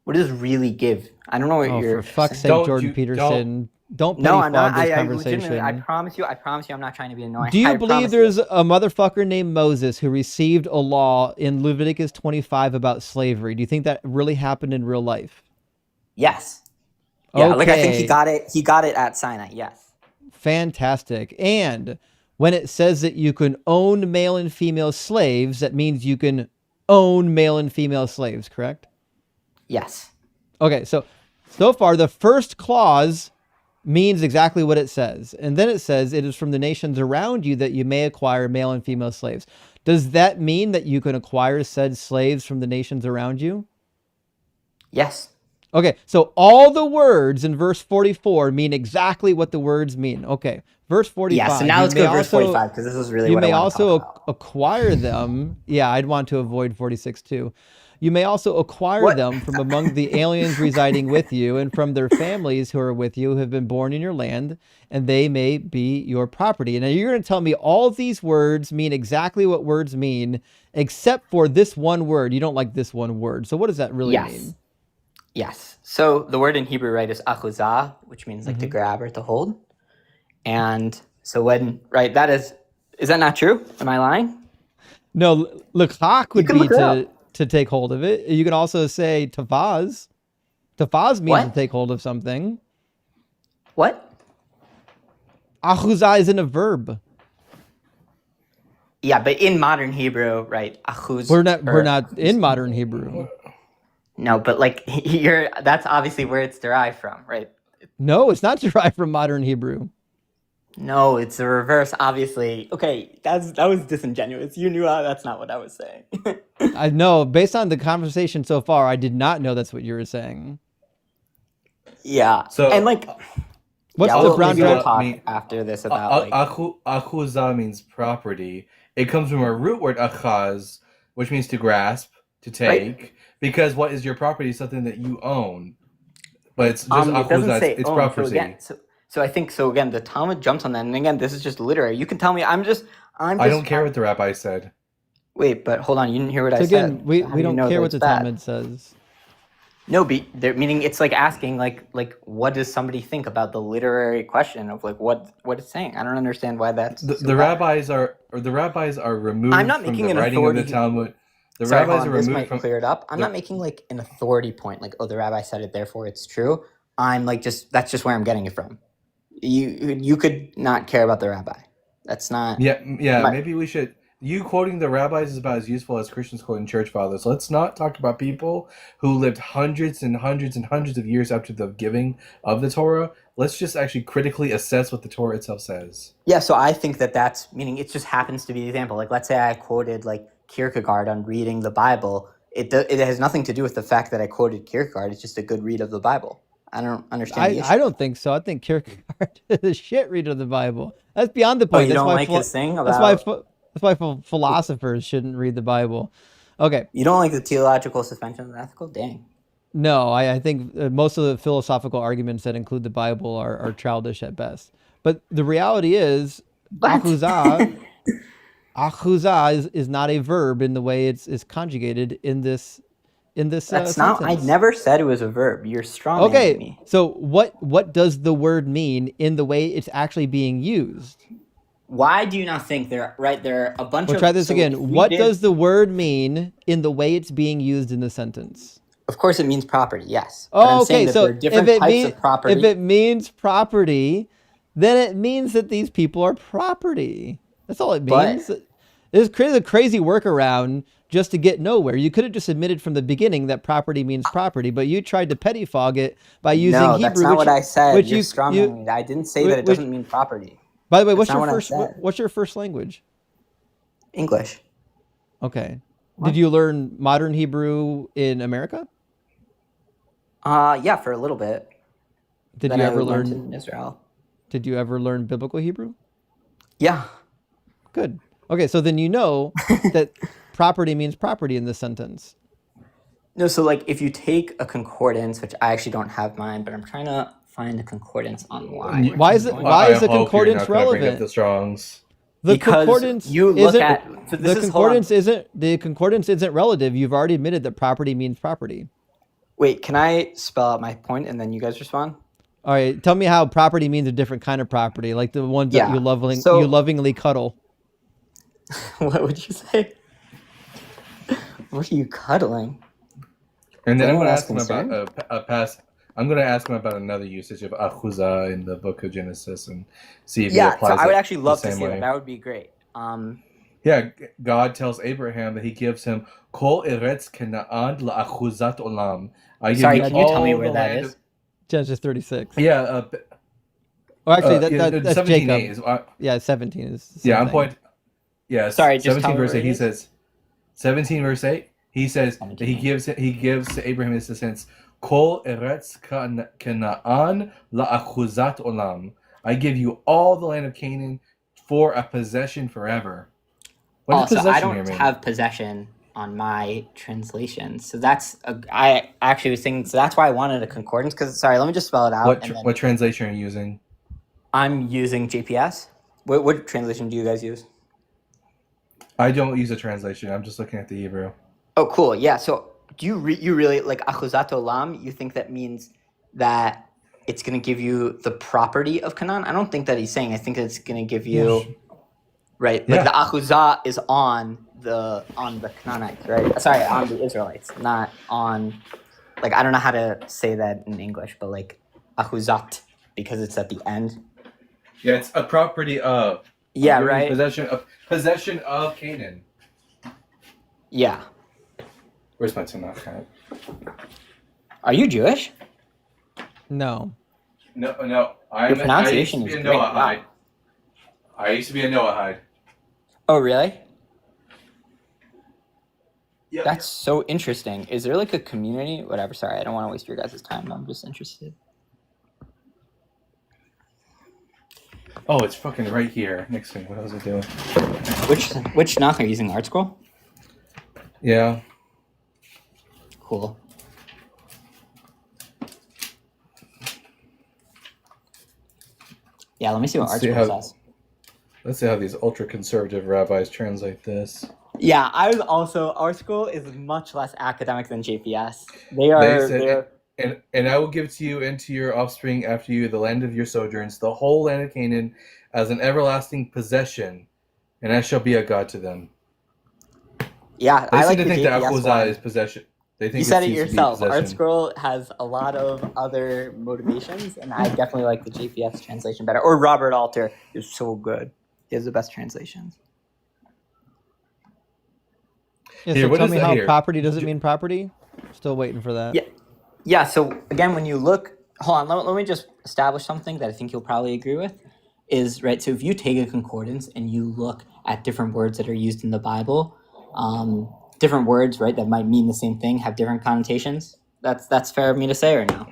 Speaker 6: What does really give? I don't know what you're
Speaker 1: For fuck's sake,
Speaker 2: Don't
Speaker 1: Jordan
Speaker 2: you-
Speaker 1: Peterson. Don't petty
Speaker 6: No, I'm not.
Speaker 1: fog this
Speaker 6: I legitimately,
Speaker 1: conversation.
Speaker 6: I promise you, I'm not trying to be annoying.
Speaker 1: Do you
Speaker 6: I
Speaker 1: believe
Speaker 6: promise you.
Speaker 1: there's a motherfucker named Moses who received a law in Leviticus 25 about slavery? Do you think that really happened in real life?
Speaker 6: Yes. Yeah, like I think
Speaker 1: Okay.
Speaker 6: he got it at Sinai. Yes.
Speaker 1: Fantastic. And when it says that you can own male and female slaves, that means you can own male and female slaves, correct?
Speaker 6: Yes.
Speaker 1: Okay, so far the first clause means exactly what it says. And then it says it is from the nations around you that you may acquire male and female slaves. Does that mean that you can acquire said slaves from the nations around you?
Speaker 6: Yes.
Speaker 1: Okay, so all the words in verse 44 mean exactly what the words mean. Okay, verse 45.
Speaker 6: Yeah, so now let's go to verse 45 because this is really what I want to talk about.
Speaker 1: You may also acquire them. Yeah, I'd want to avoid 46 too. You may also acquire them from among the aliens residing with you and from their families who are with you, who have been born in your land, and they may be your property. And now you're going to tell me all these words mean exactly what words mean, except for this one word. You don't like this one word. So what does that really mean?
Speaker 6: Yes. So the word in Hebrew, right, is achuzah, which means like to grab or to hold. And so when, right, is that not true? Am I lying?
Speaker 1: No, lekach would be to take hold of it. You can also say tafaz. Tafaz means to take hold of something.
Speaker 6: What?
Speaker 1: Achuzah isn't a verb.
Speaker 6: Yeah, but in modern Hebrew, right, achuz.
Speaker 1: We're not in modern Hebrew.
Speaker 6: No, but like that's obviously where it's derived from, right?
Speaker 1: No, it's not derived from modern Hebrew.
Speaker 6: No, it's the reverse, obviously. Okay, that was disingenuous. You knew that's not what I was saying.
Speaker 1: I know, based on the conversation so far, I did not know that's what you were saying.
Speaker 6: Yeah.
Speaker 2: So,
Speaker 6: and like,
Speaker 1: what's
Speaker 6: yeah,
Speaker 1: the brown
Speaker 6: we'll talk after this about like
Speaker 2: achuzah means property. It comes from a root word achaz, which means to grasp, to take. Because what is your property is something that you own. But it's just
Speaker 6: it doesn't say
Speaker 2: it's
Speaker 6: own.
Speaker 2: property.
Speaker 6: So I think so. Again, the Talmud jumps on that, and again, this is just literary. You can tell me. I'm just.
Speaker 2: I don't care what the rabbi said.
Speaker 6: Wait, but hold on. You didn't hear what I
Speaker 1: again,
Speaker 6: said.
Speaker 1: we don't care what the Talmud says.
Speaker 6: No, meaning it's like asking like what does somebody think about the literary question of like what it's saying? I don't understand why that's
Speaker 2: the rabbis are removed
Speaker 6: I'm not
Speaker 2: from
Speaker 6: making
Speaker 2: the
Speaker 6: an
Speaker 2: writing
Speaker 6: authority.
Speaker 2: of the Talmud. The
Speaker 6: Sorry,
Speaker 2: rabbis are
Speaker 6: this
Speaker 2: removed
Speaker 6: might
Speaker 2: from.
Speaker 6: clear it up. I'm not making like an authority point, like, oh, the rabbi said it, therefore it's true. I'm like that's just where I'm getting it from. You could not care about the rabbi. That's not.
Speaker 2: Yeah. Maybe we should. You quoting the rabbis is about as useful as Christians quoting church fathers. Let's not talk about people who lived hundreds and hundreds and hundreds of years after the giving of the Torah. Let's just actually critically assess what the Torah itself says.
Speaker 6: Yeah, so I think that's meaning it just happens to be the example. Like, let's say I quoted like Kierkegaard on reading the Bible. It has nothing to do with the fact that I quoted Kierkegaard. It's just a good read of the Bible. I don't understand the issue.
Speaker 1: I don't think so. I think Kierkegaard is a shit read of the Bible. That's beyond the point.
Speaker 6: Oh, you don't like his thing
Speaker 1: about... That's why philosophers shouldn't read the Bible. Okay.
Speaker 6: You don't like the theological suspension of ethical? Dang.
Speaker 1: No, I think most of the philosophical arguments that include the Bible are childish at best. But the reality is, achuzah is not a verb in the way it's conjugated in this
Speaker 6: That's
Speaker 1: sentence.
Speaker 6: not. I never said it was a verb. You're strong.
Speaker 1: Okay.
Speaker 6: Me.
Speaker 1: So what does the word mean in the way it's actually being used?
Speaker 6: Why do you not think there are a bunch of...
Speaker 1: We'll try this again. What does the word mean in the way it's being used in the sentence?
Speaker 6: Of course it means property, yes.
Speaker 1: Oh, okay, so if
Speaker 6: it
Speaker 1: means property, then it means that these people are property. That's all it means. It's a crazy workaround just to get nowhere. You could have just admitted from the beginning that property means property, but you tried to pettifog it by using Hebrew.
Speaker 6: No, that's not what I said. You're strong. I didn't say that it doesn't mean property.
Speaker 1: By the way, what's your first language?
Speaker 6: English.
Speaker 1: Okay. Did you learn modern Hebrew in America?
Speaker 6: Yeah, for a little bit.
Speaker 1: Did you ever learn
Speaker 6: in Israel?
Speaker 1: Did you ever learn biblical Hebrew?
Speaker 6: Yeah.
Speaker 1: Good. Okay, so then you know that property means property in this sentence.
Speaker 6: No, so like if you take a concordance, which I actually don't have mine, but I'm trying to find a concordance online.
Speaker 1: Why is the concordance relevant?
Speaker 2: The Strongs.
Speaker 1: The concordance isn't relative. You've already admitted that property means property.
Speaker 6: Wait, can I spell out my point and then you guys respond?
Speaker 1: All right, tell me how property means a different kind of property, like the ones that
Speaker 6: Yeah.
Speaker 1: you
Speaker 6: So
Speaker 1: lovingly cuddle.
Speaker 6: what would you say? What are you cuddling?
Speaker 2: And
Speaker 6: Is
Speaker 2: then I'm
Speaker 6: anyone
Speaker 2: going to
Speaker 6: else
Speaker 2: ask him about
Speaker 6: concerned?
Speaker 2: a past. I'm going to ask him about another usage of achuza in the book of Genesis and see if he
Speaker 6: Yeah, so
Speaker 2: applies
Speaker 6: I would
Speaker 2: it
Speaker 6: actually
Speaker 2: the
Speaker 6: love to
Speaker 2: same
Speaker 6: see that.
Speaker 2: way.
Speaker 6: That would be great.
Speaker 2: Yeah, God tells Abraham that he gives him kol eretz Canaan la'achuzat olam. I give
Speaker 6: Sorry,
Speaker 2: you
Speaker 6: can you tell me
Speaker 2: all
Speaker 6: where
Speaker 2: the
Speaker 6: that
Speaker 2: land
Speaker 6: is?
Speaker 2: of
Speaker 1: Genesis 36.
Speaker 2: yeah.
Speaker 1: Oh, actually,
Speaker 2: Yeah,
Speaker 1: that's
Speaker 2: 17:8
Speaker 1: Jacob.
Speaker 2: is
Speaker 1: Yeah, 17 is the
Speaker 2: yeah.
Speaker 1: same
Speaker 2: I'm
Speaker 1: thing.
Speaker 2: point. Yes,
Speaker 6: Sorry, just tell
Speaker 2: 17
Speaker 6: me
Speaker 2: verse
Speaker 6: where
Speaker 2: 8.
Speaker 6: it
Speaker 2: He
Speaker 6: is.
Speaker 2: says 17 verse 8. He says that
Speaker 6: 17.
Speaker 2: he gives to Abraham in this sense kol eretz Canaan la'achuzat olam. I give you all the land of Canaan for a possession forever. What does
Speaker 6: Oh, so I
Speaker 2: possession here
Speaker 6: don't
Speaker 2: mean?
Speaker 6: have possession on my translation. So I actually was thinking, so that's why I wanted a concordance. Because, sorry, let me just spell it out. And then
Speaker 2: What translation are you using?
Speaker 6: I'm using GPS. What translation do you guys use?
Speaker 2: I don't use a translation. I'm just looking at the Hebrew.
Speaker 6: Oh, cool. Yeah. So do you really like achuzat olam? You think that means that it's going to give you the property of Canaan? I don't think that he's saying. I think it's going to give you right. Like the achuzah is on the Canaanites, right? Sorry, on the Israelites, not on. Like I don't know how to say that in English, but like achuzat because it's at the end.
Speaker 2: Yeah, it's a property of.
Speaker 6: Yeah,
Speaker 2: I'm giving you
Speaker 6: right.
Speaker 2: possession of Canaan.
Speaker 6: Yeah.
Speaker 2: Where's my Tanakh at?
Speaker 6: Are you Jewish?
Speaker 2: No.
Speaker 6: Your
Speaker 2: I used
Speaker 6: pronunciation
Speaker 2: to be
Speaker 6: is
Speaker 2: a
Speaker 6: great.
Speaker 2: Noahide.
Speaker 6: Wow.
Speaker 2: I used to be a Noahide.
Speaker 6: Oh, really?
Speaker 2: Yep.
Speaker 6: That's so interesting. Is there like a community? Whatever. Sorry, I don't want to waste your guys' time. I'm just interested.
Speaker 2: Oh, it's fucking right here next to me. What was I doing?
Speaker 6: Which Tanakh are you using? Art Scroll?
Speaker 2: Yeah.
Speaker 6: Cool. Yeah, let me see what Art Scroll says.
Speaker 2: Let's see how these ultra-conservative rabbis translate this.
Speaker 6: Yeah, I was also Art Scroll is much less academic than JPS. They're
Speaker 2: and I will give to you and to your offspring after you the land of your sojourns, the whole land of Canaan, as an everlasting possession, and I shall be a God to them.
Speaker 6: Yeah,
Speaker 2: They
Speaker 6: I
Speaker 2: seem
Speaker 6: like
Speaker 2: to
Speaker 6: the
Speaker 2: think that
Speaker 6: JPS
Speaker 2: Achuzah
Speaker 6: one.
Speaker 2: is possession. They think
Speaker 6: You said it
Speaker 2: seems to be
Speaker 6: yourself. Art
Speaker 2: possession.
Speaker 6: Scroll has a lot of other motivations, and I definitely like the JPS translation better. Or Robert Alter is so good. He has the best translations.
Speaker 1: Yeah,
Speaker 2: Here,
Speaker 1: so
Speaker 2: what
Speaker 1: tell
Speaker 2: is
Speaker 1: me
Speaker 2: that
Speaker 1: how
Speaker 2: here?
Speaker 1: property doesn't mean property. Still waiting for that.
Speaker 6: Yeah. Yeah, so again, when you look, hold on, let me just establish something that I think you'll probably agree with. Is right. So if you take a concordance and you look at different words that are used in the Bible, different words, right, that might mean the same thing have different connotations. That's fair of me to say, or no?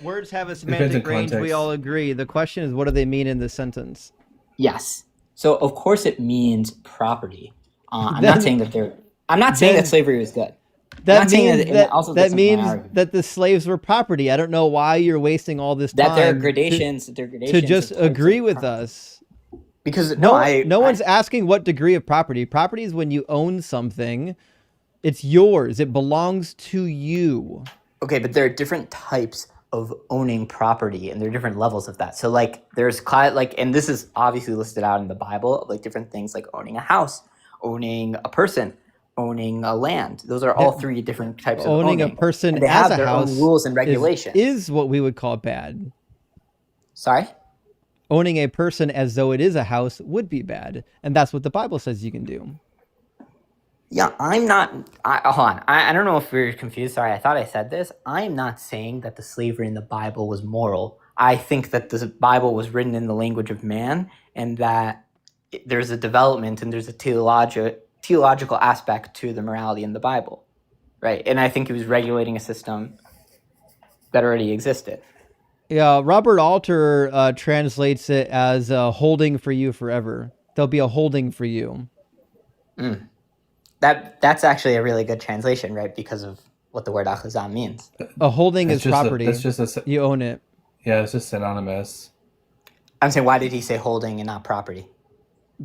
Speaker 1: Words have a
Speaker 2: Depends on
Speaker 1: semantic range. We
Speaker 2: context.
Speaker 1: all agree. The question is, what do they mean in this sentence?
Speaker 6: Yes. So of course it means property. I'm
Speaker 1: Then-
Speaker 6: not saying that they're. I'm not saying
Speaker 1: then-
Speaker 6: that slavery was good. I'm
Speaker 1: That
Speaker 6: not saying
Speaker 1: means
Speaker 6: and
Speaker 1: that
Speaker 6: also
Speaker 1: that
Speaker 6: that's not my
Speaker 1: means
Speaker 6: argument.
Speaker 1: that the slaves were property. I don't know why you're wasting all this time
Speaker 6: That there are gradations.
Speaker 1: to just agree with us.
Speaker 6: Because
Speaker 1: No
Speaker 6: no,
Speaker 1: one's asking what degree of property. Property is when you own something. It's yours. It belongs to you.
Speaker 6: Okay, but there are different types of owning property, and there are different levels of that. So, like, there's like, and this is obviously listed out in the Bible, like different things, like owning a house, owning a person, owning a land. Those are all three different types of
Speaker 1: Owning a
Speaker 6: owning.
Speaker 1: person
Speaker 6: And they
Speaker 1: as
Speaker 6: have
Speaker 1: a
Speaker 6: their
Speaker 1: house
Speaker 6: own rules and regulations.
Speaker 1: is what we would call bad.
Speaker 6: Sorry?
Speaker 1: Owning a person as though it is a house would be bad, and that's what the Bible says you can do.
Speaker 6: Yeah, I'm not. Hold on. I don't know if we're confused. Sorry, I thought I said this. I'm not saying that the slavery in the Bible was moral. I think that the Bible was written in the language of man, and that there's a development and there's a theological aspect to the morality in the Bible, right? And I think it was regulating a system that already existed.
Speaker 1: Yeah, Robert Alter translates it as holding for you forever. There'll be a holding for you.
Speaker 6: Mm. That's actually a really good translation, right? Because of what the word achazah means.
Speaker 1: A holding is property.
Speaker 2: That's just
Speaker 1: you own it.
Speaker 2: Yeah, it's just synonymous.
Speaker 6: I'm saying, why did he say holding and not property?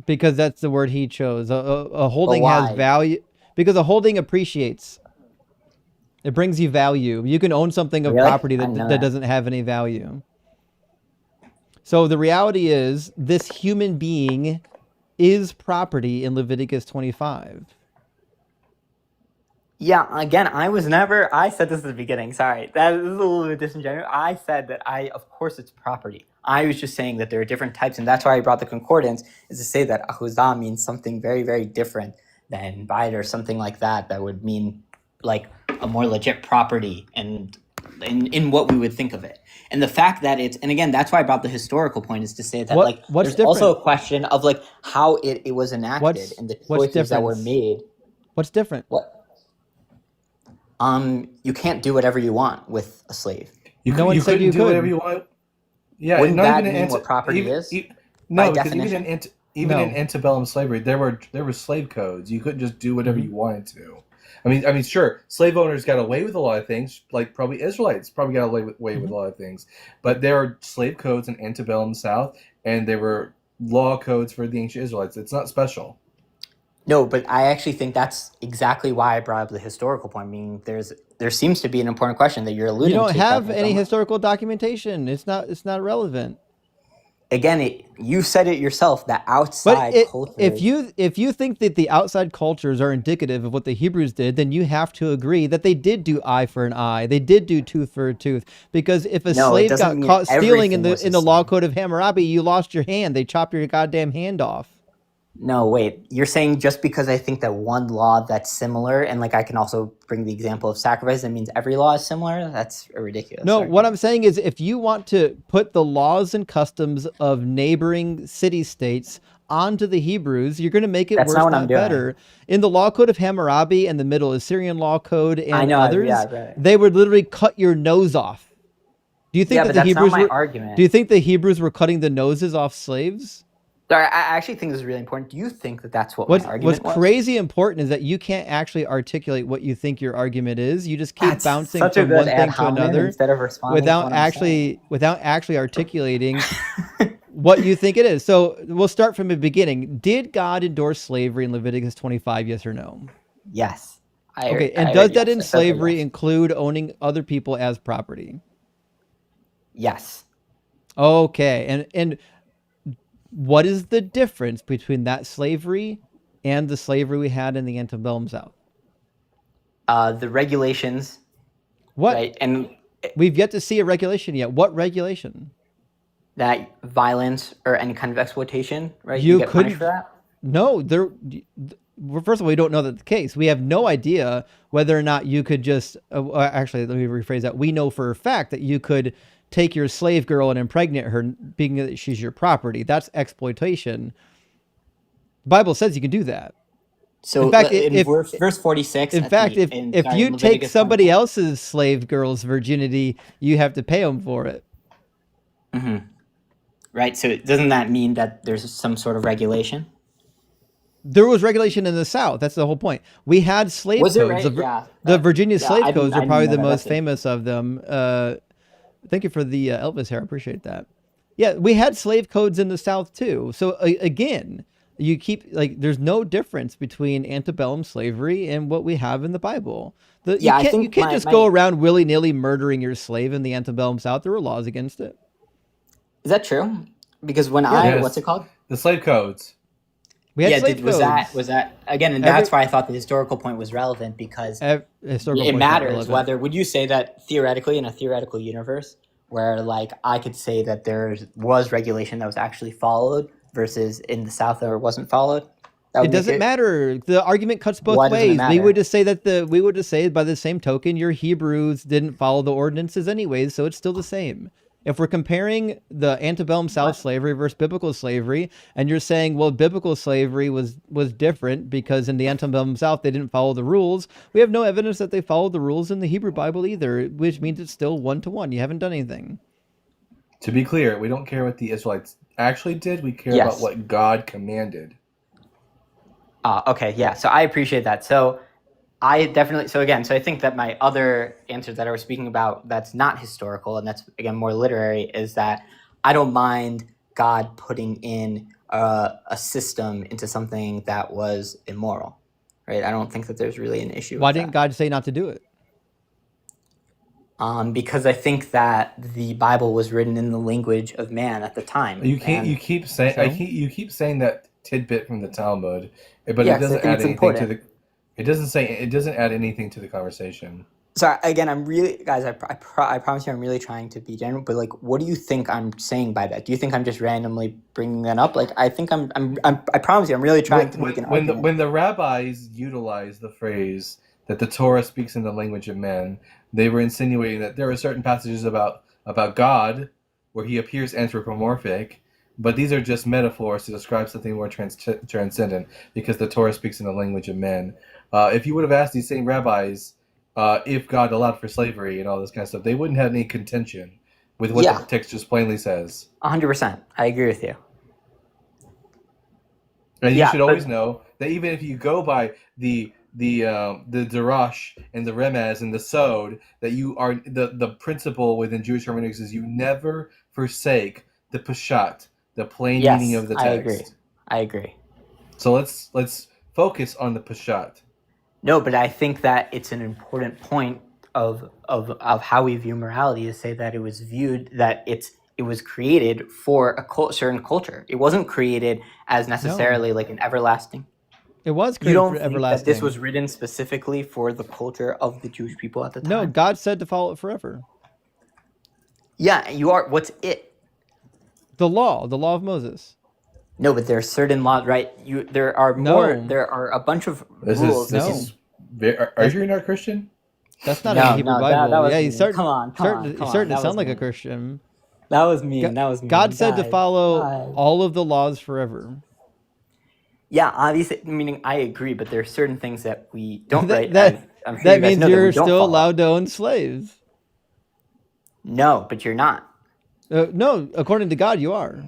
Speaker 1: Because that's the word he chose. A holding
Speaker 6: why?
Speaker 1: has value. Because a holding appreciates. It brings you value. You can own something of
Speaker 6: Really?
Speaker 1: property
Speaker 6: I didn't know
Speaker 1: that
Speaker 6: that.
Speaker 1: doesn't have any value. So the reality is, this human being is property in Leviticus 25.
Speaker 6: Yeah, again, I said this at the beginning, sorry. That is a little bit disingenuous. I said that of course it's property. I was just saying that there are different types, and that's why I brought the concordance, is to say that ahuzah means something very, very different than bayit or something like that, that would mean like a more legit property and in what we would think of it. And the fact that and again, that's why I brought the historical point, is to say that
Speaker 1: What's
Speaker 6: there's also
Speaker 1: different?
Speaker 6: a question of like how it was enacted and the choices that were made.
Speaker 1: What's different?
Speaker 6: What? You can't do whatever you want with a slave.
Speaker 1: No one said you
Speaker 2: do whatever you want. Yeah,
Speaker 6: Wouldn't
Speaker 2: not
Speaker 6: that
Speaker 2: even
Speaker 6: mean what property is?
Speaker 2: No,
Speaker 6: by
Speaker 2: because
Speaker 6: definition?
Speaker 2: even in antebellum slavery, there were slave codes. You couldn't just do whatever you wanted to. I mean, sure, slave owners got away with a lot of things, like probably Israelites probably got away with a lot of things. But there are slave codes in antebellum South, and there were law codes for the ancient Israelites. It's not special.
Speaker 6: No, but I actually think that's exactly why I brought up the historical point. I mean, there seems to be an important question that you're alluding to.
Speaker 1: You don't
Speaker 6: that
Speaker 1: have
Speaker 6: I
Speaker 1: any
Speaker 6: don't-
Speaker 1: historical documentation. It's not relevant.
Speaker 6: Again, you said it yourself that outside cultures.
Speaker 1: If you think that the outside cultures are indicative of what the Hebrews did, then you have to agree that they did do eye for an eye. They did do tooth for a tooth. Because if a slave got caught stealing in the law code of Hammurabi, you lost your hand. They chopped your goddamn hand off.
Speaker 6: No, wait. You're saying just because I think that one law that's similar, and like I can also bring the example of sacrifice, that means every law is similar? That's ridiculous.
Speaker 1: No, what I'm saying is if you want to put the laws and customs of neighboring city-states onto the Hebrews, you're going to make it
Speaker 6: That's
Speaker 1: worse,
Speaker 6: not what
Speaker 1: not
Speaker 6: I'm doing.
Speaker 1: better. In the law code of Hammurabi and the Middle Assyrian law code and
Speaker 6: I know,
Speaker 1: others,
Speaker 6: yeah, I read it.
Speaker 1: they would literally cut your nose off. Do you think
Speaker 6: Yeah,
Speaker 1: that
Speaker 6: but
Speaker 1: the
Speaker 6: that's not
Speaker 1: Hebrews
Speaker 6: my
Speaker 1: were?
Speaker 6: argument.
Speaker 1: Do you think the Hebrews were cutting the noses off slaves?
Speaker 6: Sorry, I actually think this is really important. Do you think that that's what my argument
Speaker 1: What's
Speaker 6: was?
Speaker 1: crazy important is that you can't actually articulate what you think your argument is. You just keep
Speaker 6: That's
Speaker 1: bouncing
Speaker 6: such a
Speaker 1: from
Speaker 6: good
Speaker 1: one
Speaker 6: ad
Speaker 1: thing to
Speaker 6: hominem
Speaker 1: another
Speaker 6: instead of responding to what I'm saying.
Speaker 1: without actually articulating what you think it is. So we'll start from the beginning. Did God endorse slavery in Leviticus 25? Yes or no?
Speaker 6: Yes.
Speaker 1: Okay, and does that in slavery include owning other people as property?
Speaker 6: Yes.
Speaker 1: Okay, and what is the difference between that slavery and the slavery we had in the antebellum South?
Speaker 6: The regulations.
Speaker 1: What?
Speaker 6: Right, and
Speaker 1: we've yet to see a regulation yet. What regulation?
Speaker 6: That violence or any kind of exploitation, right?
Speaker 1: You
Speaker 6: get
Speaker 1: couldn't.
Speaker 6: punished for that?
Speaker 1: No, well, first of all, we don't know that's the case. We have no idea whether or not you could just. Actually, let me rephrase that. We know for a fact that you could take your slave girl and impregnate her, being that she's your property. That's exploitation. The Bible says you can do that.
Speaker 6: So
Speaker 1: in fact,
Speaker 6: in verse 46.
Speaker 1: In fact, if you take somebody else's slave girl's virginity, you have to pay them for it.
Speaker 6: Mm-hmm. Right. So doesn't that mean that there's some sort of regulation?
Speaker 1: There was regulation in the South. That's the whole point. We had slave codes.
Speaker 6: Right?
Speaker 1: The Virginia slave codes are probably the most
Speaker 6: That's
Speaker 1: famous of them. Thank you for the Elvis hair. I appreciate that. Yeah, we had slave codes in the South too. So again, you keep there's no difference between antebellum slavery and what we have in the Bible. You can't just go around willy-nilly murdering your slave in the antebellum South. There were laws against it.
Speaker 6: Is that true? Because when what's it called?
Speaker 2: The slave codes.
Speaker 1: We had slave codes.
Speaker 6: Was that again? And that's why I thought the historical point was relevant, because it matters whether. Would you say that theoretically in a theoretical universe where I could say that there was regulation that was actually followed versus in the South that it wasn't followed?
Speaker 1: It doesn't matter. The argument cuts both ways. We would just say by the same token, your Hebrews didn't follow the ordinances anyways, so it's still the same. If we're comparing the antebellum South slavery versus biblical slavery, and you're saying, well, biblical slavery was different because in the antebellum South they didn't follow the rules, we have no evidence that they followed the rules in the Hebrew Bible either, which means it's still 1-to-1. You haven't done anything.
Speaker 2: To be clear, we don't care what the Israelites actually did. We care about what God commanded.
Speaker 6: Okay, yeah. So I appreciate that. So I think that my other answer that I was speaking about that's not historical and that's, again, more literary is that I don't mind God putting in a system into something that was immoral, right? I don't think that there's really an issue.
Speaker 1: Why didn't God say not to do it?
Speaker 6: Because I think that the Bible was written in the language of man at the time.
Speaker 2: You can't.
Speaker 6: And
Speaker 2: You keep saying.
Speaker 6: so,
Speaker 2: You keep saying that tidbit from the Talmud, but
Speaker 6: yeah,
Speaker 2: it
Speaker 6: because I
Speaker 2: doesn't
Speaker 6: think
Speaker 2: add
Speaker 6: it's
Speaker 2: anything to
Speaker 6: important.
Speaker 2: the. It doesn't say. It doesn't add anything to the conversation.
Speaker 6: So again, I'm really, guys, I promise you I'm really trying to be general, but like, what do you think I'm saying by that? Do you think I'm just randomly bringing that up? Like, I think I promise you I'm really trying to make an argument.
Speaker 2: When the rabbis utilized the phrase that the Torah speaks in the language of men, they were insinuating that there are certain passages about God where he appears anthropomorphic, but these are just metaphors to describe something more transcendent because the Torah speaks in the language of men. If you would have asked these same rabbis if God allowed for slavery and all this kind of stuff, they wouldn't have any contention with what the
Speaker 6: Yeah,
Speaker 2: text just plainly says.
Speaker 6: 100%. I agree with you.
Speaker 2: And you
Speaker 6: Yeah,
Speaker 2: should always know that even if you go by the Darash and the Remez and the Sod, that you are the principle within Jewish hermeneutics is you never forsake the Peshat, the plain meaning
Speaker 6: yes,
Speaker 2: of the
Speaker 6: I agree.
Speaker 2: text.
Speaker 6: I agree.
Speaker 2: So let's focus on the Peshat.
Speaker 6: No, but I think that it's an important point of how we view morality to say that it was viewed that it was created for a certain culture. It wasn't created as necessarily like an everlasting.
Speaker 1: It was
Speaker 6: You
Speaker 1: created
Speaker 6: don't
Speaker 1: for
Speaker 6: think
Speaker 1: everlasting.
Speaker 6: that this was written specifically for the culture of the Jewish people at the time?
Speaker 1: No, God said to follow it forever.
Speaker 6: Yeah, you are. What's it?
Speaker 1: The law of Moses.
Speaker 6: No, but there are certain laws, right? There are more.
Speaker 1: No.
Speaker 6: There are a bunch of
Speaker 2: This
Speaker 6: rules.
Speaker 2: is are you not Christian?
Speaker 1: That's not in the Hebrew Bible.
Speaker 6: That was
Speaker 1: yeah,
Speaker 6: mean.
Speaker 1: he's starting.
Speaker 6: Come on,
Speaker 1: He's starting to
Speaker 6: that
Speaker 1: sound
Speaker 6: was
Speaker 1: like a
Speaker 6: mean.
Speaker 1: Christian.
Speaker 6: That was mean. That was mean.
Speaker 1: God said to
Speaker 6: Guys,
Speaker 1: follow
Speaker 6: guys.
Speaker 1: all of the laws forever.
Speaker 6: Yeah, obviously, meaning I agree, but there are certain things that we don't write.
Speaker 1: That
Speaker 6: I'm sure
Speaker 1: that
Speaker 6: you guys
Speaker 1: means
Speaker 6: know that we
Speaker 1: you're
Speaker 6: don't
Speaker 1: still
Speaker 6: follow.
Speaker 1: allowed to own slaves.
Speaker 6: No, but you're not.
Speaker 1: No, according to God, you are.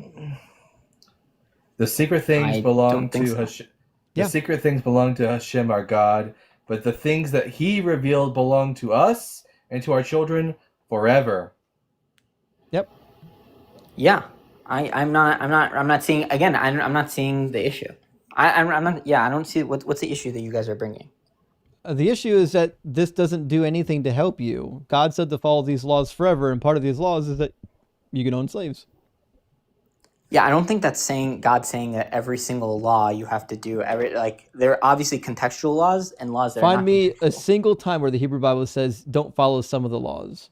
Speaker 2: The secret things
Speaker 6: I
Speaker 2: belong
Speaker 6: don't think
Speaker 2: to
Speaker 6: so.
Speaker 2: Hashem.
Speaker 1: Yeah.
Speaker 2: The secret things belong to Hashem, our God, but the things that He revealed belong to us and to our children forever.
Speaker 1: Yep.
Speaker 6: Yeah, I'm not seeing again. I'm not seeing the issue. I'm not. Yeah, I don't see what's the issue that you guys are bringing.
Speaker 1: The issue is that this doesn't do anything to help you. God said to follow these laws forever, and part of these laws is that you can own slaves.
Speaker 6: Yeah, I don't think that's saying God saying that every single law you have to do there are obviously contextual laws and laws that are
Speaker 1: Find
Speaker 6: not
Speaker 1: me
Speaker 6: contextual.
Speaker 1: a single time where the Hebrew Bible says don't follow some of the laws.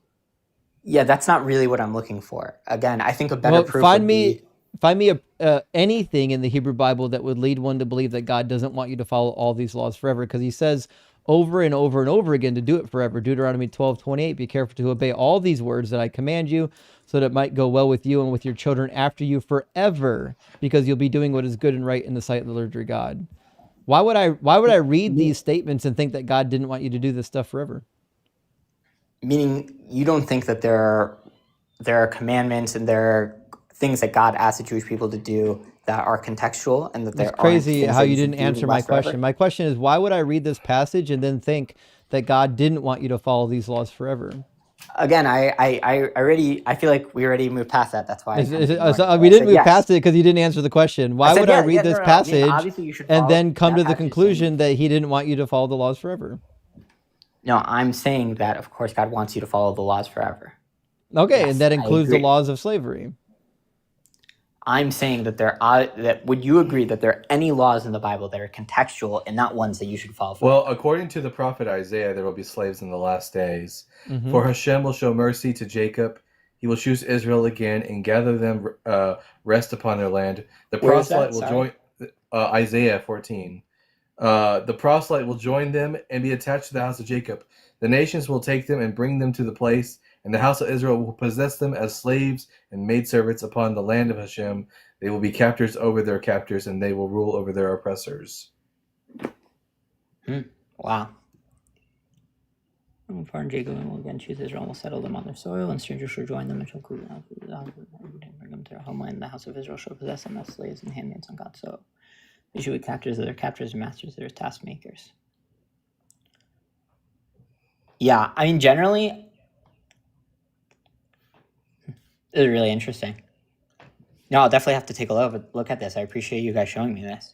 Speaker 6: Yeah, that's not really what I'm looking for. Again, I think a better proof
Speaker 1: find
Speaker 6: would
Speaker 1: me
Speaker 6: be
Speaker 1: anything in the Hebrew Bible that would lead one to believe that God doesn't want you to follow all these laws forever, because he says over and over and over again to do it forever. Deuteronomy 12:28, be careful to obey all these words that I command you, so that it might go well with you and with your children after you forever, because you'll be doing what is good and right in the sight of the Lord your God. Why would I read these statements and think that God didn't want you to do this stuff forever?
Speaker 6: meaning you don't think that there are commandments and there are things that God asks the Jewish people to do that are contextual and that there
Speaker 1: It's crazy
Speaker 6: aren't
Speaker 1: how
Speaker 6: things
Speaker 1: you
Speaker 6: that
Speaker 1: didn't
Speaker 6: should do
Speaker 1: answer
Speaker 6: and
Speaker 1: my
Speaker 6: last forever?
Speaker 1: question. My question is, why would I read this passage and then think that God didn't want you to follow these laws forever?
Speaker 6: Again, I feel like we already moved past that. That's why
Speaker 1: We didn't move past it because you didn't answer the question. Why would I read this
Speaker 6: I mean,
Speaker 1: passage
Speaker 6: obviously you should
Speaker 1: and
Speaker 6: follow
Speaker 1: then come
Speaker 6: that
Speaker 1: to the
Speaker 6: passage
Speaker 1: conclusion that he didn't want you to follow the laws forever?
Speaker 6: No, I'm saying that of course God wants you to follow the laws forever.
Speaker 1: Okay,
Speaker 6: Yes,
Speaker 1: and that
Speaker 6: I
Speaker 1: includes the
Speaker 6: agree.
Speaker 1: laws of slavery.
Speaker 6: I'm saying that would you agree that there are any laws in the Bible that are contextual and not ones that you should follow forever?
Speaker 2: Well, according to the prophet Isaiah, there will be slaves in the last days.
Speaker 1: Mhm.
Speaker 2: For Hashem will show mercy to Jacob. He will choose Israel again and gather them rest upon their land. The
Speaker 6: Where is
Speaker 2: proselyte
Speaker 6: that?
Speaker 2: will
Speaker 6: Sorry.
Speaker 2: join Isaiah 14. The proselyte will join them and be attached to the house of Jacob. The nations will take them and bring them to the place, and the house of Israel will possess them as slaves and maidservants upon the land of Hashem. They will be captors over their captors, and they will rule over their oppressors.
Speaker 6: Wow. Foreign Jacob will again choose Israel and will settle them on their soil, and strangers shall join them and shall bring them to their homeland. The house of Israel shall possess them as slaves and handmaids on God's soil. They shall be captors of their captors and masters of their taskmakers. Yeah, I mean, generally, this is really interesting. No, I'll definitely have to take a look at this. I appreciate you guys showing me this.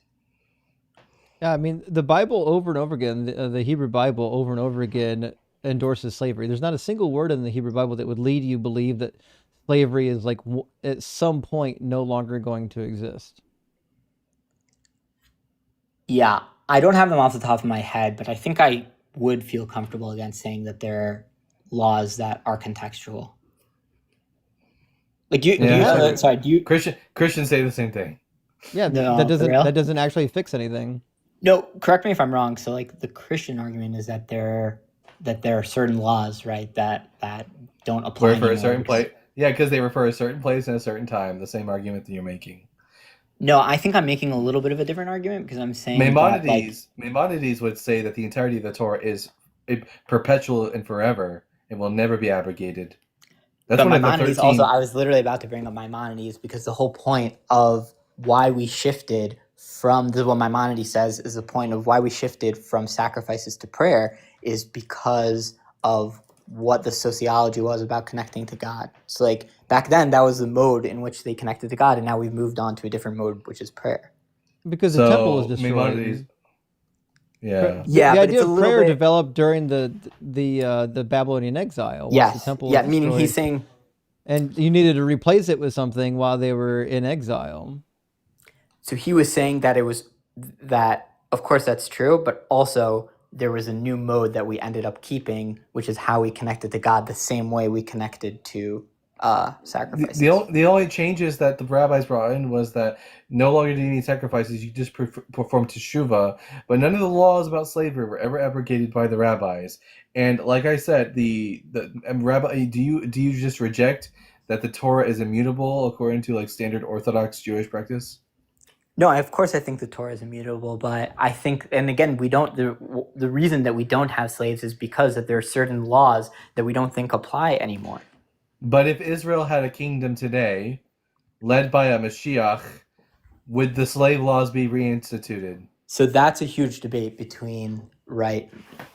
Speaker 1: Yeah, I mean, the Bible over and over again, the Hebrew Bible over and over again endorses slavery. There's not a single word in the Hebrew Bible that would lead you believe that slavery is like at some point no longer going to exist.
Speaker 6: Yeah, I don't have them off the top of my head, but I think I would feel comfortable against saying that there are laws that are contextual. Like
Speaker 2: Christians say the same thing.
Speaker 1: Yeah,
Speaker 6: No,
Speaker 1: that
Speaker 6: for real?
Speaker 1: doesn't actually fix anything.
Speaker 6: No, correct me if I'm wrong. So like the Christian argument is that there are certain laws, right, that don't apply
Speaker 2: Refer a
Speaker 6: anymore.
Speaker 2: certain place. Yeah, because they refer a certain place and a certain time. The same argument that you're making.
Speaker 6: No, I think I'm making a little bit of a different argument because I'm saying
Speaker 2: Maimonides would say that the entirety of the Torah is perpetual and forever and will never be abrogated. That's
Speaker 6: but
Speaker 2: one of the
Speaker 6: Maimonides
Speaker 2: 13.
Speaker 6: also, I was literally about to bring up Maimonides because the whole point of why we shifted from, this is what Maimonides says, is the point of why we shifted from sacrifices to prayer is because of what the sociology was about connecting to God. So like back then that was the mode in which they connected to God, and now we've moved on to a different mode, which is prayer.
Speaker 1: Because the temple was destroyed.
Speaker 2: Maimonides, yeah.
Speaker 1: The idea of prayer developed during the Babylonian exile. Once the temple was destroyed,
Speaker 6: meaning he's saying,
Speaker 1: and you needed to replace it with something while they were in exile.
Speaker 6: So he was saying that it was that, of course that's true, but also there was a new mode that we ended up keeping, which is how we connected to God the same way we connected to sacrifices.
Speaker 2: The only changes that the rabbis brought in was that no longer do you need sacrifices, you just perform teshuvah, but none of the laws about slavery were ever abrogated by the rabbis. And like I said, the rabbi, do you just reject that the Torah is immutable according to like standard Orthodox Jewish practice?
Speaker 6: No, of course I think the Torah is immutable, but I think, and again, we don't. The reason that we don't have slaves is because that there are certain laws that we don't think apply anymore.
Speaker 2: But if Israel had a kingdom today, led by a Mashiach, would the slave laws be reinstituted?
Speaker 6: So that's a huge debate between the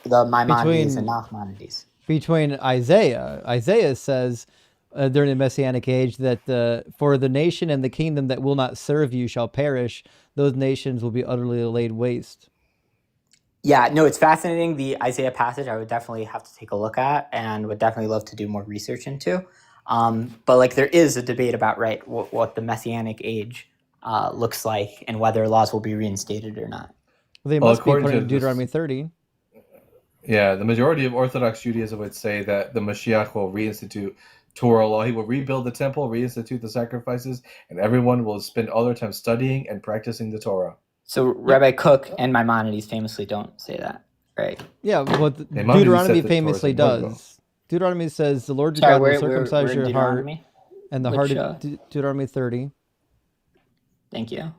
Speaker 6: Maimonides and Nachmanides.
Speaker 1: Between Isaiah says during the Messianic age that for the nation and the kingdom that will not serve you shall perish; those nations will be utterly laid waste.
Speaker 6: Yeah, no, it's fascinating. The Isaiah passage I would definitely have to take a look at and would definitely love to do more research into. But like there is a debate about what the Messianic age looks like and whether laws will be reinstated or not.
Speaker 1: Well, they must be according to Deuteronomy 30.
Speaker 2: Yeah, the majority of Orthodox Judaism would say that the Mashiach will reinstitute Torah law. He will rebuild the temple, reinstitute the sacrifices, and everyone will spend all their time studying and practicing the Torah.
Speaker 6: So Rabbi Cook and Maimonides famously don't say that, right?
Speaker 1: Yeah, well, Deuteronomy famously does. Deuteronomy says the Lord your God will circumcise your heart and the heart of Deuteronomy 30.
Speaker 6: Thank you.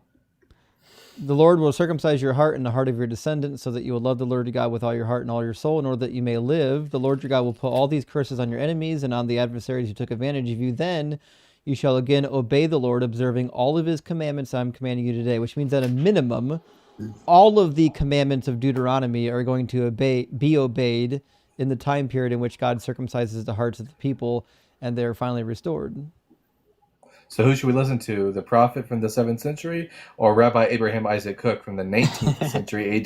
Speaker 1: The Lord will circumcise your heart and the heart of your descendants so that you will love the Lord your God with all your heart and all your soul in order that you may live. The Lord your God will put all these curses on your enemies and on the adversaries who took advantage of you. Then you shall again obey the Lord, observing all of his commandments I'm commanding you today, which means at a minimum, all of the commandments of Deuteronomy are going to be obeyed in the time period in which God circumcises the hearts of the people and they're finally restored.
Speaker 2: So who should we listen to? The prophet from the 7th century or Rabbi Abraham Isaac Cook from the 19th century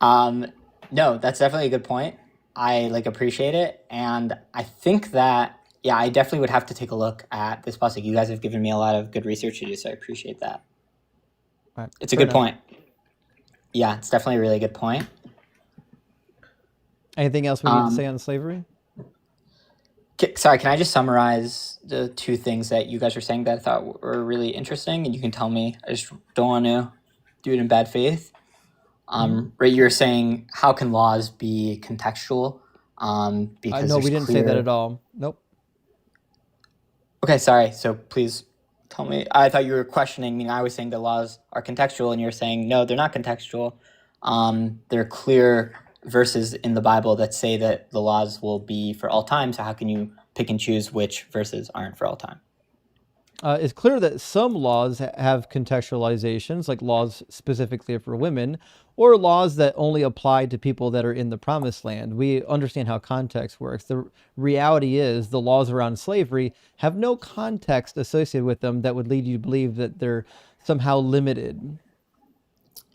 Speaker 2: AD?
Speaker 6: No, that's definitely a good point. I appreciate it. And I think that, yeah, I definitely would have to take a look at this pasuk. You guys have given me a lot of good research to do, so I appreciate that.
Speaker 1: Right,
Speaker 6: it's a good point. Yeah, it's definitely a really good point.
Speaker 1: Anything else we need to say on slavery?
Speaker 6: Sorry, can I just summarize the two things that you guys were saying that I thought were really interesting? And you can tell me. I just don't want to do it in bad faith. Right, you were saying, how can laws be contextual? Because
Speaker 1: no, we didn't say that at all. Nope.
Speaker 6: Okay, sorry. So please tell me. I thought you were questioning me. I was saying that laws are contextual, and you're saying, no, they're not contextual. They're clear verses in the Bible that say that the laws will be for all time. So how can you pick and choose which verses aren't for all time?
Speaker 1: It's clear that some laws have contextualizations, like laws specifically for women, or laws that only apply to people that are in the promised land. We understand how context works. The reality is the laws around slavery have no context associated with them that would lead you to believe that they're somehow limited.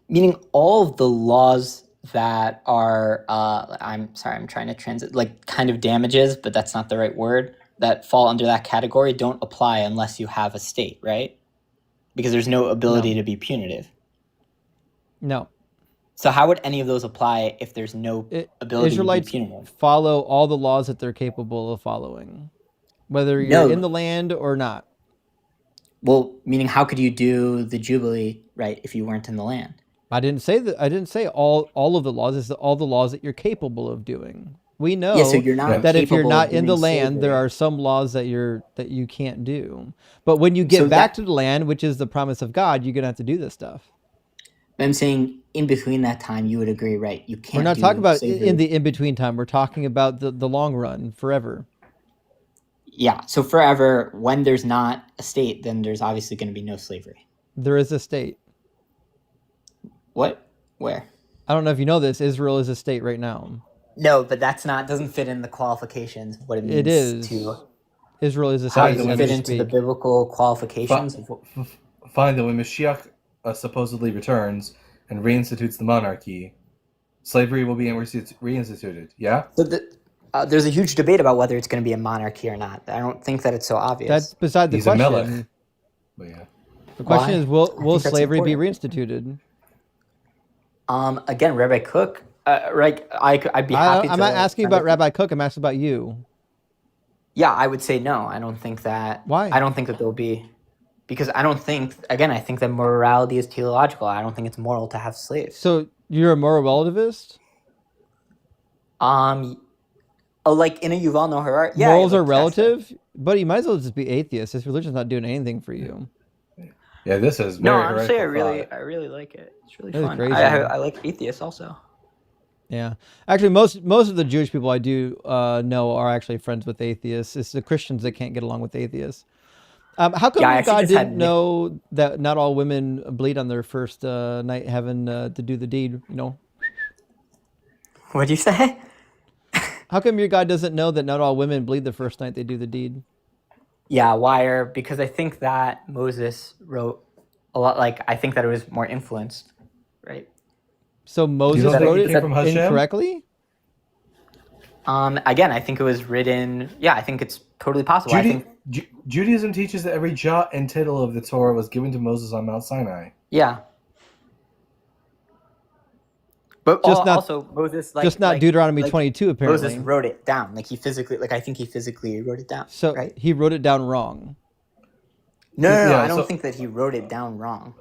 Speaker 6: Meaning all of the laws that are I'm sorry, I'm trying to transit like kind of damages, but that's not the right word, that fall under that category don't apply unless you have a state, right? Because there's no ability
Speaker 1: No.
Speaker 6: to be punitive.
Speaker 1: No.
Speaker 6: So how would any of those apply if there's no ability
Speaker 1: Israelites
Speaker 6: to be punitive?
Speaker 1: follow all the laws that they're capable of following, whether you're
Speaker 6: No.
Speaker 1: in the land or not.
Speaker 6: Well, meaning how could you do the Jubilee, right, if you weren't in the land?
Speaker 1: I didn't say that. I didn't say all of the laws. It's all the laws that you're capable of doing. We know
Speaker 6: so you're not
Speaker 1: that if you're
Speaker 6: capable
Speaker 1: not
Speaker 6: of
Speaker 1: in the
Speaker 6: doing
Speaker 1: land, there
Speaker 6: slavery.
Speaker 1: are some laws that you can't do. But when you get
Speaker 6: So
Speaker 1: back
Speaker 6: that-
Speaker 1: to the land, which is the promise of God, you're gonna have to do this stuff.
Speaker 6: I'm saying in between that time, you would agree, right? You can't.
Speaker 1: We're not
Speaker 6: do
Speaker 1: talking about
Speaker 6: slavery.
Speaker 1: in the in between time. We're talking about the long run, forever.
Speaker 6: Yeah. So forever, when there's not a state, then there's obviously going to be no slavery.
Speaker 1: There is a state.
Speaker 6: What? Where?
Speaker 1: I don't know if you know this. Israel is a state right now.
Speaker 6: No, but doesn't fit in the qualifications. What it means
Speaker 1: It is.
Speaker 6: to.
Speaker 1: Israel is a
Speaker 6: How
Speaker 1: state.
Speaker 6: does it fit into the biblical qualifications?
Speaker 2: Finally, when Mashiach supposedly returns and reinstitutes the monarchy, slavery will be reinstituted. Yeah.
Speaker 6: So there's a huge debate about whether it's going to be a monarchy or not. I don't think that it's so obvious.
Speaker 1: That's beside the
Speaker 2: He's a melech.
Speaker 1: question.
Speaker 2: But yeah.
Speaker 1: The question
Speaker 6: Why?
Speaker 1: is,
Speaker 6: I
Speaker 1: will
Speaker 6: think that's
Speaker 1: slavery be
Speaker 6: important.
Speaker 1: reinstituted?
Speaker 6: Again, Rabbi Cook, right? I'd be happy.
Speaker 1: I'm not asking about Rabbi Cook. I'm asking about you.
Speaker 6: Yeah, I would say no. I don't think that.
Speaker 1: Why?
Speaker 6: I don't think that there'll be, because I don't think. Again, I think that morality is teleological. I don't think it's moral to have slaves.
Speaker 1: So you're a moral relativist?
Speaker 6: Like in a Yuval Noah Harari. Yeah,
Speaker 1: Morals
Speaker 6: I
Speaker 1: are
Speaker 6: would test it.
Speaker 1: relative, but you might as well just be atheist. This religion's not doing anything for you.
Speaker 2: Yeah, this is
Speaker 6: No,
Speaker 2: very
Speaker 6: honestly,
Speaker 2: heretical thought.
Speaker 6: I really like it. It's really
Speaker 1: That is
Speaker 6: fun.
Speaker 1: crazy.
Speaker 6: I like atheists also.
Speaker 1: Yeah, actually, most of the Jewish people I do know are actually friends with atheists. It's the Christians that can't get along with atheists. How come
Speaker 6: Yeah, I
Speaker 1: your
Speaker 6: actually
Speaker 1: God
Speaker 6: just had
Speaker 1: didn't know that not all women bleed on their first night having to do the deed? You know,
Speaker 6: What'd you say?
Speaker 1: how come your God doesn't know that not all women bleed the first night they do the deed?
Speaker 6: Yeah, wire, because I think that Moses wrote a lot. Like, I think that it was more influenced, right?
Speaker 1: So Moses
Speaker 2: don't think
Speaker 1: wrote
Speaker 2: it
Speaker 1: it
Speaker 2: came from Hashem?
Speaker 1: incorrectly?
Speaker 6: Again, I think it was written. Yeah, I think it's totally possible. I think.
Speaker 2: Judaism teaches that every jot and tittle of the Torah was given to Moses on Mount Sinai.
Speaker 6: Yeah. But
Speaker 1: Just not-
Speaker 6: also Moses,
Speaker 1: just not Deuteronomy 22, apparently.
Speaker 6: Moses wrote it down. Like he physically, I think he physically wrote it down.
Speaker 1: So
Speaker 6: right?
Speaker 1: he wrote it down wrong.
Speaker 6: No,
Speaker 2: Yeah,
Speaker 6: I don't
Speaker 2: so-
Speaker 6: think that he wrote it down wrong.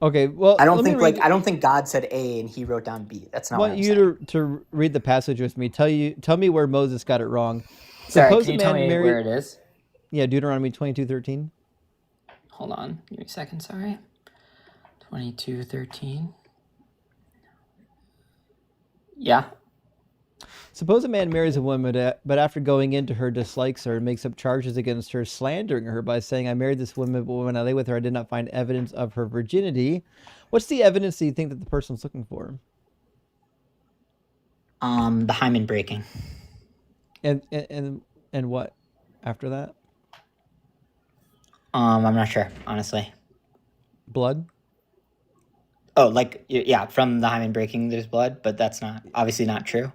Speaker 1: Okay, well,
Speaker 6: I don't
Speaker 1: let me
Speaker 6: think
Speaker 1: read-
Speaker 6: I don't think God said A and he wrote down B. That's
Speaker 1: I
Speaker 6: not what
Speaker 1: want
Speaker 6: I'm
Speaker 1: you
Speaker 6: saying.
Speaker 1: to read the passage with me. Tell me where Moses got it wrong.
Speaker 6: Sorry,
Speaker 1: Suppose
Speaker 6: can you
Speaker 1: a
Speaker 6: tell
Speaker 1: man
Speaker 6: me
Speaker 1: married-
Speaker 6: where it is?
Speaker 1: Yeah, Deuteronomy 22:13.
Speaker 6: Hold on, give me a second. Sorry. 22:13. Yeah.
Speaker 1: Suppose a man marries a woman, but after going into her, dislikes her and makes up charges against her, slandering her by saying, "I married this woman, but when I lay with her, I did not find evidence of her virginity." What's the evidence that you think that the person's looking for?
Speaker 6: The hymen breaking.
Speaker 1: And what after that?
Speaker 6: I'm not sure, honestly.
Speaker 1: Blood.
Speaker 6: Oh, yeah, from the hymen breaking, there's blood, but that's obviously not true.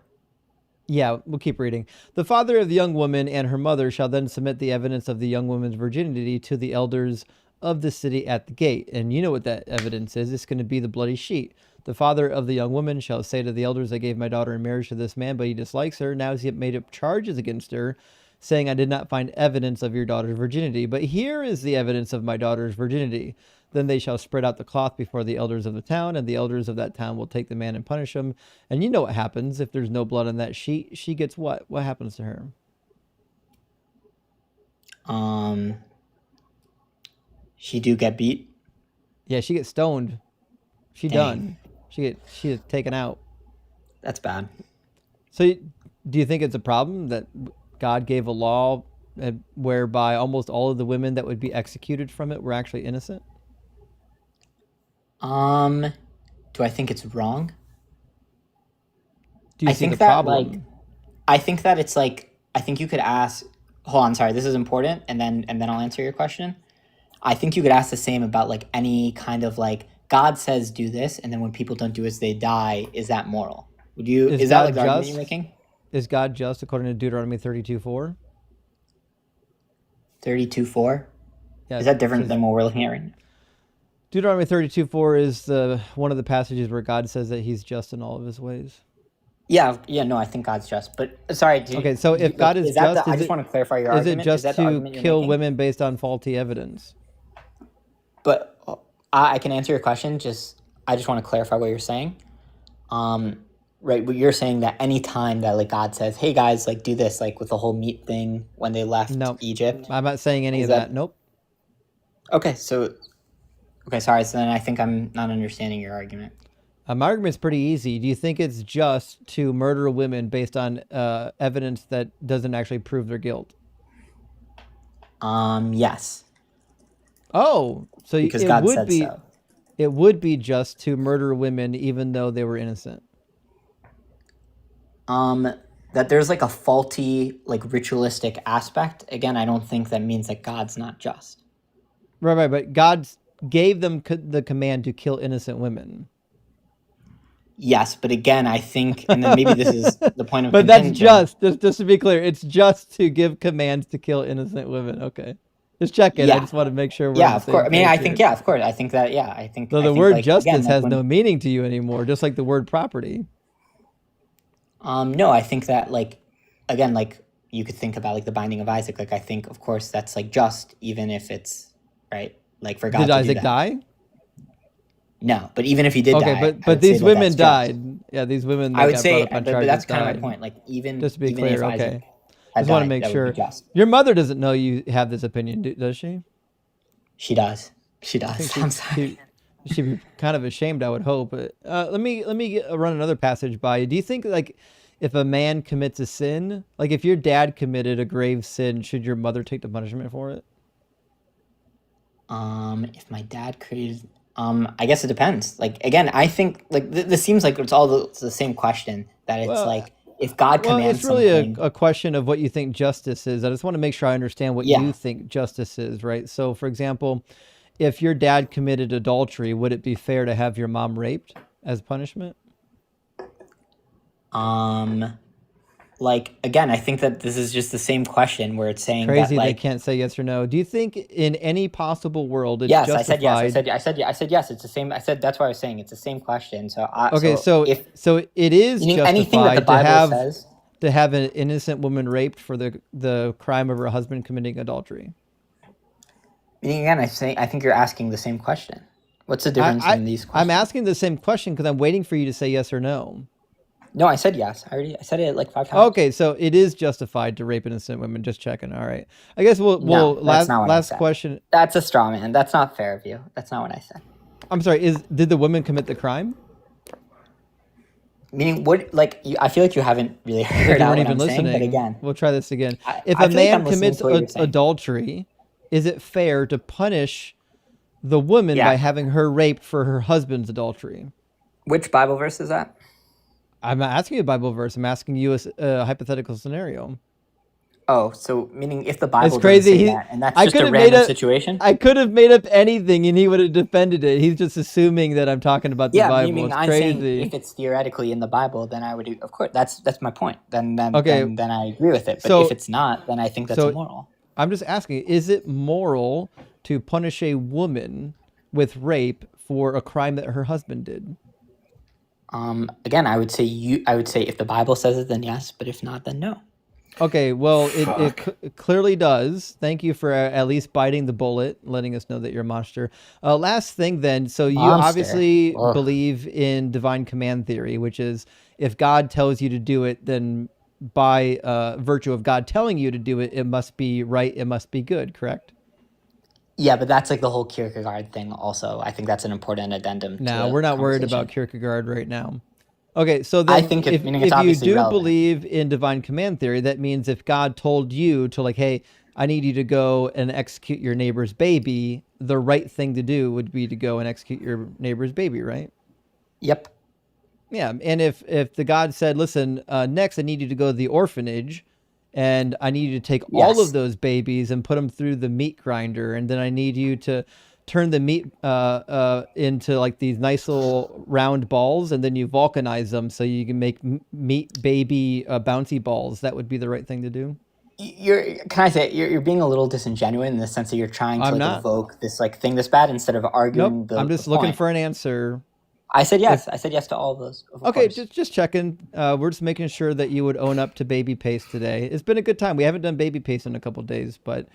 Speaker 1: Yeah, we'll keep reading. The father of the young woman and her mother shall then submit the evidence of the young woman's virginity to the elders of the city at the gate. And you know what that evidence is. It's going to be the bloody sheet. The father of the young woman shall say to the elders, "I gave my daughter in marriage to this man, but he dislikes her. Now he has made up charges against her, saying, I did not find evidence of your daughter's virginity. But here is the evidence of my daughter's virginity. Then they shall spread out the cloth before the elders of the town, and the elders of that town will take the man and punish him." And you know what happens if there's no blood on that sheet. She gets what? What happens to her?
Speaker 6: She do get beat.
Speaker 1: Yeah, she gets stoned. She
Speaker 6: Dang.
Speaker 1: done. She gets taken out.
Speaker 6: That's bad.
Speaker 1: So do you think it's a problem that God gave a law whereby almost all of the women that would be executed from it were actually innocent?
Speaker 6: Do I think it's wrong?
Speaker 1: Do you
Speaker 6: I
Speaker 1: see
Speaker 6: think
Speaker 1: the
Speaker 6: that
Speaker 1: problem?
Speaker 6: I think that it's I think you could ask. Hold on, sorry, this is important, and then I'll answer your question. I think you could ask the same about any kind of God says do this, and then when people don't do as they die, is that moral? Is that
Speaker 1: God
Speaker 6: like the argument
Speaker 1: just?
Speaker 6: you're making?
Speaker 1: Is God just according to Deuteronomy 32:4?
Speaker 6: 32:4?
Speaker 1: Yeah,
Speaker 6: Is that
Speaker 1: it
Speaker 6: different
Speaker 1: says
Speaker 6: than what we're looking at right now?
Speaker 1: Deuteronomy 32:4 is the one of the passages where God says that he's just in all of his ways.
Speaker 6: Yeah, no, I think God's just. But sorry,
Speaker 1: Okay, so if God is
Speaker 6: is that
Speaker 1: just,
Speaker 6: I just want to clarify your
Speaker 1: is it
Speaker 6: argument. Is
Speaker 1: just
Speaker 6: that the
Speaker 1: to
Speaker 6: argument you're
Speaker 1: kill
Speaker 6: making?
Speaker 1: women based on faulty evidence?
Speaker 6: But I can answer your question. I just want to clarify what you're saying. Right, but you're saying that any time that like God says, "Hey guys, like do this," like with the whole meat thing when they left Egypt.
Speaker 1: I'm not saying any
Speaker 6: Is
Speaker 1: of that. Nope.
Speaker 6: Okay, sorry. So then I think I'm not understanding your argument.
Speaker 1: My argument's pretty easy. Do you think it's just to murder women based on evidence that doesn't actually prove their guilt?
Speaker 6: Yes.
Speaker 1: Oh, so
Speaker 6: Because
Speaker 1: it
Speaker 6: God
Speaker 1: would
Speaker 6: said
Speaker 1: be,
Speaker 6: so.
Speaker 1: it would be just to murder women even though they were innocent.
Speaker 6: That there's like a faulty, like ritualistic aspect. Again, I don't think that means that God's not just.
Speaker 1: Right, but God gave them the command to kill innocent women.
Speaker 6: Yes, but again, I think, and then maybe this is the point of
Speaker 1: but
Speaker 6: contention.
Speaker 1: that's just to be clear, it's just to give commands to kill innocent women. Okay, just check it.
Speaker 6: Yeah.
Speaker 1: I just want to make sure we're
Speaker 6: Yeah,
Speaker 1: on the
Speaker 6: of
Speaker 1: same
Speaker 6: course. I mean,
Speaker 1: page
Speaker 6: I
Speaker 1: here.
Speaker 6: think, yeah, of course. I think that, yeah, I think.
Speaker 1: So
Speaker 6: I
Speaker 1: the
Speaker 6: think,
Speaker 1: word
Speaker 6: like,
Speaker 1: justice
Speaker 6: again, like
Speaker 1: has
Speaker 6: when,
Speaker 1: no meaning to you anymore, just like the word property.
Speaker 6: No, I think that, like, again, like you could think about like the binding of Isaac. Like, I think, of course, that's like just, even if it's right, like for God
Speaker 1: Did
Speaker 6: to
Speaker 1: Isaac
Speaker 6: do that.
Speaker 1: die?
Speaker 6: No, but even if he did die,
Speaker 1: Okay,
Speaker 6: I
Speaker 1: but
Speaker 6: would
Speaker 1: these
Speaker 6: say that
Speaker 1: women
Speaker 6: that's
Speaker 1: died.
Speaker 6: just.
Speaker 1: Yeah, these women
Speaker 6: I
Speaker 1: that
Speaker 6: would
Speaker 1: got
Speaker 6: say,
Speaker 1: brought up on
Speaker 6: but
Speaker 1: charges
Speaker 6: that's kind of
Speaker 1: died.
Speaker 6: my point. Like, even
Speaker 1: Just to be
Speaker 6: even
Speaker 1: clear,
Speaker 6: if Isaac
Speaker 1: okay.
Speaker 6: had
Speaker 1: Just want to
Speaker 6: died,
Speaker 1: make
Speaker 6: that
Speaker 1: sure.
Speaker 6: would be just.
Speaker 1: Your mother doesn't know you have this opinion, does she?
Speaker 6: She does. She
Speaker 1: I
Speaker 6: does.
Speaker 1: think
Speaker 6: I'm sorry.
Speaker 1: she'd be kind of ashamed, I would hope. But let me run another passage by you. Do you think like if a man commits a sin, like if your dad committed a grave sin, should your mother take the punishment for it?
Speaker 6: If my dad created, I guess it depends. Like again, I think like this seems like it's all the same question. That it's
Speaker 1: Well,
Speaker 6: like if God
Speaker 1: Well,
Speaker 6: commands
Speaker 1: it's really
Speaker 6: something.
Speaker 1: a question of what you think justice is. I just want to make sure I understand what
Speaker 6: Yeah.
Speaker 1: you think justice is, right? So, for example, if your dad committed adultery, would it be fair to have your mom raped as punishment?
Speaker 6: Like again, I think that this is just the same question where it's saying
Speaker 1: Crazy
Speaker 6: that
Speaker 1: they
Speaker 6: like
Speaker 1: can't say yes or no. Do you think in any possible world it's
Speaker 6: yes,
Speaker 1: justified?
Speaker 6: I said yes. It's the same. I said that's why I was saying it's the same question. So
Speaker 1: Okay, so
Speaker 6: if
Speaker 1: it is
Speaker 6: meaning anything that the
Speaker 1: justified
Speaker 6: Bible says,
Speaker 1: to have an innocent woman raped for the crime of her husband committing adultery.
Speaker 6: meaning again, I think you're asking the same question. What's the difference in these questions?
Speaker 1: I'm asking the same question because I'm waiting for you to say yes or no.
Speaker 6: No, I said yes. I said it like 5 times.
Speaker 1: Okay, so it is justified to rape innocent women. Just checking. All right. I guess we'll
Speaker 6: that's not what I
Speaker 1: last
Speaker 6: said.
Speaker 1: question.
Speaker 6: That's a straw man. That's not fair of you. That's not what I said.
Speaker 1: I'm sorry. Did the woman commit the crime?
Speaker 6: Meaning, what? Like, I feel like you haven't really heard
Speaker 1: You
Speaker 6: out
Speaker 1: weren't
Speaker 6: what
Speaker 1: even
Speaker 6: I'm
Speaker 1: listening.
Speaker 6: saying. But again,
Speaker 1: we'll try this again. If
Speaker 6: I
Speaker 1: a
Speaker 6: feel like
Speaker 1: man
Speaker 6: I'm listening
Speaker 1: commits
Speaker 6: to what you're saying.
Speaker 1: adultery, is it fair to punish the woman
Speaker 6: Yeah.
Speaker 1: by having her raped for her husband's adultery?
Speaker 6: Which Bible verse is that?
Speaker 1: I'm not asking you a Bible verse. I'm asking you a hypothetical scenario.
Speaker 6: Oh, so meaning if the Bible
Speaker 1: It's crazy.
Speaker 6: doesn't say that, and that's
Speaker 1: I
Speaker 6: just
Speaker 1: could
Speaker 6: a
Speaker 1: have
Speaker 6: random situation?
Speaker 1: I could have made up anything and he would have defended it. He's just assuming that I'm talking about the
Speaker 6: Yeah,
Speaker 1: Bible.
Speaker 6: meaning
Speaker 1: It's
Speaker 6: I'm
Speaker 1: crazy.
Speaker 6: saying if it's theoretically in the Bible, then I would, of course, that's my point. Then
Speaker 1: Okay.
Speaker 6: then I agree with it. But
Speaker 1: So-
Speaker 6: if it's not, then I think that's immoral.
Speaker 1: I'm just asking, is it moral to punish a woman with rape for a crime that her husband did?
Speaker 6: Again, I would say if the Bible says it, then yes. But if not, then no.
Speaker 1: Okay, well, it clearly does. Thank you for at least biting the bullet, letting us know that you're a monster. Last thing then, so you
Speaker 6: Monster.
Speaker 1: obviously
Speaker 6: Ugh.
Speaker 1: believe in divine command theory, which is if God tells you to do it, then by virtue of God telling you to do it, it must be right, it must be good, correct?
Speaker 6: Yeah, but that's like the whole Kierkegaard thing also. I think that's an important addendum.
Speaker 1: No,
Speaker 6: to
Speaker 1: we're
Speaker 6: the
Speaker 1: not worried
Speaker 6: conversation.
Speaker 1: about Kierkegaard right now. Okay, so then
Speaker 6: I think
Speaker 1: if
Speaker 6: meaning
Speaker 1: you
Speaker 6: it's obviously
Speaker 1: do
Speaker 6: relevant.
Speaker 1: believe in divine command theory, that means if God told you to like, hey, I need you to go and execute your neighbor's baby, the right thing to do would be to go and execute your neighbor's baby, right?
Speaker 6: Yep.
Speaker 1: Yeah, and if the God said, listen, next I need you to go to the orphanage, and I need you to take all
Speaker 6: Yes.
Speaker 1: of those babies and put them through the meat grinder, and then I need you to turn the meat into like these nice little round balls, and then you vulcanize them so you can make meat baby bouncy balls. That would be the right thing to do.
Speaker 6: Can I say you're being a little disingenuous in the sense that you're trying to
Speaker 1: I'm
Speaker 6: like
Speaker 1: not.
Speaker 6: evoke this like thing that's bad instead of arguing
Speaker 1: Nope. I'm just
Speaker 6: the
Speaker 1: looking
Speaker 6: point.
Speaker 1: for an answer.
Speaker 6: I said yes. I said yes to all of those. Of
Speaker 1: Okay,
Speaker 6: course.
Speaker 1: just checking. We're just making sure that you would own up to baby paste today. It's been a good time. We haven't done baby paste in a couple days, but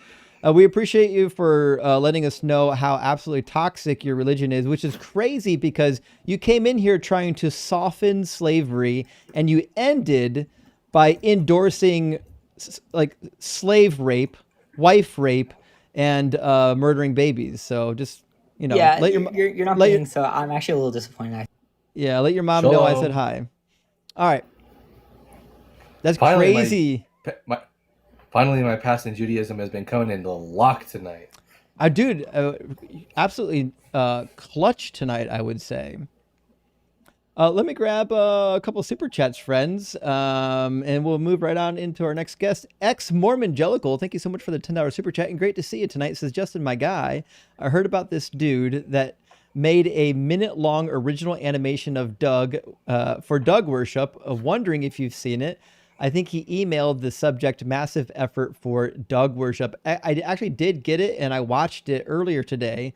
Speaker 1: we appreciate you for letting us know how absolutely toxic your religion is, which is crazy because you came in here trying to soften slavery and you ended by endorsing like slave rape, wife rape, and murdering babies. So just,
Speaker 6: Yeah,
Speaker 1: let
Speaker 6: you're not being so. I'm actually a little disappointed.
Speaker 1: yeah, let your mom know I said hi. All right. That's crazy.
Speaker 2: Finally, my past in Judaism has been coming into lock tonight.
Speaker 1: Dude, absolutely clutch tonight, I would say. Let me grab a couple super chats, friends, and we'll move right on into our next guest. Ex-Mormongelical, thank you so much for the $10 super chat, and great to see you tonight. Says, Justin, my guy, I heard about this dude that made a minute-long original animation of Doug for Doug Worship, wondering if you've seen it. I think he emailed the subject massive effort for Doug Worship. I actually did get it, and I watched it earlier today.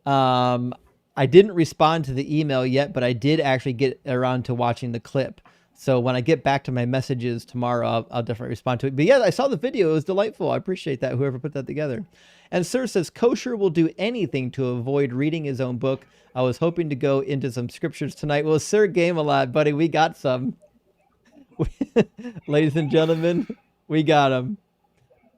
Speaker 1: I didn't respond to the email yet, but I did actually get around to watching the clip. So when I get back to my messages tomorrow, I'll definitely respond to it. But yeah, I saw the video. It was delightful. I appreciate that, whoever put that together. And Sir says, Kosher will do anything to avoid reading his own book. I was hoping to go into some scriptures tonight. Well, Sir game a lot, buddy. We got some. Ladies and gentlemen, we got them.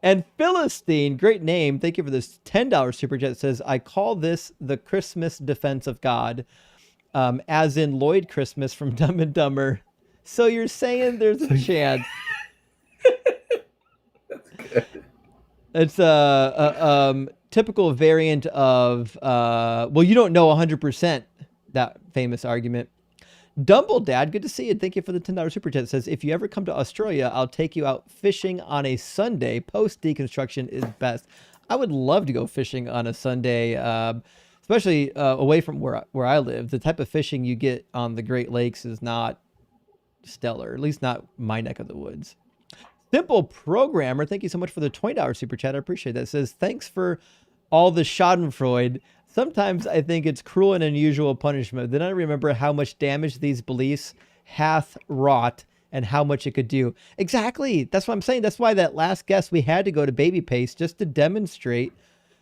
Speaker 1: And Philistine, great name. Thank you for this $10 super chat. Says, I call this the Christmas defense of God, as in Lloyd Christmas from Dumb and Dumber. So you're saying there's a chance. It's a typical variant of, well, you don't know 100% that famous argument. Dumble Dad, good to see you. Thank you for the $10 super chat. Says, if you ever come to Australia, I'll take you out fishing on a Sunday. Post deconstruction is best. I would love to go fishing on a Sunday, especially away from where I live. The type of fishing you get on the Great Lakes is not stellar, at least not my neck of the woods. Simple Programmer, thank you so much for the $20 super chat. I appreciate that. It says, thanks for all the schadenfreude. Sometimes I think it's cruel and unusual punishment. Then I remember how much damage these beliefs hath wrought and how much it could do. Exactly. That's what I'm saying. That's why that last guest, we had to go to baby paste just to demonstrate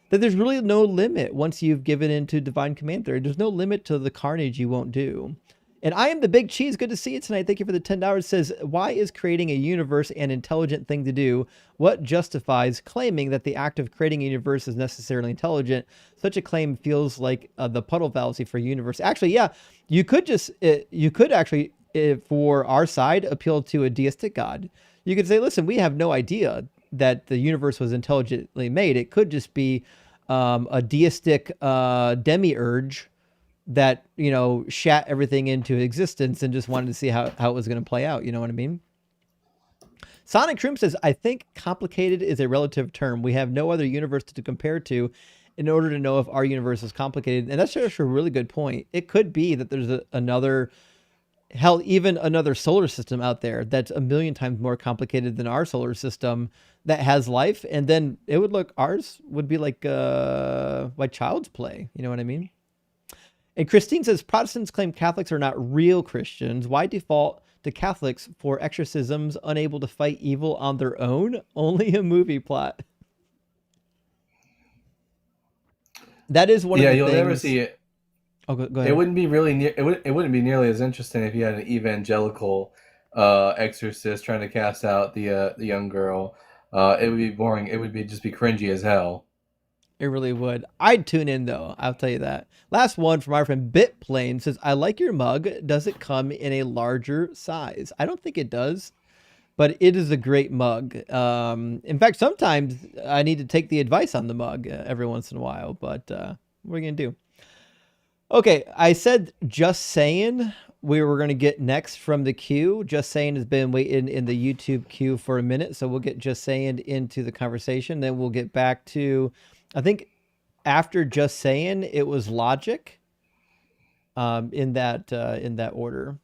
Speaker 1: that there's really no limit once you've given into divine command theory. There's no limit to the carnage you won't do. And I am the Big Cheese. Good to see you tonight. Thank you for the $10. Says, why is creating a universe an intelligent thing to do? What justifies claiming that the act of creating a universe is necessarily intelligent? Such a claim feels like the puddle fallacy for universe. Actually, yeah, you could actually, for our side, appeal to a deistic God. You could say, listen, we have no idea that the universe was intelligently made. It could just be a deistic demiurge that, shat everything into existence and just wanted to see how it was going to play out. You know what I mean? Sonic Shroom says, I think complicated is a relative term. We have no other universe to compare to in order to know if our universe is complicated. And that's just a really good point. It could be that there's even another solar system out there that's a million times more complicated than our solar system that has life. And then ours would be like child's play. You know what I mean? And Christine says, Protestants claim Catholics are not real Christians. Why default to Catholics for exorcisms unable to fight evil on their own? Only a movie plot. That is one of the things.
Speaker 2: Yeah, you'll never see it.
Speaker 1: Oh, go ahead.
Speaker 2: It wouldn't be it wouldn't be nearly as interesting if you had an evangelical exorcist trying to cast out the young girl. It would be boring. It would just be cringy as hell.
Speaker 1: It really would. I'd tune in, though. I'll tell you that. Last one from our friend Bitplane says, I like your mug. Does it come in a larger size? I don't think it does, but it is a great mug. In fact, sometimes I need to take the advice on the mug every once in a while, but what are we going to do? Okay, I said just saying we were going to get next from the queue. Just saying has been waiting in the YouTube queue for a minute, so we'll get just saying into the conversation. Then we'll get back to, I think after just saying, it was logic. In that order.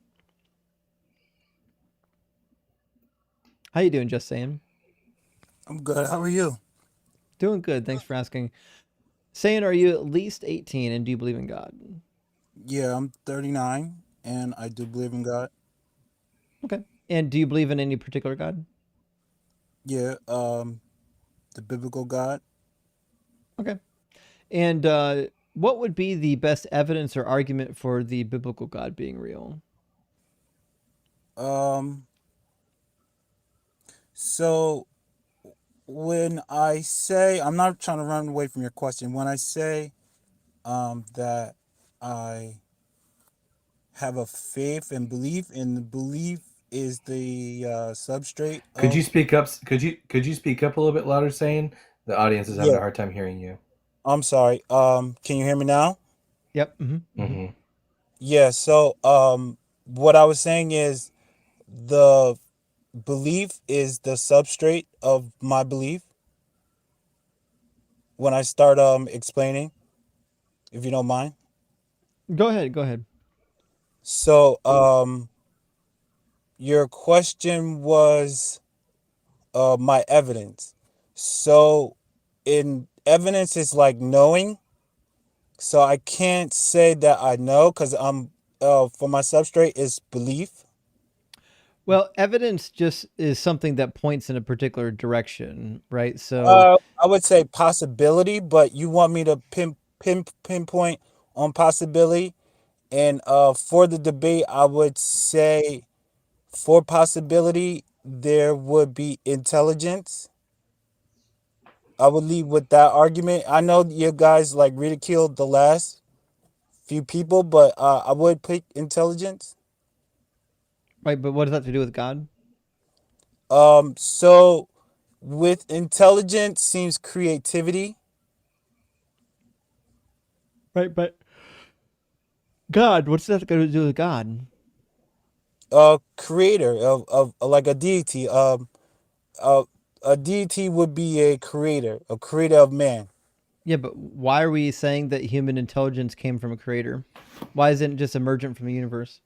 Speaker 1: How you doing, just saying?
Speaker 7: I'm good. How are you?
Speaker 1: Doing good. Thanks for asking. Saying, are you at least 18 and do you believe in God?
Speaker 7: Yeah, I'm 39 and I do believe in God.
Speaker 1: Okay. And do you believe in any particular God?
Speaker 7: Yeah, the biblical God.
Speaker 1: Okay. And what would be the best evidence or argument for the biblical God being real?
Speaker 7: Um, so when I say, I'm not trying to run away from your question. When I say that I have a faith and belief, and the belief is the substrate
Speaker 2: Could you
Speaker 7: of.
Speaker 2: speak up? Could you speak up a little bit louder? Saying the audience is having
Speaker 7: Yeah,
Speaker 2: a hard time hearing you.
Speaker 7: I'm sorry. Can you hear me now?
Speaker 1: Yep. Mm-hmm. Mm-hmm.
Speaker 2: Mm-hmm.
Speaker 7: Yeah. So what I was saying is the belief is the substrate of my belief. When I start explaining, if you don't mind.
Speaker 1: Go ahead. Go ahead.
Speaker 7: So your question was my evidence. So in evidence is like knowing. So I can't say that I know because I'm for my substrate is belief.
Speaker 1: Well, evidence just is something that points in a particular direction, right? So,
Speaker 7: I would say possibility, but you want me to pinpoint on possibility. And for the debate, I would say for possibility, there would be intelligence. I would leave with that argument. I know you guys like ridiculed the last few people, but I would pick intelligence.
Speaker 1: right, but what does that have to do with God?
Speaker 7: So with intelligence seems creativity.
Speaker 1: Right, but God, what's that got to do with God?
Speaker 7: Creator of like a deity. Uh, a deity would be a creator of man.
Speaker 1: Yeah, but why are we saying that human intelligence came from a creator? Why isn't it just emergent from the universe?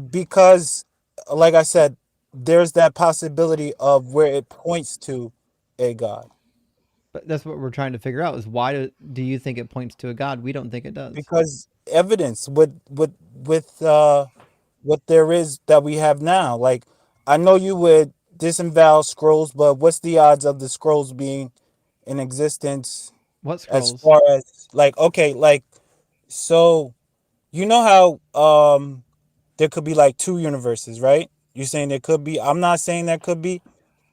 Speaker 7: Because like I said, there's that possibility of where it points to a god.
Speaker 1: But that's what we're trying to figure out is why do you think it points to a God? We don't think it does.
Speaker 7: Because evidence with what there is that we have now. Like I know you would disavow scrolls, but what's the odds of the scrolls being in existence
Speaker 1: What
Speaker 7: as
Speaker 1: scrolls?
Speaker 7: far as like okay, like so you know how there could be like two universes, right? You're saying there could be. I'm not saying there could be,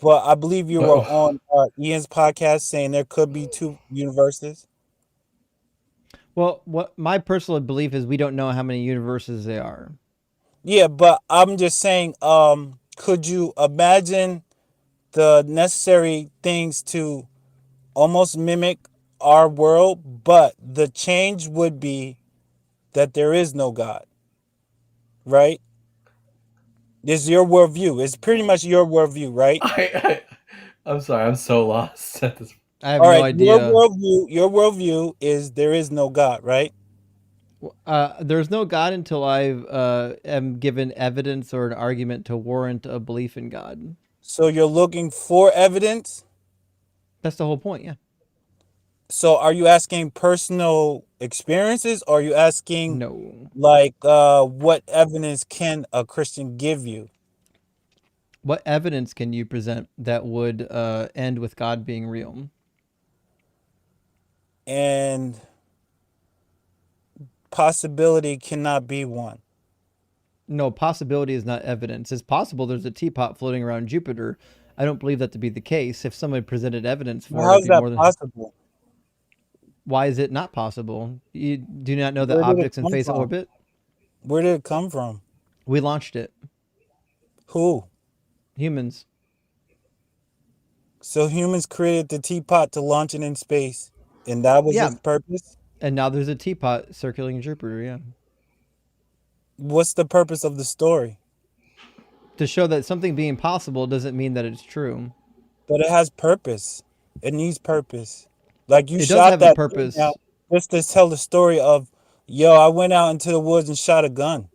Speaker 7: but I believe you were
Speaker 2: But
Speaker 7: on Ian's podcast saying there could be two universes.
Speaker 1: Well, what my personal belief is we don't know how many universes there are.
Speaker 7: Yeah, but I'm just saying, could you imagine the necessary things to almost mimic our world, but the change would be that there is no God, right? This is your worldview. It's pretty much your worldview, right?
Speaker 2: I'm sorry, I'm so lost at this.
Speaker 1: I have
Speaker 7: All
Speaker 1: no
Speaker 7: right,
Speaker 1: idea.
Speaker 7: your worldview is there is no God, right?
Speaker 1: There's no God until I am given evidence or an argument to warrant a belief in God.
Speaker 7: So you're looking for evidence.
Speaker 1: That's the whole point, yeah.
Speaker 7: So are you asking personal experiences or are you asking
Speaker 1: No.
Speaker 7: like what evidence can a Christian give you?
Speaker 1: What evidence can you present that would end with God being real?
Speaker 7: And possibility cannot be one.
Speaker 1: No, possibility is not evidence. It's possible there's a teapot floating around Jupiter. I don't believe that to be the case. If someone presented evidence for it,
Speaker 7: How
Speaker 1: it'd
Speaker 7: is
Speaker 1: be
Speaker 7: that
Speaker 1: more than.
Speaker 7: possible?
Speaker 1: Why is it not possible? You do not know that
Speaker 7: Where did it
Speaker 1: objects in
Speaker 7: come
Speaker 1: phase
Speaker 7: from?
Speaker 1: orbit?
Speaker 7: Where did it come from?
Speaker 1: We launched it.
Speaker 7: Who?
Speaker 1: Humans.
Speaker 7: So humans created the teapot to launch it in space, and that was
Speaker 1: Yeah.
Speaker 7: its purpose?
Speaker 1: And now there's a teapot circling Jupiter, yeah.
Speaker 7: What's the purpose of the story?
Speaker 1: To show that something being possible doesn't mean that it's true.
Speaker 7: But it has purpose. It needs purpose. Like you
Speaker 1: It does
Speaker 7: shot
Speaker 1: have a
Speaker 7: that thing
Speaker 1: purpose.
Speaker 7: out just to tell the story of, yo, I went out into the woods and shot a gun.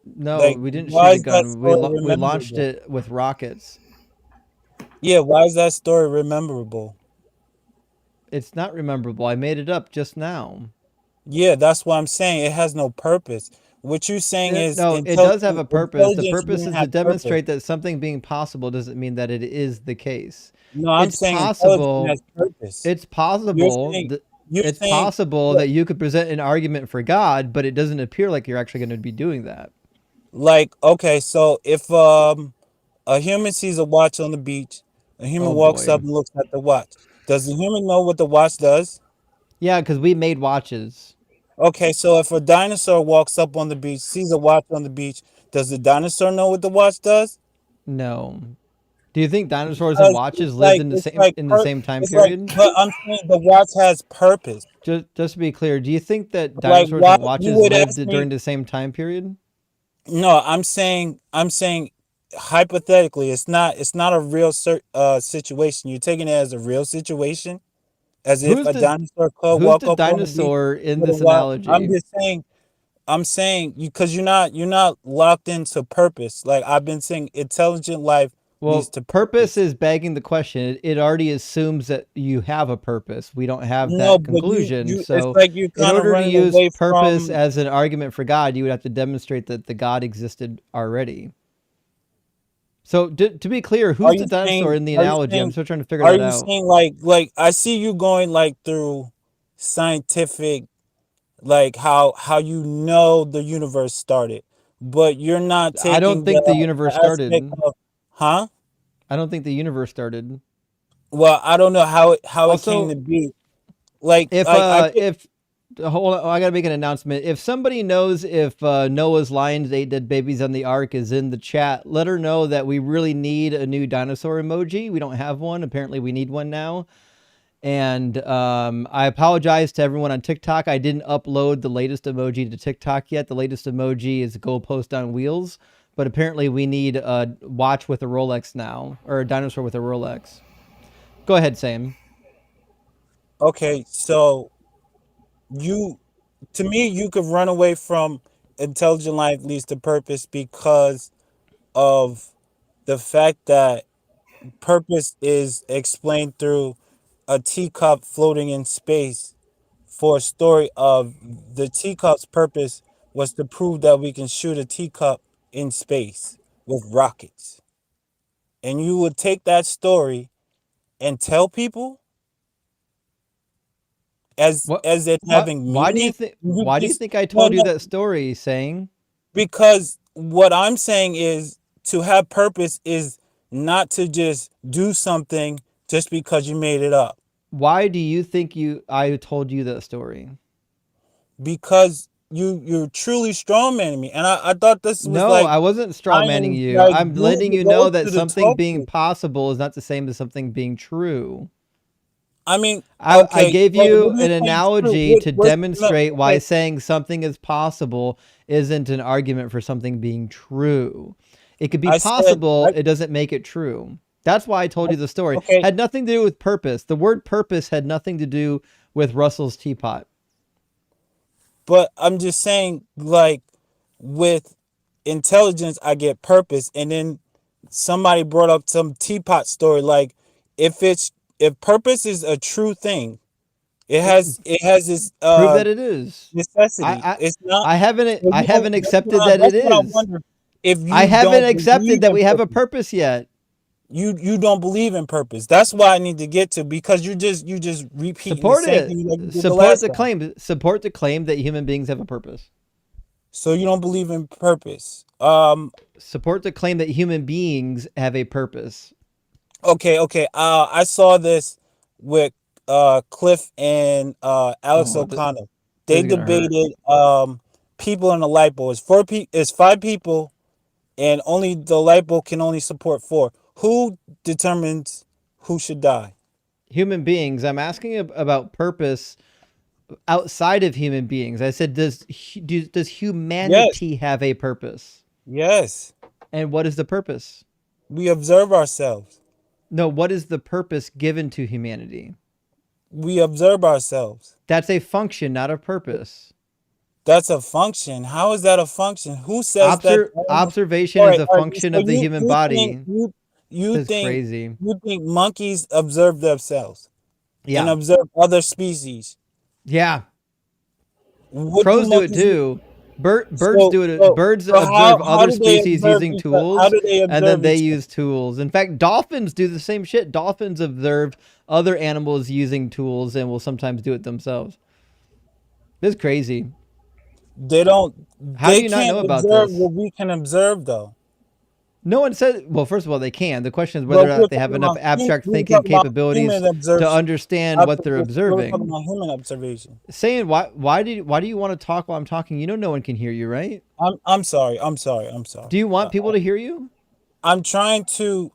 Speaker 1: No,
Speaker 7: Like,
Speaker 1: we didn't
Speaker 7: why
Speaker 1: shoot a
Speaker 7: is that
Speaker 1: gun.
Speaker 7: story
Speaker 1: We launched
Speaker 7: rememberable?
Speaker 1: it with rockets.
Speaker 7: Yeah, why is that story rememberable?
Speaker 1: It's not rememberable. I made it up just now.
Speaker 7: Yeah, that's what I'm saying. It has no purpose. What you're saying is
Speaker 1: No, it does have a purpose. The
Speaker 7: intelligence
Speaker 1: purpose
Speaker 7: shouldn't
Speaker 1: is to
Speaker 7: have purpose.
Speaker 1: demonstrate that something being possible doesn't mean that it is the case.
Speaker 7: No, I'm
Speaker 1: It's
Speaker 7: saying intelligence
Speaker 1: possible.
Speaker 7: has purpose.
Speaker 1: It's possible.
Speaker 7: You're
Speaker 1: It's
Speaker 7: saying
Speaker 1: possible
Speaker 7: look,
Speaker 1: that you could present an argument for God, but it doesn't appear like you're actually going to be doing that.
Speaker 7: like, okay, so if a human sees a watch on the beach, a human
Speaker 1: Oh
Speaker 7: walks up
Speaker 1: boy.
Speaker 7: and looks at the watch. Does the human know what the watch does?
Speaker 1: Yeah, because we made watches.
Speaker 7: Okay, so if a dinosaur walks up on the beach, sees a watch on the beach, does the dinosaur know what the watch does?
Speaker 1: No. Do you think dinosaurs and
Speaker 7: Because
Speaker 1: watches lived in the same time
Speaker 7: it's like,
Speaker 1: period?
Speaker 7: but I'm saying the watch has purpose.
Speaker 1: Just to be clear, do you think that
Speaker 7: Like,
Speaker 1: dinosaurs
Speaker 7: why
Speaker 1: and
Speaker 7: you
Speaker 1: watches
Speaker 7: would
Speaker 1: lived
Speaker 7: ask me?
Speaker 1: during the same time period?
Speaker 7: No, I'm saying hypothetically, it's not a real situation. You're taking it as a real situation, as if a dinosaur could
Speaker 1: Who's
Speaker 7: walk
Speaker 1: the
Speaker 7: up on the beach
Speaker 1: dinosaur in
Speaker 7: with a
Speaker 1: this
Speaker 7: watch.
Speaker 1: analogy?
Speaker 7: I'm saying you because you're not locked into purpose. Like I've been saying, intelligent life leads
Speaker 1: Well,
Speaker 7: to
Speaker 1: purpose
Speaker 7: purpose.
Speaker 1: is begging the question. It already assumes that you have a purpose. We don't have
Speaker 7: No,
Speaker 1: that
Speaker 7: but
Speaker 1: conclusion.
Speaker 7: it's
Speaker 1: So,
Speaker 7: like you're
Speaker 1: in
Speaker 7: kind of
Speaker 1: order to
Speaker 7: running
Speaker 1: use
Speaker 7: away
Speaker 1: purpose
Speaker 7: from.
Speaker 1: as an argument for God, you would have to demonstrate that the God existed already. So, to be clear,
Speaker 7: Are
Speaker 1: who's the
Speaker 7: you
Speaker 1: dinosaur
Speaker 7: saying?
Speaker 1: in the
Speaker 7: Are you
Speaker 1: analogy? I'm
Speaker 7: saying?
Speaker 1: still trying to figure
Speaker 7: Are
Speaker 1: that
Speaker 7: you
Speaker 1: out.
Speaker 7: saying like I see you going like through scientific, like how you know the universe started, but you're not
Speaker 1: I don't
Speaker 7: taking
Speaker 1: think the
Speaker 7: the
Speaker 1: universe
Speaker 7: aspect
Speaker 1: started.
Speaker 7: of, huh?
Speaker 1: I don't think the universe started.
Speaker 7: Well, I don't know how it came to
Speaker 1: Also,
Speaker 7: be. Like I could.
Speaker 1: if hold on, I gotta make an announcement. If somebody knows if Noah's Lions ate dead babies on the ark is in the chat, let her know that we really need a new dinosaur emoji. We don't have one. Apparently, we need one now. And I apologize to everyone on TikTok. I didn't upload the latest emoji to TikTok yet. The latest emoji is a goalpost on wheels. But apparently, we need a watch with a Rolex now, or a dinosaur with a Rolex. Go ahead, Sam.
Speaker 7: Okay, so you to me you could run away from intelligent life leads to purpose because of the fact that purpose is explained through a teacup floating in space for a story of the teacup's purpose was to prove that we can shoot a teacup in space with rockets. And you would take that story and tell people as it having
Speaker 1: Why do you
Speaker 7: meaning.
Speaker 1: think?
Speaker 7: You
Speaker 1: Why do you
Speaker 7: just
Speaker 1: think I
Speaker 7: no
Speaker 1: told you
Speaker 7: no
Speaker 1: that story? Saying
Speaker 7: because what I'm saying is to have purpose is not to just do something just because you made it up.
Speaker 1: why do you think I told you that story?
Speaker 7: Because you're truly strawmanning me. And I thought this was
Speaker 1: No,
Speaker 7: like
Speaker 1: I wasn't straw manning
Speaker 7: science,
Speaker 1: you.
Speaker 7: like
Speaker 1: I'm
Speaker 7: doing
Speaker 1: letting
Speaker 7: the
Speaker 1: you know
Speaker 7: road
Speaker 1: that
Speaker 7: to the
Speaker 1: something
Speaker 7: talk
Speaker 1: being
Speaker 7: to.
Speaker 1: possible is not the same as something being true.
Speaker 7: I mean,
Speaker 1: I
Speaker 7: okay,
Speaker 1: gave
Speaker 7: like what
Speaker 1: you
Speaker 7: are you
Speaker 1: an
Speaker 7: saying true?
Speaker 1: analogy to
Speaker 7: What's no,
Speaker 1: demonstrate why
Speaker 7: okay,
Speaker 1: saying something is possible isn't an argument for something being true. It could be
Speaker 7: I said
Speaker 1: possible, it doesn't make it true. That's why I told you the story.
Speaker 7: okay,
Speaker 1: Had nothing to do with purpose. The word purpose had nothing to do with Russell's teapot.
Speaker 7: but I'm just saying like with intelligence I get purpose, and then somebody brought up some teapot story. Like if purpose is a true thing, it has this
Speaker 1: Prove that it is.
Speaker 7: necessity. It's not. So
Speaker 1: I
Speaker 7: you don't.
Speaker 1: haven't accepted that it
Speaker 7: That's what I
Speaker 1: is.
Speaker 7: wonder. If
Speaker 1: I
Speaker 7: you
Speaker 1: haven't
Speaker 7: don't
Speaker 1: accepted
Speaker 7: believe
Speaker 1: that
Speaker 7: in
Speaker 1: we have a
Speaker 7: purpose,
Speaker 1: purpose yet.
Speaker 7: you don't believe in purpose. That's why I need to get to, because you just repeating the
Speaker 1: Support
Speaker 7: same
Speaker 1: it.
Speaker 7: thing like you did the last time.
Speaker 1: Support the claim that human beings have a purpose.
Speaker 7: So you don't believe in purpose.
Speaker 1: Support the claim that human beings have a purpose.
Speaker 7: Okay. I saw this with Cliff and Alex
Speaker 1: Oh,
Speaker 7: O'Connor.
Speaker 1: this
Speaker 7: They
Speaker 1: is gonna hurt.
Speaker 7: debated people in the light bulb. It's five people, and only the light bulb can only support four. Who determines who should die?
Speaker 1: Human beings. I'm asking about purpose outside of human beings. I said, does
Speaker 7: Yes,
Speaker 1: humanity have a purpose?
Speaker 7: yes.
Speaker 1: And what is the purpose?
Speaker 7: We observe ourselves.
Speaker 1: No, what is the purpose given to humanity?
Speaker 7: we observe ourselves.
Speaker 1: That's a function, not a purpose.
Speaker 7: That's a function. How is that a function? Who says that?
Speaker 1: Observation
Speaker 7: All
Speaker 1: is
Speaker 7: right,
Speaker 1: a
Speaker 7: all right.
Speaker 1: function
Speaker 7: So
Speaker 1: of the human body.
Speaker 7: you
Speaker 1: That's
Speaker 7: think
Speaker 1: crazy.
Speaker 7: you think monkeys observe themselves and
Speaker 1: Yeah.
Speaker 7: observe other species?
Speaker 1: Yeah.
Speaker 7: What do
Speaker 1: Crows do it
Speaker 7: monkeys do?
Speaker 1: too. Birds do it. Birds
Speaker 7: So
Speaker 1: observe
Speaker 7: how
Speaker 1: other
Speaker 7: do they
Speaker 1: species
Speaker 7: observe
Speaker 1: using
Speaker 7: each other? How
Speaker 1: tools,
Speaker 7: do they
Speaker 1: and then
Speaker 7: observe
Speaker 1: they
Speaker 7: each other?
Speaker 1: use tools. In fact, dolphins do the same shit. Dolphins observe other animals using tools and will sometimes do it themselves. This is crazy.
Speaker 7: They don't.
Speaker 1: How do
Speaker 7: They
Speaker 1: you not
Speaker 7: can't
Speaker 1: know about
Speaker 7: observe
Speaker 1: this?
Speaker 7: what we can observe, though.
Speaker 1: No one said. Well, first of all, they can. The question is
Speaker 7: But
Speaker 1: whether or
Speaker 7: we're
Speaker 1: not they have
Speaker 7: talking
Speaker 1: enough
Speaker 7: about
Speaker 1: abstract
Speaker 7: we're
Speaker 1: thinking
Speaker 7: talking about
Speaker 1: capabilities
Speaker 7: human
Speaker 1: to
Speaker 7: observation.
Speaker 1: understand what they're
Speaker 7: We're talking
Speaker 1: observing.
Speaker 7: about human observation.
Speaker 1: Saying why do you want to talk while I'm talking? You know no one can hear you, right?
Speaker 7: I'm sorry. I'm sorry.
Speaker 1: Do you want people to hear you?
Speaker 7: I'm trying to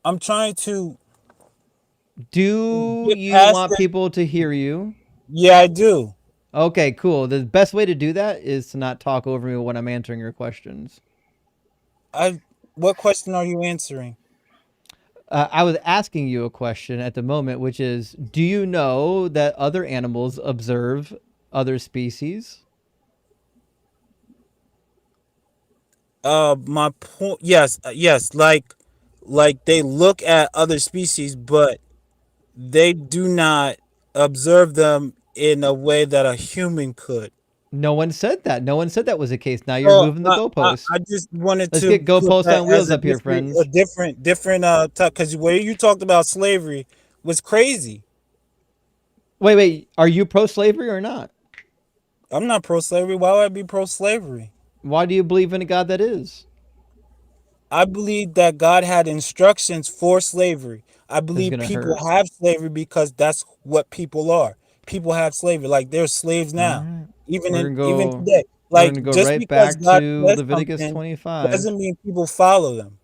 Speaker 1: Do
Speaker 7: get
Speaker 1: you
Speaker 7: past
Speaker 1: want
Speaker 7: it.
Speaker 1: people to hear you?
Speaker 7: Yeah, I do.
Speaker 1: Okay, cool. The best way to do that is to not talk over me when I'm answering your questions.
Speaker 7: What question are you answering?
Speaker 1: I was asking you a question at the moment, which is, do you know that other animals observe other species?
Speaker 7: My point. Yes, yes. Like they look at other species, but they do not observe them in a way that a human could.
Speaker 1: No one said that. No one said that was the case. Now you're
Speaker 7: So
Speaker 1: moving the goalpost.
Speaker 7: I just wanted
Speaker 1: Let's
Speaker 7: to
Speaker 1: get
Speaker 7: put
Speaker 1: goalposts
Speaker 7: that
Speaker 1: on
Speaker 7: as
Speaker 1: wheels up here,
Speaker 7: a
Speaker 1: friends.
Speaker 7: different because where you talked about slavery was crazy.
Speaker 1: Wait. Are you pro-slavery or not?
Speaker 7: I'm not pro-slavery. Why would I be pro-slavery?
Speaker 1: Why do you believe in a God that is?
Speaker 7: I believe that God had instructions for slavery. I
Speaker 1: This is
Speaker 7: believe
Speaker 1: gonna
Speaker 7: people
Speaker 1: hurt.
Speaker 7: have slavery because that's what people are. People have slavery. Like they're slaves
Speaker 1: All
Speaker 7: now,
Speaker 1: right.
Speaker 7: even today.
Speaker 1: We're
Speaker 7: Like
Speaker 1: gonna go
Speaker 7: just
Speaker 1: right
Speaker 7: because
Speaker 1: back
Speaker 7: God
Speaker 1: to
Speaker 7: says
Speaker 1: Leviticus
Speaker 7: something
Speaker 1: 25.
Speaker 7: doesn't mean people follow them.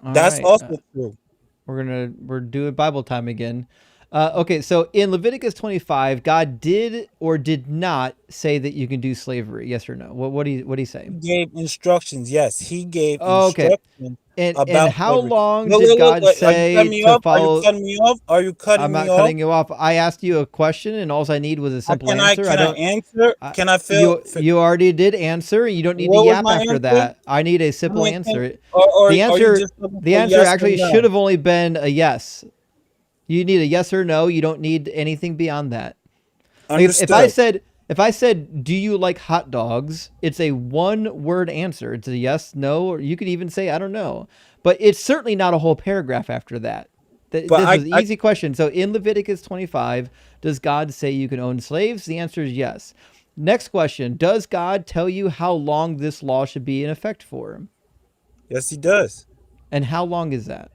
Speaker 1: All
Speaker 7: That's
Speaker 1: right.
Speaker 7: also true.
Speaker 1: We're doing Bible time again. Okay, so in Leviticus 25, God did or did not say that you can do slavery? Yes or no? What do you say?
Speaker 7: He gave instructions. Yes, he gave
Speaker 1: Okay.
Speaker 7: instructions
Speaker 1: And
Speaker 7: about
Speaker 1: how
Speaker 7: slavery.
Speaker 1: long
Speaker 7: Look,
Speaker 1: did
Speaker 7: look, look,
Speaker 1: God
Speaker 7: look. Are you
Speaker 1: say
Speaker 7: cutting me
Speaker 1: to
Speaker 7: off? Are you
Speaker 1: follow?
Speaker 7: cutting me off? Are you cutting
Speaker 1: I'm
Speaker 7: me
Speaker 1: not
Speaker 7: off?
Speaker 1: cutting you off. I asked you a question, and all I need was a simple answer. I
Speaker 7: Can I
Speaker 1: don't.
Speaker 7: answer? Can I
Speaker 1: You already did answer. You don't need to
Speaker 7: what was
Speaker 1: yap
Speaker 7: my
Speaker 1: after
Speaker 7: answer?
Speaker 1: that. I need a
Speaker 7: I
Speaker 1: simple
Speaker 7: mean,
Speaker 1: answer.
Speaker 7: or
Speaker 1: The
Speaker 7: are you
Speaker 1: answer
Speaker 7: just looking
Speaker 1: the
Speaker 7: for
Speaker 1: answer
Speaker 7: yes or
Speaker 1: actually should
Speaker 7: no?
Speaker 1: have only been a yes. You need a yes or no. You don't need anything beyond that. Like
Speaker 7: Understood.
Speaker 1: if I said, do you like hot dogs? It's a one word answer. It's a yes, no, or you could even say I don't know. But it's certainly not a whole paragraph after that.
Speaker 7: But
Speaker 1: This was an easy question. So in Leviticus 25, does God say you can own slaves? The answer is yes. Next question, does God tell you how long this law should be in effect for?
Speaker 7: Yes, he does.
Speaker 1: And how long is that?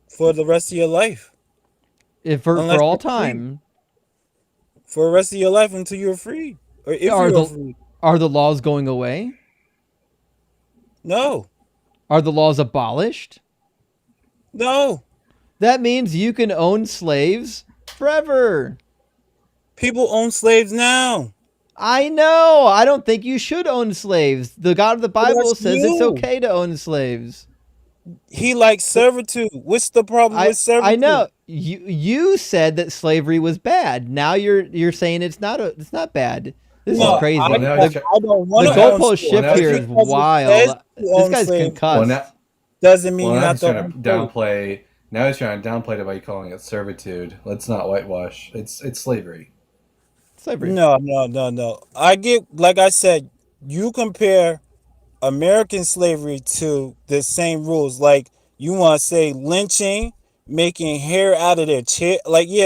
Speaker 7: For the rest of your life.
Speaker 1: For
Speaker 7: Unless
Speaker 1: all
Speaker 7: you're free.
Speaker 1: time.
Speaker 7: For the rest of your life until you're free. Or if you're free.
Speaker 1: Are the laws going away?
Speaker 7: No.
Speaker 1: Are the laws abolished?
Speaker 7: No.
Speaker 1: That means you can own slaves forever.
Speaker 7: People own slaves now.
Speaker 1: I know. I don't think you should own slaves. The God of the Bible
Speaker 7: That's
Speaker 1: says it's
Speaker 7: you.
Speaker 1: okay to own slaves.
Speaker 7: He likes servitude. What's the problem with servitude?
Speaker 1: I know. You said that slavery was bad. Now you're saying it's not bad. This is crazy.
Speaker 7: I don't
Speaker 1: The
Speaker 7: want to own
Speaker 1: goalpost
Speaker 7: slaves.
Speaker 1: shift
Speaker 7: Just
Speaker 1: here is
Speaker 7: because it
Speaker 1: wild.
Speaker 7: says you
Speaker 1: This
Speaker 7: own
Speaker 1: guy's
Speaker 7: slaves
Speaker 1: concussed.
Speaker 7: doesn't mean
Speaker 2: Well,
Speaker 7: you
Speaker 2: now
Speaker 7: have
Speaker 2: he's
Speaker 7: to
Speaker 2: trying
Speaker 7: own
Speaker 2: to
Speaker 7: slaves.
Speaker 2: downplay. Now he's trying to downplay it by calling it servitude. Let's not whitewash. It's slavery.
Speaker 1: Slavery.
Speaker 7: No. I get, like I said, you compare American slavery to the same rules. Like you want to say lynching, making hair out of their chair,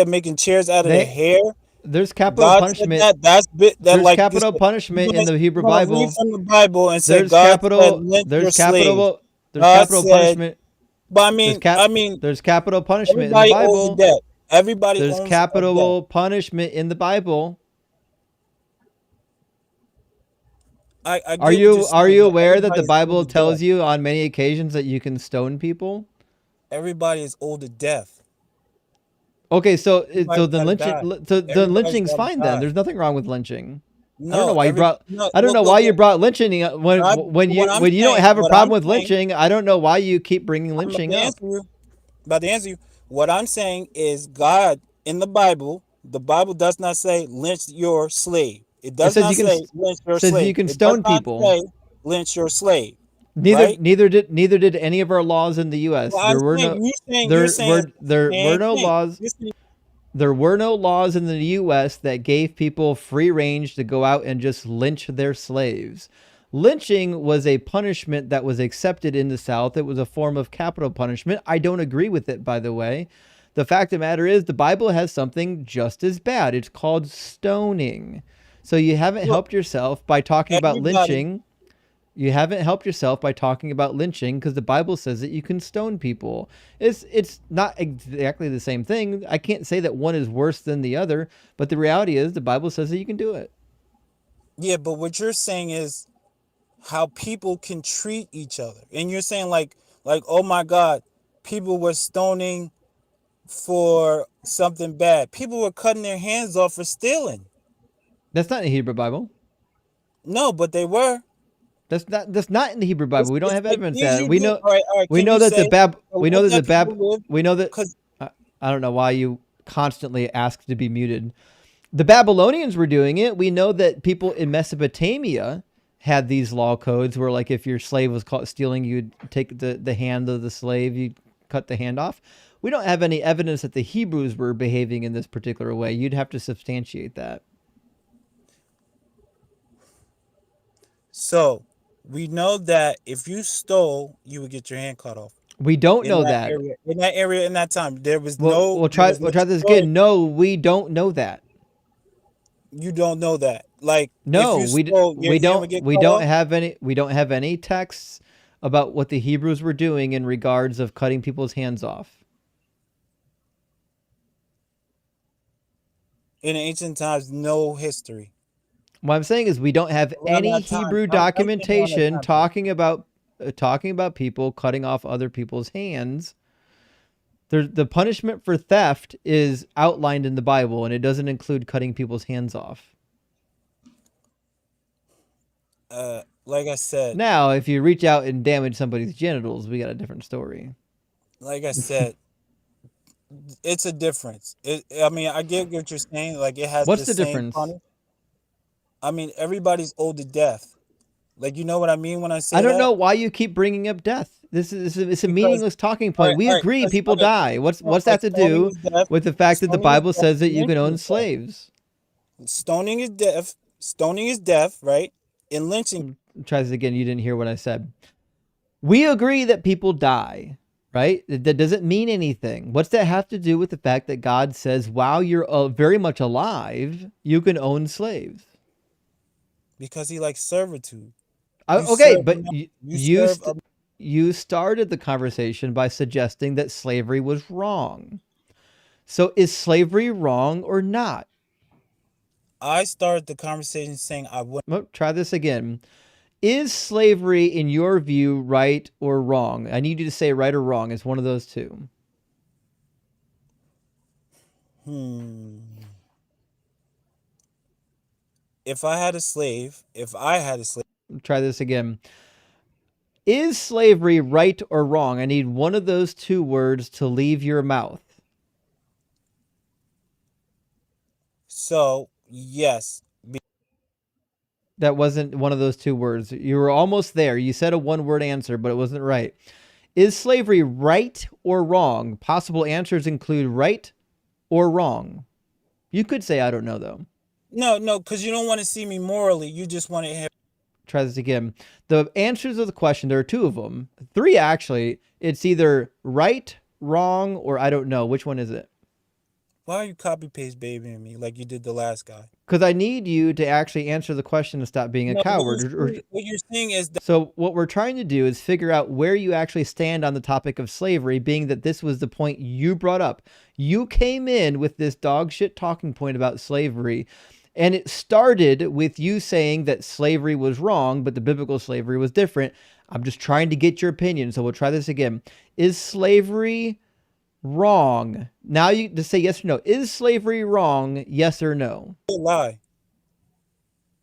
Speaker 7: making chairs out of their hair.
Speaker 1: There's capital
Speaker 7: God said
Speaker 1: punishment.
Speaker 7: that. That's bit that
Speaker 1: There's
Speaker 7: like this.
Speaker 1: capital punishment in the Hebrew
Speaker 7: You're gonna read
Speaker 1: Bible.
Speaker 7: from the Bible and say
Speaker 1: There's
Speaker 7: God said
Speaker 1: capital.
Speaker 7: lynch your
Speaker 1: There's
Speaker 7: slaves.
Speaker 1: capital. There's
Speaker 7: God
Speaker 1: capital
Speaker 7: said,
Speaker 1: punishment.
Speaker 7: but I mean,
Speaker 1: There's capital punishment in the
Speaker 7: everybody owes a
Speaker 1: Bible.
Speaker 7: debt. Everybody
Speaker 1: There's
Speaker 7: owns a debt.
Speaker 1: capital punishment in the Bible.
Speaker 7: I get
Speaker 1: Are
Speaker 7: what you're
Speaker 1: you
Speaker 7: saying, but
Speaker 1: aware that the
Speaker 7: everybody is owed
Speaker 1: Bible
Speaker 7: a
Speaker 1: tells
Speaker 7: debt.
Speaker 1: you on many occasions that you can stone people?
Speaker 7: Everybody is owed a death.
Speaker 1: Okay, so
Speaker 7: Everybody's
Speaker 1: then
Speaker 7: gotta die.
Speaker 1: then
Speaker 7: Everybody's
Speaker 1: lynching's
Speaker 7: gotta
Speaker 1: fine then.
Speaker 7: die.
Speaker 1: There's nothing wrong with lynching. I don't know
Speaker 7: No,
Speaker 1: why you brought
Speaker 7: no.
Speaker 1: I don't know why you brought lynching when when you don't have a problem with lynching. I don't know why you keep bringing
Speaker 7: I'm about
Speaker 1: lynching
Speaker 7: to
Speaker 1: up.
Speaker 7: answer you. About to answer you. What I'm saying is God in the Bible does not say lynch your slave. It
Speaker 1: It
Speaker 7: does
Speaker 1: says
Speaker 7: not
Speaker 1: you can
Speaker 7: say lynch your
Speaker 1: says you
Speaker 7: slave.
Speaker 1: can
Speaker 7: It does
Speaker 1: stone
Speaker 7: not
Speaker 1: people.
Speaker 7: say lynch your slave.
Speaker 1: Neither
Speaker 7: Right?
Speaker 1: neither did any of our laws in the U.S.
Speaker 7: Well, I'm
Speaker 1: There were
Speaker 7: saying
Speaker 1: no
Speaker 7: you're saying it's the
Speaker 1: there were
Speaker 7: same
Speaker 1: no
Speaker 7: thing.
Speaker 1: laws.
Speaker 7: You're saying,
Speaker 1: There were no laws in the U.S. that gave people free range to go out and just lynch their slaves. Lynching was a punishment that was accepted in the South. It was a form of capital punishment. I don't agree with it, by the way. The fact of the matter is, the Bible has something just as bad. It's called stoning. So you haven't
Speaker 7: look,
Speaker 1: helped yourself by talking about
Speaker 7: everybody.
Speaker 1: lynching. You haven't helped yourself by talking about lynching because the Bible says that you can stone people. It's not exactly the same thing. I can't say that one is worse than the other, but the reality is the Bible says that you can do it.
Speaker 7: Yeah, but what you're saying is how people can treat each other, and you're saying like oh my God, people were stoning for something bad. People were cutting their hands off for stealing.
Speaker 1: That's not in the Hebrew Bible.
Speaker 7: No, but they were.
Speaker 1: That's not in the Hebrew Bible. We don't
Speaker 7: It's
Speaker 1: have
Speaker 7: like
Speaker 1: evidence
Speaker 7: things
Speaker 1: that.
Speaker 7: you do. All right.
Speaker 1: We
Speaker 7: Can
Speaker 1: know
Speaker 7: you
Speaker 1: that
Speaker 7: say the
Speaker 1: we know
Speaker 7: life
Speaker 1: that
Speaker 7: that people live?
Speaker 1: we know that
Speaker 7: Because
Speaker 1: I don't know why you constantly ask to be muted. The Babylonians were doing it. We know that people in Mesopotamia had these law codes where, like, if your slave was caught stealing, you'd take the hand of the slave, you'd cut the hand off. We don't have any evidence that the Hebrews were behaving in this particular way. You'd have to substantiate that.
Speaker 7: so we know that if you stole, you would get your hand cut off.
Speaker 1: We don't
Speaker 7: In
Speaker 1: know
Speaker 7: that
Speaker 1: that.
Speaker 7: area, in that time, there was
Speaker 1: Well,
Speaker 7: no there was
Speaker 1: we'll
Speaker 7: no
Speaker 1: try this
Speaker 7: sword.
Speaker 1: again. No, we don't know that.
Speaker 7: You don't know that. Like if
Speaker 1: No,
Speaker 7: you stole, your hand would get
Speaker 1: we
Speaker 7: cut
Speaker 1: don't
Speaker 7: off.
Speaker 1: have any texts about what the Hebrews were doing in regards of cutting people's hands off.
Speaker 7: In ancient times, no history
Speaker 1: What I'm saying is we don't have
Speaker 7: around
Speaker 1: any
Speaker 7: that time.
Speaker 1: Hebrew
Speaker 7: I'm saying around that
Speaker 1: documentation
Speaker 7: time period.
Speaker 1: talking about people cutting off other people's hands. The punishment for theft is outlined in the Bible, and it doesn't include cutting people's hands off.
Speaker 7: Like I said,
Speaker 1: Now, if you reach out and damage somebody's genitals, we got a different story.
Speaker 7: like I said, it's a difference. I mean, I get what you're saying. Like it has
Speaker 1: What's
Speaker 7: the
Speaker 1: the
Speaker 7: same
Speaker 1: difference?
Speaker 7: punish. I mean, everybody's owed to death. Like you know what I mean when I
Speaker 1: I
Speaker 7: say
Speaker 1: don't
Speaker 7: that?
Speaker 1: know why you keep bringing up death. It's a
Speaker 7: Because
Speaker 1: meaningless talking point. We
Speaker 7: all right,
Speaker 1: agree people
Speaker 7: all right,
Speaker 1: die. What's
Speaker 7: all
Speaker 1: that
Speaker 7: right,
Speaker 1: to
Speaker 7: stoning
Speaker 1: do
Speaker 7: is death.
Speaker 1: with the fact that the
Speaker 7: Stoning is
Speaker 1: Bible
Speaker 7: death.
Speaker 1: says that you can
Speaker 7: Lynching
Speaker 1: own
Speaker 7: is death.
Speaker 1: slaves?
Speaker 7: Stoning is death. Stoning is death, right? And lynching.
Speaker 1: Try this again. You didn't hear what I said. We agree that people die, right? That doesn't mean anything. What's that have to do with the fact that God says, while you're very much alive, you can own slaves?
Speaker 7: Because he likes servitude.
Speaker 1: Okay, but
Speaker 7: You serve a
Speaker 1: you started the conversation by suggesting that slavery was wrong. So is slavery wrong or not?
Speaker 7: I started the conversation saying I wouldn't.
Speaker 1: Well, try this again. Is slavery, in your view, right or wrong? I need you to say right or wrong. It's one of those two.
Speaker 7: If I had a slave,
Speaker 1: Try this again. Is slavery right or wrong? I need one of those two words to leave your mouth.
Speaker 7: So yes.
Speaker 1: That wasn't one of those two words. You were almost there. You said a one-word answer, but it wasn't right. Is slavery right or wrong? Possible answers include right or wrong. You could say, I don't know, though.
Speaker 7: No, because you don't want to see me morally. You just want to hear.
Speaker 1: Try this again. The answers of the question, there are two of them. Three, actually. It's either right, wrong, or I don't know. Which one is it?
Speaker 7: Why are you copy paste babying me like you did the last guy?
Speaker 1: Because I need you to actually answer the question and stop being a
Speaker 7: No,
Speaker 1: coward.
Speaker 7: what you're saying is that
Speaker 1: So what we're trying to do is figure out where you actually stand on the topic of slavery, being that this was the point you brought up. You came in with this dog shit talking point about slavery, and it started with you saying that slavery was wrong, but the biblical slavery was different. I'm just trying to get your opinion, so we'll try this again. Is slavery wrong? Now you just say yes or no. Is slavery wrong? Yes or no?
Speaker 7: lie.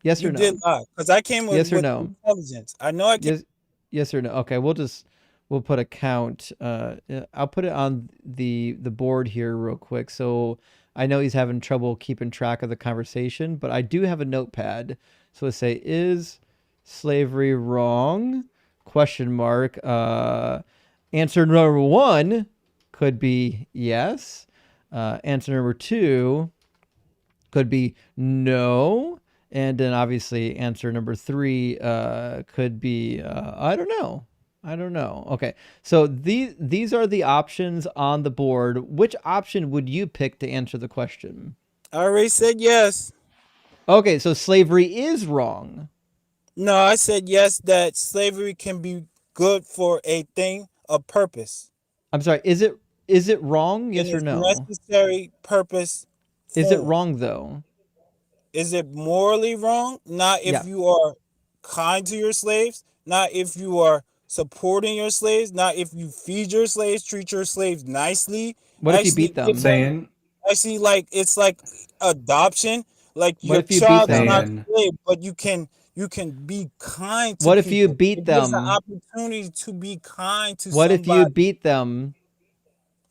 Speaker 1: Yes
Speaker 7: You
Speaker 1: or no?
Speaker 7: did lie because I came with,
Speaker 1: Yes or
Speaker 7: with
Speaker 1: no?
Speaker 7: intelligence. I know I can.
Speaker 1: Yes or no? Okay, we'll put a count. I'll put it on the board here real quick. So I know he's having trouble keeping track of the conversation, but I do have a notepad. So let's say, is slavery wrong? Question mark. Answer number 1 could be yes. Answer number 2 could be no. And then obviously answer number 3 could be I don't know. I don't know. Okay. So these are the options on the board. Which option would you pick to answer the question?
Speaker 7: I already said yes.
Speaker 1: Okay, so slavery is wrong.
Speaker 7: No, I said yes, that slavery can be good for a thing, a purpose.
Speaker 1: I'm sorry, is it wrong? Yes
Speaker 7: In
Speaker 1: or
Speaker 7: its
Speaker 1: no?
Speaker 7: necessary purpose
Speaker 1: Is it
Speaker 7: form.
Speaker 1: wrong though?
Speaker 7: Is it morally wrong? Not if
Speaker 1: Yeah.
Speaker 7: you are kind to your slaves, not if you are supporting your slaves, not if you feed your slaves, treat your slaves nicely,
Speaker 1: What if you
Speaker 7: actually
Speaker 1: beat
Speaker 7: give
Speaker 1: them?
Speaker 7: them, actually, like it's like adoption. Like
Speaker 1: What
Speaker 7: your
Speaker 1: if you beat
Speaker 7: child is not
Speaker 1: them?
Speaker 7: a slave, but you can be kind to
Speaker 1: What if you
Speaker 7: people.
Speaker 1: beat
Speaker 7: It gives the
Speaker 1: them?
Speaker 7: opportunity to be kind to
Speaker 1: What if you
Speaker 7: somebody.
Speaker 1: beat them?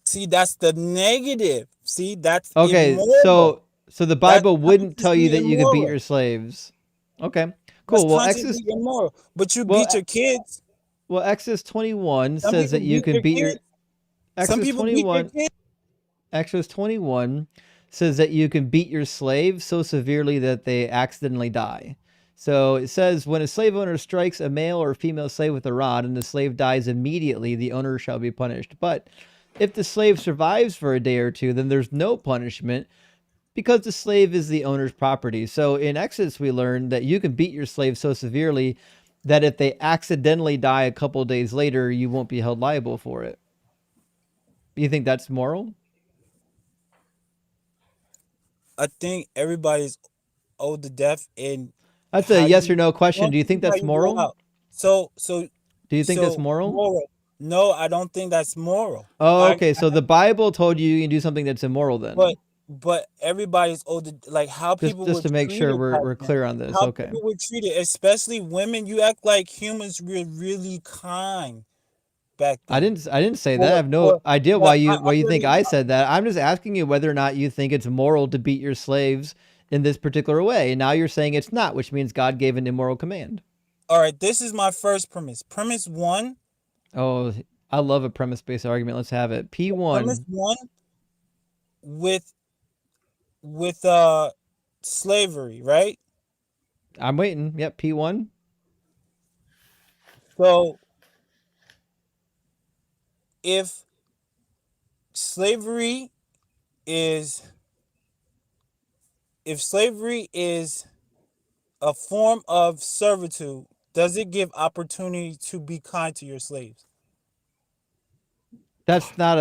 Speaker 7: See, that's the negative. See, that's
Speaker 1: Okay,
Speaker 7: immoral.
Speaker 1: so the
Speaker 7: That's
Speaker 1: Bible wouldn't tell you
Speaker 7: consciously
Speaker 1: that you could beat
Speaker 7: immoral.
Speaker 1: your slaves. Okay.
Speaker 7: That's
Speaker 1: Cool. Well, Exodus
Speaker 7: consciously immoral. But you
Speaker 1: well,
Speaker 7: beat your kids.
Speaker 1: well, Exodus 21
Speaker 7: Some
Speaker 1: says
Speaker 7: people
Speaker 1: that you
Speaker 7: beat
Speaker 1: can
Speaker 7: their
Speaker 1: beat your
Speaker 7: kids. Some
Speaker 1: Exodus
Speaker 7: people beat their
Speaker 1: 21
Speaker 7: kids.
Speaker 1: Exodus 21 says that you can beat your slave so severely that they accidentally die. So it says, when a slave owner strikes a male or female slave with a rod and the slave dies immediately, the owner shall be punished. But if the slave survives for a day or two, then there's no punishment because the slave is the owner's property. So in Exodus, we learn that you can beat your slave so severely that if they accidentally die a couple days later, you won't be held liable for it. You think that's moral?
Speaker 7: I think everybody's owed to death in
Speaker 1: That's a
Speaker 7: how
Speaker 1: yes or
Speaker 7: you
Speaker 1: no question.
Speaker 7: don't
Speaker 1: Do you
Speaker 7: see
Speaker 1: think
Speaker 7: how
Speaker 1: that's
Speaker 7: you go
Speaker 1: moral?
Speaker 7: out.
Speaker 1: Do you think that's
Speaker 7: So
Speaker 1: moral?
Speaker 7: moral. No, I don't think that's moral.
Speaker 1: Oh, okay. So the Bible told you you can do something that's immoral
Speaker 7: But
Speaker 1: then.
Speaker 7: everybody's owed to, like how people
Speaker 1: Just
Speaker 7: were
Speaker 1: to make sure
Speaker 7: treated back
Speaker 1: we're
Speaker 7: then.
Speaker 1: clear on this.
Speaker 7: How
Speaker 1: Okay.
Speaker 7: people were treated, especially women. You act like humans were really kind back
Speaker 1: I
Speaker 7: then.
Speaker 1: didn't say that. I have no idea
Speaker 7: But
Speaker 1: why
Speaker 7: I'm
Speaker 1: you think
Speaker 7: really
Speaker 1: I said that. I'm just asking you whether or not you think it's moral to beat your slaves in this particular way. And now you're saying it's not, which means God gave an immoral command.
Speaker 7: all right. This is my first premise. Premise 1.
Speaker 1: Oh, I love a premise-based argument. Let's have it.
Speaker 7: Premise
Speaker 1: P1.
Speaker 7: 1 with slavery, right?
Speaker 1: I'm waiting. Yep, P1.
Speaker 7: So if slavery is a form of servitude, does it give opportunity to be kind to your slaves?
Speaker 1: That's not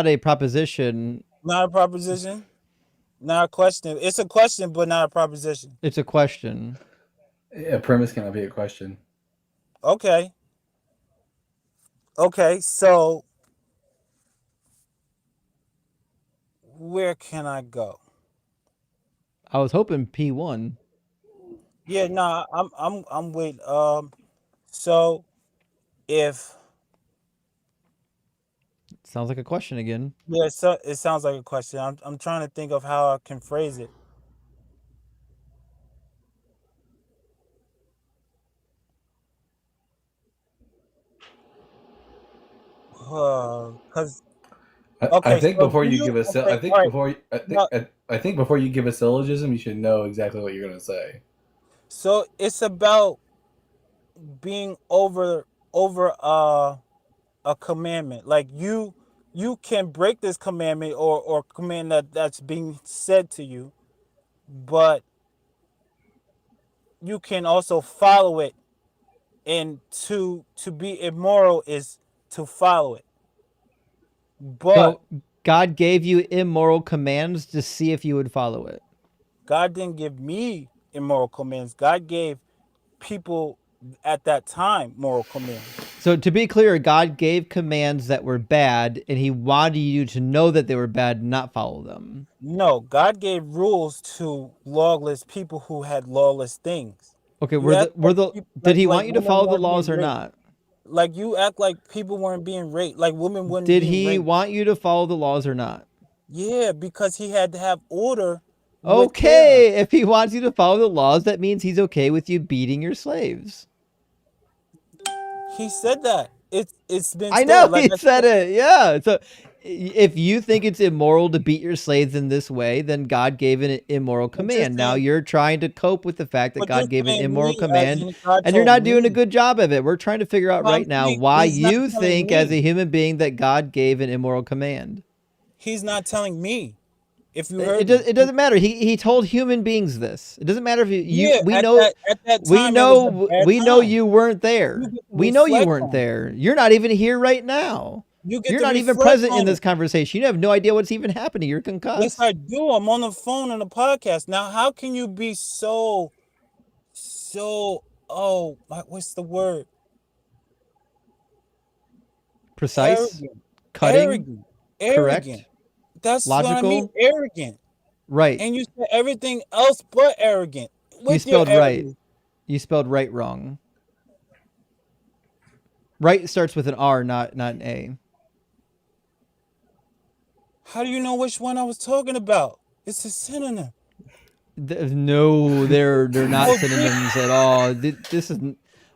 Speaker 1: a proposition.
Speaker 7: Not a proposition, not a question. It's a question, but not a proposition.
Speaker 1: It's a question.
Speaker 2: A premise cannot be a question.
Speaker 7: Okay. Okay, so where can I go?
Speaker 1: I was hoping P1.
Speaker 7: Yeah, no, I'm with so if
Speaker 1: Sounds like a question again.
Speaker 7: yeah, so it sounds like a question. I'm trying to think of how I can phrase it. Cause
Speaker 2: I
Speaker 7: okay,
Speaker 2: think
Speaker 7: so
Speaker 2: before
Speaker 7: do
Speaker 2: you
Speaker 7: you
Speaker 2: give a
Speaker 7: okay, all right. No,
Speaker 2: I think before you give a syllogism, you should know exactly what you're gonna say.
Speaker 7: so it's about being over a commandment. Like you can break this commandment or command that's being said to you, but you can also follow it, and to be immoral is to follow it. But
Speaker 1: So God gave you immoral commands to see if you would follow it.
Speaker 7: God didn't give me immoral commands. God gave people at that time moral commands.
Speaker 1: So to be clear, God gave commands that were bad, and He wanted you to know that they were bad and not follow them.
Speaker 7: No, God gave rules to lawless people who had lawless things.
Speaker 1: Okay,
Speaker 7: You act like
Speaker 1: did He want you to
Speaker 7: women
Speaker 1: follow the
Speaker 7: weren't
Speaker 1: laws
Speaker 7: being
Speaker 1: or
Speaker 7: raped.
Speaker 1: not?
Speaker 7: Like you act like people weren't being raped, like women weren't
Speaker 1: Did
Speaker 7: being
Speaker 1: He
Speaker 7: raped.
Speaker 1: want you to follow the laws or not?
Speaker 7: Yeah, because he had to have order with chaos.
Speaker 1: Okay, if he wants you to follow the laws, that means he's okay with you beating your slaves.
Speaker 7: He said that. It's been
Speaker 1: I know
Speaker 7: stated. Like
Speaker 1: he
Speaker 7: I
Speaker 1: said
Speaker 7: said,
Speaker 1: it. Yeah. So if you think it's immoral to beat your slaves in this way, then God gave an immoral
Speaker 7: but you're
Speaker 1: command. Now
Speaker 7: saying,
Speaker 1: you're trying to cope with the fact that
Speaker 7: but you're
Speaker 1: God gave an
Speaker 7: saying
Speaker 1: immoral
Speaker 7: me as
Speaker 1: command
Speaker 7: in God
Speaker 1: and you're
Speaker 7: told
Speaker 1: not doing a
Speaker 7: me.
Speaker 1: good job of it. We're trying to figure out
Speaker 7: But I'm
Speaker 1: right now
Speaker 7: saying
Speaker 1: why
Speaker 7: he's not
Speaker 1: you
Speaker 7: telling
Speaker 1: think as
Speaker 7: me.
Speaker 1: a human being that God gave an immoral command.
Speaker 7: He's not telling me. If you
Speaker 1: It,
Speaker 7: heard
Speaker 1: does,
Speaker 7: me,
Speaker 1: it doesn't matter. He told human beings this. It doesn't matter if
Speaker 7: yeah,
Speaker 1: we
Speaker 7: at
Speaker 1: know
Speaker 7: that time it was a bad
Speaker 1: we know
Speaker 7: time.
Speaker 1: you weren't
Speaker 7: You
Speaker 1: there.
Speaker 7: get to
Speaker 1: We know you
Speaker 7: reflect
Speaker 1: weren't
Speaker 7: on it.
Speaker 1: there. You're not even here right now.
Speaker 7: You get
Speaker 1: You're
Speaker 7: to
Speaker 1: not even
Speaker 7: reflect
Speaker 1: present in
Speaker 7: on
Speaker 1: this
Speaker 7: it.
Speaker 1: conversation. You have no idea what's even happening. You're
Speaker 7: Yes,
Speaker 1: concussed.
Speaker 7: I do. I'm on the phone in the podcast. Now, how can you be so oh what's the word?
Speaker 1: Precise,
Speaker 7: Arrogant.
Speaker 1: cutting,
Speaker 7: Arrogant.
Speaker 1: correct,
Speaker 7: Arrogant. That's what I mean.
Speaker 1: logical.
Speaker 7: Arrogant.
Speaker 1: Right.
Speaker 7: And you said everything else but arrogant
Speaker 1: You
Speaker 7: with your
Speaker 1: spelled right.
Speaker 7: arrogance.
Speaker 1: You spelled right wrong. Right starts with an R, not an A.
Speaker 7: How do you know which one I was talking about? It's a synonym.
Speaker 1: No, they're not
Speaker 7: Oh, this
Speaker 1: synonyms at all. This is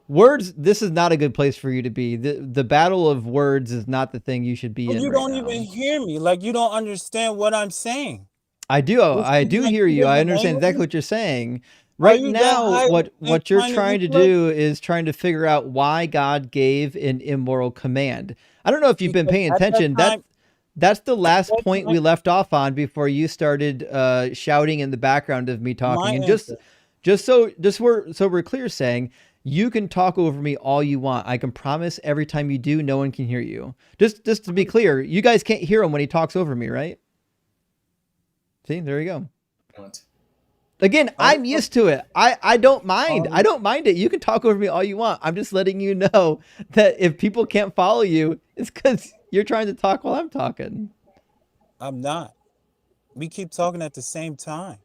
Speaker 1: words. This is not a good place for you to be. The battle of words is not the thing you should be
Speaker 7: but
Speaker 1: in
Speaker 7: you
Speaker 1: right
Speaker 7: don't even
Speaker 1: now.
Speaker 7: hear me. Like you don't understand what I'm saying.
Speaker 1: I do.
Speaker 7: We're
Speaker 1: I
Speaker 7: speaking
Speaker 1: do
Speaker 7: like
Speaker 1: hear
Speaker 7: two
Speaker 1: you. I
Speaker 7: different
Speaker 1: understand exactly
Speaker 7: languages.
Speaker 1: what you're saying.
Speaker 7: Are
Speaker 1: Right
Speaker 7: you that
Speaker 1: now,
Speaker 7: high and
Speaker 1: what you're
Speaker 7: trying to
Speaker 1: trying to
Speaker 7: reflect?
Speaker 1: do is trying to figure out why God gave an immoral command. I don't know if you've been
Speaker 7: Because
Speaker 1: paying attention. That's the
Speaker 7: at
Speaker 1: last
Speaker 7: that
Speaker 1: point
Speaker 7: time,
Speaker 1: we left off on before you started shouting in the background of me
Speaker 7: my
Speaker 1: talking. And
Speaker 7: answer.
Speaker 1: so we're clear, saying you can talk over me all you want. I can promise every time you do, no one can hear you. Just to be clear, you guys can't hear him when he talks over me, right? See, there you go.
Speaker 2: What?
Speaker 1: Again,
Speaker 2: I
Speaker 1: I'm used to it. I don't mind. I
Speaker 2: um,
Speaker 1: don't mind it. You can talk over me all you want. I'm just letting you know that if people can't follow you, it's because you're trying to talk while I'm talking.
Speaker 7: I'm not. We keep talking at the same time.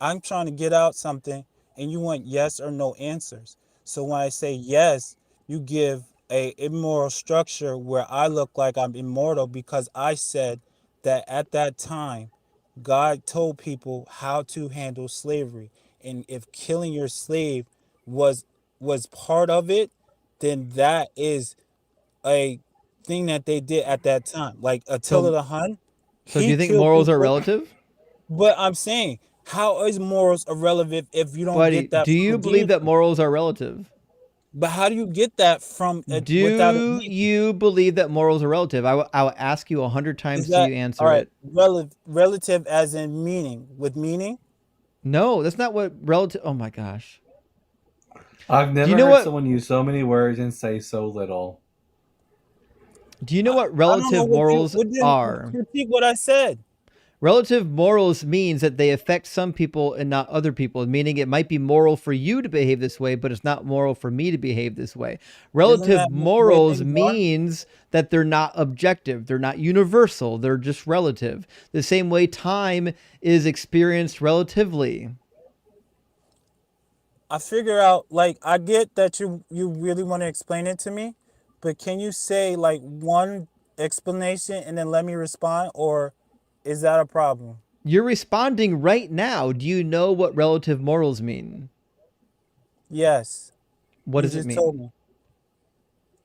Speaker 7: I'm trying to get out something and you want yes or no answers. So when I say yes, you give a immoral structure where I look like I'm immortal because I said that at that time God told people how to handle slavery. And if killing your slave was was part of it, then that is a thing that they did at that time. Like Attila
Speaker 1: So
Speaker 7: the Hun,
Speaker 1: so do
Speaker 7: he
Speaker 1: you think
Speaker 7: killed
Speaker 1: morals are
Speaker 7: people.
Speaker 1: relative?
Speaker 7: But I'm saying, how is morals irrelevant if you don't
Speaker 1: Buddy,
Speaker 7: get that
Speaker 1: do
Speaker 7: from a
Speaker 1: you believe that
Speaker 7: demon?
Speaker 1: morals are relative?
Speaker 7: But how do you get that from it without a
Speaker 1: Do
Speaker 7: demon?
Speaker 1: you believe that morals are relative? I will ask you 100
Speaker 7: Is
Speaker 1: times till
Speaker 7: that
Speaker 1: you
Speaker 7: all
Speaker 1: answer
Speaker 7: right?
Speaker 1: it.
Speaker 7: Relative as in meaning with meaning?
Speaker 1: No, that's not what relative. Oh my gosh.
Speaker 2: I've
Speaker 1: Do you
Speaker 2: never
Speaker 1: know
Speaker 2: heard
Speaker 1: what?
Speaker 2: someone use so many words and say so little.
Speaker 1: Do you know what
Speaker 7: I don't know
Speaker 1: relative
Speaker 7: what you
Speaker 1: morals
Speaker 7: what didn't
Speaker 1: are?
Speaker 7: critique what I said.
Speaker 1: Relative morals means that they affect some people and not other people, meaning it might be moral for you to behave this way, but it's not moral for me to behave this way.
Speaker 7: Isn't
Speaker 1: Relative
Speaker 7: that the way
Speaker 1: morals
Speaker 7: things are?
Speaker 1: means that they're not objective, they're not universal, they're just relative. The same way time is experienced relatively.
Speaker 7: I figure out like I get that you really want to explain it to me, but can you say like one explanation and then let me respond, or is that a problem?
Speaker 1: You're responding right now. Do you know what relative morals mean?
Speaker 7: Yes,
Speaker 1: What
Speaker 7: you
Speaker 1: does it
Speaker 7: just told
Speaker 1: mean?
Speaker 7: me.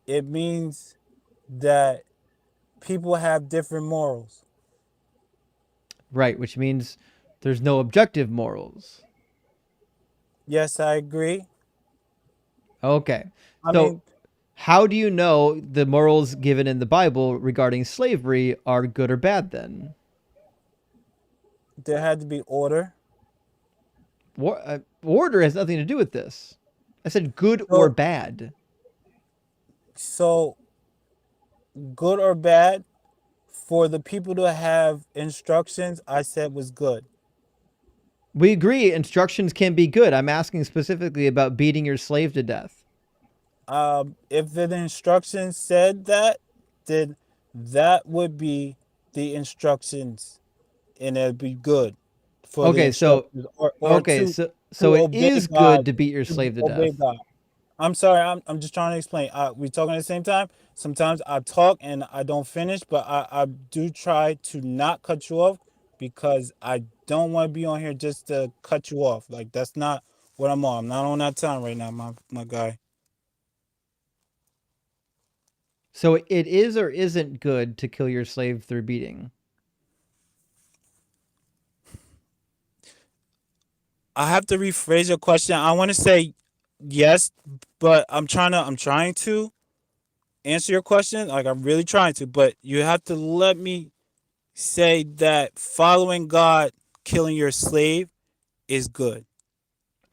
Speaker 7: It means that people have different morals.
Speaker 1: Right, which means there's no objective morals.
Speaker 7: Yes, I agree.
Speaker 1: Okay.
Speaker 7: I
Speaker 1: So
Speaker 7: mean,
Speaker 1: how do you know the morals given in the Bible regarding slavery are good or bad then?
Speaker 7: there had to be order.
Speaker 1: Order has nothing to do with this. I said good or
Speaker 7: So,
Speaker 1: bad.
Speaker 7: so good or bad for the people to have instructions, I said was good.
Speaker 1: We agree instructions can be good. I'm asking specifically about beating your slave to death.
Speaker 7: If the instructions said that, then that would be the instructions, and it'd be good for the
Speaker 1: Okay, so
Speaker 7: instructions, or
Speaker 1: okay,
Speaker 7: to
Speaker 1: so it
Speaker 7: obey
Speaker 1: is good
Speaker 7: God,
Speaker 1: to beat your
Speaker 7: to
Speaker 1: slave to
Speaker 7: obey
Speaker 1: death.
Speaker 7: God. I'm sorry. I'm just trying to explain. We talking at the same time. Sometimes I talk and I don't finish, but I do try to not cut you off because I don't want to be on here just to cut you off. Like that's not what I'm on. I'm not on that time right now, my guy.
Speaker 1: So it is or isn't good to kill your slave through beating.
Speaker 7: I have to rephrase your question. I want to say yes, but I'm trying to answer your question. Like I'm really trying to, but you have to let me say that following God, killing your slave is good.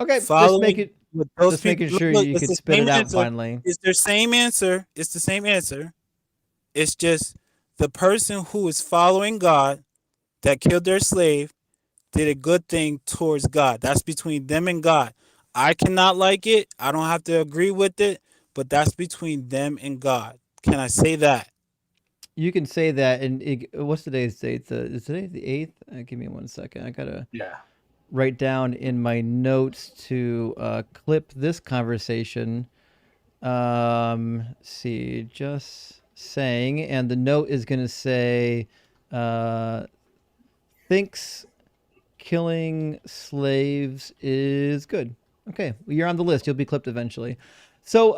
Speaker 1: Okay,
Speaker 7: Following with those
Speaker 1: just
Speaker 7: people.
Speaker 1: making
Speaker 7: Look,
Speaker 1: sure
Speaker 7: look,
Speaker 1: you
Speaker 7: it's
Speaker 1: could
Speaker 7: the
Speaker 1: spit
Speaker 7: same
Speaker 1: it out
Speaker 7: answer.
Speaker 1: finally.
Speaker 7: It's the same answer. It's the same answer. It's just the person who is following God that killed their slave did a good thing towards God. That's between them and God. I cannot like it. I don't have to agree with it, but that's between them and God. Can I say that?
Speaker 1: You can say that, and what's today's date? Is today the 8th? Give me 1 second. I gotta write down in my notes to clip this conversation. See, just saying, and the note is gonna say, thinks killing slaves is good. Okay, well, you're on the list. You'll be clipped eventually. So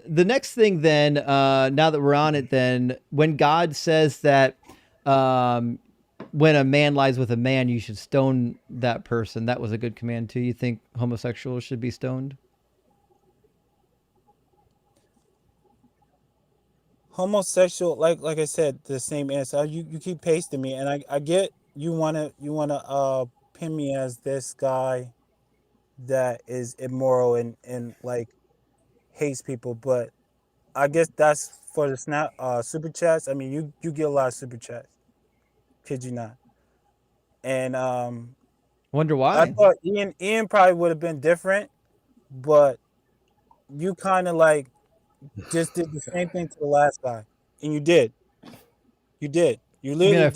Speaker 1: the next thing then, now that we're on it, then when God says that when a man lies with a man, you should stone that person. That was a good command too. You think homosexuals should be stoned?
Speaker 7: Homosexual, like I said, the same answer. You keep pasting me, and I get you wanna pin me as this guy that is immoral and like hates people, but I guess that's for the snap super chats. I mean, you get a lot of super chats. Kid you not. And
Speaker 1: Wonder
Speaker 7: I
Speaker 1: why.
Speaker 7: thought Ian probably would have been different, but you kind of like just did the same thing to the last guy, and you did. You did. You
Speaker 1: I mean,
Speaker 7: literally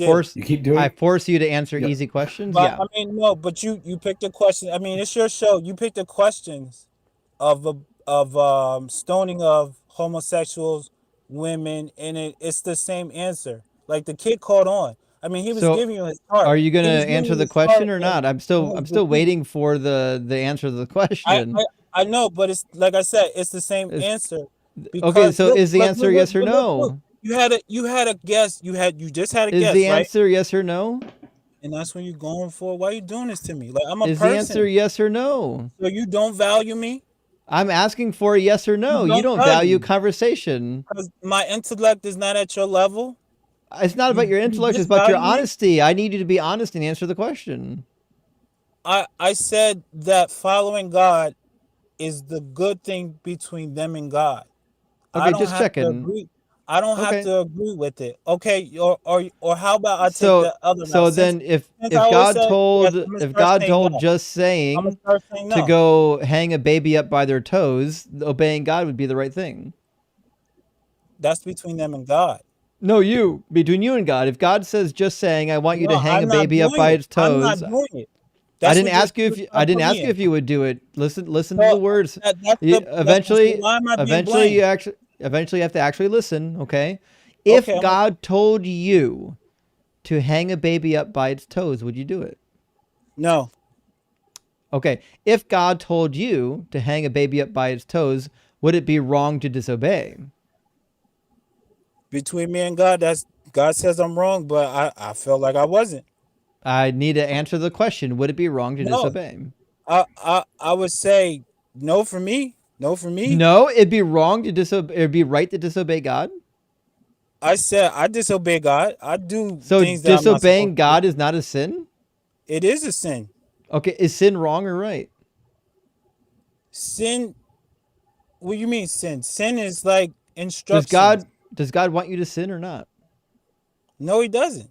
Speaker 7: did.
Speaker 1: I force you to answer easy questions.
Speaker 7: But
Speaker 1: Yeah.
Speaker 7: I mean, no. But you picked a question. I mean, it's your show. You picked the questions of stoning of homosexuals, women, and it's the same answer. Like the kid caught on. I mean, he was
Speaker 1: So
Speaker 7: giving you his heart.
Speaker 1: are you going
Speaker 7: He was
Speaker 1: to
Speaker 7: giving
Speaker 1: answer
Speaker 7: you
Speaker 1: the
Speaker 7: his heart
Speaker 1: question or not?
Speaker 7: and his
Speaker 1: I'm still
Speaker 7: defeat.
Speaker 1: waiting for the answer to the
Speaker 7: I,
Speaker 1: question.
Speaker 7: I I know, but it's like I said, it's the same
Speaker 1: Is
Speaker 7: answer.
Speaker 1: Okay,
Speaker 7: Because
Speaker 1: so
Speaker 7: look,
Speaker 1: is the
Speaker 7: look,
Speaker 1: answer
Speaker 7: look, look,
Speaker 1: yes or
Speaker 7: but look.
Speaker 1: no?
Speaker 7: You had a guess. You just had a
Speaker 1: Is
Speaker 7: guess,
Speaker 1: the
Speaker 7: right?
Speaker 1: answer yes or no?
Speaker 7: And that's what you're going for. Why are you doing this to me? Like I'm a
Speaker 1: Is the answer
Speaker 7: person.
Speaker 1: yes or no?
Speaker 7: So you don't value me?
Speaker 1: I'm asking for a yes or
Speaker 7: You
Speaker 1: no. You
Speaker 7: don't
Speaker 1: don't
Speaker 7: value
Speaker 1: value
Speaker 7: me.
Speaker 1: conversation.
Speaker 7: Because my intellect is not at your level.
Speaker 1: It's not about your
Speaker 7: You
Speaker 1: intellect, it's about your
Speaker 7: disvalue me.
Speaker 1: honesty. I need you to be honest and answer the question.
Speaker 7: I said that following God is the good thing between them and God. I
Speaker 1: Okay,
Speaker 7: don't
Speaker 1: just
Speaker 7: have to
Speaker 1: checking.
Speaker 7: agree. I don't have
Speaker 1: Okay.
Speaker 7: to agree with it. Okay, or how about I take
Speaker 1: So
Speaker 7: the other route?
Speaker 1: so
Speaker 7: Since
Speaker 1: then
Speaker 7: since I
Speaker 1: if
Speaker 7: always
Speaker 1: God
Speaker 7: say yes,
Speaker 1: told
Speaker 7: I'm gonna
Speaker 1: if
Speaker 7: start
Speaker 1: God
Speaker 7: saying
Speaker 1: told
Speaker 7: no.
Speaker 1: just
Speaker 7: I'm gonna
Speaker 1: saying
Speaker 7: start saying
Speaker 1: to
Speaker 7: no.
Speaker 1: go hang a baby up by their toes, obeying God would be the right thing.
Speaker 7: That's between them and God.
Speaker 1: No, between you and God. If God says just saying, I want you to
Speaker 7: No,
Speaker 1: hang a
Speaker 7: I'm not
Speaker 1: baby up
Speaker 7: doing
Speaker 1: by
Speaker 7: it.
Speaker 1: its
Speaker 7: I'm not
Speaker 1: toes.
Speaker 7: doing it.
Speaker 1: I
Speaker 7: That's
Speaker 1: didn't
Speaker 7: what you're,
Speaker 1: ask you if
Speaker 7: you're
Speaker 1: you, I
Speaker 7: trying to
Speaker 1: didn't
Speaker 7: put
Speaker 1: ask
Speaker 7: me
Speaker 1: you
Speaker 7: in.
Speaker 1: if you would do it. Listen to the
Speaker 7: So
Speaker 1: words.
Speaker 7: that's
Speaker 1: Eventually,
Speaker 7: why am I being
Speaker 1: eventually
Speaker 7: blamed?
Speaker 1: you have to actually listen, okay? If
Speaker 7: Okay,
Speaker 1: God told you to hang a baby up by its toes, would you do it?
Speaker 7: no.
Speaker 1: Okay. If God told you to hang a baby up by its toes, would it be wrong to disobey?
Speaker 7: Between me and God, that's God says I'm wrong, but I felt like I wasn't.
Speaker 1: I need to answer the question. Would it be wrong to
Speaker 7: No,
Speaker 1: disobey?
Speaker 7: I would say no for me. No for me.
Speaker 1: No, it'd be wrong to disobey. It'd be right to disobey God.
Speaker 7: I said I disobey God. I do
Speaker 1: So
Speaker 7: things that I'm not supposed
Speaker 1: disobeying
Speaker 7: to do.
Speaker 1: God is not a sin?
Speaker 7: It is a sin.
Speaker 1: Okay, is sin wrong or right?
Speaker 7: Sin. What do you mean sin? Sin is like
Speaker 1: Does
Speaker 7: instructions.
Speaker 1: God want you to sin or not?
Speaker 7: No, he doesn't.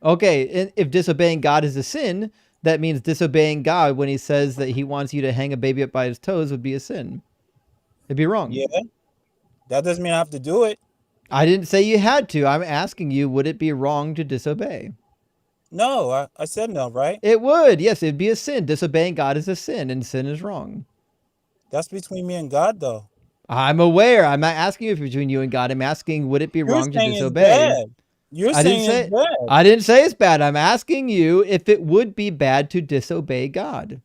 Speaker 1: Okay, and if disobeying God is a sin, that means disobeying God when he says that he wants you to hang a baby up by his toes would be a sin. It'd be wrong.
Speaker 7: Yeah, that doesn't mean I have to do it.
Speaker 1: I didn't say you had to. I'm asking you, would it be wrong to disobey?
Speaker 7: No, I said no, right?
Speaker 1: It would. Yes, it'd be a sin. Disobeying God is a sin, and sin is wrong.
Speaker 7: That's between me and God, though.
Speaker 1: I'm aware. I'm not asking if it's between you and God. I'm asking, would it be
Speaker 7: You're
Speaker 1: wrong to
Speaker 7: saying it's
Speaker 1: disobey?
Speaker 7: bad. You're
Speaker 1: I didn't
Speaker 7: saying it's
Speaker 1: say
Speaker 7: bad.
Speaker 1: I didn't say it's bad. I'm asking you if it would be bad to disobey God.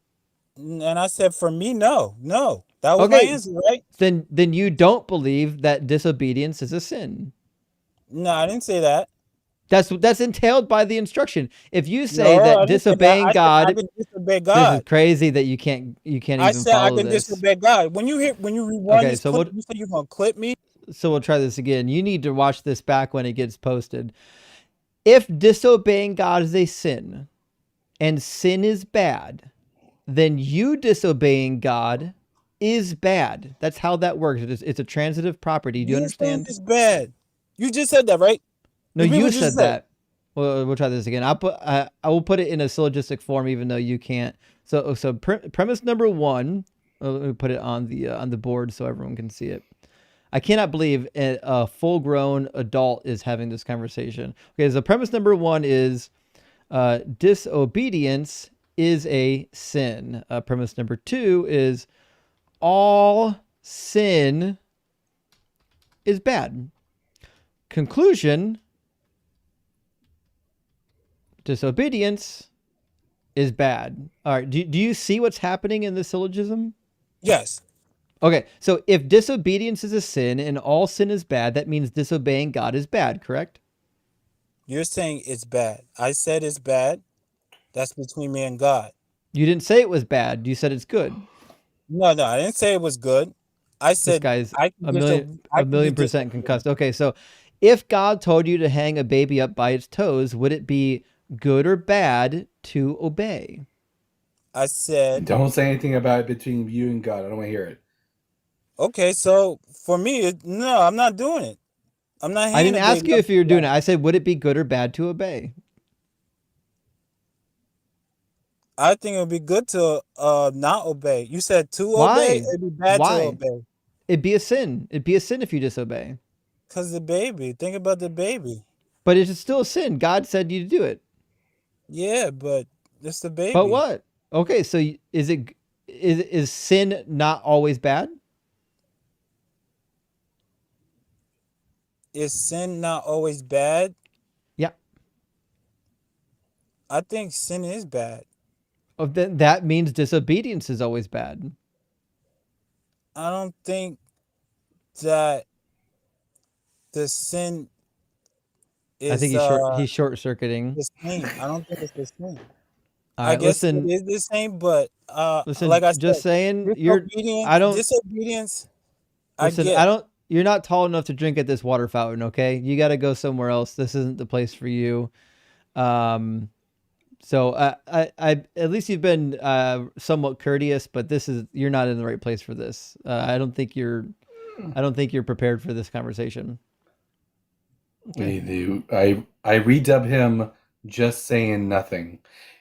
Speaker 7: And I said, for me, no. No. That was my
Speaker 1: Okay,
Speaker 7: answer, right?
Speaker 1: then you don't believe that disobedience is a sin.
Speaker 7: No, I didn't say that.
Speaker 1: That's entailed by the instruction. If you say
Speaker 7: No, I
Speaker 1: that
Speaker 7: didn't say that.
Speaker 1: disobeying
Speaker 7: I said I
Speaker 1: God,
Speaker 7: can disobey
Speaker 1: this is
Speaker 7: God.
Speaker 1: crazy that you can't
Speaker 7: I
Speaker 1: even
Speaker 7: said I
Speaker 1: follow
Speaker 7: can
Speaker 1: this.
Speaker 7: disobey God. When you rewind
Speaker 1: Okay,
Speaker 7: this clip, you said you're gonna clip me.
Speaker 1: So we'll try this again. You need to watch this back when it gets posted. If disobeying God is a sin and sin is bad, then you disobeying God is bad. That's how that works. It's a transitive property. Do you
Speaker 7: You saying
Speaker 1: understand?
Speaker 7: it's bad. You just said that, right?
Speaker 1: No,
Speaker 7: The people
Speaker 1: you
Speaker 7: just
Speaker 1: said
Speaker 7: said it.
Speaker 1: that. Well, we'll try this again. I will put it in a syllogistic form, even though you can't. So premise number one. Let me put it on the board so everyone can see it. I cannot believe a full-grown adult is having this conversation. Okay, so premise number one is disobedience is a sin. Premise number two is all sin is bad. Conclusion, disobedience is bad. All right, do you see what's happening in the syllogism?
Speaker 7: Yes.
Speaker 1: Okay, so if disobedience is a sin and all sin is bad, that means disobeying God is bad, correct?
Speaker 7: You're saying it's bad. I said it's bad. That's between me and God.
Speaker 1: You didn't say it was bad. You said it's good.
Speaker 7: No, I didn't say it was good. I
Speaker 1: This
Speaker 7: said
Speaker 1: guy's
Speaker 7: I can
Speaker 1: a
Speaker 7: I can be
Speaker 1: million percent concussed. Okay, so if God told you to hang a baby up by its toes, would it be good or bad to obey?
Speaker 7: I said,
Speaker 2: Don't say anything about it between you and God. I don't want to hear it.
Speaker 7: okay, so for me, no, I'm not doing it. I'm not
Speaker 1: I
Speaker 7: hanging
Speaker 1: didn't
Speaker 7: a
Speaker 1: ask
Speaker 7: baby
Speaker 1: you
Speaker 7: up.
Speaker 1: if you were doing it. I said, would it be good or bad to obey?
Speaker 7: I think it would be good to not obey. You said to obey,
Speaker 1: Why?
Speaker 7: it'd be bad to
Speaker 1: Why?
Speaker 7: obey.
Speaker 1: It'd be a sin. It'd be a sin if you disobey.
Speaker 7: Cause the baby. Think about the baby.
Speaker 1: But it's still a sin. God said you to do it.
Speaker 7: Yeah, but it's the
Speaker 1: But
Speaker 7: baby.
Speaker 1: what? Okay, so is sin not always bad?
Speaker 7: Is sin not always bad?
Speaker 1: Yeah.
Speaker 7: I think sin is bad.
Speaker 1: Oh, then that means disobedience is always bad.
Speaker 7: I don't think that the sin
Speaker 1: I think
Speaker 7: is
Speaker 1: he's short circuiting.
Speaker 7: the same. I don't think it's the same.
Speaker 1: All
Speaker 7: I
Speaker 1: right,
Speaker 7: guess it
Speaker 1: listen,
Speaker 7: is the same, but
Speaker 1: listen.
Speaker 7: like I
Speaker 1: Just
Speaker 7: said,
Speaker 1: saying,
Speaker 7: disobedience. I
Speaker 1: listen.
Speaker 7: get.
Speaker 1: You're not tall enough to drink at this water fountain. Okay, you got to go somewhere else. This isn't the place for you. So I at least you've been somewhat courteous, but you're not in the right place for this. I don't think you're prepared for this conversation.
Speaker 2: Okay. I redub him just saying nothing.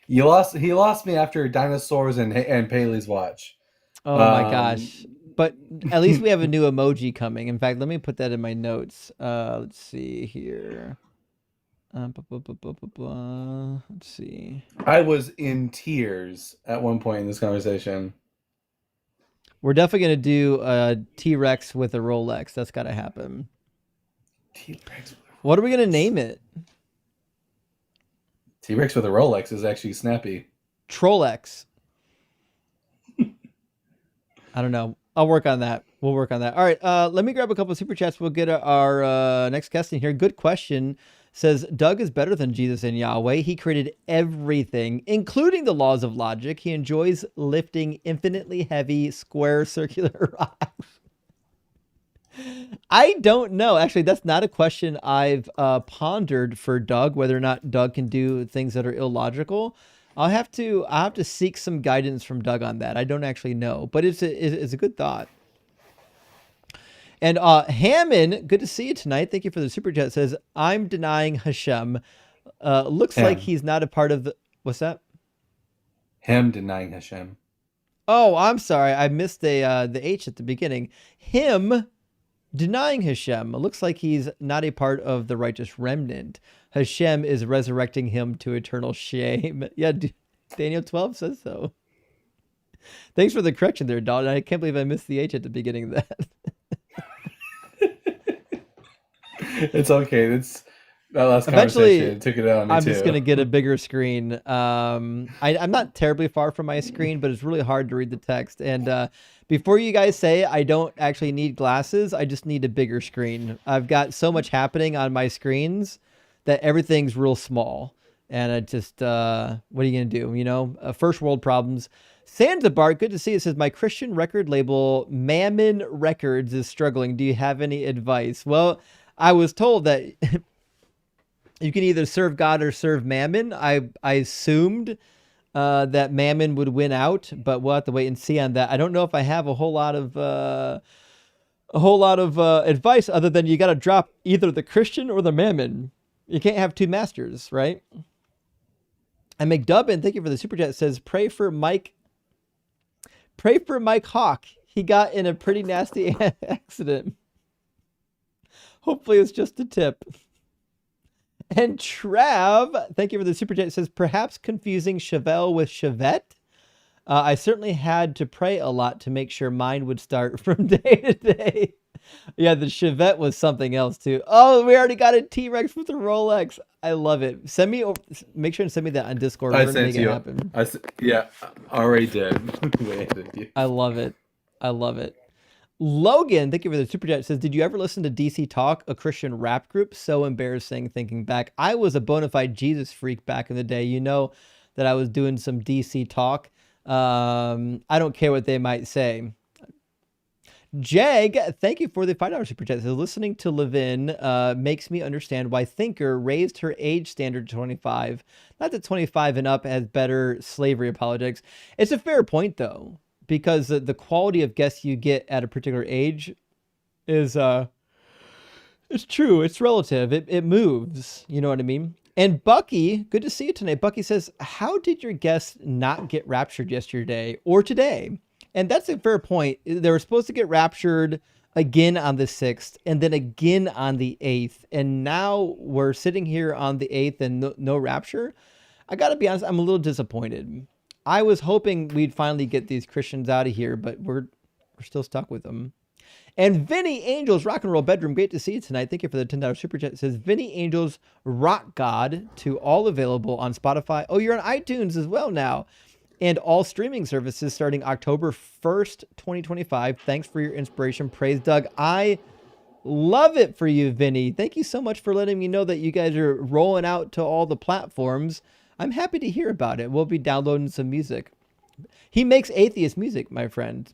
Speaker 2: He lost me after dinosaurs and Paley's watch.
Speaker 1: Oh my gosh. But at least we have a new emoji coming. In fact, let me put that in my notes. Let's see here. Let's see.
Speaker 2: I was in tears at one point in this conversation.
Speaker 1: We're definitely going to do a T-Rex with a Rolex. That's got to happen.
Speaker 2: T-Rex.
Speaker 1: What are we going to name it?
Speaker 2: T-Rex with a Rolex is actually snappy.
Speaker 1: Trollex. I don't know. I'll work on that. We'll work on that. All right. Let me grab a couple of super chats. We'll get our next guest in here. Good question. Says Doug is better than Jesus and Yahweh. He created everything, including the laws of logic. He enjoys lifting infinitely heavy, square, circular rocks. I don't know. Actually, that's not a question I've pondered for Doug, whether or not Doug can do things that are illogical. I'll have to seek some guidance from Doug on that. I don't actually know, but it's a good thought. And Hammond, good to see you tonight. Thank you for the super chat. Says, I'm denying Hashem. Looks like he's not a part of the... What's that?
Speaker 2: Him denying Hashem.
Speaker 1: Oh, I'm sorry. I missed the H at the beginning. Him denying Hashem. It looks like he's not a part of the righteous remnant. Hashem is resurrecting him to eternal shame. Yeah, Daniel 12 says so. Thanks for the correction there, Dalton. I can't believe I missed the H at the beginning of that.
Speaker 2: It's okay. It's that last conversation.
Speaker 1: Eventually,
Speaker 2: It took it out on me
Speaker 1: I'm just
Speaker 2: too.
Speaker 1: gonna get a bigger screen. I'm not terribly far from my screen, but it's really hard to read the text. And before you guys say I don't actually need glasses, I just need a bigger screen. I've got so much happening on my screens that everything's real small, and I just what are you gonna do? You know, first world problems. Sanzabar, good to see you. It says my Christian record label Mammon Records is struggling. Do you have any advice? Well, I was told that you can either serve God or serve Mammon. I assumed that Mammon would win out, but we'll have to wait and see on that. I don't know if I have a whole lot of advice other than you got to drop either the Christian or the Mammon. You can't have two masters, right? And McDubbin, thank you for the super chat. Says pray for Mike Hawk. He got in a pretty nasty accident. Hopefully it's just a tip. And Trav, thank you for the super chat. It says, perhaps confusing Chevelle with Chevette. I certainly had to pray a lot to make sure mine would start from day to day. Yeah, the Chevette was something else too. Oh, we already got a T-Rex with a Rolex. I love it. Make sure and send me that on Discord. We're
Speaker 2: I
Speaker 1: gonna
Speaker 2: sent
Speaker 1: make
Speaker 2: you.
Speaker 1: it happen.
Speaker 2: Yeah, I already did. Waited you.
Speaker 1: I love it. I love it. Logan, thank you for the super chat. Says, did you ever listen to DC Talk, a Christian rap group? So embarrassing thinking back. I was a bona fide Jesus freak back in the day. You know that I was doing some DC Talk. I don't care what they might say. Jag, thank you for the $5 super chat. Says, listening to Levin makes me understand why Thinker raised her age standard to 25. Not that 25 and up has better slavery apologetics. It's a fair point, though, because the quality of guests you get at a particular age is it's true. It's relative. It moves. You know what I mean? And Bucky, good to see you tonight. Bucky says, how did your guests not get raptured yesterday or today? And that's a fair point. They were supposed to get raptured again on the 6th and then again on the 8th. And now we're sitting here on the 8th and no rapture. I got to be honest, I'm a little disappointed. I was hoping we'd finally get these Christians out of here, but we're still stuck with them. And Vinny Angels Rock and Roll Bedroom, great to see you tonight. Thank you for the $10 super chat. It says Vinny Angels Rock God to all available on Spotify. Oh, you're on iTunes as well now. And all streaming services starting October 1st, 2025. Thanks for your inspiration. Praise Doug. I love it for you, Vinny. Thank you so much for letting me know that you guys are rolling out to all the platforms. I'm happy to hear about it. We'll be downloading some music. He makes atheist music, my friend.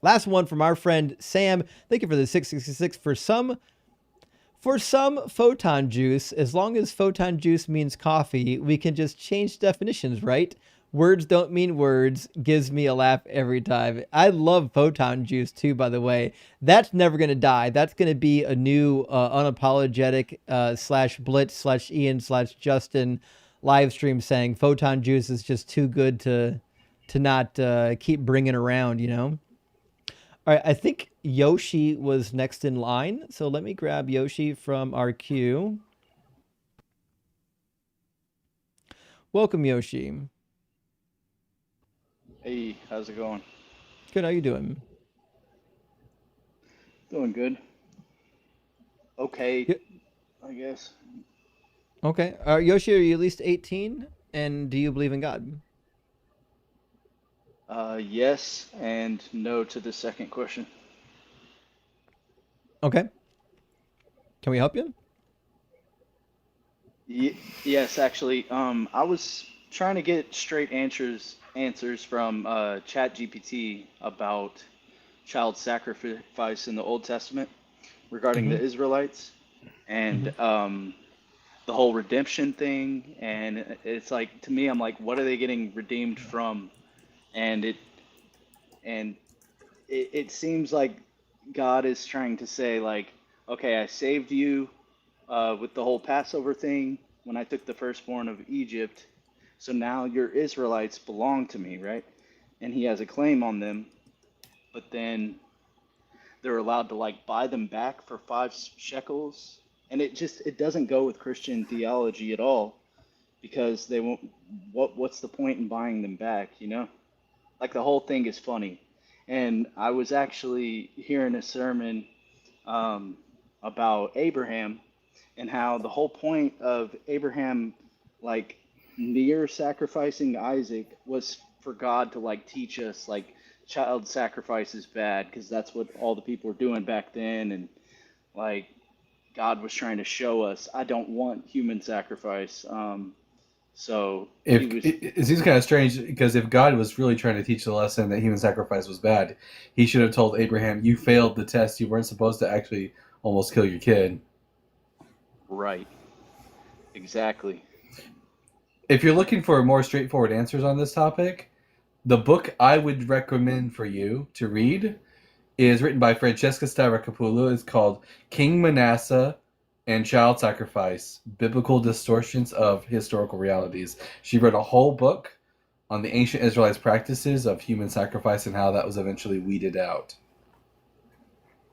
Speaker 1: Last one from our friend Sam. Thank you for the 666. For some photon juice, as long as photon juice means coffee, we can just change definitions, right? Words don't mean words. Gives me a laugh every time. I love photon juice too, by the way. That's never going to die. That's going to be a new unapologetic /Blitz/Ian/Justin live stream saying photon juice is just too good to not keep bringing around, you know? All right, I think Yoshi was next in line. So let me grab Yoshi from our queue. Welcome, Yoshi.
Speaker 8: Hey, how's it going?
Speaker 1: Good, how you doing?
Speaker 8: Doing good. Okay,
Speaker 1: Yeah.
Speaker 8: I guess.
Speaker 1: Okay. Yoshi, are you at least 18? And do you believe in God?
Speaker 8: Yes and no to the second question.
Speaker 1: Okay. Can we help you?
Speaker 8: Yes, actually, I was trying to get straight answers from ChatGPT about child sacrifice in the Old Testament regarding the Israelites and the whole redemption thing. And it's like, to me, I'm like, what are they getting redeemed from? And it seems like God is trying to say, like, okay, I saved you with the whole Passover thing when I took the firstborn of Egypt. So now your Israelites belong to me, right? And he has a claim on them, but then they're allowed to like buy them back for 5 shekels. And it doesn't go with Christian theology at all, because they won't. What's the point in buying them back? You know, like the whole thing is funny. And I was actually hearing a sermon about Abraham and how the whole point of Abraham, like, near sacrificing Isaac was for God to, like, teach us, like, child sacrifice is bad because that's what all the people were doing back then. And, like, God was trying to show us, I don't want human sacrifice. So he
Speaker 2: If
Speaker 8: was,
Speaker 2: it seems kind of strange because if God was really trying to teach the lesson that human sacrifice was bad, he should have told Abraham, "You failed the test. You weren't supposed to actually almost kill your kid."
Speaker 8: right, exactly.
Speaker 2: If you're looking for more straightforward answers on this topic, the book I would recommend for you to read is written by Francesca Stavrakopoulou. It's called King Manasseh and Child Sacrifice: Biblical Distortions of Historical Realities. She wrote a whole book on the ancient Israelites' practices of human sacrifice and how that was eventually weeded out.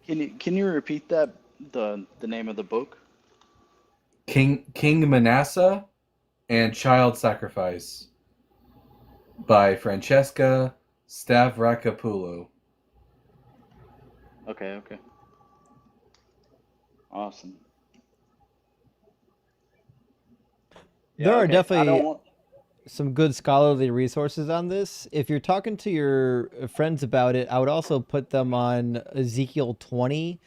Speaker 8: Can you repeat that, the name of the book?
Speaker 2: King Manasseh and Child Sacrifice by Francesca Stavrakopoulou.
Speaker 8: Okay, okay. Awesome.
Speaker 1: There
Speaker 8: Yeah,
Speaker 1: are
Speaker 8: okay. I don't
Speaker 1: definitely
Speaker 8: want
Speaker 1: some good scholarly resources on this. If you're talking to your friends about it, I would also put them on Ezekiel 20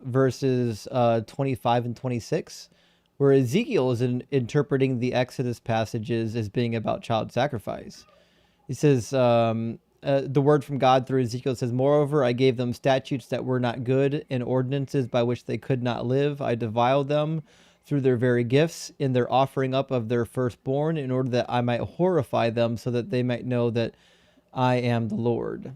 Speaker 1: verses 25 and 26, where Ezekiel is interpreting the Exodus passages as being about child sacrifice. He says, the word from God through Ezekiel says, "Moreover, I gave them statutes that were not good, and ordinances by which they could not live. I defiled them through their very gifts in their offering up of their firstborn, in order that I might horrify them, so that they might know that I am the Lord."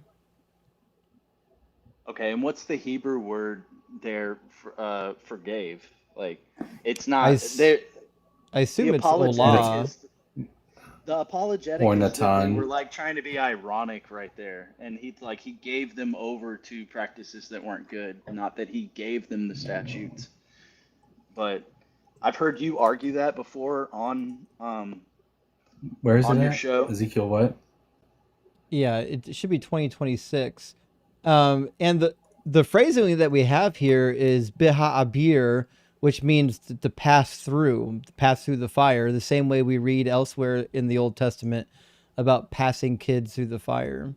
Speaker 8: Okay, and what's the Hebrew word there for forgave? Like, it's
Speaker 1: I,
Speaker 8: not
Speaker 1: s-
Speaker 8: there.
Speaker 1: I
Speaker 8: The
Speaker 1: assume it's
Speaker 8: apologetic
Speaker 1: Olah.
Speaker 8: is the apologetic
Speaker 2: Or
Speaker 8: is that they were
Speaker 2: Natan.
Speaker 8: like trying to be ironic right there, and he gave them over to practices that weren't good, not that he gave them the statutes. But I've heard you argue that before
Speaker 2: Where is it
Speaker 8: on your
Speaker 2: at?
Speaker 8: show.
Speaker 2: Ezekiel what?
Speaker 1: Yeah, it should be 2026. And the phrasing that we have here is biha which means to pass through the fire, the same way we read elsewhere in the Old Testament about passing kids through the fire.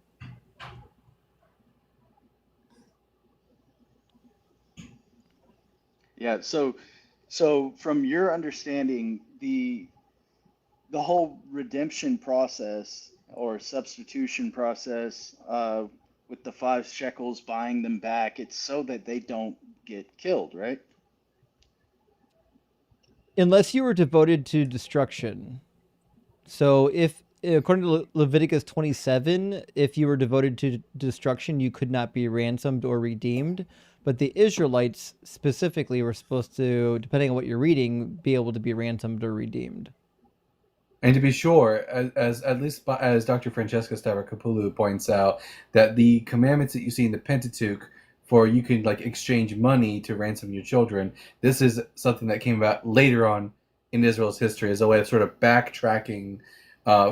Speaker 8: Yeah, so from your understanding, the whole redemption process or substitution process with the 5 shekels buying them back, it's so that they don't get killed, right?
Speaker 1: Unless you were devoted to destruction. So if according to Leviticus 27, if you were devoted to destruction, you could not be ransomed or redeemed. But the Israelites specifically were supposed to, depending on what you're reading, be able to be ransomed or redeemed.
Speaker 2: And to be sure, as at least as Dr. Francesca Stavrakopoulou points out, that the commandments that you see in the Pentateuch, for you can like exchange money to ransom your children, this is something that came about later on in Israel's history as a way of sort of backtracking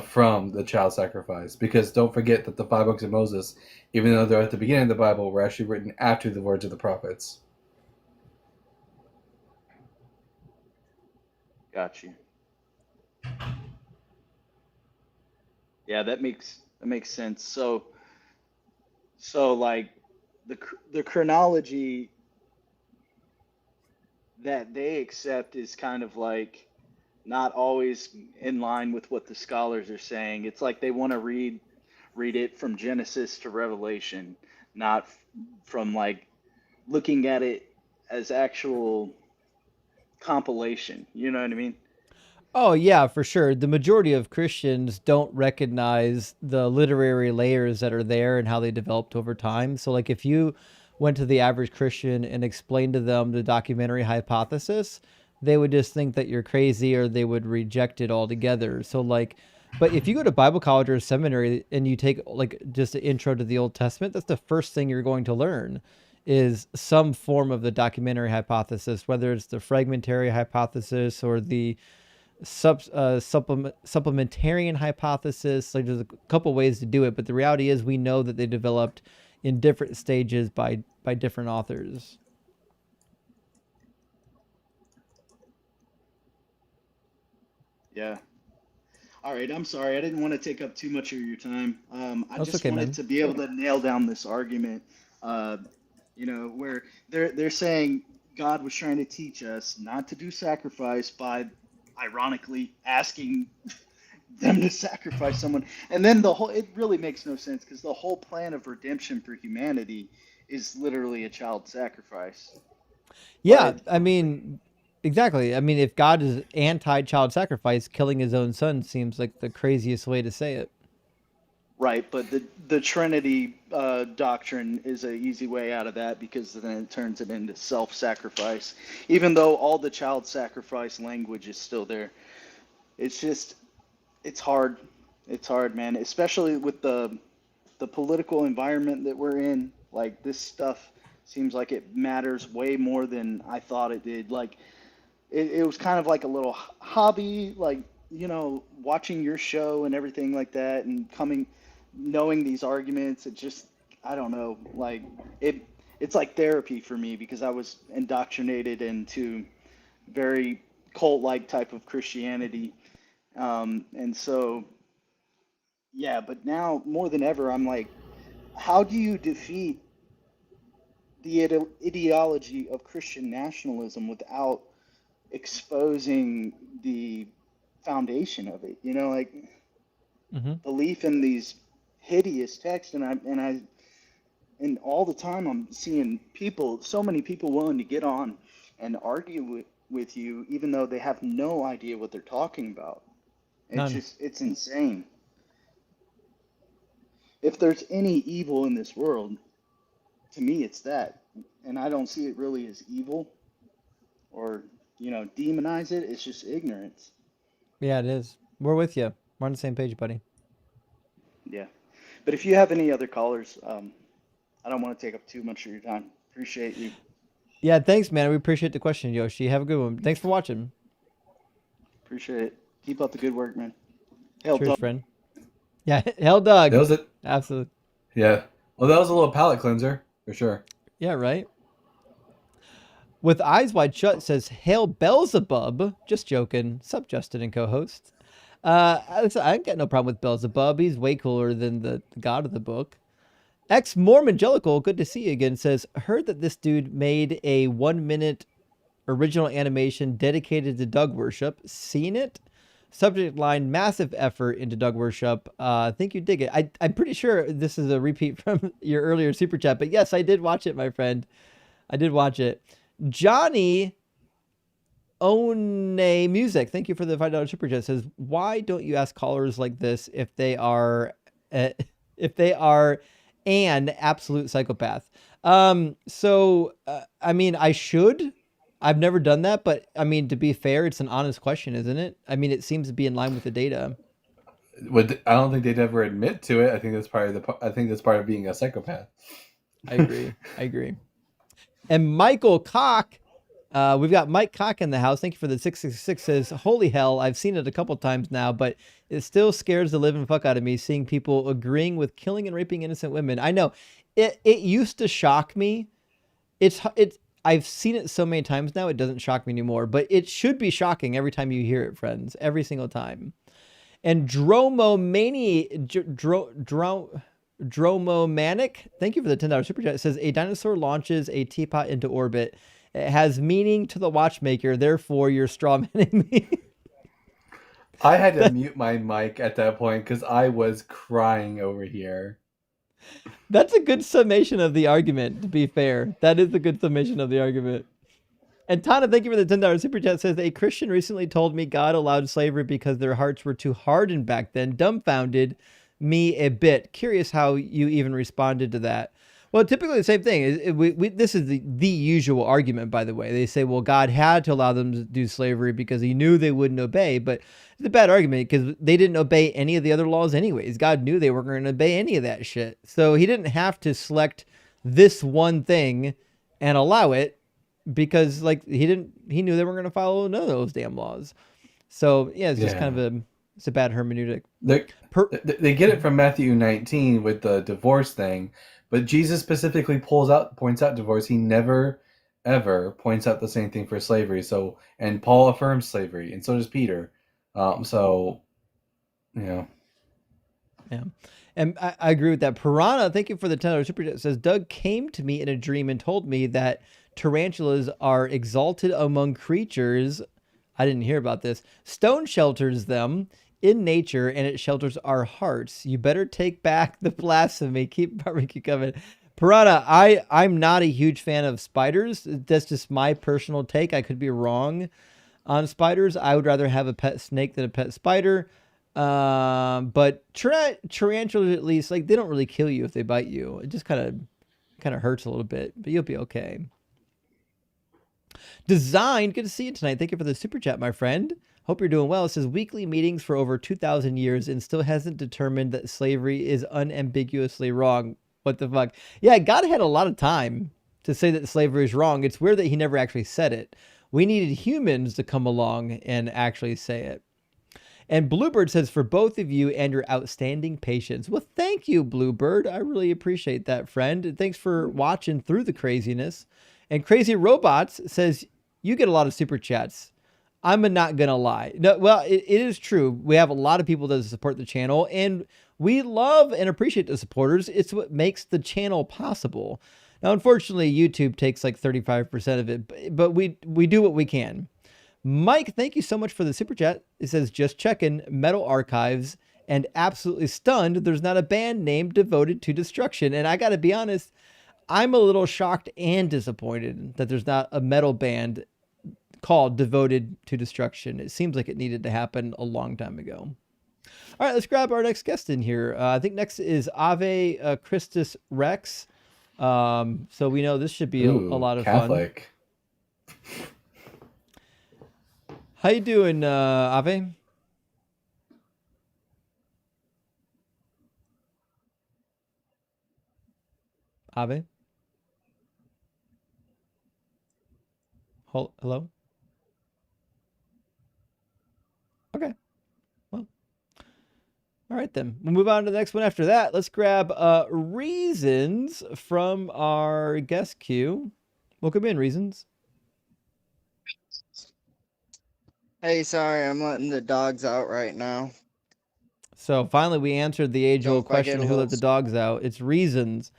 Speaker 2: from the child sacrifice. Because don't forget that the 5 books of Moses, even though they're at the beginning of the Bible, were actually written after the words of the prophets.
Speaker 8: Got you. Yeah, that makes sense. So like the chronology that they accept is kind of like not always in line with what the scholars are saying. It's like they want to read it from Genesis to Revelation, not from like looking at it as actual compilation. You know what I mean?
Speaker 1: Oh, yeah, for sure. The majority of Christians don't recognize the literary layers that are there and how they developed over time. So, like, if you went to the average Christian and explained to them the documentary hypothesis, they would just think that you're crazy or they would reject it altogether. So, like, but if you go to Bible college or seminary and you take like just an intro to the Old Testament, that's the first thing you're going to learn is some form of the documentary hypothesis, whether it's the fragmentary hypothesis or the supplementarian hypothesis. Like there's a couple ways to do it, but the reality is we know that they developed in different stages by different authors.
Speaker 8: Yeah. All right. I'm sorry. I didn't want to take up too much of your time. I
Speaker 1: That's
Speaker 8: just
Speaker 1: okay,
Speaker 8: wanted
Speaker 1: man.
Speaker 8: to be able to nail down this argument. Where they're saying God was trying to teach us not to do sacrifice by, ironically, asking them to sacrifice someone, and then it really makes no sense because the whole plan of redemption for humanity is literally a child sacrifice.
Speaker 1: Yeah,
Speaker 8: But
Speaker 1: I mean, exactly. I mean, if God is anti-child sacrifice, killing his own son seems like the craziest way to say it.
Speaker 8: right, but the Trinity doctrine is an easy way out of that because then it turns it into self-sacrifice, even though all the child sacrifice language is still there. It's just it's hard. It's hard, man, especially with the political environment that we're in. Like this stuff seems like it matters way more than I thought it did. Like it was kind of like a little hobby, like watching your show and everything like that, and knowing these arguments. It just I don't know, like it's like therapy for me because I was indoctrinated into very cult-like type of Christianity, and so yeah. But now more than ever, I'm like, how do you defeat the ideology of Christian nationalism without exposing the foundation of it? Like
Speaker 1: Mm-hmm.
Speaker 8: belief in these hideous texts, and all the time I'm seeing so many people willing to get on and argue with you, even though they have no idea what they're talking about.
Speaker 1: None.
Speaker 8: It's insane. If there's any evil in this world, to me, it's that. And I don't see it really as evil or, demonize it. It's just ignorance.
Speaker 1: Yeah, it is. We're with you. We're on the same page, buddy.
Speaker 8: Yeah. But if you have any other callers, I don't want to take up too much of your time. Appreciate you.
Speaker 1: Yeah, thanks, man. We appreciate the question, Yoshi. Have a good one. Thanks for watching.
Speaker 8: Appreciate it. Keep up the good work, man. Hell,
Speaker 1: Cheers,
Speaker 8: dog.
Speaker 1: friend. Yeah, hell, Doug.
Speaker 2: That was it.
Speaker 1: Absolutely.
Speaker 2: Yeah. Well, that was a little palate cleanser for sure.
Speaker 1: Yeah, right. With eyes wide shut says, "Hail Beelzebub." Just joking. Sup, Justin and co-host. I ain't got no problem with Beelzebub. He's way cooler than the god of the book. Ex Mormongelical, good to see you again, says, "Heard that this dude made a 1 minute original animation dedicated to Doug worship. Seen it? Subject line, massive effort into Doug worship. I think you dig it." I'm pretty sure this is a repeat from your earlier super chat, but yes, I did watch it, my friend. I did watch it. Johnny One Music, thank you for the $5 super chat, says, "Why don't you ask callers like this if they are an absolute psychopath?" I mean, I should. I've never done that, but I mean, to be fair, it's an honest question, isn't it? I mean, it seems to be in line with the data.
Speaker 2: I don't think they'd ever admit to it. I think that's part of being a psychopath.
Speaker 1: I agree. And Michael Cock, we've got Mike Cock in the house. Thank you for the 666. Says, "Holy hell, I've seen it a couple times now, but it still scares the living fuck out of me seeing people agreeing with killing and raping innocent women." I know it used to shock me. I've seen it so many times now, it doesn't shock me anymore, but it should be shocking every time you hear it, friends, every single time. And Dromomanic, thank you for the $10 super chat. It says, "A dinosaur launches a teapot into orbit. It has meaning to the watchmaker, therefore you're strawmanning me."
Speaker 2: I had to mute my mic at that point because I was crying over here.
Speaker 1: That's a good summation of the argument, to be fair. That is a good summation of the argument. And Tana, thank you for the $10 super chat, says, "A Christian recently told me God allowed slavery because their hearts were too hardened back then. Dumbfounded me a bit. Curious how you even responded to that." Well, typically the same thing. This is the usual argument, by the way. They say, well, God had to allow them to do slavery because he knew they wouldn't obey. But it's a bad argument because they didn't obey any of the other laws anyways. God knew they weren't going to obey any of that shit. So he didn't have to select this one thing and allow it because he knew they weren't going to follow none of those damn laws. So yeah, it's just kind of it's a bad hermeneutic.
Speaker 2: They get it from Matthew 19 with the divorce thing, but Jesus specifically points out divorce. He never ever points out the same thing for slavery. So, and Paul affirms slavery, and so does Peter. So, you know.
Speaker 1: Yeah. And I agree with that. Piranha, thank you for the $10 super chat. Says Doug came to me in a dream and told me that tarantulas are exalted among creatures. I didn't hear about this. Stone shelters them in nature and it shelters our hearts. You better take back the blasphemy. Keep barbecue coming. Piranha, I'm not a huge fan of spiders. That's just my personal take. I could be wrong on spiders. I would rather have a pet snake than a pet spider. But tarantulas, at least, like, they don't really kill you if they bite you. It just kind of hurts a little bit, but you'll be okay. Design, good to see you tonight. Thank you for the super chat, my friend. Hope you're doing well. It says weekly meetings for over 2,000 years and still hasn't determined that slavery is unambiguously wrong. What the fuck? Yeah, God had a lot of time to say that slavery is wrong. It's weird that he never actually said it. We needed humans to come along and actually say it. And Bluebird says, for both of you and your outstanding patience. Well, thank you, Bluebird. I really appreciate that, friend. And thanks for watching through the craziness. And Crazy Robots says, you get a lot of super chats. I'm not going to lie. No, well, it is true. We have a lot of people that support the channel, and we love and appreciate the supporters. It's what makes the channel possible. Now, unfortunately, YouTube takes like 35% of it, but we do what we can. Mike, thank you so much for the super chat. It says, just checking Metal Archives and absolutely stunned there's not a band name devoted to destruction. And I got to be honest, I'm a little shocked and disappointed that there's not a metal band called Devoted to Destruction. It seems like it needed to happen a long time ago. All right, let's grab our next guest in here. I think next is Ave Christus Rex. So we know this should be a lot of
Speaker 2: Catholic.
Speaker 1: fun. How you doing, Ave? Ave? Hello? Okay. Well. All right, then. We'll move on to the next one after that. Let's grab Reasons from our guest queue. Welcome in, Reasons.
Speaker 9: Hey, sorry, I'm letting the dogs out right now.
Speaker 1: So finally we answered the age-old question, who let the dogs out? It's Reasons.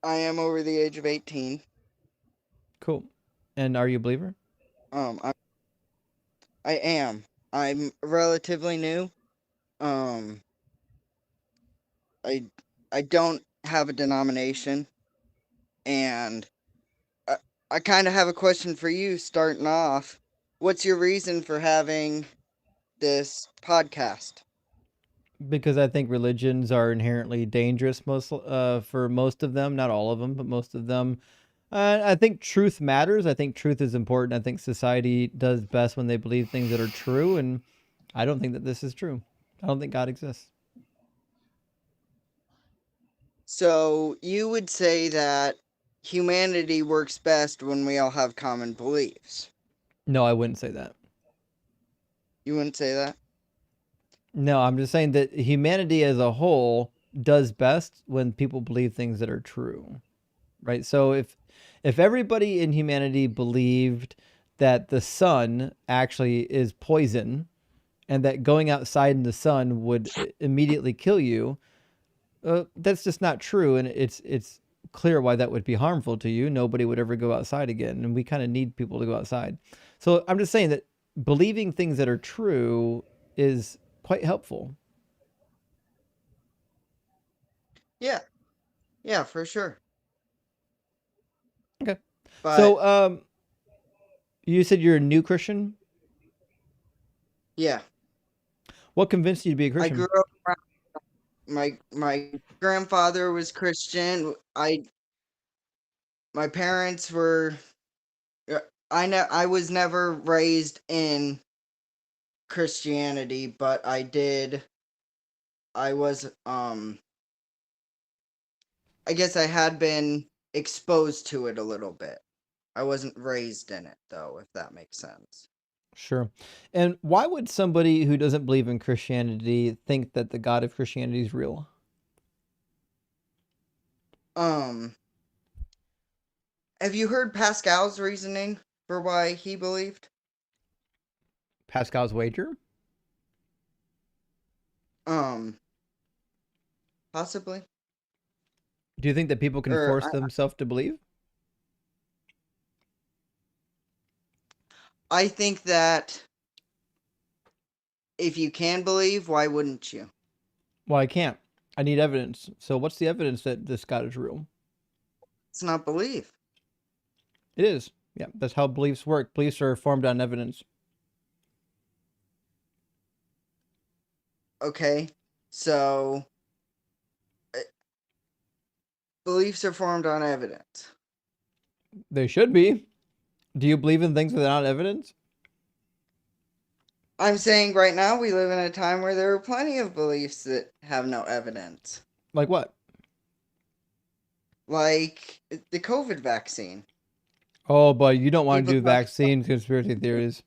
Speaker 9: I am over the age of 18.
Speaker 1: Cool. And are you a believer?
Speaker 9: I am. I'm relatively new. I don't have a denomination, and I kind of have a question for you starting off. What's your reason for having this podcast?
Speaker 1: Because I think religions are inherently dangerous for most of them, not all of them, but most of them. I think truth matters. I think truth is important. I think society does best when they believe things that are true, and I don't think that this is true. I don't think God exists.
Speaker 9: So you would say that humanity works best when we all have common beliefs?
Speaker 1: No, I wouldn't say that.
Speaker 9: You wouldn't say that?
Speaker 1: No, I'm just saying that humanity as a whole does best when people believe things that are true, right? So if everybody in humanity believed that the sun actually is poison and that going outside in the sun would immediately kill you, that's just not true. And it's clear why that would be harmful to you. Nobody would ever go outside again. And we kind of need people to go outside. So I'm just saying that believing things that are true is quite helpful.
Speaker 9: Yeah. Yeah, for sure.
Speaker 1: Okay.
Speaker 9: But
Speaker 1: so you said you're a new Christian?
Speaker 9: Yeah.
Speaker 1: What convinced you to be a Christian?
Speaker 9: I grew up around, my grandfather was Christian. My parents were I was never raised in Christianity, but I was I guess I had been exposed to it a little bit. I wasn't raised in it though, if that makes sense.
Speaker 1: Sure. And why would somebody who doesn't believe in Christianity think that the God of Christianity is real?
Speaker 9: Have you heard Pascal's reasoning for why he believed?
Speaker 1: Pascal's wager?
Speaker 9: Possibly.
Speaker 1: Do you think that people can
Speaker 9: Or
Speaker 1: force themselves to believe?
Speaker 9: I think that if you can believe, why wouldn't you?
Speaker 1: Well, I can't. I need evidence. So what's the evidence that this God is real?
Speaker 9: It's not belief.
Speaker 1: It is. Yeah, that's how beliefs work. Beliefs are formed on evidence.
Speaker 9: Okay, so beliefs are formed on evidence.
Speaker 1: They should be. Do you believe in things without evidence?
Speaker 9: I'm saying right now we live in a time where there are plenty of beliefs that have no evidence.
Speaker 1: Like what?
Speaker 9: Like the COVID vaccine.
Speaker 1: Oh, but you don't want to
Speaker 9: People
Speaker 1: do
Speaker 9: talk.
Speaker 1: vaccine conspiracy theories.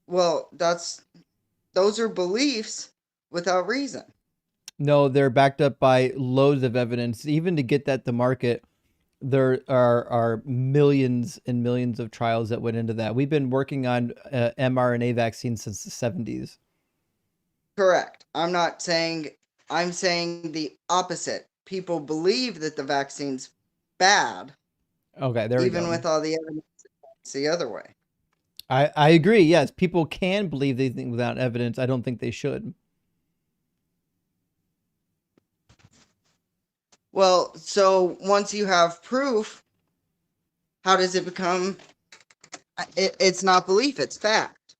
Speaker 9: Well, those are beliefs without reason.
Speaker 1: No, they're backed up by loads of evidence. Even to get that to market, there are millions and millions of trials that went into that. We've been working on mRNA vaccines since the 70s.
Speaker 9: Correct. I'm saying the opposite. People believe that the vaccine's bad,
Speaker 1: Okay, there we
Speaker 9: even
Speaker 1: go.
Speaker 9: with all the evidence it's the other way.
Speaker 1: I agree. Yes, people can believe these things without evidence. I don't think they should.
Speaker 9: Well, so once you have proof, how does it become? It's not belief, it's fact.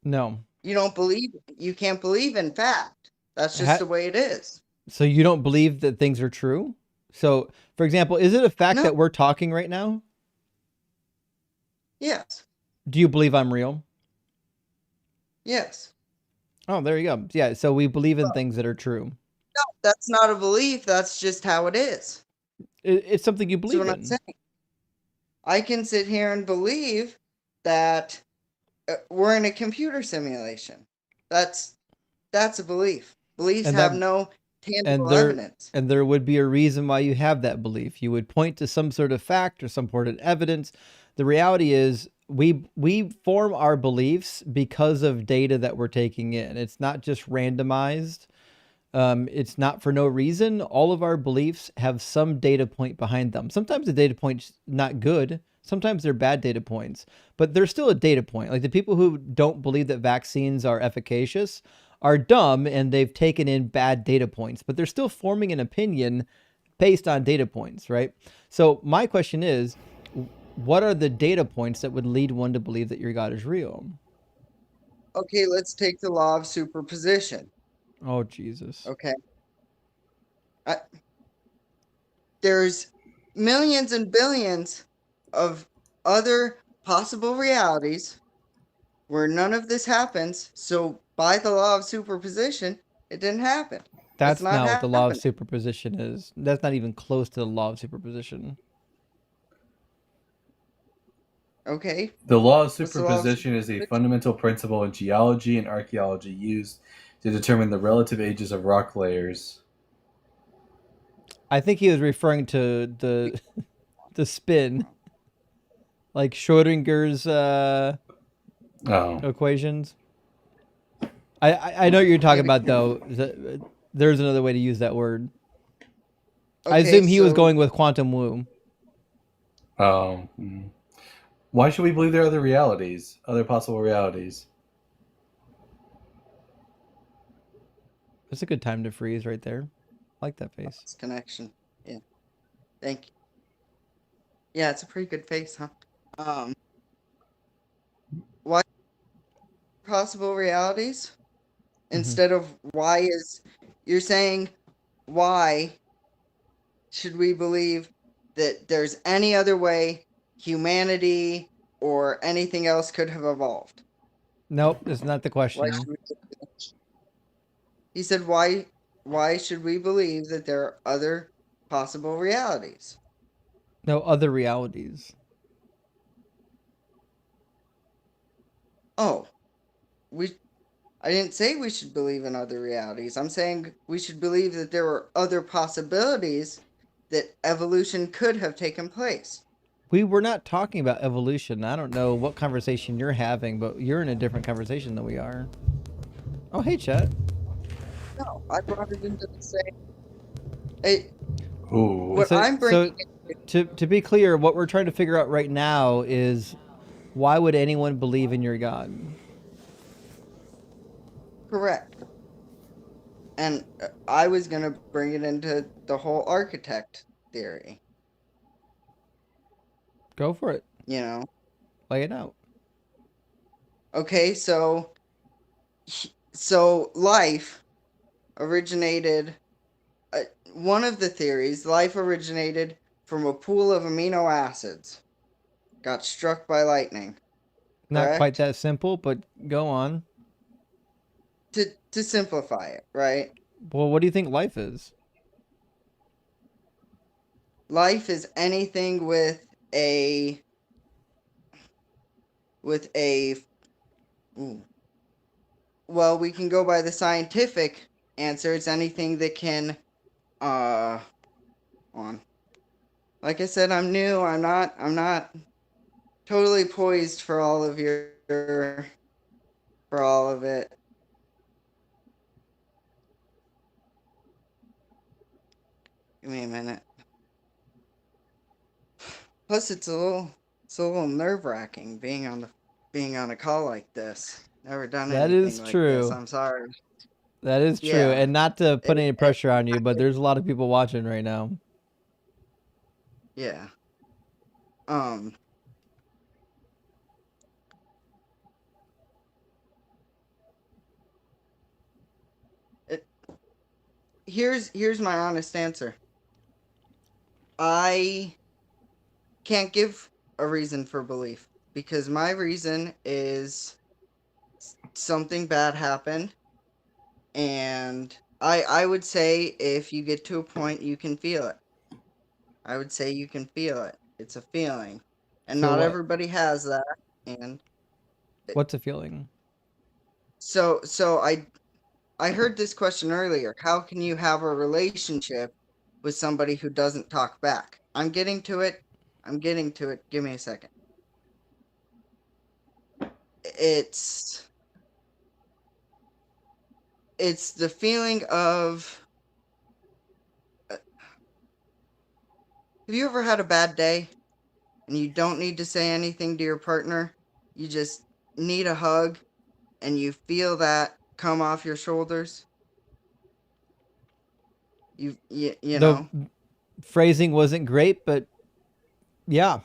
Speaker 1: No.
Speaker 9: You don't believe, you can't believe in fact. That's just the way it is.
Speaker 1: So you don't believe that things are true? So, for example, is it a fact that we're talking right now?
Speaker 9: Yes.
Speaker 1: Do you believe I'm real?
Speaker 9: Yes.
Speaker 1: Oh, there you go. Yeah, so we believe in things that are true.
Speaker 9: No, that's not a belief. That's just how it is.
Speaker 1: It's something you
Speaker 9: That's
Speaker 1: believe
Speaker 9: what I'm
Speaker 1: in.
Speaker 9: saying. I can sit here and believe that we're in a computer simulation. That's a belief. Beliefs
Speaker 1: And
Speaker 9: have
Speaker 1: that
Speaker 9: no tangible evidence.
Speaker 1: and there would be a reason why you have that belief. You would point to some sort of fact or some sort of evidence. The reality is we form our beliefs because of data that we're taking in. It's not just randomized. It's not for no reason. All of our beliefs have some data point behind them. Sometimes the data point's not good. Sometimes they're bad data points, but they're still a data point. Like the people who don't believe that vaccines are efficacious are dumb and they've taken in bad data points, but they're still forming an opinion based on data points, right? So my question is, what are the data points that would lead one to believe that your God is real?
Speaker 9: Okay, let's take the law of superposition.
Speaker 1: Oh, Jesus.
Speaker 9: Okay. There's millions and billions of other possible realities where none of this happens. So by the law of superposition, it didn't happen. It's
Speaker 1: That's
Speaker 9: not
Speaker 1: not what the law of
Speaker 9: happening.
Speaker 1: superposition is. That's not even close to the law of superposition.
Speaker 9: Okay.
Speaker 2: The law of
Speaker 9: What's the law of
Speaker 2: superposition is a fundamental principle in geology and archaeology used to determine the relative ages of rock layers.
Speaker 1: I think he was referring to the the spin, like Schrodinger's equations. I know what you're talking about though. There's another way to use that word. I
Speaker 9: Okay,
Speaker 1: assume he was
Speaker 9: so
Speaker 1: going with quantum womb.
Speaker 2: Oh. Why should we believe there are other realities, other possible realities?
Speaker 1: That's a good time to freeze right there. I like that face.
Speaker 9: it's connection. Yeah. Thank you. Yeah, it's a pretty good face, huh? Why possible realities? Instead of why is you're saying why should we believe that there's any other way humanity or anything else could have evolved?
Speaker 1: Nope, that's not the
Speaker 9: Why
Speaker 1: question.
Speaker 9: should we, he said why should we believe that there are other possible realities?
Speaker 1: No other realities.
Speaker 9: Oh, I didn't say we should believe in other realities. I'm saying we should believe that there are other possibilities that evolution could have taken place.
Speaker 1: We were not talking about evolution. I don't know what conversation you're having, but you're in a different conversation than we are. Oh, hey, chat.
Speaker 9: No, I brought it into the same. It,
Speaker 2: Ooh.
Speaker 9: what I'm bringing
Speaker 1: To be clear, what we're trying to figure out right now is why would anyone believe in your God?
Speaker 9: correct. And I was going to bring it into the whole architect theory.
Speaker 1: Go for it.
Speaker 9: You know?
Speaker 1: Lay it out.
Speaker 9: Okay, so life originated. One of the theories, life originated from a pool of amino acids. Got struck by lightning.
Speaker 1: Not quite
Speaker 9: Correct?
Speaker 1: that simple, but go on.
Speaker 9: To simplify it, right?
Speaker 1: Well, what do you think life is?
Speaker 9: Life is anything with a ooh. Well, we can go by the scientific answer. It's anything that can on. Like I said, I'm new. I'm not totally poised for all of for all of it. Give me a minute. Plus, it's a little nerve-wracking being on a call like this. Never done
Speaker 1: That
Speaker 9: anything
Speaker 1: is
Speaker 9: like this.
Speaker 1: true.
Speaker 9: I'm sorry.
Speaker 1: That is true.
Speaker 9: Yeah.
Speaker 1: And not to put any
Speaker 9: It,
Speaker 1: pressure on you, but there's a lot of people watching right now.
Speaker 9: yeah. Um. It, here's my honest answer. I can't give a reason for belief because my reason is something bad happened, and I would say if you get to a point you can feel it. I would say you can feel it. It's a feeling, and
Speaker 1: Feel
Speaker 9: not
Speaker 1: what?
Speaker 9: everybody has that. And
Speaker 1: What's a feeling?
Speaker 9: so I heard this question earlier. How can you have a relationship with somebody who doesn't talk back? I'm getting to it. I'm getting to it. Give me a second. It's it's the feeling of have you ever had a bad day and you don't need to say anything to your partner? You just need a hug and you feel that come off your shoulders? You
Speaker 1: The
Speaker 9: know?
Speaker 1: phrasing wasn't great, but yeah.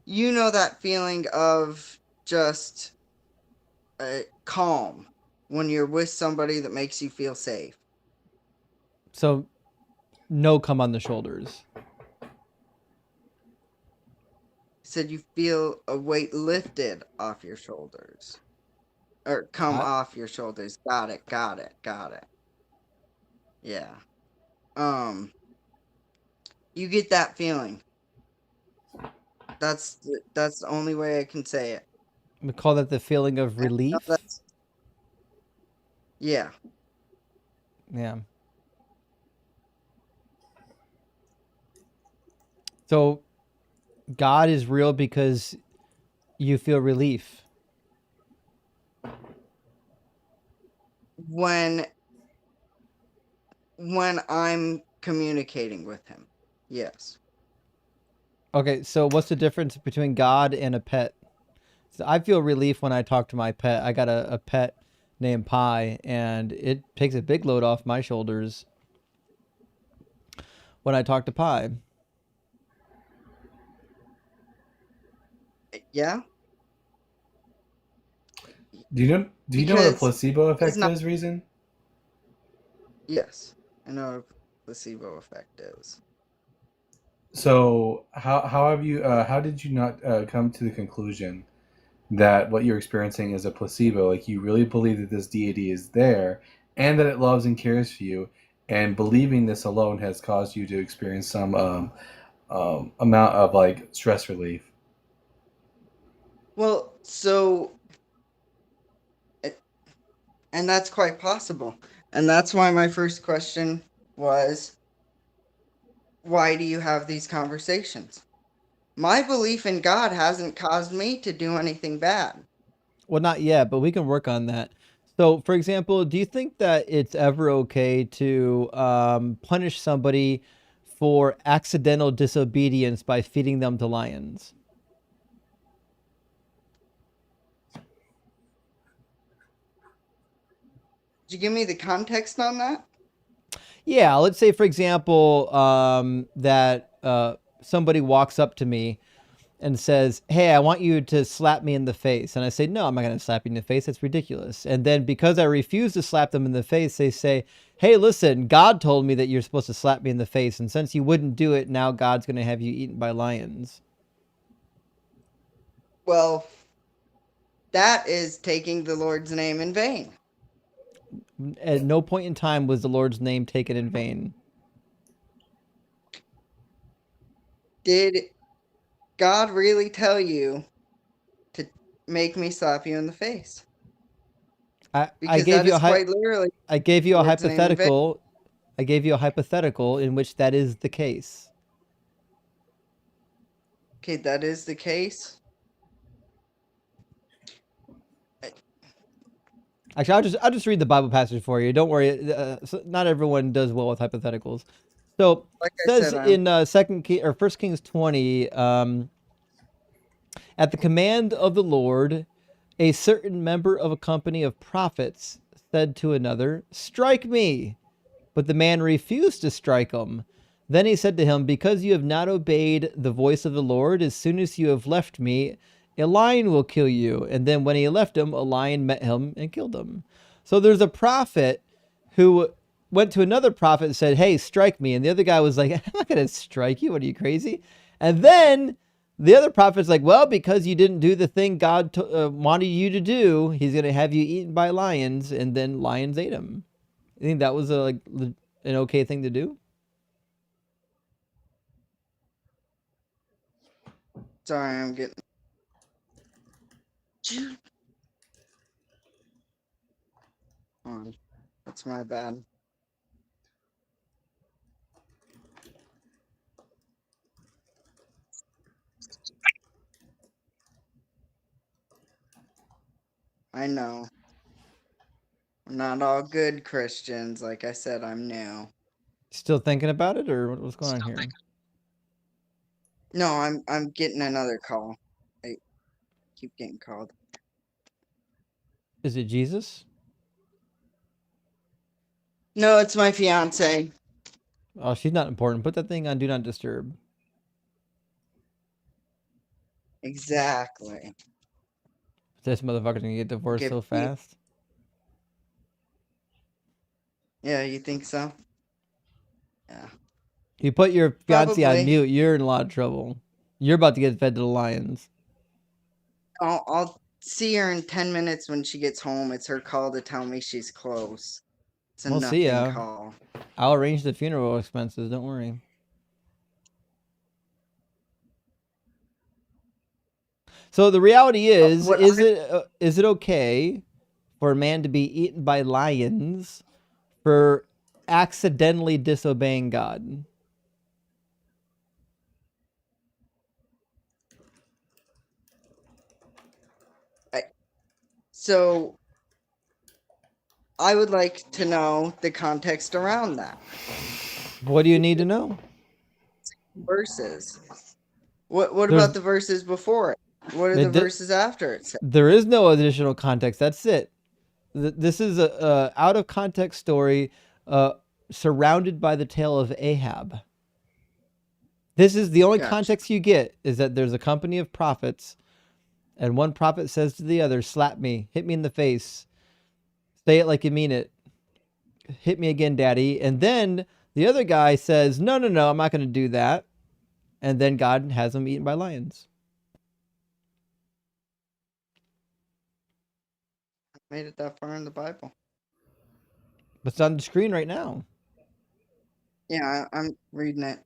Speaker 9: You know that feeling of just calm when you're with somebody that makes you feel safe.
Speaker 1: So no come on the shoulders.
Speaker 9: Said you feel a weight lifted off your shoulders. Or come off your shoulders. Got it, got it, got it. Yeah. You get that feeling. That's the only way I can say it.
Speaker 1: We call that the feeling of
Speaker 9: And I know
Speaker 1: relief.
Speaker 9: yeah.
Speaker 1: Yeah. So God is real because you feel relief.
Speaker 9: When I'm communicating with him. Yes.
Speaker 1: Okay, so what's the difference between God and a pet? So I feel relief when I talk to my pet. I got a pet named Pi, and it takes a big load off my shoulders when I talk to Pi.
Speaker 9: Yeah.
Speaker 2: Do you know what a placebo effect is, Reason?
Speaker 9: Yes, I know what a placebo effect is.
Speaker 2: So how did you not come to the conclusion that what you're experiencing is a placebo? Like you really believe that this deity is there and that it loves and cares for you, and believing this alone has caused you to experience some amount of like stress relief.
Speaker 9: Well, and that's quite possible. And that's why my first question was why do you have these conversations? My belief in God hasn't caused me to do anything bad.
Speaker 1: Well, not yet, but we can work on that. So, for example, do you think that it's ever okay to punish somebody for accidental disobedience by feeding them to lions?
Speaker 9: Could you give me the context on that?
Speaker 1: Yeah, let's say, for example, that somebody walks up to me and says, "Hey, I want you to slap me in the face." And I say, "No, I'm not going to slap you in the face. That's ridiculous." And then because I refuse to slap them in the face, they say, "Hey, listen, God told me that you're supposed to slap me in the face. And since you wouldn't do it, now God's going to have you eaten by lions."
Speaker 9: Well, that is taking the Lord's name in vain.
Speaker 1: At no point in time was the Lord's name taken in vain.
Speaker 9: Did God really tell you to make me slap you in the face?
Speaker 1: I
Speaker 9: Because
Speaker 1: gave
Speaker 9: that
Speaker 1: you
Speaker 9: is quite literally
Speaker 1: I gave you
Speaker 9: the
Speaker 1: a
Speaker 9: Lord's name in vain.
Speaker 1: hypothetical. I gave you a hypothetical in which that is the case.
Speaker 9: Okay, that is the case.
Speaker 1: Actually, I'll just read the Bible passage for you. Don't worry. Not everyone does well with hypotheticals. So
Speaker 9: Like
Speaker 1: it
Speaker 9: I
Speaker 1: says
Speaker 9: said,
Speaker 1: in First Kings 20, at the command of the Lord, a certain member of a company of prophets said to another, "Strike me." But the man refused to strike him. Then he said to him, "Because you have not obeyed the voice of the Lord, as soon as you have left me, a lion will kill you." And then when he left him, a lion met him and killed him. So there's a prophet who went to another prophet and said, "Hey, strike me." And the other guy was like, "I'm not going to strike you. What are you, crazy?" And then the other prophet's like, "Well, because you didn't do the thing God wanted you to do, he's going to have you eaten by lions." And then lions ate him. You think that was an okay thing to do?
Speaker 9: Sorry, I'm getting. On. That's my bad. I know. We're not all good Christians. Like I said, I'm new.
Speaker 1: Still thinking about it, or what's going on here?
Speaker 9: No, I'm getting another call. I keep getting called.
Speaker 1: Is it Jesus?
Speaker 9: No, it's my fiance.
Speaker 1: Oh, she's not important. Put that thing on Do Not Disturb.
Speaker 9: Exactly.
Speaker 1: This motherfucker's gonna get divorced
Speaker 9: Okay.
Speaker 1: so fast.
Speaker 9: Yeah, you think so? Yeah.
Speaker 1: You put your fiance on
Speaker 9: Probably.
Speaker 1: mute, you're in a lot of trouble. You're about to get fed to the lions.
Speaker 9: I'll see her in 10 minutes when she gets home. It's her call to tell me she's close. It's a
Speaker 1: We'll see
Speaker 9: nothing
Speaker 1: ya.
Speaker 9: call.
Speaker 1: I'll arrange the funeral expenses. Don't worry. So the reality is it okay for a man to be eaten by lions for accidentally disobeying God?
Speaker 9: So I would like to know the context around that.
Speaker 1: What do you need to know?
Speaker 9: Verses. What
Speaker 1: There's-
Speaker 9: about the verses before it? What are the verses after it?
Speaker 1: There is no additional context. That's it. This is a out of context story surrounded by the tale of Ahab. This is the only context you get, is that there's a company of prophets, and one prophet says to the other, "Slap me, hit me in the face, say it like you mean it, hit me again, daddy." And then the other guy says, "No, no, no, I'm not going to do that." And then God has him eaten by lions.
Speaker 9: Made it that far in the Bible.
Speaker 1: It's on the screen right now.
Speaker 9: Yeah, I'm reading it.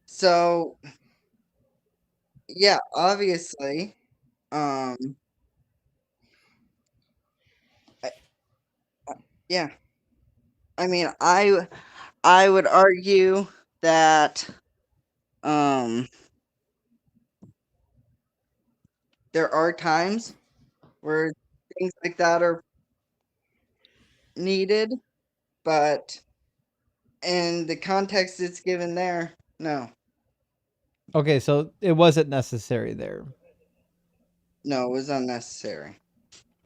Speaker 9: So, yeah, obviously, yeah. I mean, I would argue that um there are times where things like that are needed, but in the context it's given there, no.
Speaker 1: Okay, so it wasn't necessary there.
Speaker 9: No, it was unnecessary.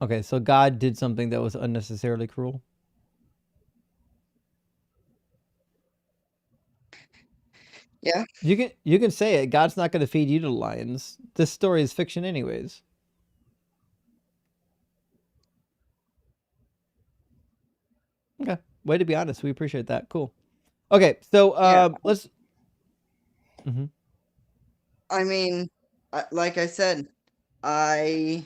Speaker 1: Okay, so God did something that was unnecessarily cruel.
Speaker 9: Yeah.
Speaker 1: You can say it. God's not going to feed you to lions. This story is fiction, anyways. Okay, way to be honest. We appreciate that. Cool. Okay, so
Speaker 9: Yeah.
Speaker 1: let's. Mhm.
Speaker 9: I mean, like I said, I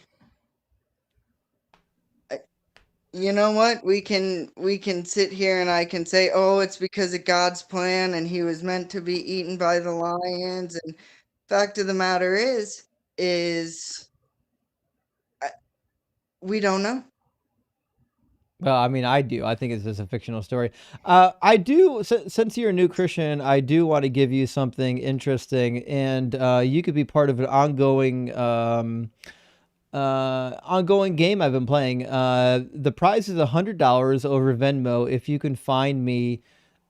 Speaker 9: you know what? We can sit here and I can say, "Oh, it's because of God's plan and he was meant to be eaten by the lions." And fact of the matter is we don't know.
Speaker 1: Well, I mean, I do. I think it's just a fictional story. I do, since you're a new Christian, I do want to give you something interesting, and you could be part of an ongoing game I've been playing. The prize is $100 over Venmo if you can find me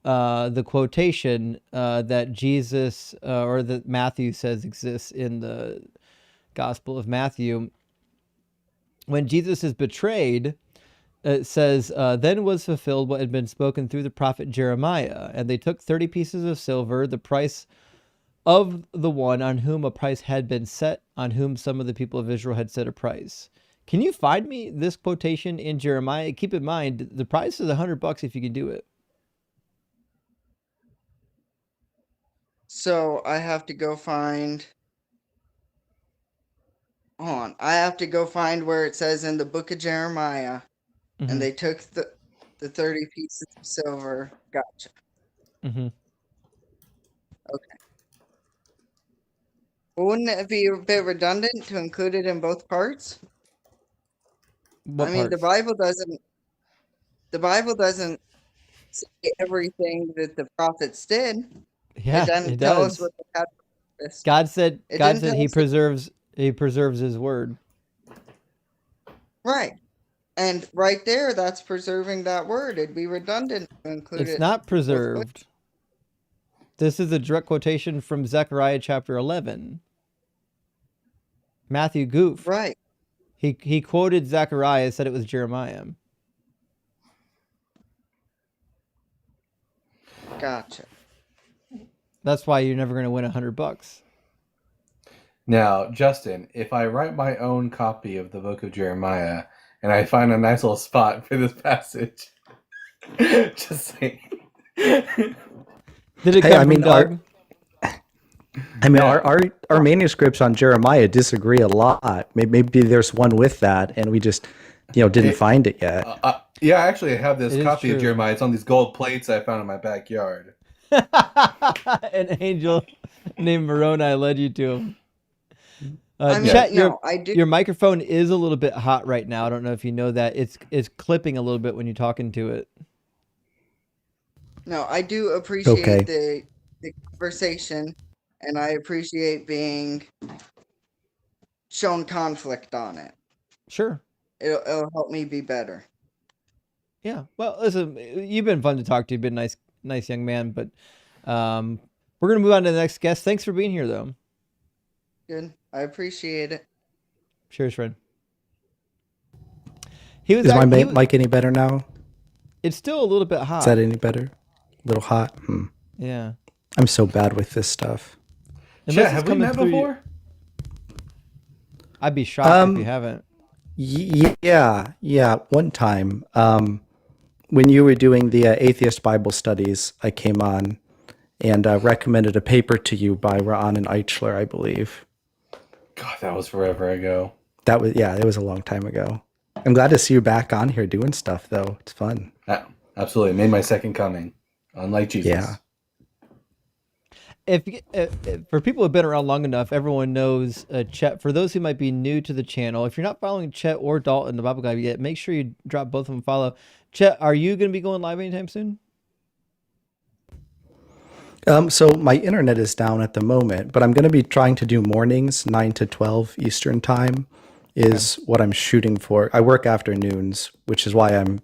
Speaker 1: the quotation that Jesus or that Matthew says exists in the Gospel of Matthew. When Jesus is betrayed, it says, then was fulfilled what had been spoken through the prophet Jeremiah. And they took 30 pieces of silver, the price of the one on whom a price had been set, on whom some of the people of Israel had set a price. Can you find me this quotation in Jeremiah? Keep in mind, the price is $100 if you can do it.
Speaker 9: So I have to go find. Hold on. I have to go find where it says in the book of Jeremiah, and they took the 30 pieces of silver. Gotcha.
Speaker 1: Mm-hmm.
Speaker 9: Okay. Well, wouldn't it be a bit redundant to include it in both parts?
Speaker 1: What
Speaker 9: I mean,
Speaker 1: parts?
Speaker 9: The Bible doesn't say everything that the prophets did. It
Speaker 1: Yeah,
Speaker 9: doesn't
Speaker 1: it
Speaker 9: tell us
Speaker 1: does.
Speaker 9: what they had for purpose.
Speaker 1: God said
Speaker 9: It didn't tell
Speaker 1: he
Speaker 9: us that,
Speaker 1: preserves his word.
Speaker 9: right. And right there, that's preserving that word. It'd be redundant to include
Speaker 1: It's
Speaker 9: it
Speaker 1: not
Speaker 9: both ways.
Speaker 1: preserved. This is a direct quotation from Zechariah chapter 11. Matthew goofed.
Speaker 9: Right.
Speaker 1: He quoted Zechariah, said it was Jeremiah.
Speaker 9: Gotcha.
Speaker 1: That's why you're never going to win $100.
Speaker 2: Now, Justin, if I write my own copy of the book of Jeremiah and I find a nice little spot for this passage, just saying.
Speaker 1: Did it come from Doug?
Speaker 10: Our manuscripts on Jeremiah disagree a lot. Maybe there's one with that, and we just, didn't find it yet.
Speaker 2: Yeah, I actually have this
Speaker 1: It is
Speaker 2: copy of
Speaker 1: true.
Speaker 2: Jeremiah. It's on these gold plates I found in my backyard.
Speaker 1: An angel named Moroni led you to him.
Speaker 9: I mean,
Speaker 1: Chet,
Speaker 9: no, I do.
Speaker 1: your microphone is a little bit hot right now. I don't know if you know that. It's clipping a little bit when you're talking to it.
Speaker 9: No, I do appreciate
Speaker 10: Okay.
Speaker 9: the conversation, and I appreciate being shown conflict on it.
Speaker 1: Sure.
Speaker 9: It'll help me be better.
Speaker 1: Yeah. Well, listen, you've been fun to talk to. You've been nice young man. But we're gonna move on to the next guest. Thanks for being here, though.
Speaker 9: Good. I appreciate it.
Speaker 1: Cheers, friend. He was.
Speaker 10: Is my mic any better now?
Speaker 1: It's still a little bit hot.
Speaker 10: Is that any better? A little hot?
Speaker 1: Yeah.
Speaker 10: I'm so bad with this stuff.
Speaker 2: Chet, have we met before?
Speaker 1: I'd be shocked if you haven't.
Speaker 10: Yeah. One time, when you were doing the atheist Bible studies, I came on and recommended a paper to you by Ron and Eichler, I believe.
Speaker 2: God, that was forever ago.
Speaker 10: It was a long time ago. I'm glad to see you back on here doing stuff, though. It's fun.
Speaker 2: Absolutely. Made my second coming, unlike Jesus.
Speaker 10: Yeah.
Speaker 1: If for people who've been around long enough, everyone knows Chet. For those who might be new to the channel, if you're not following Chet or Dalton, the Bible guy yet, make sure you drop both of them follow. Chet, are you going to be going live anytime soon?
Speaker 10: So my internet is down at the moment, but I'm going to be trying to do mornings, 9 to 12 Eastern time is what I'm shooting for. I work afternoons, which is why I'm,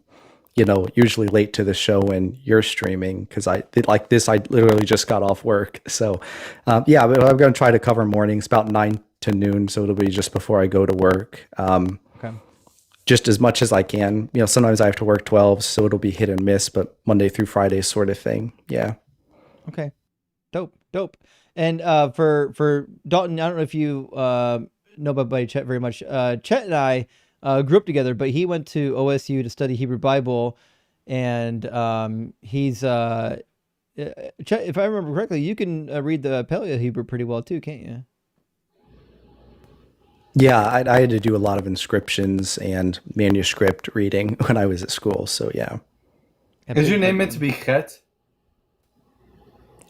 Speaker 10: usually late to the show when you're streaming because I literally just got off work. So, yeah, but I'm going to try to cover mornings about 9 to noon. So it'll be just before I go to work.
Speaker 1: Okay.
Speaker 10: Just as much as I can. Sometimes I have to work 12, so it'll be hit and miss, but Monday through Friday sort of thing. Yeah.
Speaker 1: Okay. Dope. And for Dalton, I don't know if you know my buddy Chet very much. Chet and I grew up together, but he went to OSU to study Hebrew Bible, and he's Chet, if I remember correctly, you can read the Paleo Hebrew pretty well too, can't you?
Speaker 10: Yeah, I had to do a lot of inscriptions and manuscript reading when I was at school. So yeah.
Speaker 2: Is your name meant to be Chet?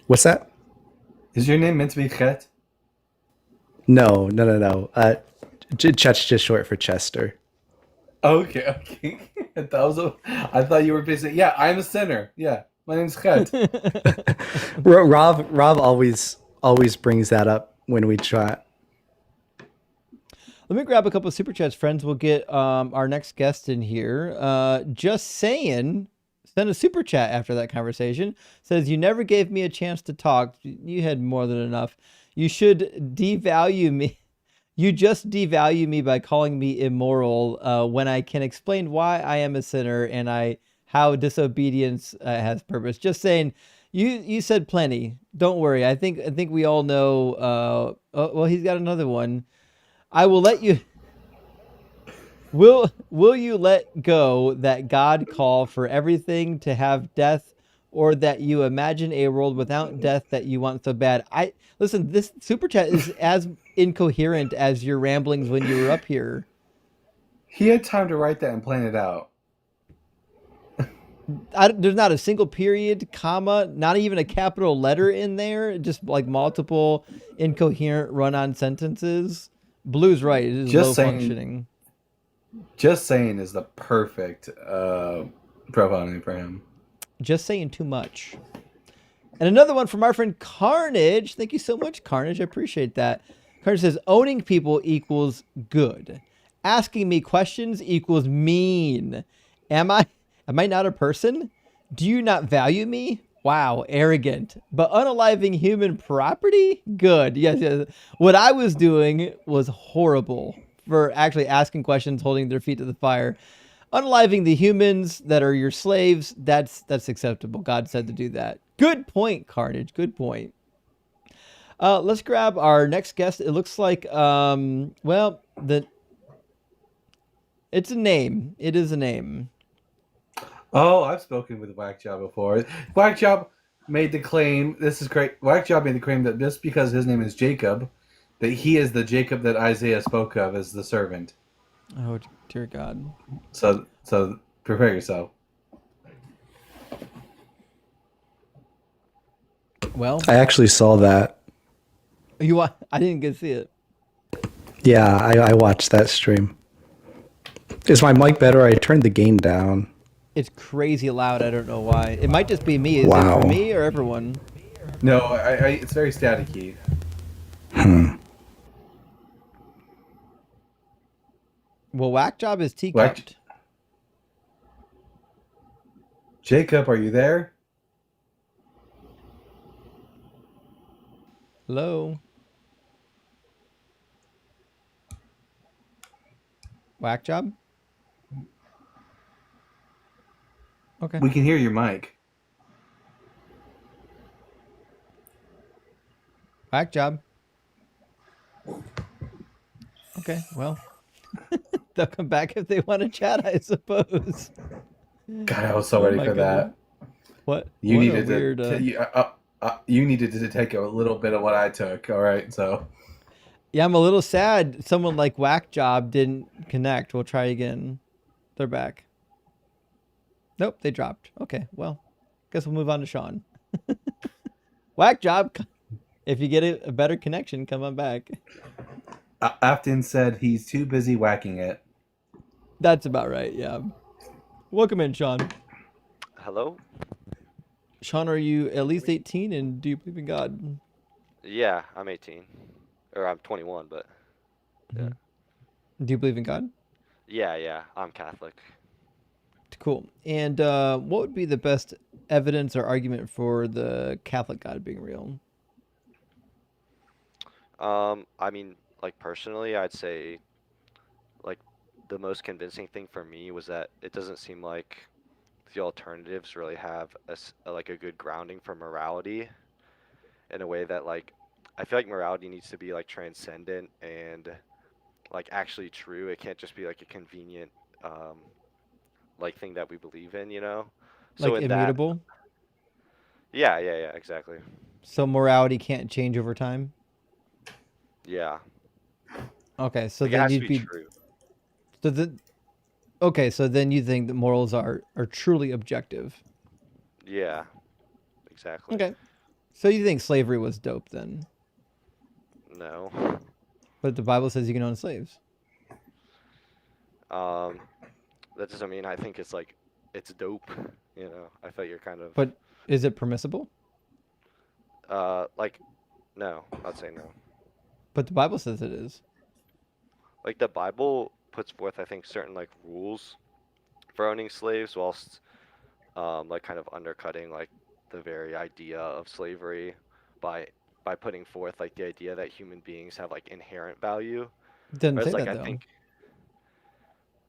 Speaker 10: What's that?
Speaker 2: Is your name meant to be Chet?
Speaker 10: No. Chet's just short for Chester.
Speaker 2: Okay. I thought you were basically, yeah, I'm a sinner. Yeah, my name's Chet.
Speaker 10: Rob always brings that up when we chat.
Speaker 1: Let me grab a couple of super chats, friends. We'll get our next guest in here. Just saying, send a super chat after that conversation. Says, you never gave me a chance to talk. You had more than enough. You should devalue me. You just devalue me by calling me immoral when I can explain why I am a sinner and how disobedience has purpose. Just saying, you said plenty. Don't worry. I think we all know. Well, he's got another one. I will let you. Will you let go that God call for everything to have death, or that you imagine a world without death that you want so bad? Listen. This super chat is as incoherent as your ramblings when you were up here.
Speaker 2: He had time to write that and plan it out.
Speaker 1: There's not a single period, comma, not even a capital letter in there. Just like multiple incoherent run-on sentences. Blue's right. It is
Speaker 2: Just
Speaker 1: low
Speaker 2: saying,
Speaker 1: functioning.
Speaker 2: Just saying is the perfect profile name for him.
Speaker 1: Just saying too much. And another one from our friend Carnage. Thank you so much, Carnage. I appreciate that. Carnage says, owning people equals good. Asking me questions equals mean. Am I not a person? Do you not value me? Wow, arrogant. But unaliving human property? Good. Yes. What I was doing was horrible for actually asking questions, holding their feet to the fire. Unaliving the humans that are your slaves, that's acceptable. God said to do that. Good point, Carnage. Good point. Let's grab our next guest. It looks like, it's a name. It is a name.
Speaker 2: Oh, I've spoken with Whack Job before. Whack Job made the claim, this is great. Whack Job made the claim that just because his name is Jacob, that he is the Jacob that Isaiah spoke of as the servant.
Speaker 1: Oh, dear God.
Speaker 2: So prepare yourself.
Speaker 1: Well,
Speaker 10: I actually saw that.
Speaker 1: I didn't get to see it.
Speaker 10: Yeah, I watched that stream. Is my mic better? I turned the gain down.
Speaker 1: It's crazy loud. I don't know why. It might just be me. Is
Speaker 10: Wow.
Speaker 1: it for me or everyone?
Speaker 2: No, it's very staticky.
Speaker 1: Well, Whack Job is teacupped.
Speaker 2: Jacob, are you there?
Speaker 1: Hello? Whack Job? Okay.
Speaker 2: We can hear your mic.
Speaker 1: Whack Job. Okay, well. They'll come back if they want to chat, I suppose.
Speaker 2: God, I was so ready for that.
Speaker 1: What?
Speaker 2: You
Speaker 1: what
Speaker 2: needed
Speaker 1: weird,
Speaker 2: you needed to take a little bit of what I took. All right, so.
Speaker 1: Yeah, I'm a little sad someone like Whack Job didn't connect. We'll try again. They're back. Nope, they dropped. Okay, well, guess we'll move on to Sean. Whack Job, if you get a better connection, come on back.
Speaker 2: Afton said he's too busy whacking it.
Speaker 1: That's about right, yeah. Welcome in, Sean.
Speaker 12: Hello?
Speaker 1: Sean, are you at least 18 and do you believe in God?
Speaker 12: Yeah, I'm 18, or I'm 21, but yeah,
Speaker 1: Do you believe in God?
Speaker 12: yeah, I'm Catholic.
Speaker 1: Cool. And what would be the best evidence or argument for the Catholic God being real?
Speaker 12: I mean, like personally, I'd say like the most convincing thing for me was that it doesn't seem like the alternatives really have like a good grounding for morality in a way that like I feel like morality needs to be like transcendent and like actually true. It can't just be like a convenient um like thing that we believe in, you know? So
Speaker 1: Like
Speaker 12: in that,
Speaker 1: immutable?
Speaker 12: yeah, exactly.
Speaker 1: So morality can't change over time?
Speaker 12: Yeah.
Speaker 1: Okay, so
Speaker 12: Like it
Speaker 1: then
Speaker 12: has to
Speaker 1: you'd
Speaker 12: be
Speaker 1: be
Speaker 12: true.
Speaker 1: so the okay, so then you think that morals are truly objective.
Speaker 12: Yeah, exactly.
Speaker 1: Okay. So you think slavery was dope then?
Speaker 12: No.
Speaker 1: But the Bible says you can own slaves.
Speaker 12: Um, that doesn't mean I think it's like it's dope, you know. I thought you're kind of
Speaker 1: But is it permissible?
Speaker 12: like no, I'd say no.
Speaker 1: But the Bible says it is.
Speaker 12: Like the Bible puts forth I think certain like rules for owning slaves whilst like kind of undercutting like the very idea of slavery by by putting forth like the idea that human beings have like inherent value.
Speaker 1: It doesn't say
Speaker 12: Whereas like
Speaker 1: that
Speaker 12: I
Speaker 1: though.
Speaker 12: think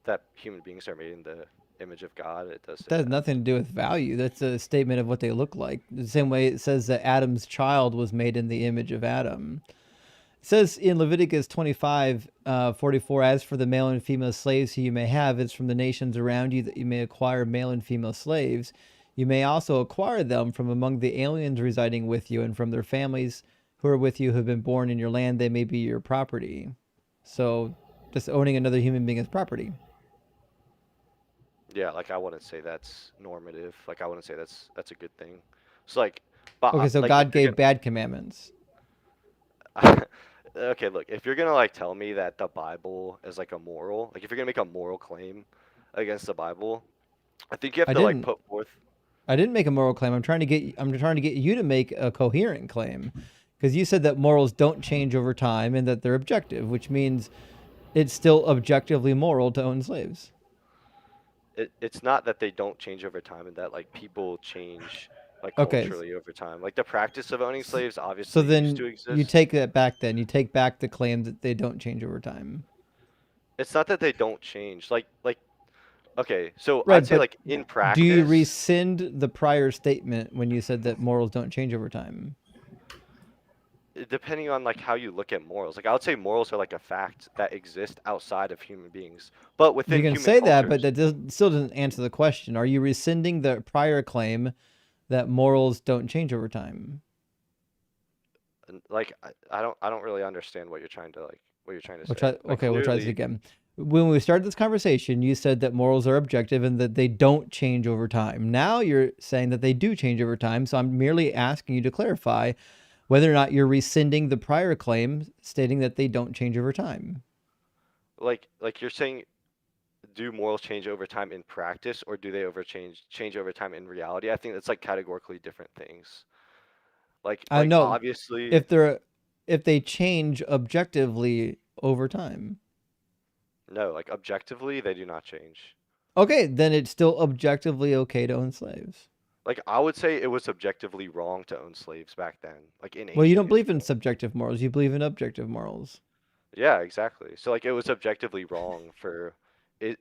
Speaker 12: that human beings are made in the image of God, it does say
Speaker 1: That has
Speaker 12: that.
Speaker 1: nothing to do with value. That's a statement of what they look like. The same way it says that Adam's child was made in the image of Adam. It says in Leviticus 25, 44, as for the male and female slaves who you may have, it's from the nations around you that you may acquire male and female slaves. You may also acquire them from among the aliens residing with you and from their families who are with you who have been born in your land. They may be your property. So just owning another human being is property.
Speaker 12: Yeah, like I wouldn't say that's normative. Like I wouldn't say that's a good thing. So like, but
Speaker 1: Okay, so
Speaker 12: like if
Speaker 1: God
Speaker 12: you're
Speaker 1: gave bad commandments.
Speaker 12: gonna, okay, look, if you're gonna like tell me that the Bible is like a moral, like if you're gonna make a moral claim against the Bible, I think you have
Speaker 1: I
Speaker 12: to like
Speaker 1: didn't.
Speaker 12: put forth.
Speaker 1: I didn't make a moral claim. I'm trying to get you to make a coherent claim because you said that morals don't change over time and that they're objective, which means it's still objectively moral to own slaves.
Speaker 12: It's not that they don't change over time and that like people change like
Speaker 1: Okay.
Speaker 12: culturally over time. Like the practice of owning slaves
Speaker 1: So
Speaker 12: obviously used
Speaker 1: then
Speaker 12: to
Speaker 1: you
Speaker 12: exist.
Speaker 1: take that back then. You take back the claim that they don't change over time.
Speaker 12: It's not that they don't change. Like okay, so I'd
Speaker 1: Right,
Speaker 12: say
Speaker 1: but
Speaker 12: like in
Speaker 1: do you
Speaker 12: practice,
Speaker 1: rescind the prior statement when you said that morals don't change over time?
Speaker 12: depending on like how you look at morals, like I would say morals are like a fact that exist outside of human beings, but
Speaker 1: You
Speaker 12: within
Speaker 1: can
Speaker 12: human
Speaker 1: say that, but
Speaker 12: cultures.
Speaker 1: that still doesn't answer the question. Are you rescinding the prior claim that morals don't change over time?
Speaker 12: Like I don't really understand what you're trying to
Speaker 1: We'll
Speaker 12: say.
Speaker 1: try.
Speaker 12: Like
Speaker 1: Okay, we'll try this
Speaker 12: clearly,
Speaker 1: again. When we started this conversation, you said that morals are objective and that they don't change over time. Now you're saying that they do change over time. So I'm merely asking you to clarify whether or not you're rescinding the prior claim stating that they don't change over time.
Speaker 12: like you're saying, do morals change over time in practice or do they change over time in reality? I think that's like categorically different things.
Speaker 1: I
Speaker 12: Like
Speaker 1: know
Speaker 12: obviously
Speaker 1: if they change objectively over time.
Speaker 12: no, like objectively they do not change.
Speaker 1: Okay, then it's still objectively okay to own slaves.
Speaker 12: Like I would say it was objectively wrong to own slaves back then, like in
Speaker 1: Well, you
Speaker 12: ancient
Speaker 1: don't believe in
Speaker 12: Israel.
Speaker 1: subjective morals. You believe in objective morals.
Speaker 12: Yeah, exactly. So like it was objectively wrong for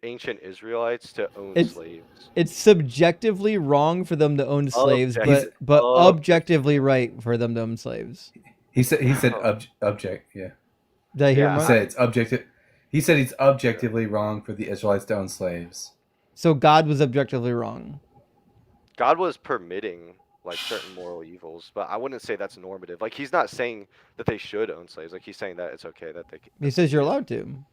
Speaker 12: ancient Israelites to own
Speaker 1: It's
Speaker 12: slaves.
Speaker 1: it's subjectively wrong for them to own slaves,
Speaker 2: He's
Speaker 1: but objectively
Speaker 12: Objectively.
Speaker 1: right for them to own slaves.
Speaker 2: he said
Speaker 12: Oh,
Speaker 2: object. Yeah.
Speaker 1: Did I hear him
Speaker 12: yeah,
Speaker 2: He
Speaker 1: right?
Speaker 2: said it's objective. He said it's objectively wrong for the Israelites to own slaves.
Speaker 1: So God was objectively wrong.
Speaker 12: God was permitting like certain moral evils, but I wouldn't say that's normative. Like he's not saying that they should own slaves. Like he's saying that it's okay that
Speaker 1: He
Speaker 12: they
Speaker 1: says you're
Speaker 12: can.
Speaker 1: allowed to.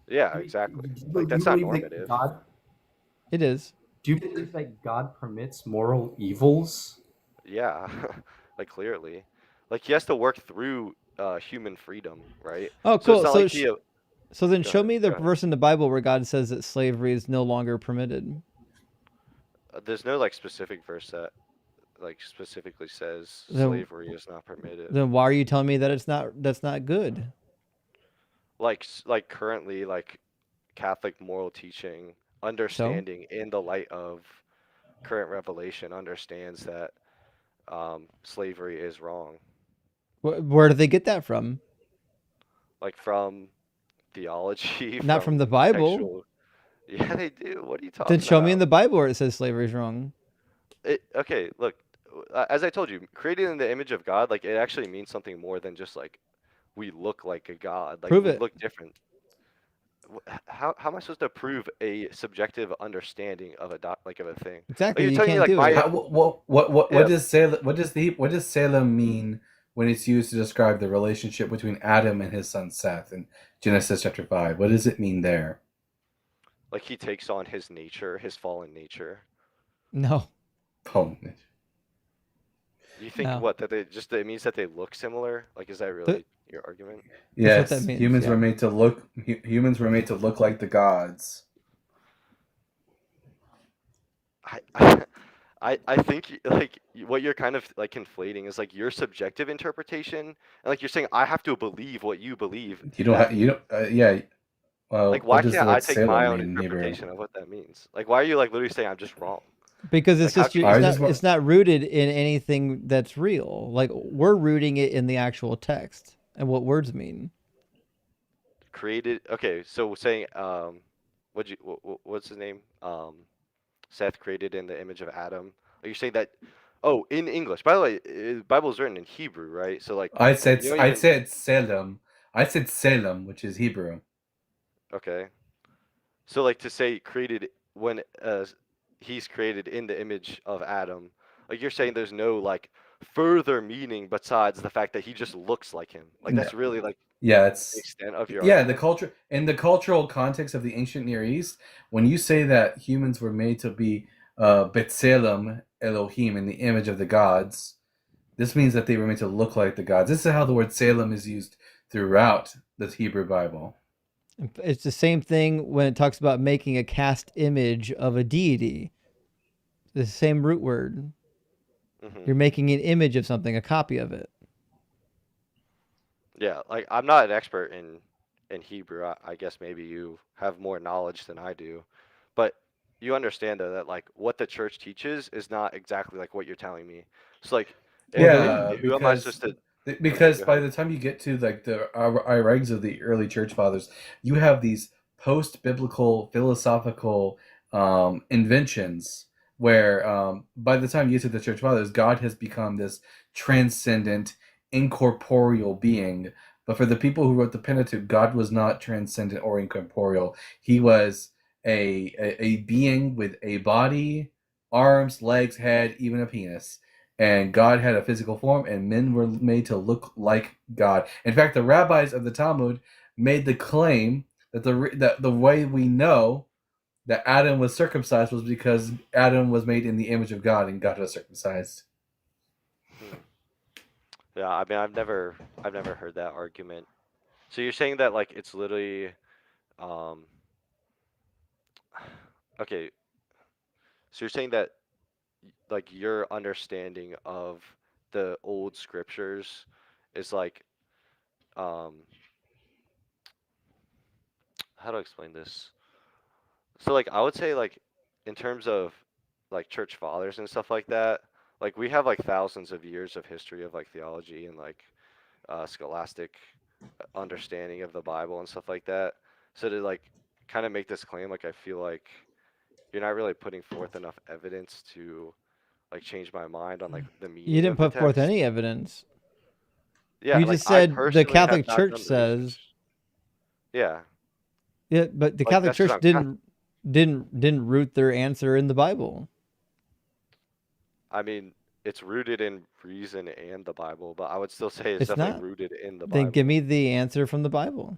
Speaker 12: Yeah, exactly. Like
Speaker 13: You
Speaker 12: that's not
Speaker 13: believe that
Speaker 12: normative.
Speaker 13: God?
Speaker 1: It is.
Speaker 13: Do you believe that God permits moral evils?
Speaker 12: Yeah, like clearly, like he has to work through human freedom, right?
Speaker 1: Oh,
Speaker 12: So it's
Speaker 1: cool.
Speaker 12: not
Speaker 1: So
Speaker 12: like he.
Speaker 1: so then
Speaker 12: Go
Speaker 1: show
Speaker 12: ahead.
Speaker 1: me the
Speaker 12: Go ahead.
Speaker 1: verse in the Bible where God says that slavery is no longer permitted.
Speaker 12: There's no like specific verse that like specifically says
Speaker 1: Then,
Speaker 12: slavery is not permitted.
Speaker 1: then why are you telling me that that's not good?
Speaker 12: Like currently, like Catholic moral teaching,
Speaker 1: So
Speaker 12: understanding in the light of current revelation, understands that slavery is wrong.
Speaker 1: where do they get that from?
Speaker 12: Like from theology,
Speaker 1: Not from
Speaker 12: from
Speaker 1: the Bible.
Speaker 12: textual. Yeah, they do. What are you
Speaker 1: Then
Speaker 12: talking
Speaker 1: show me in
Speaker 12: about?
Speaker 1: the Bible where it says slavery is wrong.
Speaker 12: Okay, look, as I told you, created in the image of God, like it actually means something more than just like we look like a god. Like
Speaker 1: Prove
Speaker 12: we
Speaker 1: it.
Speaker 12: look different. How am I supposed to prove a subjective understanding of a like of a thing? Like
Speaker 1: Exactly.
Speaker 12: you're
Speaker 1: You
Speaker 12: telling me
Speaker 1: can't
Speaker 12: like
Speaker 1: do
Speaker 12: my
Speaker 1: it.
Speaker 2: What
Speaker 12: yeah.
Speaker 2: does Salem? What does Salem mean when it's used to describe the relationship between Adam and his son Seth in Genesis chapter 5? What does it mean there?
Speaker 12: Like he takes on his nature, his fallen nature.
Speaker 1: No.
Speaker 2: Oh,
Speaker 12: You think
Speaker 1: No.
Speaker 12: what that they just it means that they look similar? Like is that
Speaker 1: Th-
Speaker 12: really your argument?
Speaker 1: That's what that
Speaker 2: yes,
Speaker 1: means.
Speaker 2: humans
Speaker 1: Yeah.
Speaker 2: were made to look. Humans were made to look like the gods.
Speaker 12: I I think like what you're kind of like conflating is like your subjective interpretation and like you're saying I have to believe what you believe.
Speaker 2: You don't
Speaker 12: That
Speaker 2: have. You
Speaker 12: means
Speaker 2: don't. Yeah.
Speaker 12: like
Speaker 2: Well, what
Speaker 12: why
Speaker 2: does the
Speaker 12: can't I
Speaker 2: word
Speaker 12: take my
Speaker 2: Salem
Speaker 12: own
Speaker 2: mean in Hebrew?
Speaker 12: interpretation of what that means? Like why are you like literally saying I'm just wrong?
Speaker 1: Because
Speaker 12: Like how can you
Speaker 2: I just want.
Speaker 1: it's not rooted in anything that's real. Like we're rooting it in the actual text and what words mean.
Speaker 12: created okay, so saying what's his name? Seth created in the image of Adam. Are you saying that oh, in English. By the way, Bible is written in Hebrew, right? So like you don't
Speaker 2: I
Speaker 12: even
Speaker 2: said Salem. I said Salem, which is Hebrew.
Speaker 12: okay. So like to say created when he's created in the image of Adam, like you're saying there's no like further meaning besides the fact that he just looks like him. Like
Speaker 2: No.
Speaker 12: that's really like
Speaker 2: Yeah,
Speaker 12: the
Speaker 2: it's
Speaker 12: extent of your
Speaker 2: yeah, the
Speaker 12: argument.
Speaker 2: culture in the cultural context of the ancient Near East, when you say that humans were made to be B'Tselem Elohim in the image of the gods, this means that they were made to look like the gods. This is how the word Salem is used throughout the Hebrew Bible.
Speaker 1: It's the same thing when it talks about making a cast image of a deity. The same root word.
Speaker 12: Hmm.
Speaker 1: You're making an image of something, a copy of it.
Speaker 12: Yeah, like I'm not an expert in Hebrew. I guess maybe you have more knowledge than I do, but you understand though that like what the church teaches is not exactly like what you're telling me. So like,
Speaker 1: Well,
Speaker 12: if
Speaker 1: there
Speaker 2: Yeah,
Speaker 1: is.
Speaker 12: who am I supposed to? Okay,
Speaker 2: because
Speaker 12: go
Speaker 2: by
Speaker 12: ahead.
Speaker 2: the time you get to like the Irags of the early church fathers, you have these post-biblical philosophical inventions where by the time you get to the church fathers, God has become this transcendent, incorporeal being. But for the people who wrote the Pentateuch, God was not transcendent or incorporeal. He was a being with a body, arms, legs, head, even a penis, and God had a physical form, and men were made to look like God. In fact, the rabbis of the Talmud made the claim that the way we know that Adam was circumcised was because Adam was made in the image of God, and God was circumcised.
Speaker 12: Hmm. Yeah, I mean I've never heard that argument. So you're saying that like it's literally um okay, so you're saying that like your understanding of the old scriptures is like um how to explain this? So like I would say like in terms of like church fathers and stuff like that, like we have like thousands of years of history of like theology and like scholastic understanding of the Bible and stuff like that. So to like kind of make this claim, like I feel like you're not really putting forth enough evidence to like change my mind on like the
Speaker 1: You
Speaker 12: meaning
Speaker 1: didn't
Speaker 12: of the
Speaker 1: put forth
Speaker 12: text.
Speaker 1: any evidence.
Speaker 12: Yeah,
Speaker 1: You
Speaker 12: like
Speaker 1: just
Speaker 12: I
Speaker 1: said the
Speaker 12: personally have
Speaker 1: Catholic
Speaker 12: not
Speaker 1: Church
Speaker 12: done the research.
Speaker 1: says.
Speaker 12: Yeah,
Speaker 1: Yeah, but the
Speaker 12: like
Speaker 1: Catholic
Speaker 12: that's because
Speaker 1: Church
Speaker 12: I'm Catholic.
Speaker 1: didn't root their answer in the Bible.
Speaker 12: I mean, it's rooted in reason and the Bible, but I would still say it's
Speaker 1: It's
Speaker 12: definitely
Speaker 1: not.
Speaker 12: rooted in the
Speaker 1: Then give
Speaker 12: Bible.
Speaker 1: me the answer from the Bible.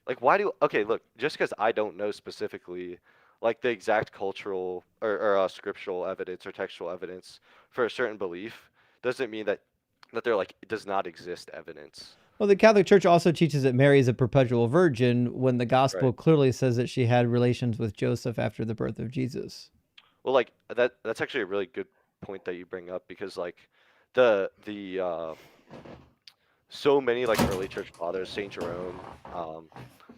Speaker 12: Like, why do, okay, look, just because I don't know specifically, like the exact cultural or scriptural evidence or textual evidence for a certain belief, doesn't mean that there like it does not exist evidence.
Speaker 1: Well, the Catholic Church also teaches that Mary is a perpetual virgin when the gospel
Speaker 12: Right.
Speaker 1: clearly says that she had relations with Joseph after the birth of Jesus.
Speaker 12: Well, like that's actually a really good point that you bring up because like the so many like early church fathers, Saint Jerome,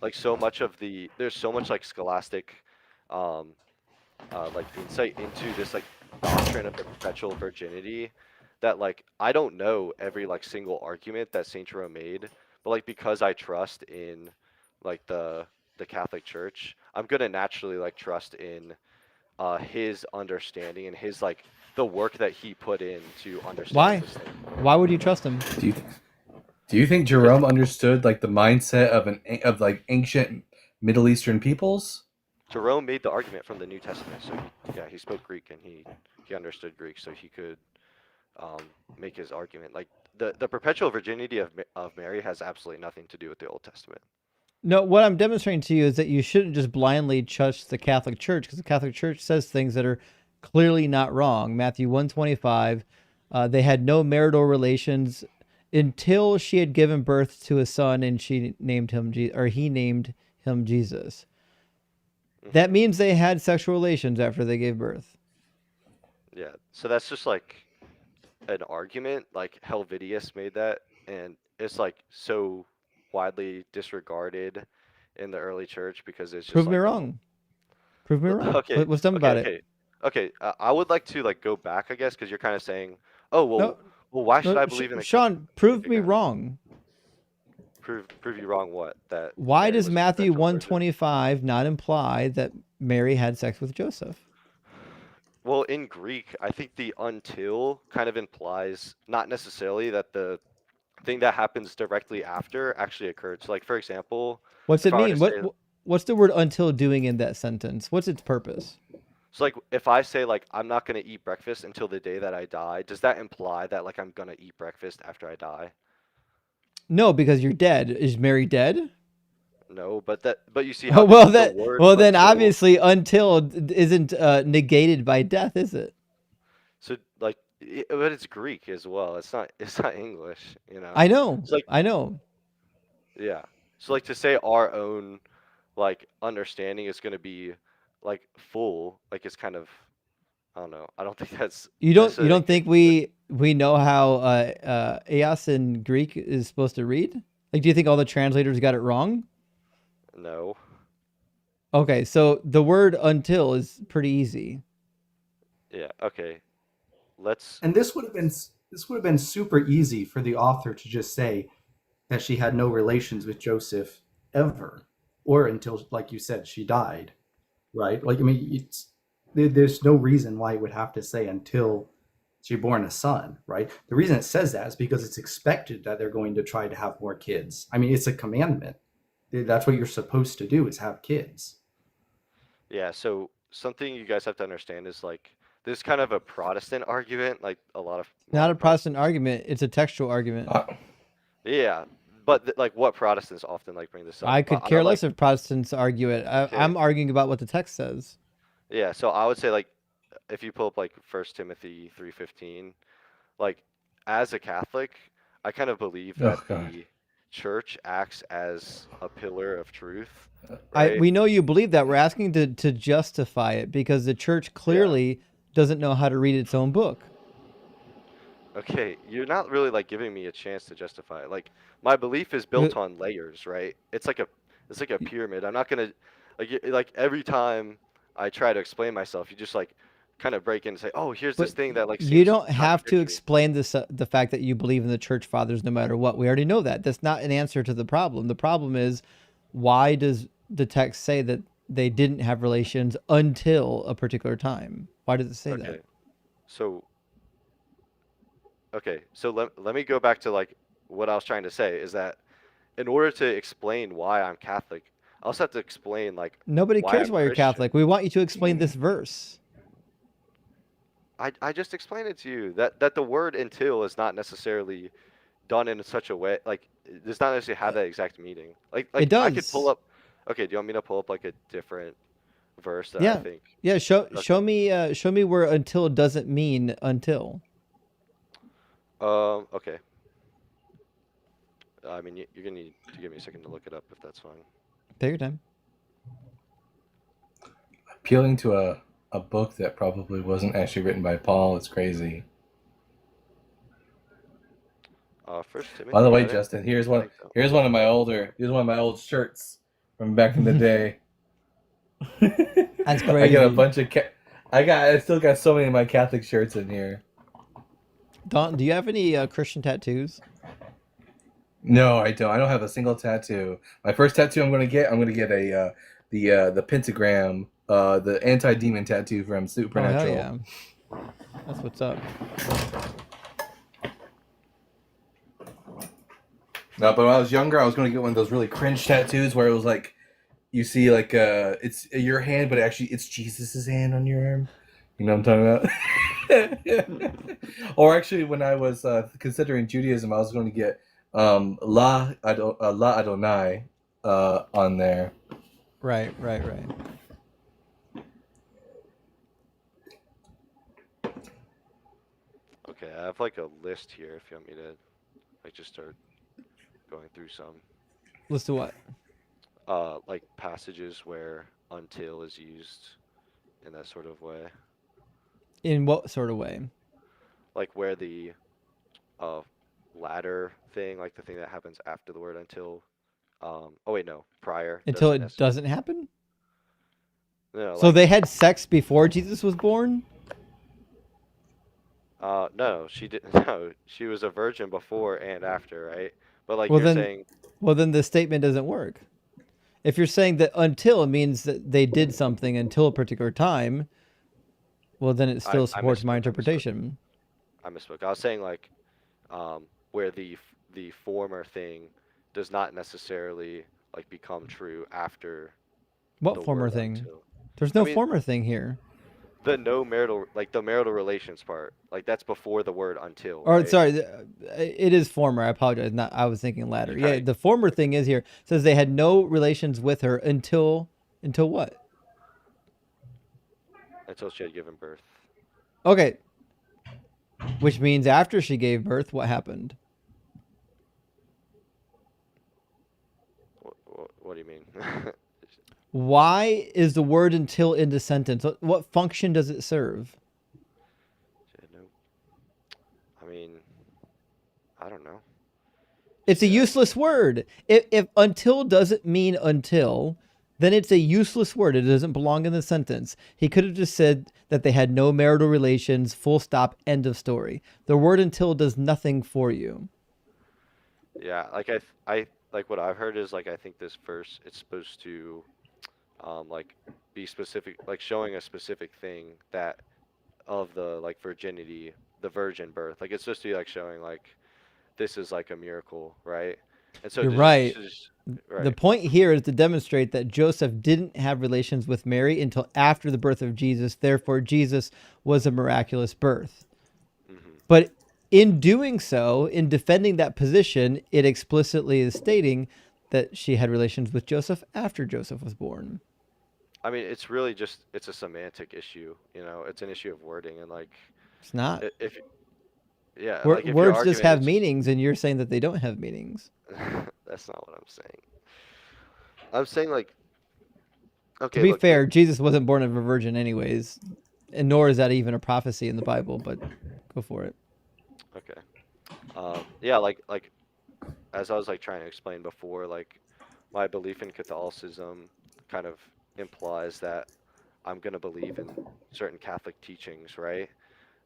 Speaker 12: like so much of there's so much like scholastic um like insight into this like doctrine of the perpetual virginity that like I don't know every like single argument that Saint Jerome made, but like because I trust in like the Catholic Church, I'm gonna naturally like trust in his understanding and his like the work that he put in to understand
Speaker 1: Why?
Speaker 12: this thing.
Speaker 1: Why would you trust him?
Speaker 2: Do you think
Speaker 12: Because
Speaker 2: Jerome understood like the mindset of like ancient Middle Eastern peoples?
Speaker 12: Jerome made the argument from the New Testament, so he spoke Greek and he understood Greek, so he could make his argument. Like the perpetual virginity of Mary has absolutely nothing to do with the Old Testament.
Speaker 1: No, what I'm demonstrating to you is that you shouldn't just blindly trust the Catholic Church, because the Catholic Church says things that are clearly not wrong. Matthew 125, they had no marital relations until she had given birth to a son, and she named him he named him Jesus. That means they had sexual relations after they gave birth.
Speaker 12: Yeah, so that's just like an argument. Like Helvidius made that, and it's like so widely disregarded in the early church because it's just
Speaker 1: Prove me
Speaker 12: like
Speaker 1: wrong. Prove me wrong.
Speaker 12: okay,
Speaker 1: What's dumb
Speaker 12: okay,
Speaker 1: about it?
Speaker 12: okay, okay. I would like to like go back, I guess, because you're kind of saying, oh
Speaker 1: No,
Speaker 12: well, why should
Speaker 1: no,
Speaker 12: I believe in the
Speaker 1: Sean, prove
Speaker 12: okay,
Speaker 1: me
Speaker 12: go ahead.
Speaker 1: wrong.
Speaker 12: Prove you wrong. What that
Speaker 1: Why
Speaker 12: Mary
Speaker 1: does
Speaker 12: was a
Speaker 1: Matthew
Speaker 12: perpetual virgin?
Speaker 1: 125 not imply that Mary had sex with Joseph?
Speaker 12: Well, in Greek, I think the until kind of implies not necessarily that the thing that happens directly after actually occurred. So, like for example,
Speaker 1: What's
Speaker 12: if
Speaker 1: it
Speaker 12: I were to
Speaker 1: mean?
Speaker 12: say,
Speaker 1: What's the word until doing in that sentence? What's its purpose?
Speaker 12: so like if I say like I'm not gonna eat breakfast until the day that I die, does that imply that like I'm gonna eat breakfast after I die?
Speaker 1: No, because you're dead. Is Mary dead?
Speaker 12: No, but you see how
Speaker 1: Oh,
Speaker 12: the word
Speaker 1: well then
Speaker 12: until
Speaker 1: obviously until isn't negated by death, is it?
Speaker 12: so like but it's Greek as well. It's not English, you know.
Speaker 1: I know.
Speaker 12: It's like
Speaker 1: I know.
Speaker 12: yeah. So like to say our own like understanding is going to be like full, like it's kind of I don't know. I don't think that's
Speaker 1: You
Speaker 12: necessarily
Speaker 1: don't think we know how eos in Greek is supposed to read? Like, do you think all the translators got it wrong?
Speaker 12: no.
Speaker 1: Okay, so the word until is pretty easy.
Speaker 12: Yeah, okay. Let's
Speaker 10: And this would have been super easy for the author to just say that she had no relations with Joseph ever, or until, like you said, she died, right? Like, I mean, there's no reason why it would have to say until she born a son, right? The reason it says that is because it's expected that they're going to try to have more kids. I mean, it's a commandment. That's what you're supposed to do, is have kids.
Speaker 12: yeah, so something you guys have to understand is like this is kind of a Protestant argument, like a lot of
Speaker 1: Not a
Speaker 12: modern
Speaker 1: Protestant
Speaker 12: Protestants.
Speaker 1: argument, it's a textual argument.
Speaker 12: Yeah, but like what Protestants often like bring this up,
Speaker 1: I
Speaker 12: but
Speaker 1: could
Speaker 12: I
Speaker 1: care
Speaker 12: like
Speaker 1: less if Protestants argue it.
Speaker 12: okay.
Speaker 1: I'm arguing about what the text says.
Speaker 12: Yeah, so I would say like if you pull up like First Timothy 3:15, like as a Catholic, I kind of believe that
Speaker 2: Oh God.
Speaker 12: the church acts as a pillar of truth, right?
Speaker 1: We know you believe that. We're asking to justify it because the church
Speaker 12: Yeah.
Speaker 1: clearly doesn't know how to read its own book.
Speaker 12: Okay, you're not really like giving me a chance to justify it. Like my belief is built on layers, right? It's like a pyramid. I'm not gonna like every time I try to explain myself, you just like kind of break in and say, "Oh, here's this
Speaker 1: But
Speaker 12: thing that like
Speaker 1: you
Speaker 12: seems
Speaker 1: don't have to
Speaker 12: contradictory."
Speaker 1: explain this the fact that you believe in the church fathers no matter what. We already know that. That's not an answer to the problem. The problem is, why does the text say that they didn't have relations until a particular time? Why does it say that?
Speaker 12: Okay. So so let me go back to like what I was trying to say is that in order to explain why I'm Catholic, I also have to explain like
Speaker 1: Nobody
Speaker 12: why
Speaker 1: cares
Speaker 12: I'm
Speaker 1: why you're
Speaker 12: Christian.
Speaker 1: Catholic. We want you to explain this verse.
Speaker 12: I just explained it to you that the word until is not necessarily done in such a way like it does not necessarily have that exact meaning.
Speaker 1: It
Speaker 12: I could pull
Speaker 1: does.
Speaker 12: up. Okay, do you want me to pull up like a different verse that I
Speaker 1: Yeah.
Speaker 12: think?
Speaker 1: Yeah,
Speaker 12: Okay.
Speaker 1: show me where until doesn't mean until.
Speaker 12: Okay. I mean, you're gonna need to give me a second to look it up if that's fine.
Speaker 1: Take your time.
Speaker 2: Appealing to a a book that probably wasn't actually written by Paul. It's crazy.
Speaker 12: First
Speaker 2: By the
Speaker 12: Timothy,
Speaker 2: way,
Speaker 12: I didn't
Speaker 2: Justin, here's one
Speaker 12: think that
Speaker 2: here's
Speaker 12: was.
Speaker 2: one of my old shirts from back in the day.
Speaker 1: That's
Speaker 2: I got a
Speaker 1: crazy.
Speaker 2: bunch of I still got so many of my Catholic shirts in here.
Speaker 1: Don, do you have any Christian tattoos?
Speaker 2: No, I don't. I don't have a single tattoo. My first tattoo I'm gonna get a the pentagram, the anti-demon tattoo from
Speaker 1: Oh hell
Speaker 2: Supernatural.
Speaker 1: yeah, that's what's up.
Speaker 2: No, but when I was younger, I was gonna get one of those really cringe tattoos where it was like you see like it's your hand, but actually it's Jesus's hand on your arm. You know what I'm talking about? Or actually, when I was considering Judaism, I was going to get La Adonai on there.
Speaker 1: Right.
Speaker 12: Okay, I have like a list here if you want me to like just start going through some.
Speaker 1: Let's do what?
Speaker 12: Like passages where until is used in that sort of way.
Speaker 1: In what sort of way?
Speaker 12: Like where the uh latter thing, like the thing that happens after the word until, oh wait, no, prior
Speaker 1: Until
Speaker 12: doesn't
Speaker 1: it
Speaker 12: necessarily.
Speaker 1: doesn't happen?
Speaker 12: No,
Speaker 1: So
Speaker 12: like
Speaker 1: they had sex before Jesus was born?
Speaker 12: no, she didn't. No, she was a virgin before and after, right? But like
Speaker 1: Well
Speaker 12: you're
Speaker 1: then,
Speaker 12: saying,
Speaker 1: well then the statement doesn't work. If you're saying that until means that they did something until a particular time, well then it still
Speaker 12: I
Speaker 1: supports my
Speaker 12: misspoke.
Speaker 1: interpretation.
Speaker 12: I misspoke. I was saying like where the former thing does not necessarily like become true after
Speaker 1: What
Speaker 12: the
Speaker 1: former
Speaker 12: word
Speaker 1: thing?
Speaker 12: until.
Speaker 1: There's
Speaker 12: I
Speaker 1: no
Speaker 12: mean,
Speaker 1: former thing here.
Speaker 12: the no marital, like the marital relations part, like that's before the word until,
Speaker 1: Or
Speaker 12: right?
Speaker 1: sorry, it is former. I apologize. Not I was thinking latter. Yeah,
Speaker 12: Right.
Speaker 1: the former thing is here. It says they had no relations with her until what?
Speaker 12: Until she had given birth.
Speaker 1: Okay, which means after she gave birth, what happened?
Speaker 12: What do you mean?
Speaker 1: Why is the word until in the sentence? What function does it serve?
Speaker 12: I mean, I don't know.
Speaker 1: It's a useless word. If until doesn't mean until, then it's a useless word. It doesn't belong in the sentence. He could have just said that they had no marital relations, full stop, end of story. The word until does nothing for you.
Speaker 12: Yeah, like I like what I've heard is like I think this verse it's supposed to like be specific, like showing a specific thing that of the like virginity, the virgin birth. Like it's supposed to be like showing like this is like a miracle, right? And so
Speaker 1: You're right.
Speaker 12: to just
Speaker 1: The
Speaker 12: right.
Speaker 1: point here is to demonstrate that Joseph didn't have relations with Mary until after the birth of Jesus. Therefore, Jesus was a miraculous birth. But in doing so, in defending that position, it explicitly is stating that she had relations with Joseph after Joseph was born.
Speaker 12: I mean, it's really just it's a semantic issue, you know. It's an issue of wording and like
Speaker 1: It's not.
Speaker 12: if yeah, like if your
Speaker 1: Words just
Speaker 12: argument
Speaker 1: have
Speaker 12: is
Speaker 1: meanings, and you're saying that they don't have meanings.
Speaker 12: that's not what I'm saying. I'm saying like
Speaker 1: To
Speaker 12: okay,
Speaker 1: be
Speaker 12: look,
Speaker 1: fair, Jesus wasn't born of a virgin anyways, and nor is that even a prophecy in the Bible, but go for it.
Speaker 12: okay. Yeah, like as I was like trying to explain before, like my belief in Catholicism kind of implies that I'm gonna believe in certain Catholic teachings, right?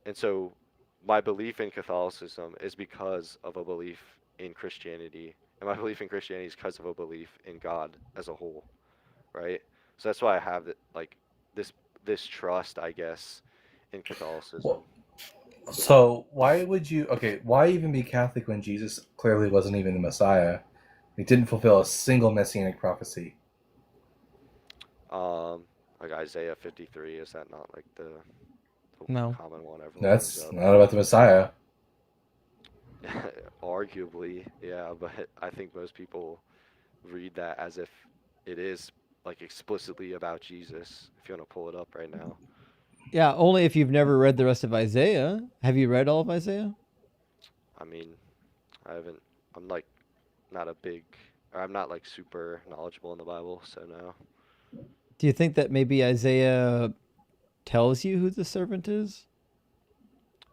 Speaker 12: And so my belief in Catholicism is because of a belief in Christianity, and my belief in Christianity is because of a belief in God as a whole, right? So that's why I have like this this trust, I guess, in Catholicism.
Speaker 2: So why would you? Okay, why even be Catholic when Jesus clearly wasn't even the Messiah? He didn't fulfill a single messianic prophecy.
Speaker 12: Like Isaiah 53, is that not like the
Speaker 1: No.
Speaker 12: common one everyone brings
Speaker 2: That's
Speaker 12: up?
Speaker 2: not about the Messiah.
Speaker 12: Arguably, yeah, but I think most people read that as if it is like explicitly about Jesus. If you want to pull it up right now.
Speaker 1: Yeah, only if you've never read the rest of Isaiah. Have you read all of Isaiah?
Speaker 12: I mean, I haven't. I'm like not a big. Or I'm not like super knowledgeable in the Bible, so no.
Speaker 1: Do you think that maybe Isaiah tells you who the servant is?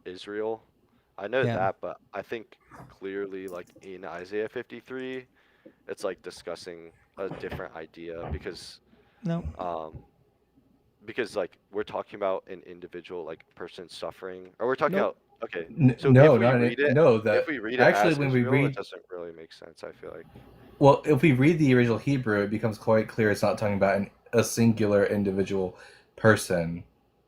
Speaker 12: Israel. I know
Speaker 1: Yeah.
Speaker 12: that, but I think clearly, like in Isaiah 53, it's like discussing a different idea
Speaker 1: No.
Speaker 12: um, because like we're talking about an individual like person suffering, or we're talking
Speaker 1: Nope.
Speaker 12: about okay. So
Speaker 2: No, not it. No.
Speaker 12: if
Speaker 2: The
Speaker 12: we read it
Speaker 2: actually,
Speaker 12: as
Speaker 2: when we
Speaker 12: Israel, it
Speaker 2: read,
Speaker 12: doesn't really make sense. I feel like.
Speaker 2: well, if we read the original Hebrew, it becomes quite clear it's not talking about a singular individual person.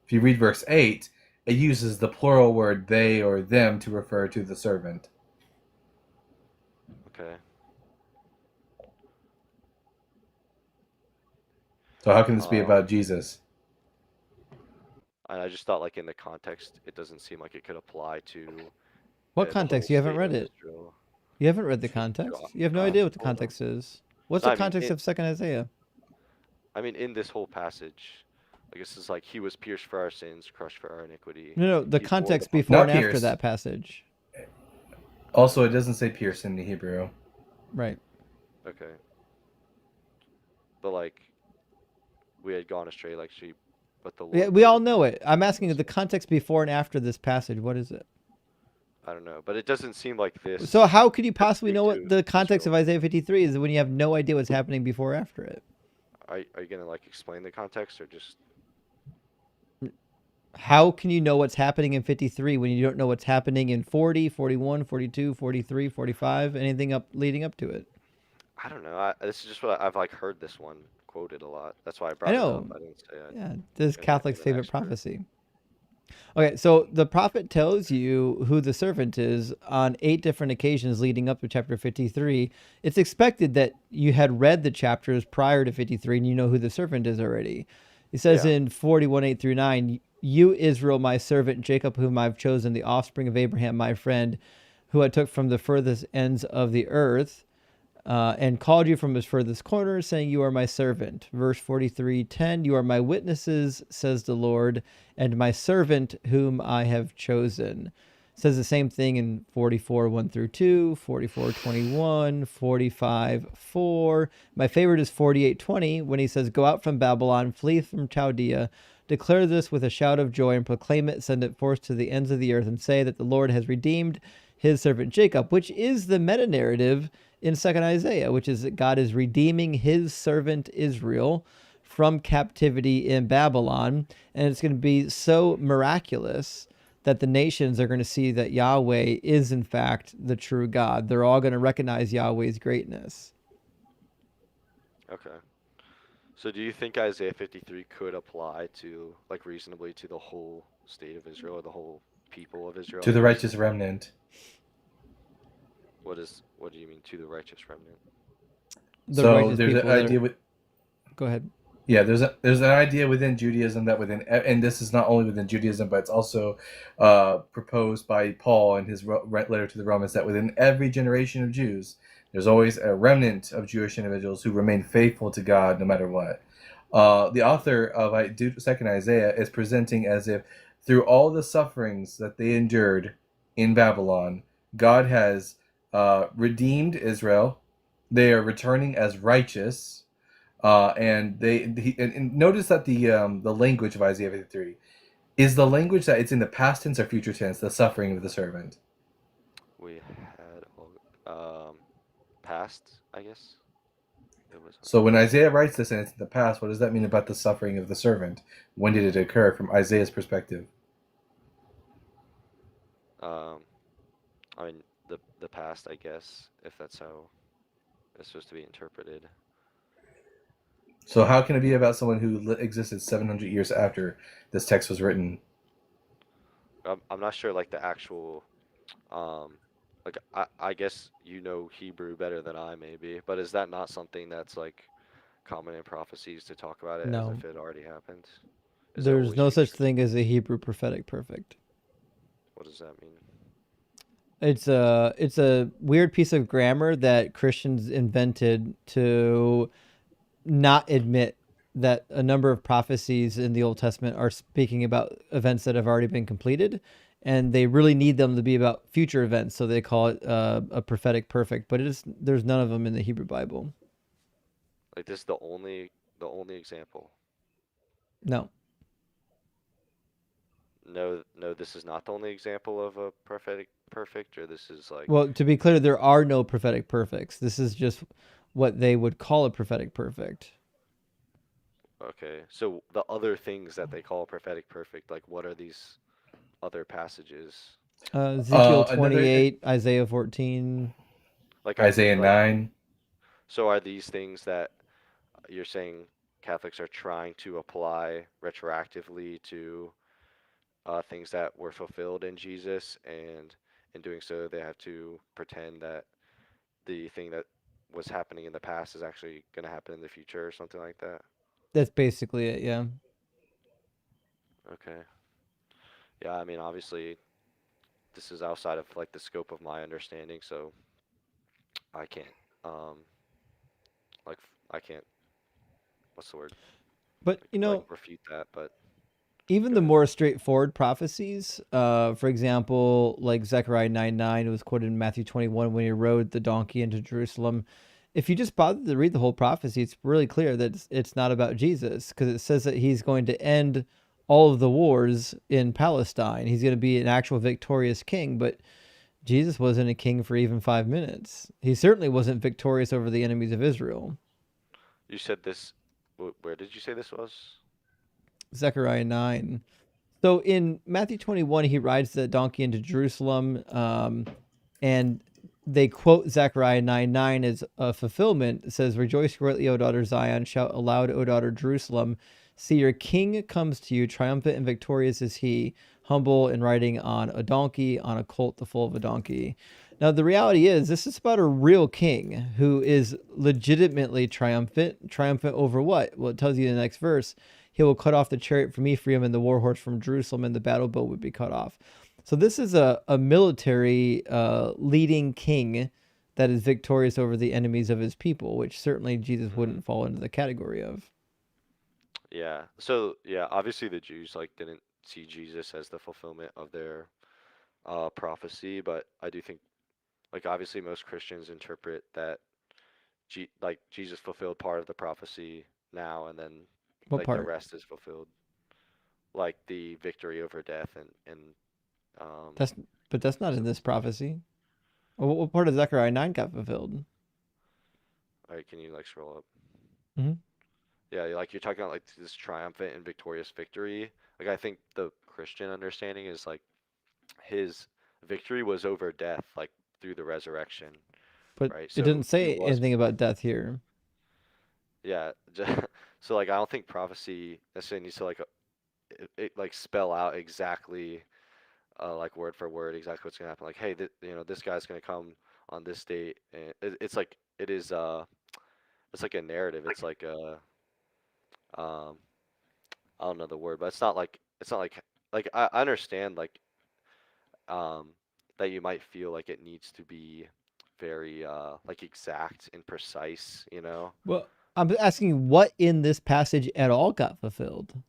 Speaker 2: If you read verse 8, it uses the plural word they or them to refer to the servant.
Speaker 12: Okay.
Speaker 2: So how can this be about Jesus?
Speaker 12: And I just thought like in the context, it doesn't seem like it could apply to
Speaker 1: What
Speaker 12: the whole
Speaker 1: context? You haven't
Speaker 12: state
Speaker 1: read
Speaker 12: of
Speaker 1: it.
Speaker 12: Israel.
Speaker 1: You haven't read the
Speaker 12: God,
Speaker 1: context. You have no
Speaker 12: God,
Speaker 1: idea what the
Speaker 12: hold on.
Speaker 1: context is. What's
Speaker 12: No,
Speaker 1: the
Speaker 12: I mean
Speaker 1: context of Second Isaiah?
Speaker 12: in this whole passage, I guess it's like he was pierced for our sins, crushed for our iniquity.
Speaker 1: No, the
Speaker 12: He bore the
Speaker 1: context before
Speaker 2: Not
Speaker 1: and after
Speaker 2: pierce.
Speaker 1: that passage.
Speaker 2: Also, it doesn't say pierce in the Hebrew.
Speaker 1: Right.
Speaker 12: Okay. But like we had gone astray like sheep, but the
Speaker 1: Yeah,
Speaker 12: Lord
Speaker 1: we all
Speaker 12: pleaded
Speaker 1: know
Speaker 12: for
Speaker 1: it. I'm asking you
Speaker 12: us.
Speaker 1: the context before and after this passage. What is it?
Speaker 12: I don't know, but it doesn't seem like this
Speaker 1: So how could you
Speaker 12: could
Speaker 1: possibly
Speaker 12: speak
Speaker 1: know what
Speaker 12: to
Speaker 1: the context of
Speaker 12: Israel.
Speaker 1: Isaiah 53 is when you have no idea what's happening before or after it?
Speaker 12: Are you gonna like explain the context or just
Speaker 1: How can you know what's happening in 53 when you don't know what's happening in 40, 41, 42, 43, 45, anything up leading up to it?
Speaker 12: I don't know. This is just what I've like heard this one quoted a lot. That's why I
Speaker 1: I
Speaker 12: brought it up.
Speaker 1: know.
Speaker 12: I didn't say
Speaker 1: Yeah, this is
Speaker 12: I'm an
Speaker 1: Catholic's favorite
Speaker 12: expert.
Speaker 1: prophecy. Okay, so the prophet tells you who the servant is on 8 different occasions leading up to chapter 53. It's expected that you had read the chapters prior to 53 and you know who the servant is already. He says
Speaker 12: Yeah.
Speaker 1: in 41, 8 through 9, you, Israel, my servant, Jacob, whom I've chosen, the offspring of Abraham, my friend, who I took from the furthest ends of the earth, and called you from his furthest corners, saying, you are my servant. Verse 43:10, you are my witnesses, says the Lord, and my servant whom I have chosen. Says the same thing in 44, 1 through 2, 44, 21, 45, 4. My favorite is 48:20, when he says, go out from Babylon, flee from Chaldea, declare this with a shout of joy and proclaim it, send it forth to the ends of the earth, and say that the Lord has redeemed his servant Jacob, which is the meta narrative in Second Isaiah, which is that God is redeeming his servant Israel from captivity in Babylon. And it's going to be so miraculous that the nations are going to see that Yahweh is in fact the true God. They're all going to recognize Yahweh's greatness.
Speaker 12: Okay. So do you think Isaiah 53 could apply to like reasonably to the whole state of Israel or the whole people of Israel,
Speaker 2: To
Speaker 12: I
Speaker 2: the
Speaker 12: guess?
Speaker 2: righteous remnant.
Speaker 12: What do you mean to the righteous remnant?
Speaker 1: The
Speaker 2: So
Speaker 1: righteous
Speaker 2: there's an
Speaker 1: people that
Speaker 2: idea
Speaker 1: are...
Speaker 2: with
Speaker 1: Go ahead.
Speaker 2: yeah, there's an idea within Judaism that and this is not only within Judaism, but it's also proposed by Paul in his letter to the Romans, that within every generation of Jews, there's always a remnant of Jewish individuals who remain faithful to God no matter what. The author of Second Isaiah is presenting as if through all the sufferings that they endured in Babylon, God has redeemed Israel. They are returning as righteous. And notice that the language of Isaiah 53 is the language that it's in the past tense or future tense, the suffering of the servant.
Speaker 12: We had past, I guess. It was
Speaker 2: So when Isaiah writes this and it's in the past, what does that mean about the suffering of the servant? When did it occur from Isaiah's perspective?
Speaker 12: I mean the past, I guess, if that's how it's supposed to be interpreted.
Speaker 2: So how can it be about someone who existed 700 years after this text was written?
Speaker 12: I'm not sure like the actual like I guess you know Hebrew better than I maybe, but is that not something that's like common in prophecies to talk about it as
Speaker 1: No.
Speaker 12: if it already happened? Is it
Speaker 1: There's
Speaker 12: always
Speaker 1: no such
Speaker 12: future?
Speaker 1: thing as a Hebrew prophetic perfect.
Speaker 12: What does that mean?
Speaker 1: It's a weird piece of grammar that Christians invented to not admit that a number of prophecies in the Old Testament are speaking about events that have already been completed, and they really need them to be about future events, so they call it a prophetic perfect. But there's none of them in the Hebrew Bible.
Speaker 12: Like this is the only example.
Speaker 1: No.
Speaker 12: no, this is not the only example of a prophetic perfect, or this is like
Speaker 1: Well, to be clear, there are no prophetic perfects. This is just what they would call a prophetic perfect.
Speaker 12: okay. So the other things that they call prophetic perfect, like what are these other passages?
Speaker 1: Ezekiel
Speaker 2: Another
Speaker 1: 28, Isaiah 14.
Speaker 12: Like
Speaker 2: Isaiah 9.
Speaker 12: so are these things that you're saying Catholics are trying to apply retroactively to things that were fulfilled in Jesus, and in doing so, they have to pretend that the thing that was happening in the past is actually going to happen in the future or something like that?
Speaker 1: That's basically it, yeah.
Speaker 12: Okay. Yeah, I mean, obviously, this is outside of like the scope of my understanding, so I can't, like, I can't, what's the word?
Speaker 1: But, you
Speaker 12: Like
Speaker 1: know,
Speaker 12: refute that, but
Speaker 1: even
Speaker 12: go
Speaker 1: the
Speaker 12: ahead.
Speaker 1: more straightforward prophecies, for example, like Zechariah 9:9, it was quoted in Matthew 21 when he rode the donkey into Jerusalem. If you just bother to read the whole prophecy, it's really clear that it's not about Jesus, because it says that he's going to end all of the wars in Palestine. He's going to be an actual victorious king, but Jesus wasn't a king for even 5 minutes. He certainly wasn't victorious over the enemies of Israel.
Speaker 12: You said this, where did you say this was?
Speaker 1: Zechariah 9. So in Matthew 21, he rides the donkey into Jerusalem, and they quote Zechariah 9:9 as a fulfillment. It says, "Rejoice greatly, O daughter Zion, shout aloud, O daughter Jerusalem. See, your king comes to you, triumphant and victorious is he, humble and riding on a donkey, on a colt, the foal of a donkey." Now, the reality is, this is about a real king who is legitimately triumphant. Triumphant over what? Well, it tells you in the next verse. He will cut off the chariot from Ephraim and the war horse from Jerusalem, and the battle bow would be cut off. So this is a military leading king that is victorious over the enemies of his people, which certainly Jesus wouldn't fall into the category of.
Speaker 12: Yeah. So yeah, obviously the Jews like didn't see Jesus as the fulfillment of their prophecy, but I do think like obviously most Christians interpret that like Jesus fulfilled part of the prophecy now, and then
Speaker 1: What
Speaker 12: like the
Speaker 1: part?
Speaker 12: rest is fulfilled, like the victory over death and um.
Speaker 1: That's but that's not in
Speaker 12: So,
Speaker 1: this prophecy. Well, what part of Zechariah 9 got fulfilled?
Speaker 12: all right, can you like scroll up?
Speaker 1: Mm-hmm.
Speaker 12: Yeah, like you're talking about like this triumphant and victorious victory. Like I think the Christian understanding is like his victory was over death, like through the resurrection,
Speaker 1: But
Speaker 12: right?
Speaker 1: it
Speaker 12: So
Speaker 1: didn't
Speaker 12: he
Speaker 1: say
Speaker 12: was,
Speaker 1: anything about death here.
Speaker 12: yeah. So like I don't think prophecy necessarily needs to like like spell out exactly, like word for word exactly what's gonna happen. Like, hey, you know, this guy's gonna come on this date, and it's like it is it's like a narrative. It's like a um, I don't know the word, but it's not like I understand like um that you might feel like it needs to be very like exact and precise, you know.
Speaker 1: Well, I'm asking what in this passage at all got fulfilled.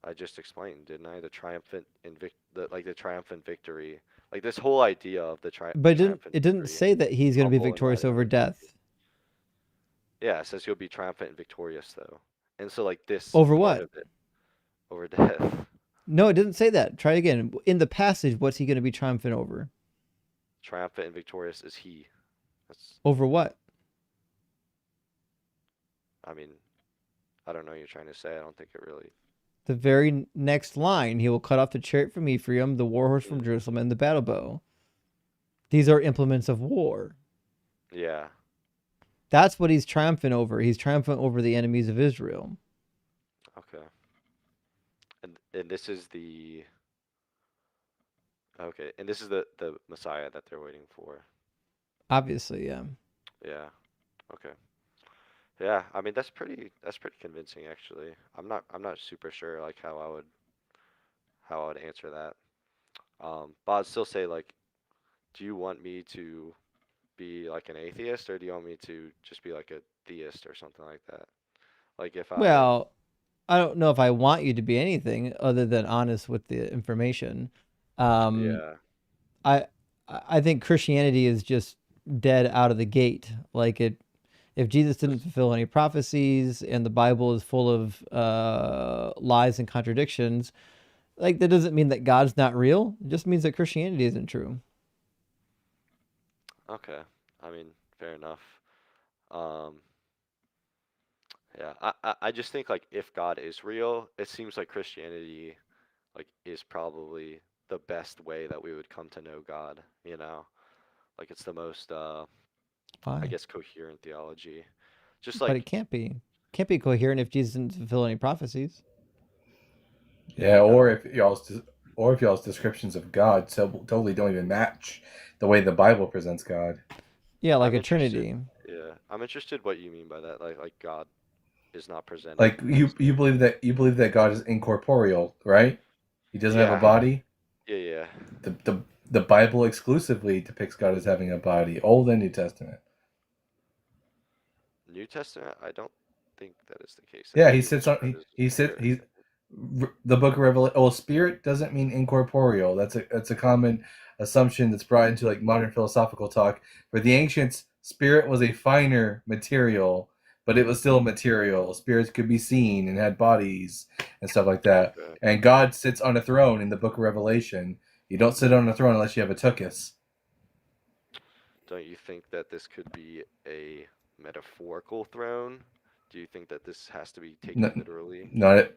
Speaker 12: I just explained, didn't I? The triumphant and the triumphant victory. Like this whole idea of the
Speaker 1: But
Speaker 12: triumphant
Speaker 1: it didn't
Speaker 12: victory,
Speaker 1: say that he's going to be
Speaker 12: humble and
Speaker 1: victorious
Speaker 12: riding on
Speaker 1: over
Speaker 12: a donkey.
Speaker 1: death.
Speaker 12: Yeah, it says you'll be triumphant and victorious though. And so like this
Speaker 1: Over
Speaker 12: part
Speaker 1: what?
Speaker 12: of it over death.
Speaker 1: No, it didn't say that. Try again. In the passage, what's he going to be triumphant over?
Speaker 12: Triumphant and victorious is he. That's
Speaker 1: Over what?
Speaker 12: I mean, I don't know what you're trying to say. I don't think it really.
Speaker 1: The very next line, he will cut off the chariot from Ephraim, the war horse from
Speaker 12: Mm,
Speaker 1: Jerusalem, and the battle bow. These are implements of war.
Speaker 12: yeah.
Speaker 1: That's what he's triumphant over. He's triumphant over the enemies of Israel.
Speaker 12: Okay. And this is the okay, and this is the Messiah that they're waiting for.
Speaker 1: Obviously, yeah.
Speaker 12: Yeah. Okay. Yeah, I mean that's pretty convincing actually. I'm not super sure like how I would answer that. But I'd still say like, do you want me to be like an atheist, or do you want me to just be like a theist or something like that? Like if I
Speaker 1: Well, I don't know if I want you to be anything other than honest with the information. Um,
Speaker 12: yeah.
Speaker 1: I I think Christianity is just dead out of the gate. Like it, if Jesus didn't fulfill any prophecies and the Bible is full of lies and contradictions, Like that doesn't mean that God's not real. It just means that Christianity isn't true.
Speaker 12: Okay. I mean, fair enough. Um, yeah, I just think like if God is real, it seems like Christianity like is probably the best way that we would come to know God, you know? Like it's the most I
Speaker 1: Why?
Speaker 12: guess coherent theology. Just
Speaker 1: But it
Speaker 12: like
Speaker 1: can't be. Can't be coherent if Jesus didn't fulfill any prophecies.
Speaker 2: Yeah,
Speaker 12: no.
Speaker 2: or if y'all's descriptions of God totally don't even match the way the Bible presents God.
Speaker 1: Yeah, like
Speaker 12: I'm
Speaker 1: a
Speaker 12: interested.
Speaker 1: Trinity.
Speaker 12: Yeah, I'm interested what you mean by that. Like God is not presented
Speaker 2: Like
Speaker 12: as
Speaker 2: you believe that God is incorporeal, right? He doesn't have a
Speaker 12: yeah,
Speaker 2: body.
Speaker 12: yeah.
Speaker 2: The Bible exclusively depicts God as having a body, Old and New Testament.
Speaker 12: New Testament, I don't think that is the case. I
Speaker 2: Yeah,
Speaker 12: think
Speaker 2: he
Speaker 12: he's
Speaker 2: sits on
Speaker 12: described as
Speaker 2: he sit
Speaker 12: spirit.
Speaker 2: he's the book of Revelation. Well, spirit doesn't mean incorporeal. That's a common assumption that's brought into like modern philosophical talk. For the ancients, spirit was a finer material, but it was still material. Spirits could be seen and had bodies and stuff like that.
Speaker 12: Okay.
Speaker 2: And God sits on a throne in the book of Revelation. You don't sit on a throne unless you have a tuchus.
Speaker 12: Don't you think that this could be a metaphorical throne? Do you think that this has to be taken
Speaker 2: N-
Speaker 12: literally?
Speaker 2: not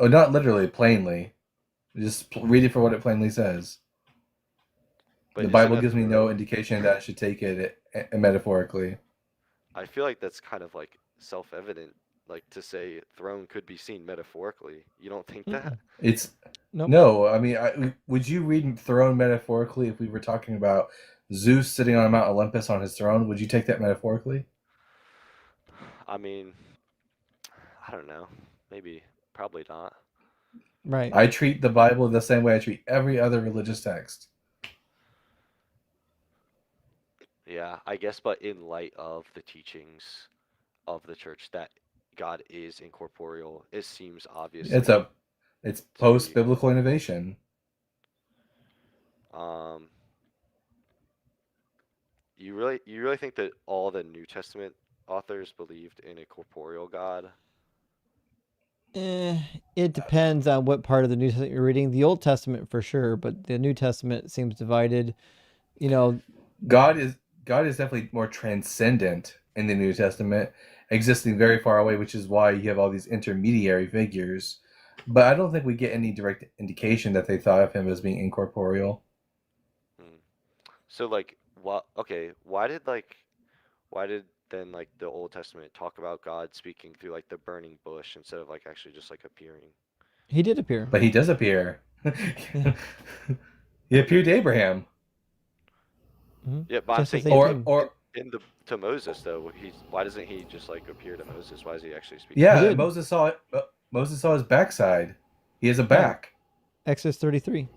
Speaker 2: not literally, plainly. Just read it for what it plainly says.
Speaker 12: But
Speaker 2: The
Speaker 12: isn't
Speaker 2: Bible
Speaker 12: a
Speaker 2: gives me no
Speaker 12: throne,
Speaker 2: indication that I should take it metaphorically.
Speaker 12: I feel like that's kind of like self-evident, like to say throne could be seen metaphorically. You don't think that?
Speaker 1: Mm-mm.
Speaker 2: It's
Speaker 1: Nope.
Speaker 2: no. I mean, would you read throne metaphorically if we were talking about Zeus sitting on Mount Olympus on his throne? Would you take that metaphorically?
Speaker 12: I mean, I don't know. Maybe, probably not.
Speaker 1: Right.
Speaker 2: I treat the Bible the same way I treat every other religious text.
Speaker 12: Yeah, I guess, but in light of the teachings of the church that God is incorporeal, it seems
Speaker 2: It's
Speaker 12: obviously
Speaker 2: a it's
Speaker 12: to
Speaker 2: post
Speaker 12: be.
Speaker 2: biblical innovation.
Speaker 12: Um, you really think that all the New Testament authors believed in a corporeal God?
Speaker 1: Eh, it depends on what part of the New Testament you're reading. The Old Testament for sure, but the New Testament seems divided. You know,
Speaker 2: God is God is definitely more transcendent in the New Testament, existing very far away, which is why you have all these intermediary figures. But I don't think we get any direct indication that they thought of him as being incorporeal.
Speaker 12: Hmm. So like, what? Okay, why did then like the Old Testament talk about God speaking through like the burning bush instead of like actually just like appearing?
Speaker 1: he did appear.
Speaker 2: But he does appear.
Speaker 1: Yeah.
Speaker 2: He appeared to Abraham.
Speaker 12: Yeah, but I'm
Speaker 1: Genesis
Speaker 12: saying in
Speaker 1: 18.
Speaker 12: in,
Speaker 2: Or
Speaker 12: in the to Moses though, why doesn't he just like appear to Moses? Why is he actually speaking
Speaker 1: He
Speaker 12: to
Speaker 2: yeah,
Speaker 12: him?
Speaker 1: did.
Speaker 2: Moses saw his backside. He has a
Speaker 1: Yeah.
Speaker 2: back.
Speaker 1: Exodus 33.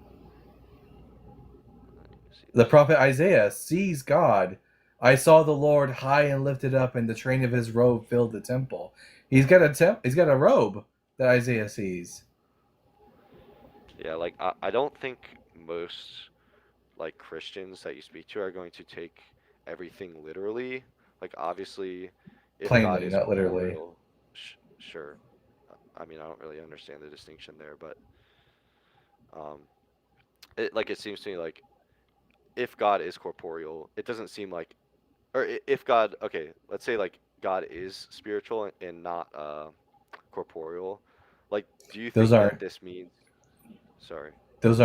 Speaker 12: Let me see
Speaker 2: The
Speaker 12: this.
Speaker 2: prophet Isaiah sees God. I saw the Lord high and lifted up, and the train of his robe filled the temple. He's got a robe that Isaiah sees.
Speaker 12: Yeah, like I don't think most like Christians that you speak to are going to take everything literally. Like obviously, if God
Speaker 2: Plainly,
Speaker 12: is
Speaker 2: not literally.
Speaker 12: corporeal, sure. I mean, I don't really understand the distinction there, but um, it seems to me like if God is corporeal, it doesn't seem like, or if God, okay, let's say like God is spiritual and not corporeal. Like, do you
Speaker 2: Those
Speaker 12: think that
Speaker 2: aren't
Speaker 12: this means? Sorry, go ahead.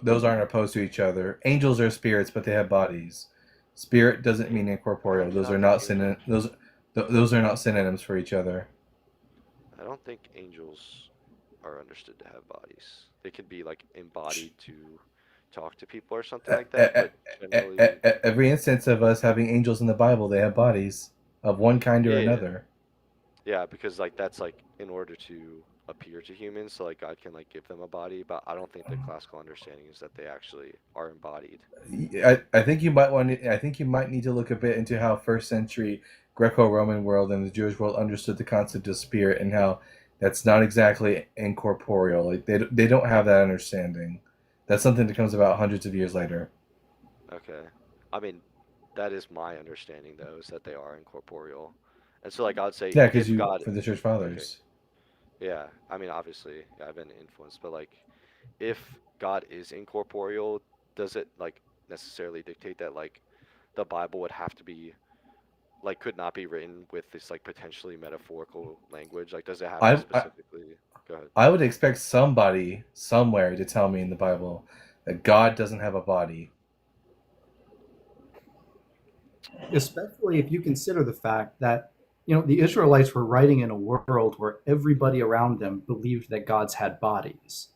Speaker 2: those aren't opposed to each other. Angels are spirits, but they have bodies. Spirit doesn't mean
Speaker 12: I
Speaker 2: incorporeal.
Speaker 12: do not think angels.
Speaker 2: Those are not synonyms for each other.
Speaker 12: I don't think angels are understood to have bodies. They can be like embodied to talk to people or something like that, but generally,
Speaker 2: Every instance of us having angels in the Bible, they have bodies of one kind or
Speaker 12: yeah, yeah,
Speaker 2: another.
Speaker 12: yeah, because like that's like in order to appear to humans, so like God can like give them a body, but I don't think the classical understanding is that they actually are embodied.
Speaker 2: I think you might want to, I think you might need to look a bit into how first century Greco-Roman world and the Jewish world understood the concept of spirit and how that's not exactly incorporeal. Like they don't have that understanding. That's something that comes about hundreds of years later.
Speaker 12: Okay. I mean, that is my understanding though, is that they are incorporeal. And so like I would say
Speaker 2: Yeah, because
Speaker 12: if
Speaker 2: you
Speaker 12: God,
Speaker 2: for the church
Speaker 12: okay,
Speaker 2: fathers.
Speaker 12: yeah, I mean obviously yeah, I've been influenced, but like if God is incorporeal, does it like necessarily dictate that like the Bible would have to be like could not be written with this like potentially metaphorical language? Like, does it have to
Speaker 2: I
Speaker 12: specifically? Go ahead.
Speaker 2: I would expect somebody somewhere to tell me in the Bible that God doesn't have a body.
Speaker 13: Especially if you consider the fact that, the Israelites were writing in a world where everybody around them believed that gods had bodies,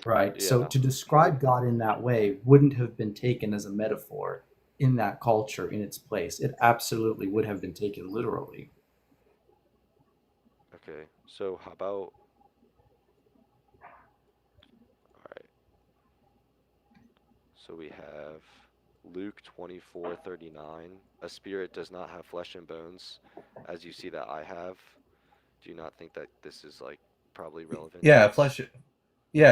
Speaker 13: right? So
Speaker 12: Yeah.
Speaker 13: to describe God in that way wouldn't have been taken as a metaphor in that culture in its place. It absolutely would have been taken literally.
Speaker 12: Okay. So how about all right. So we have Luke 24:39. A spirit does not have flesh and bones, as you see that I have. Do you not think that this is like probably relevant to
Speaker 2: Yeah,
Speaker 12: us?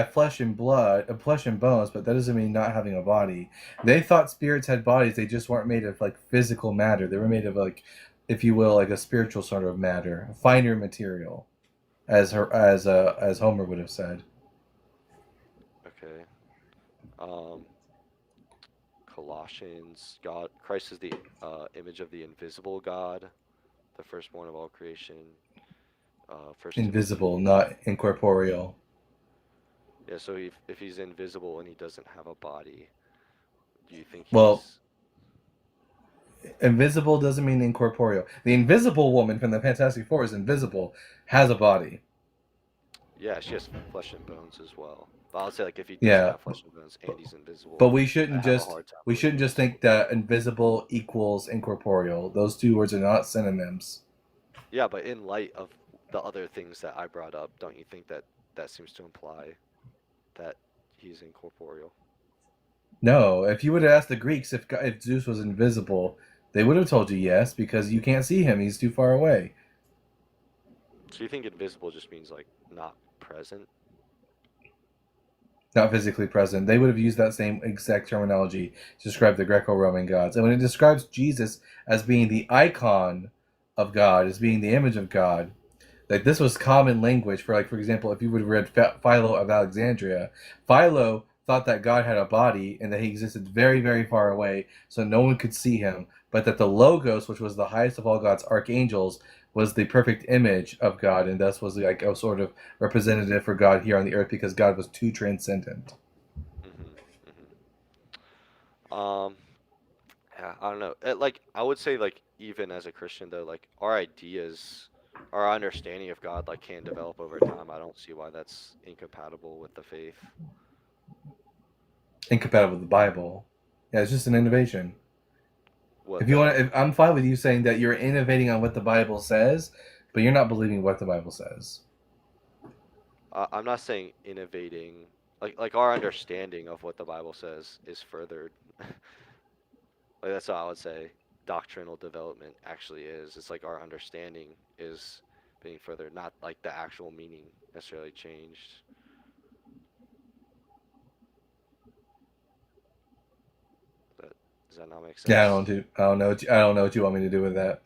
Speaker 2: flesh and blood, flesh and bones, but that doesn't mean not having a body. They thought spirits had bodies; they just weren't made of like physical matter. They were made of like, if you will, like a spiritual sort of matter, finer material, as Homer would have said.
Speaker 12: Okay. Um, Colossians, God, Christ is the image of the invisible God, the firstborn of all creation. First
Speaker 2: Invisible,
Speaker 12: Timothy.
Speaker 2: not incorporeal.
Speaker 12: Yeah, so if he's invisible and he doesn't have a body, do you think
Speaker 2: Well,
Speaker 12: he's
Speaker 2: invisible doesn't mean incorporeal. The Invisible Woman from the Fantastic Four is invisible, has a body.
Speaker 12: yeah, she has flesh and bones as well. But I would say like if he doesn't
Speaker 2: Yeah,
Speaker 12: have flesh and bones and he's
Speaker 2: but
Speaker 12: invisible, I have a hard time
Speaker 2: we
Speaker 12: believing
Speaker 2: shouldn't just
Speaker 12: this.
Speaker 2: think that invisible equals incorporeal. Those two words are not synonyms.
Speaker 12: Yeah, but in light of the other things that I brought up, don't you think that that seems to imply that he's incorporeal?
Speaker 2: No, if you would have asked the Greeks if Zeus was invisible, they would have told you yes because you can't see him; he's too far away,
Speaker 12: So you think invisible just means like not present?
Speaker 2: not physically present. They would have used that same exact terminology to describe the Greco-Roman gods. And when it describes Jesus as being the icon of God, as being the image of God, like this was common language for, like, for example, if you would have read Philo of Alexandria, Philo thought that God had a body and that he existed very, very far away, so no one could see him, but that the Logos, which was the highest of all God's archangels, was the perfect image of God, and thus was like a sort of representative for God here on the earth because God was too transcendent.
Speaker 12: Mm-hmm. Mm-hmm. Yeah, I don't know. Like I would say like even as a Christian though, like our ideas, our understanding of God like can develop over time. I don't see why that's incompatible with the faith.
Speaker 2: Incompatible with the Bible. Yeah, it's just an innovation.
Speaker 12: What
Speaker 2: If you want,
Speaker 12: that
Speaker 2: if, I'm fine with you saying that you're innovating on what the Bible says, but you're not believing what the Bible says.
Speaker 12: I'm not saying innovating like our understanding of what the Bible says is furthered. Like that's what I would say doctrinal development actually is. It's like our understanding is being furthered, not like the actual meaning necessarily changed. That does that not make
Speaker 2: Yeah,
Speaker 12: sense?
Speaker 2: I don't know what you want me to do with that.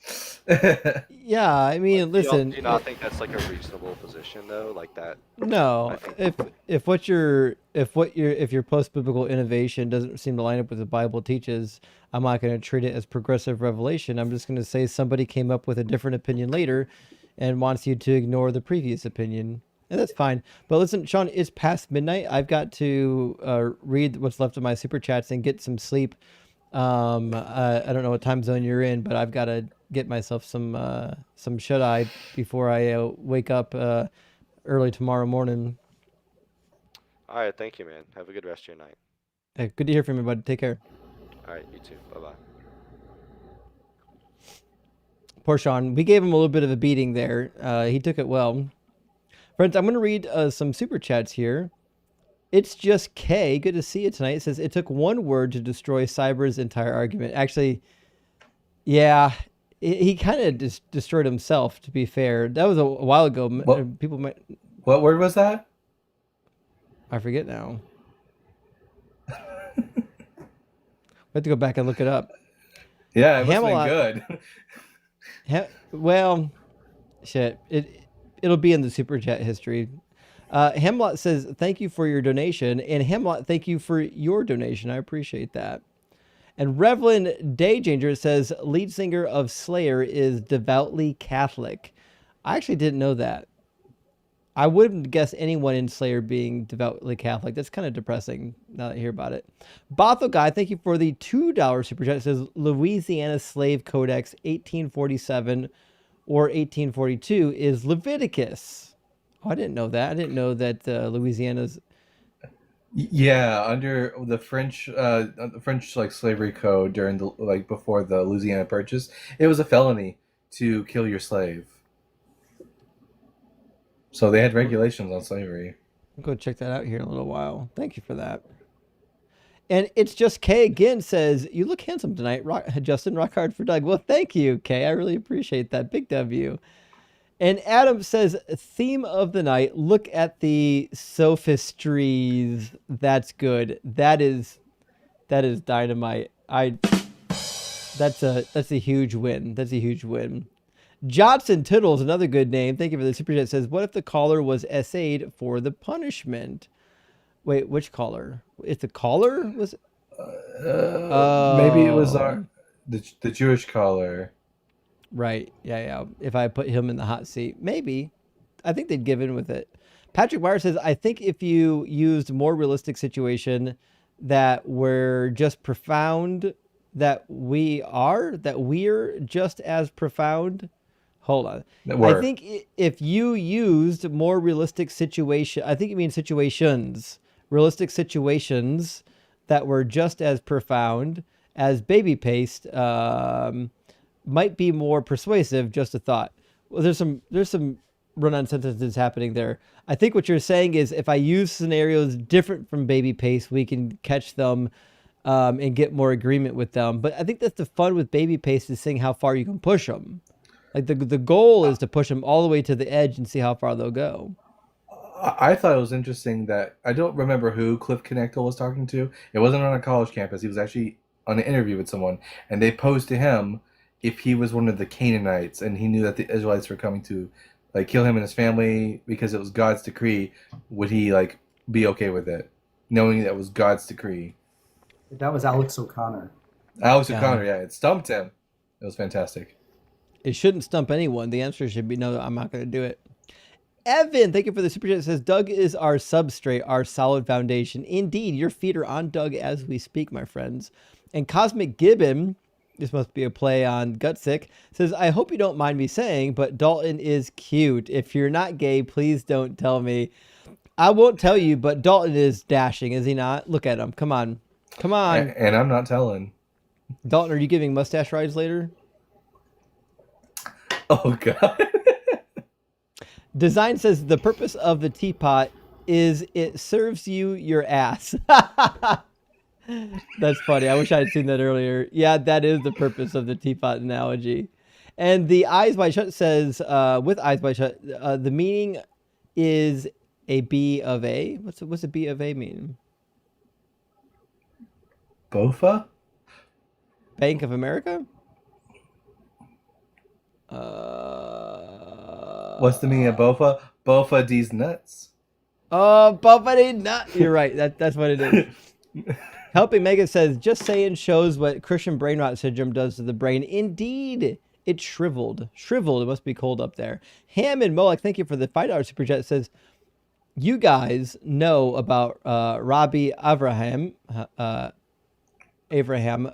Speaker 1: Yeah, I
Speaker 12: Like,
Speaker 1: mean, listen,
Speaker 12: do you not think that's like a reasonable position though? Like that, I
Speaker 1: no,
Speaker 12: think.
Speaker 1: if your post biblical innovation doesn't seem to line up with the Bible teaches, I'm not going to treat it as progressive revelation. I'm just going to say somebody came up with a different opinion later, and wants you to ignore the previous opinion, and that's fine. But listen, Sean, it's past midnight. I've got to read what's left of my super chats and get some sleep. I don't know what time zone you're in, but I've got to get myself some shut eye before I wake up early tomorrow morning.
Speaker 12: All right, thank you, man. Have a good rest of your night.
Speaker 1: Hey, good to hear from you, bud. Take care.
Speaker 12: All right, you too. Bye bye.
Speaker 1: Poor Sean. We gave him a little bit of a beating there. He took it well. Friends, I'm going to read some super chats here. It's just K. Good to see you tonight. It says it took one word to destroy Cyber's entire argument. Actually, yeah, he kind of destroyed himself. To be fair, that was a while ago. People might.
Speaker 2: What word was that?
Speaker 1: I forget now. I have to go back and look it up.
Speaker 2: Yeah, it must have been good.
Speaker 1: Well, shit. It'll be in the super chat history. Hemlot says, thank you for your donation. And Hemlot, thank you for your donation. I appreciate that. And Revlin Dayjanger says, lead singer of Slayer is devoutly Catholic. I actually didn't know that. I wouldn't guess anyone in Slayer being devoutly Catholic. That's kind of depressing now that I hear about it. Bothell Guy, thank you for the $2 super chat. It says Louisiana Slave Codex 1847 or 1842 is Leviticus. Oh, I didn't know that. I didn't know that Louisiana's...
Speaker 2: Yeah, under the French like slavery code during the before the Louisiana Purchase, it was a felony to kill your slave. So they had regulations on slavery.
Speaker 1: I'll go check that out here in a little while. Thank you for that. And it's just Kay again says, you look handsome tonight, Justin. Rock hard for Doug. Well, thank you, Kay. I really appreciate that. Big W. And Adam says, theme of the night, look at the sophistries. That's good. That is dynamite. That's a huge win. That's a huge win. Johnson Tittle's another good name. Thank you for the super chat. Says, what if the caller was SA'd for the punishment? Wait, which caller? If the caller was...
Speaker 2: Maybe it was the Jewish caller.
Speaker 1: Right. Yeah. If I put him in the hot seat, maybe. I think they'd give in with it. Patrick Meyer says, I think if you used more realistic situation that we're just profound, that we're just as profound. Hold on. I think if you used more realistic situation, I think you mean situations, realistic situations that were just as profound as baby paste, might be more persuasive. Just a thought. Well, there's some run-on sentences happening there. I think what you're saying is if I use scenarios different from baby paste, we can catch them and get more agreement with them. But I think that's the fun with baby paste, is seeing how far you can push them. Like the goal is to push them all the way to the edge and see how far they'll go.
Speaker 2: I thought it was interesting that I don't remember who Cliff Knechtel was talking to. It wasn't on a college campus. He was actually on an interview with someone, and they posed to him if he was one of the Canaanites and he knew that the Israelites were coming to kill him and his family because it was God's decree, would he be okay with it, knowing that it was God's decree?
Speaker 13: That was Alex O'Connor.
Speaker 2: O'Connor, yeah, it stumped him. It was fantastic.
Speaker 1: It shouldn't stump anyone. The answer should be no, I'm not going to do it. Evan, thank you for the super chat. It says, Doug is our substrate, our solid foundation. Indeed, your feet are on Doug as we speak, my friends. And Cosmic Gibbon, this must be a play on Gutsick, says, I hope you don't mind me saying, but Dalton is cute. If you're not gay, please don't tell me. I won't tell you, but Dalton is dashing, is he not? Look at him. Come on. Come on.
Speaker 2: And I'm not telling.
Speaker 1: Dalton, are you giving mustache rides later?
Speaker 2: Oh, God.
Speaker 1: Design says the purpose of the teapot is it serves you your ass. That's funny. I wish I had seen that earlier. Yeah, that is the purpose of the teapot analogy. And the Eyes Wide Shut says, with Eyes Wide Shut, the meaning is a B of A. What's a B of A mean?
Speaker 2: BOFA?
Speaker 1: Bank of America?
Speaker 2: What's the meaning of BOFA? BOFA these nuts.
Speaker 1: Oh, BOFA these nuts. You're right. That's what it is. Helping Mega says, just saying shows what Christian brain rot syndrome does to the brain. Indeed, it's shriveled. Shriveled. It must be cold up there. Ham and Molek, thank you for the $5 super chat. It says, you guys know about Rabbi Avraham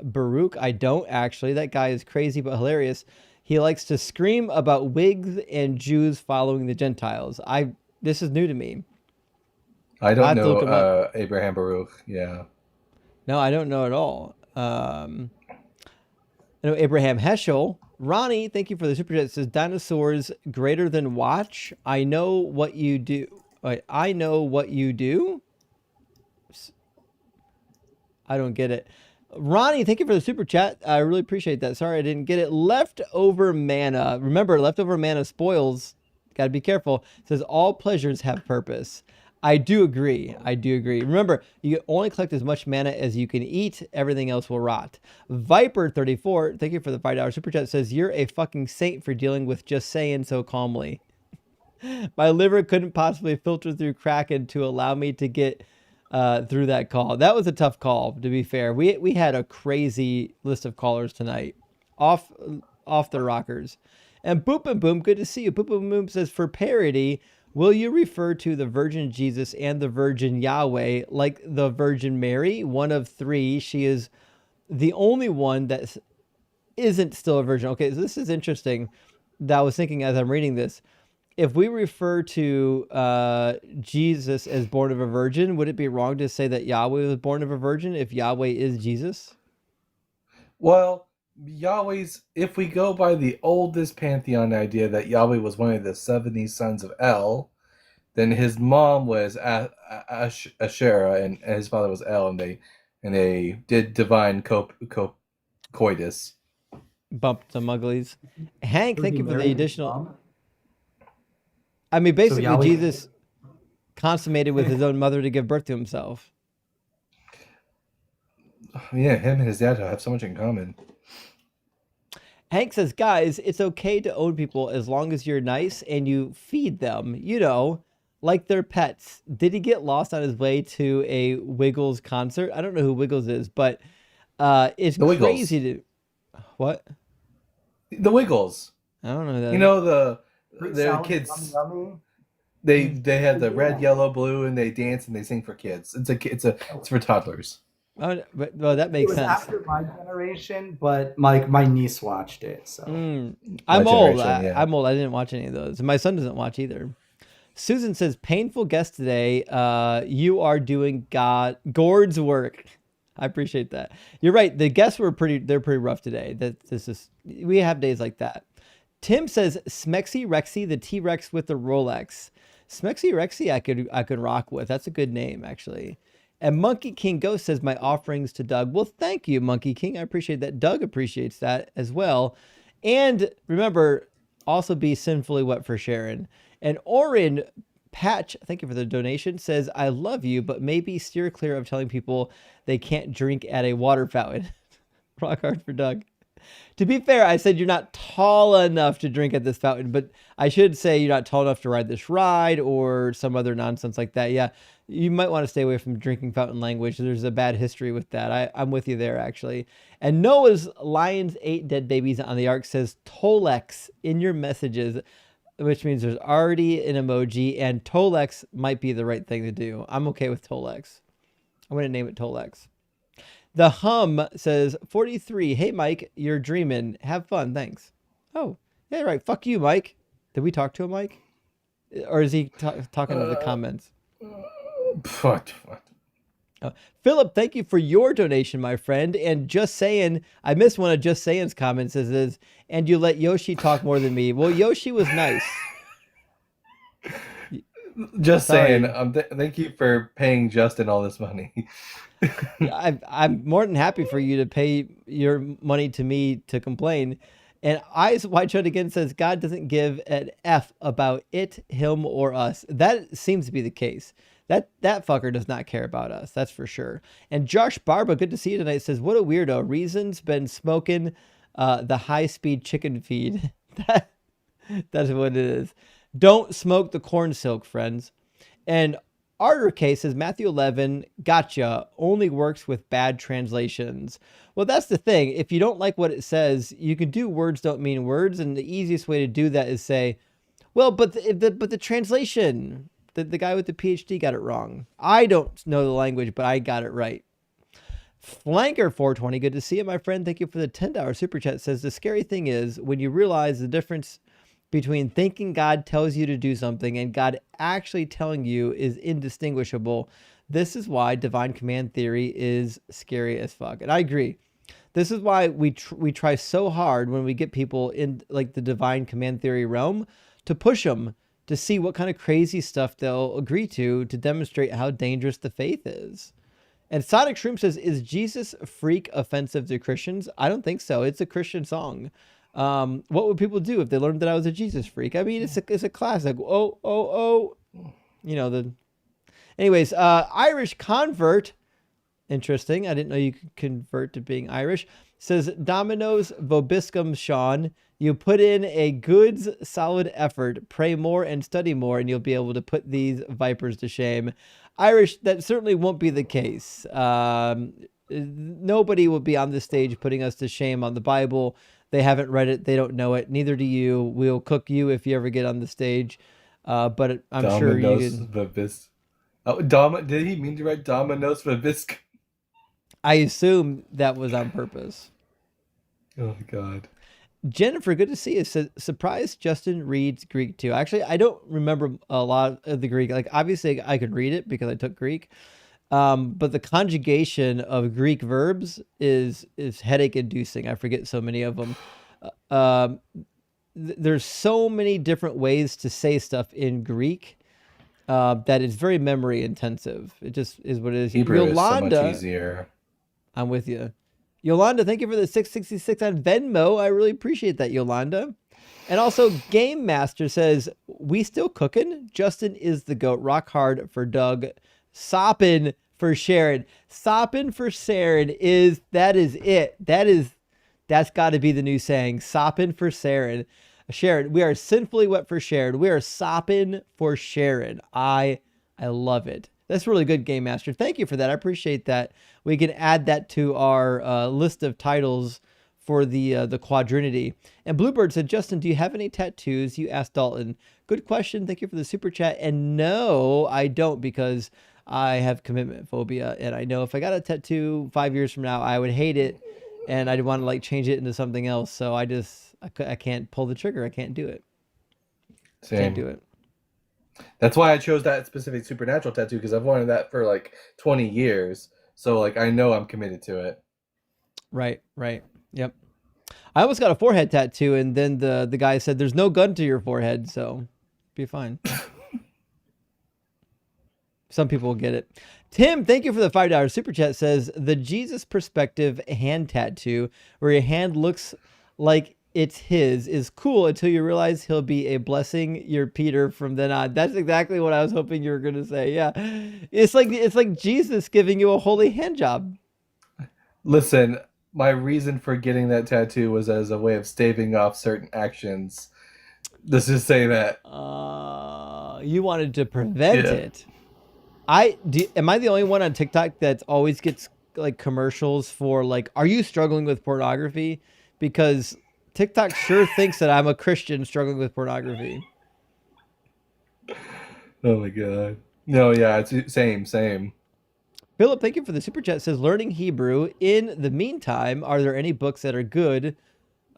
Speaker 1: Baruch. I don't actually. That guy is crazy but hilarious. He likes to scream about wigs and Jews following the Gentiles. This is new to me.
Speaker 2: I don't know Abraham Baruch. Yeah.
Speaker 1: No, I don't know at all. I know Abraham Heschel. Ronnie, thank you for the super chat. It says, dinosaurs greater than watch. I know what you do. Wait, I know what you do? I don't get it. Ronnie, thank you for the super chat. I really appreciate that. Sorry I didn't get it. Leftover mana. Remember, leftover mana spoils. Got to be careful. It says, all pleasures have purpose. I do agree. I do agree. Remember, you only collect as much mana as you can eat. Everything else will rot. Viper34, thank you for the $5 super chat. Says, you're a fucking saint for dealing with just saying so calmly. My liver couldn't possibly filter through Kraken to allow me to get through that call. That was a tough call, to be fair. We had a crazy list of callers tonight, off the rockers. And Boop and Boom, good to see you. Boop and Boom says, for parody, will you refer to the Virgin Jesus and the Virgin Yahweh like the Virgin Mary, one of three? She is the only one that isn't still a virgin. Okay, so this is interesting. That I was thinking as I'm reading this. If we refer to Jesus as born of a virgin, would it be wrong to say that Yahweh was born of a virgin if Yahweh is Jesus?
Speaker 2: Well, Yahweh's, if we go by the oldest pantheon idea that Yahweh was one of the 70 sons of El, then his mom was Asherah and his father was El, and they did divine coitus.
Speaker 1: Bumped some uglies. Hank,
Speaker 13: So
Speaker 1: thank
Speaker 13: he
Speaker 1: you for the
Speaker 13: married his
Speaker 1: additional.
Speaker 13: mom?
Speaker 1: I mean, basically,
Speaker 13: Yahweh-
Speaker 1: Jesus consummated with his own mother to give birth to himself.
Speaker 2: Yeah, him and his dad have so much in common.
Speaker 1: Hank says, guys, it's okay to own people as long as you're nice and you feed them, you know, like they're pets. Did he get lost on his way to a Wiggles concert? I don't know who Wiggles is, but it's
Speaker 2: The Wiggles.
Speaker 1: crazy to... What?
Speaker 2: The Wiggles.
Speaker 1: I don't know that.
Speaker 2: You know the
Speaker 13: Salad,
Speaker 2: kids.
Speaker 13: yummy, yummy.
Speaker 2: They have the red, yellow, blue, and they dance and they sing for kids. It's for toddlers.
Speaker 1: Oh, but well, that
Speaker 13: It
Speaker 1: makes
Speaker 13: was
Speaker 1: sense.
Speaker 13: after my generation, but my niece watched it. So
Speaker 1: I'm old.
Speaker 2: generation, yeah.
Speaker 1: I'm old. I didn't watch any of those. My son doesn't watch either. Susan says, painful guest today. You are doing Gord's work. I appreciate that. You're right. The guests were they're pretty rough today. We have days like that. Tim says, Smexy Rexy, the T-Rex with the Rolex. Smexy Rexy I could rock with. That's a good name, actually. And Monkey King Ghost says, my offerings to Doug. Well, thank you, Monkey King. I appreciate that. Doug appreciates that as well. And remember, also be sinfully wet for Sharon. And Orin Patch, thank you for the donation, says, I love you, but maybe steer clear of telling people they can't drink at a water fountain. Rock hard for Doug. To be fair, I said you're not tall enough to drink at this fountain, but I should say you're not tall enough to ride this ride or some other nonsense like that. Yeah, you might want to stay away from drinking fountain language. There's a bad history with that. I'm with you there, actually. And Noah's Lions Ate Dead Babies on the Ark says Tolex in your messages, which means there's already an emoji, and Tolex might be the right thing to do. I'm okay with Tolex. I'm going to name it Tolex. The Hum says, 43, hey, Mike, you're dreaming. Have fun, thanks. Oh, yeah, right. Fuck you, Mike. Did we talk to him, Mike? Or is he talking to the comments?
Speaker 2: What?
Speaker 1: Philip, thank you for your donation, my friend. And Just Saying, I missed one of Just Saying's comments. It says, and you let Yoshi talk more than me. Well, Yoshi was nice.
Speaker 2: Just
Speaker 1: Sorry.
Speaker 2: saying, thank you for paying Justin all this money.
Speaker 1: I'm more than happy for you to pay your money to me to complain. And Eyes Wide Shut again says, God doesn't give an F about it, him, or us. That seems to be the case. That fucker does not care about us. That's for sure. And Josh Barba, good to see you tonight, says, what a weirdo. Reason's been smoking the high-speed chicken feed. That's what it is. Don't smoke the corn silk, friends. And Arter K says, Matthew 11, gotcha, only works with bad translations. Well, that's the thing. If you don't like what it says, you can do words don't mean words. And the easiest way to do that is say, well, but the translation, the guy with the PhD got it wrong. I don't know the language, but I got it right. Flanker 420, good to see you, my friend. Thank you for the $10 super chat. Says, the scary thing is when you realize the difference between thinking God tells you to do something and God actually telling you is indistinguishable. This is why divine command theory is scary as fuck. And I agree. This is why we try so hard when we get people in like the divine command theory realm to push them to see what kind of crazy stuff they'll agree to demonstrate how dangerous the faith is. And Sonic Shroom says, is Jesus Freak offensive to Christians? I don't think so. It's a Christian song. What would people do if they learned that I was a Jesus freak? I mean, it's a classic. Oh, you know, anyways, Irish convert. Interesting. I didn't know you could convert to being Irish. Says Domino's Vobiscum, Sean. You put in a good, solid effort. Pray more and study more, and you'll be able to put these vipers to shame. Irish, that certainly won't be the case. Nobody will be on this stage putting us to shame on the Bible. They haven't read it. They don't know it. Neither do you. We'll cook you if you ever get on the stage. But I'm sure you can.
Speaker 2: Vobis. Oh, did he mean to write Domino's Vobiscum?
Speaker 1: I assume that was on purpose.
Speaker 2: Oh, God.
Speaker 1: Jennifer, good to see you. Surprised Justin reads Greek too. Actually, I don't remember a lot of the Greek. Like, obviously, I could read it because I took Greek. But the conjugation of Greek verbs is headache inducing. I forget so many of them. There's so many different ways to say stuff in Greek that is very memory intensive. It just is what it is.
Speaker 2: Hebrew
Speaker 1: Yolanda,
Speaker 2: is so much easier.
Speaker 1: I'm with you. Yolanda, thank you for the 666 on Venmo. I really appreciate that, Yolanda. And also, Game Master says, we still cooking? Justin is the GOAT. Rock hard for Doug. Soppin' for Sharon. Soppin' for Sharon that is it. That's got to be the new saying. Soppin' for Sharon. Sharon, we are sinfully wet for Sharon. We are soppin' for Sharon. I love it. That's really good, Game Master. Thank you for that. I appreciate that. We can add that to our list of titles for the Quadrinity. And Bluebird said, Justin, do you have any tattoos? You asked Dalton. Good question. Thank you for the super chat. And no, I don't, because I have commitment phobia. And I know if I got a tattoo 5 years from now, I would hate it. And I'd want to like change it into something else. So I can't pull the trigger. I can't do it.
Speaker 2: Same.
Speaker 1: Can't do it.
Speaker 2: That's why I chose that specific supernatural tattoo, because I've wanted that for like 20 years. So like I know I'm committed to it.
Speaker 1: Right. Yep. I almost got a forehead tattoo, and then the guy said, there's no gun to your forehead, so be fine. Some people will get it. Tim, thank you for the $5 super chat. Says, the Jesus perspective hand tattoo, where your hand looks like it's his, is cool until you realize he'll be a blessing. You're Peter from then on. That's exactly what I was hoping you were going to say. Yeah. It's like Jesus giving you a holy hand job.
Speaker 2: Listen, my reason for getting that tattoo was as a way of staving off certain actions. Let's just say that.
Speaker 1: You wanted to prevent it. Am I the only one on TikTok that always gets like commercials for like, are you struggling with pornography? Because TikTok sure thinks that I'm a Christian struggling with pornography.
Speaker 2: Oh my God. No, yeah, it's same.
Speaker 1: Philip, thank you for the super chat. Says, learning Hebrew. In the meantime, are there any books that are good,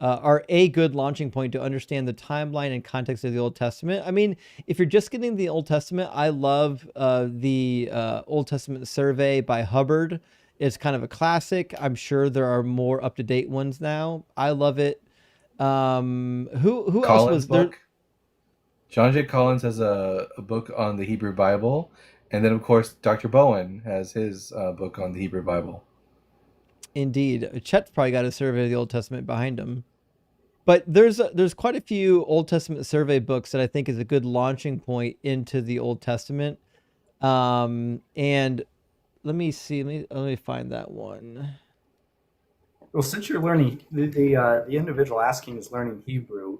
Speaker 1: are a good launching point to understand the timeline and context of the Old Testament? I mean, if you're just getting the Old Testament, I love the Old Testament Survey by Hubbard. It's kind of a classic. I'm sure there are more up-to-date ones now. I love it. Who else was
Speaker 2: book?
Speaker 1: there?
Speaker 2: John J. Collins has a book on the Hebrew Bible. And then, of course, Dr. Bowen has his book on the Hebrew Bible.
Speaker 1: Indeed. Chet's probably got a survey of the Old Testament behind him. But there's quite a few Old Testament survey books that I think is a good launching point into the Old Testament. And let me see. Let me find that one.
Speaker 13: Well, since you're learning, the individual asking is learning Hebrew.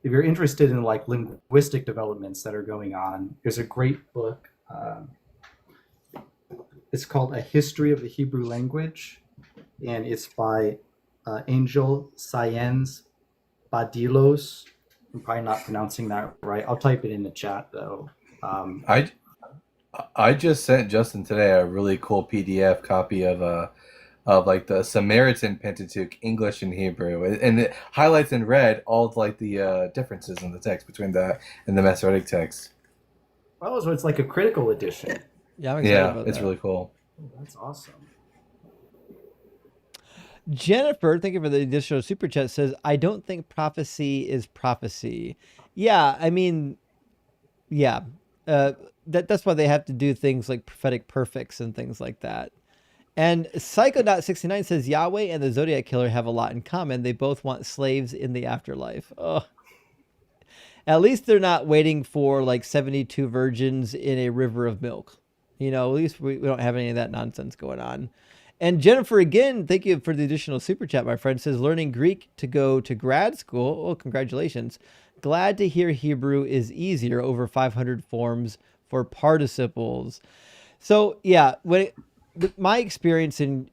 Speaker 13: If you're interested in like linguistic developments that are going on, there's a great book. It's called A History of the Hebrew Language, and it's by Angel Sayens Badilos. I'm probably not pronouncing that right. I'll type it in the chat though.
Speaker 2: I just sent Justin today a really cool PDF copy of like the Samaritan Pentateuch, English and Hebrew, and it highlights in red all of like the differences in the text between that and the Masoretic text.
Speaker 13: Oh, so it's like a critical edition.
Speaker 1: Yeah, I'm excited about
Speaker 2: it's
Speaker 1: that.
Speaker 2: really cool.
Speaker 13: Oh, that's awesome.
Speaker 1: Jennifer, thank you for the additional super chat, says, I don't think prophecy is prophecy. Yeah, I mean, yeah. That's why they have to do things like prophetic perfects and things like that. And Psycho.69 says, Yahweh and the Zodiac Killer have a lot in common. They both want slaves in the afterlife. Oh. At least they're not waiting for like 72 virgins in a river of milk. You know, at least we don't have any of that nonsense going on. And Jennifer, again, thank you for the additional super chat, my friend. Says learning Greek to go to grad school. Oh, congratulations. Glad to hear Hebrew is easier, over 500 forms for participles. So yeah, my experience in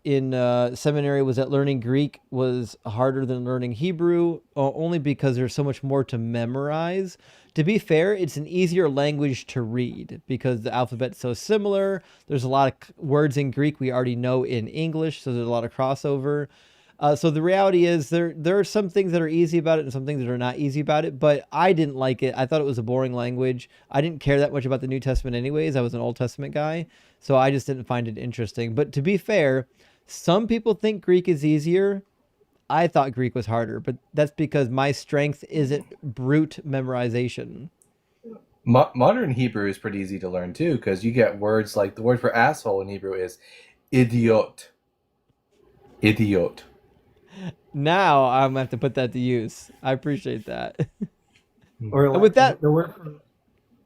Speaker 1: seminary was that learning Greek was harder than learning Hebrew, only because there's so much more to memorize. To be fair, it's an easier language to read because the alphabet's so similar. There's a lot of words in Greek we already know in English, so there's a lot of crossover. So the reality is there are some things that are easy about it and some things that are not easy about it, but I didn't like it. I thought it was a boring language. I didn't care that much about the New Testament anyways. I was an Old Testament guy, so I just didn't find it interesting. But to be fair, some people think Greek is easier. I thought Greek was harder, but that's because my strength isn't brute memorization.
Speaker 2: Modern Hebrew is pretty easy to learn too, because you get words like the word for asshole in Hebrew is idiot. Idiot.
Speaker 1: Now I'm gonna have to put that to use. I appreciate that.
Speaker 13: Or
Speaker 1: And
Speaker 13: like
Speaker 1: with that,
Speaker 13: the word for,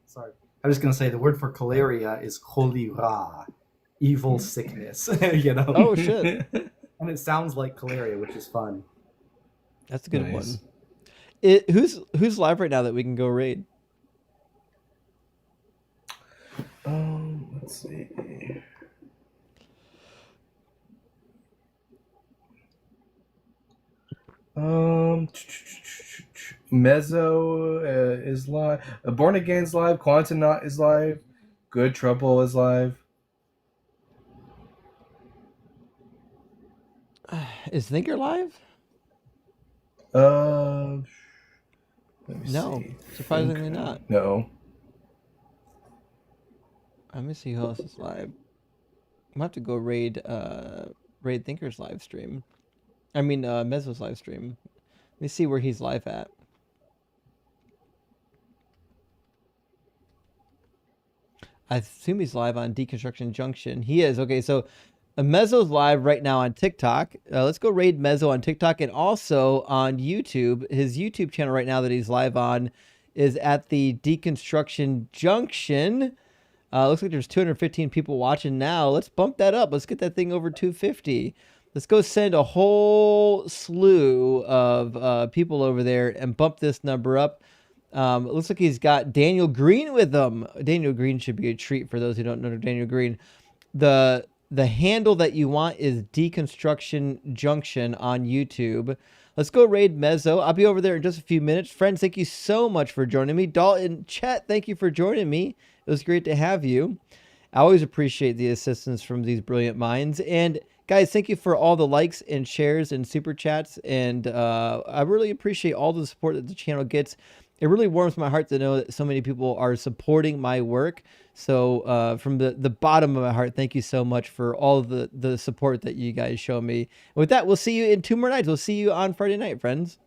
Speaker 13: sorry, I was gonna say the word for cholera is cholera, evil sickness. You know.
Speaker 1: oh shit,
Speaker 13: And it sounds like cholera, which is fun.
Speaker 1: that's a good
Speaker 2: Nice.
Speaker 1: one. Who's live right now that we can go raid?
Speaker 2: Let's see. Mezzo is live. Born Again's live. Quantonaut is live. Good Trouble is live.
Speaker 1: Is Thinker live?
Speaker 2: Let me
Speaker 1: No,
Speaker 2: see.
Speaker 1: surprisingly not.
Speaker 2: No.
Speaker 1: Let me see who else is live. I'm gonna have to go raid Thinker's live stream. I mean Mezzo's live stream. Let me see where he's live at. I assume he's live on Deconstruction Junction. He is. Okay, so Mezzo's live right now on TikTok. Let's go raid Mezzo on TikTok and also on YouTube. His YouTube channel right now that he's live on is at the Deconstruction Junction. Looks like there's 215 people watching now. Let's bump that up. Let's get that thing over 250. Let's go send a whole slew of people over there and bump this number up. It looks like he's got Daniel Green with him. Daniel Green should be a treat for those who don't know Daniel Green. The handle that you want is Deconstruction Junction on YouTube. Let's go raid Mezzo. I'll be over there in just a few minutes. Friends, thank you so much for joining me. Dalton, Chet, thank you for joining me. It was great to have you. I always appreciate the assistance from these brilliant minds. And guys, thank you for all the likes and shares and super chats. And I really appreciate all the support that the channel gets. It really warms my heart to know that so many people are supporting my work. So from the bottom of my heart, thank you so much for all the support that you guys show me. And with that, we'll see you in 2 more nights. We'll see you on Friday night, friends.